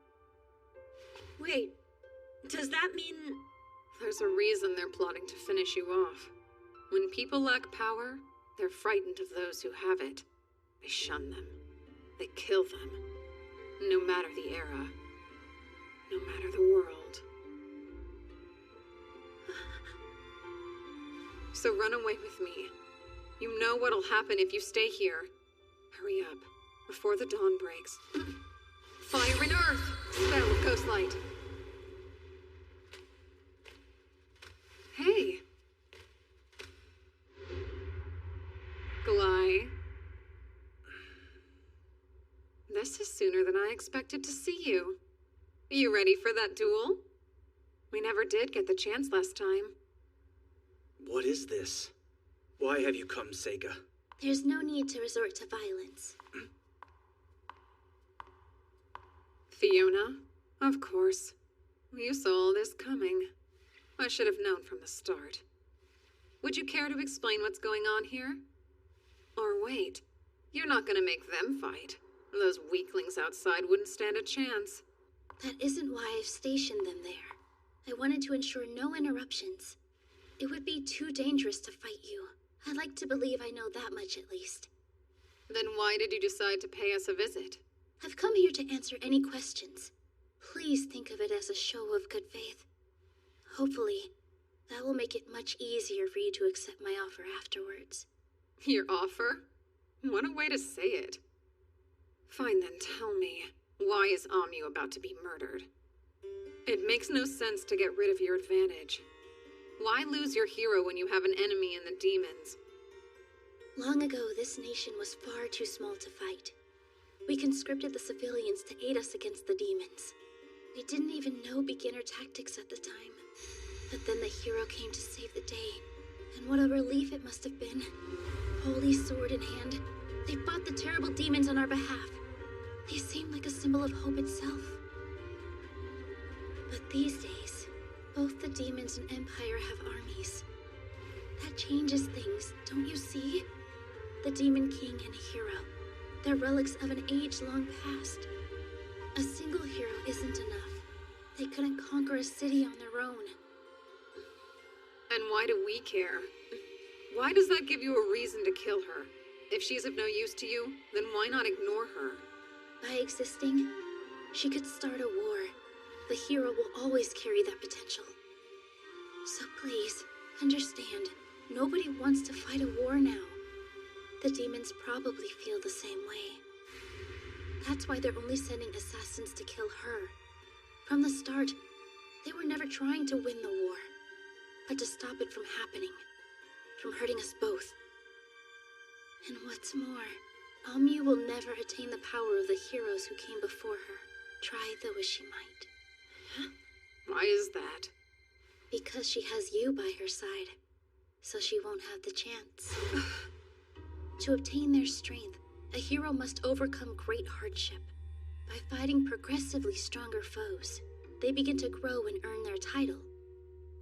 Wait, does that mean... There's a reason they're plotting to finish you off. When people lack power, they're frightened of those who have it. They shun them. They kill them. No matter the era. No matter the world. So run away with me. You know what'll happen if you stay here. Hurry up, before the dawn breaks. Fire and earth! Spell of ghost light. Hey. Glai. This is sooner than I expected to see you. You ready for that duel? We never did get the chance last time. What is this? Why have you come, Seika? There's no need to resort to violence. Fiona? Of course. You saw all this coming. I should have known from the start. Would you care to explain what's going on here? Or wait, you're not gonna make them fight. Those weaklings outside wouldn't stand a chance. That isn't why I've stationed them there. I wanted to ensure no interruptions. It would be too dangerous to fight you. I'd like to believe I know that much at least. Then why did you decide to pay us a visit? I've come here to answer any questions. Please think of it as a show of good faith. Hopefully, that will make it much easier for you to accept my offer afterwards. Your offer? What a way to say it. Fine then, tell me, why is Amyu about to be murdered? It makes no sense to get rid of your advantage. Why lose your hero when you have an enemy in the demons? Long ago, this nation was far too small to fight. We conscripted the civilians to aid us against the demons. We didn't even know beginner tactics at the time. But then the hero came to save the day. And what a relief it must have been. Holy sword in hand, they fought the terrible demons on our behalf. They seemed like a symbol of hope itself. But these days, both the demons and Empire have armies. That changes things, don't you see? The Demon King and Hero, they're relics of an age-long past. A single hero isn't enough. They couldn't conquer a city on their own. And why do we care? Why does that give you a reason to kill her? If she's of no use to you, then why not ignore her? By existing, she could start a war. The hero will always carry that potential. So please, understand, nobody wants to fight a war now. The demons probably feel the same way. That's why they're only sending assassins to kill her. From the start, they were never trying to win the war, but to stop it from happening, from hurting us both. And what's more, Amyu will never attain the power of the heroes who came before her, try though as she might. Why is that? Because she has you by her side, so she won't have the chance. To obtain their strength, a hero must overcome great hardship. By fighting progressively stronger foes, they begin to grow and earn their title.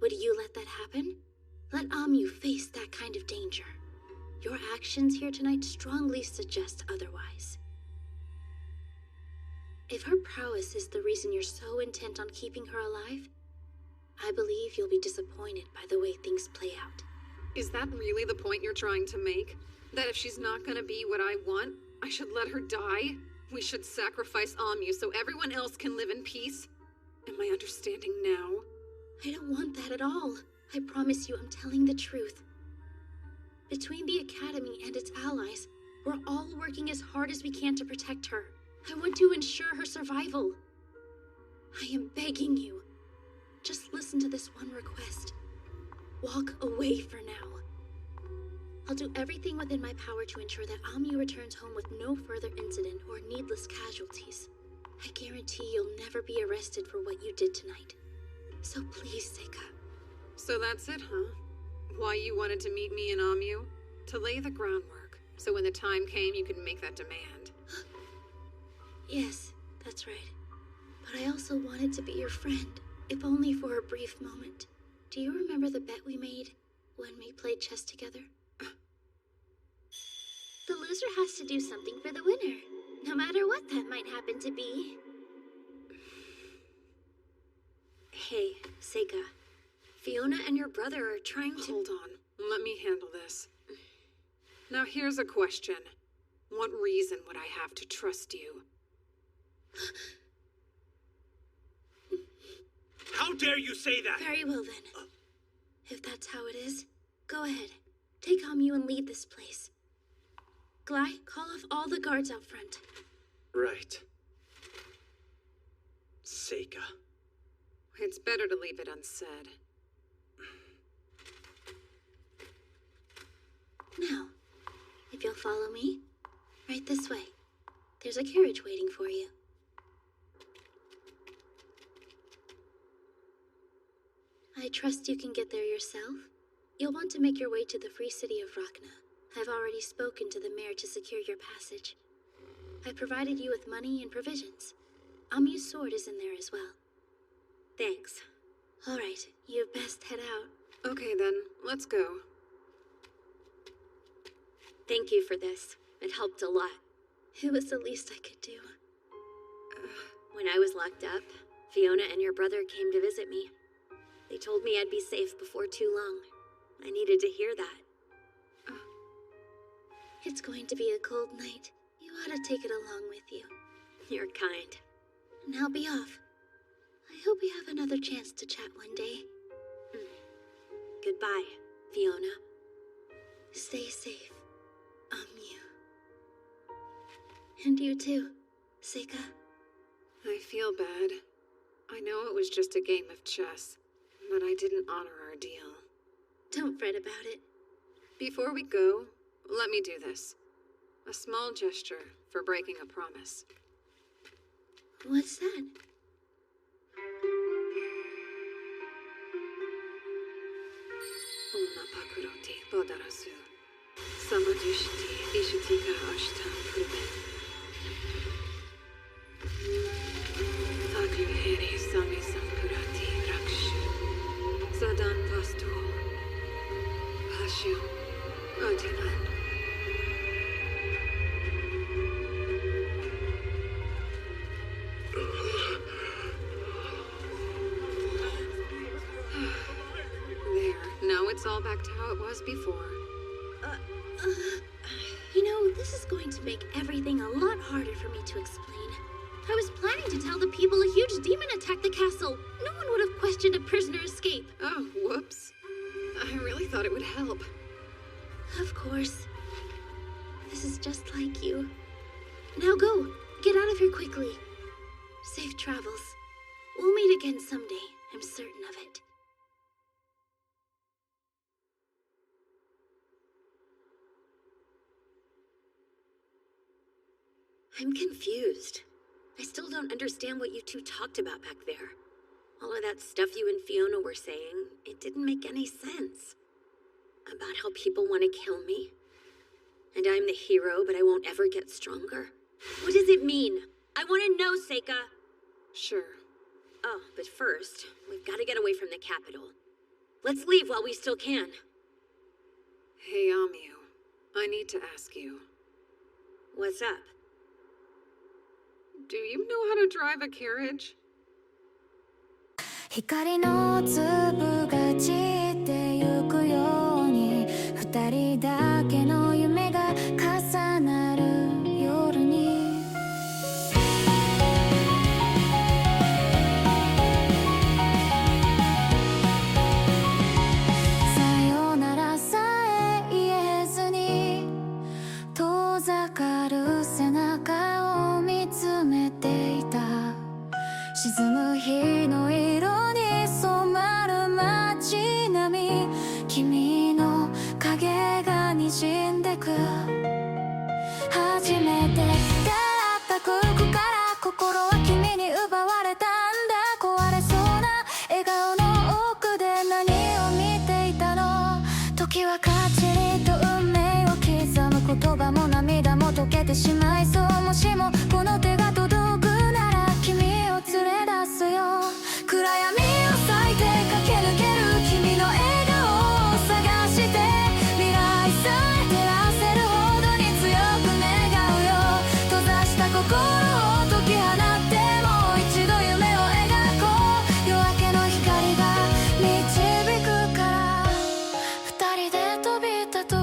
Would you let that happen? Let Amyu face that kind of danger. Your actions here tonight strongly suggest otherwise. If her prowess is the reason you're so intent on keeping her alive, I believe you'll be disappointed by the way things play out. Is that really the point you're trying to make? That if she's not gonna be what I want, I should let her die? We should sacrifice Amyu so everyone else can live in peace? Am I understanding now? I don't want that at all. I promise you I'm telling the truth. Between the Academy and its allies, we're all working as hard as we can to protect her. I want to ensure her survival. I am begging you. Just listen to this one request. Walk away for now. I'll do everything within my power to ensure that Amyu returns home with no further incident or needless casualties. I guarantee you'll never be arrested for what you did tonight. So please, Seika. So that's it, huh? Why you wanted to meet me and Amyu? To lay the groundwork, so when the time came you could make that demand. Yes, that's right. But I also wanted to be your friend, if only for a brief moment. Do you remember the bet we made when we played chess together? The loser has to do something for the winner, no matter what that might happen to be. Hey, Seika. Fiona and your brother are trying to— Hold on. Let me handle this. Now here's a question. What reason would I have to trust you? How dare you say that? Very well then. If that's how it is, go ahead. Take Amyu and lead this place. Glai, call off all the guards out front. Right. Seika. It's better to leave it unsaid. Now, if you'll follow me, right this way. There's a carriage waiting for you. I trust you can get there yourself. You'll want to make your way to the free city of Rachna. I've already spoken to the mayor to secure your passage. I provided you with money and provisions. Amyu's sword is in there as well. Thanks. All right, you'd best head out. Okay then, let's go. Thank you for this. It helped a lot. It was the least I could do. When I was locked up, Fiona and your brother came to visit me. They told me I'd be safe before too long. I needed to hear that. It's going to be a cold night. You ought to take it along with you. You're kind. Now be off. I hope we have another chance to chat one day. Goodbye, Fiona. Stay safe, Amyu. And you too, Seika. I feel bad. I know it was just a game of chess, but I didn't honor our deal. Don't fret about it. Before we go, let me do this. A small gesture for breaking a promise. What's that? Una pakuroti bodarasu. Samadushti ishutika ashta pruben. Taku heri sami sankurat. Valentina. There. Now it's all back to how it was before. You know, this is going to make everything a lot harder for me to explain. I was planning to tell the people a huge demon attacked the castle. No one would have questioned a prisoner escape. Oh, whoops. I really thought it would help. Of course. This is just like you. Now go. Get out of here quickly. Safe travels. We'll meet again someday. I'm certain of it. I'm confused. I still don't understand what you two talked about back there. All of that stuff you and Fiona were saying, it didn't make any sense. About how people want to kill me. And I'm the hero, but I won't ever get stronger. What does it mean? I want to know, Seika. Sure. Oh, but first, we've got to get away from the capital. Let's leave while we still can. Hey, Amyu. I need to ask you. What's up? Do you know how to drive a carriage? 光の粒が散ってゆくように二人だけの夢が重なる夜にさよならさえ言えずに遠ざかる背中を見つめていた沈む日の色に染まる街並み君の影が滲んでく初めて出会った空港から心は君に奪われたんだ壊れそうな笑顔の奥で何を見ていたの時はかちりと運命を刻む言葉も涙も溶けてしまいそうもしもこの手が届くなら君を連れ出すよ暗闇を裂いて駆け抜ける君の笑顔を探して未来さえ照らせるほどに強く願うよ閉ざした心を解き放ってもう一度夢を描こう夜明けの光が導くから二人で飛び立とう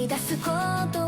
い出すこと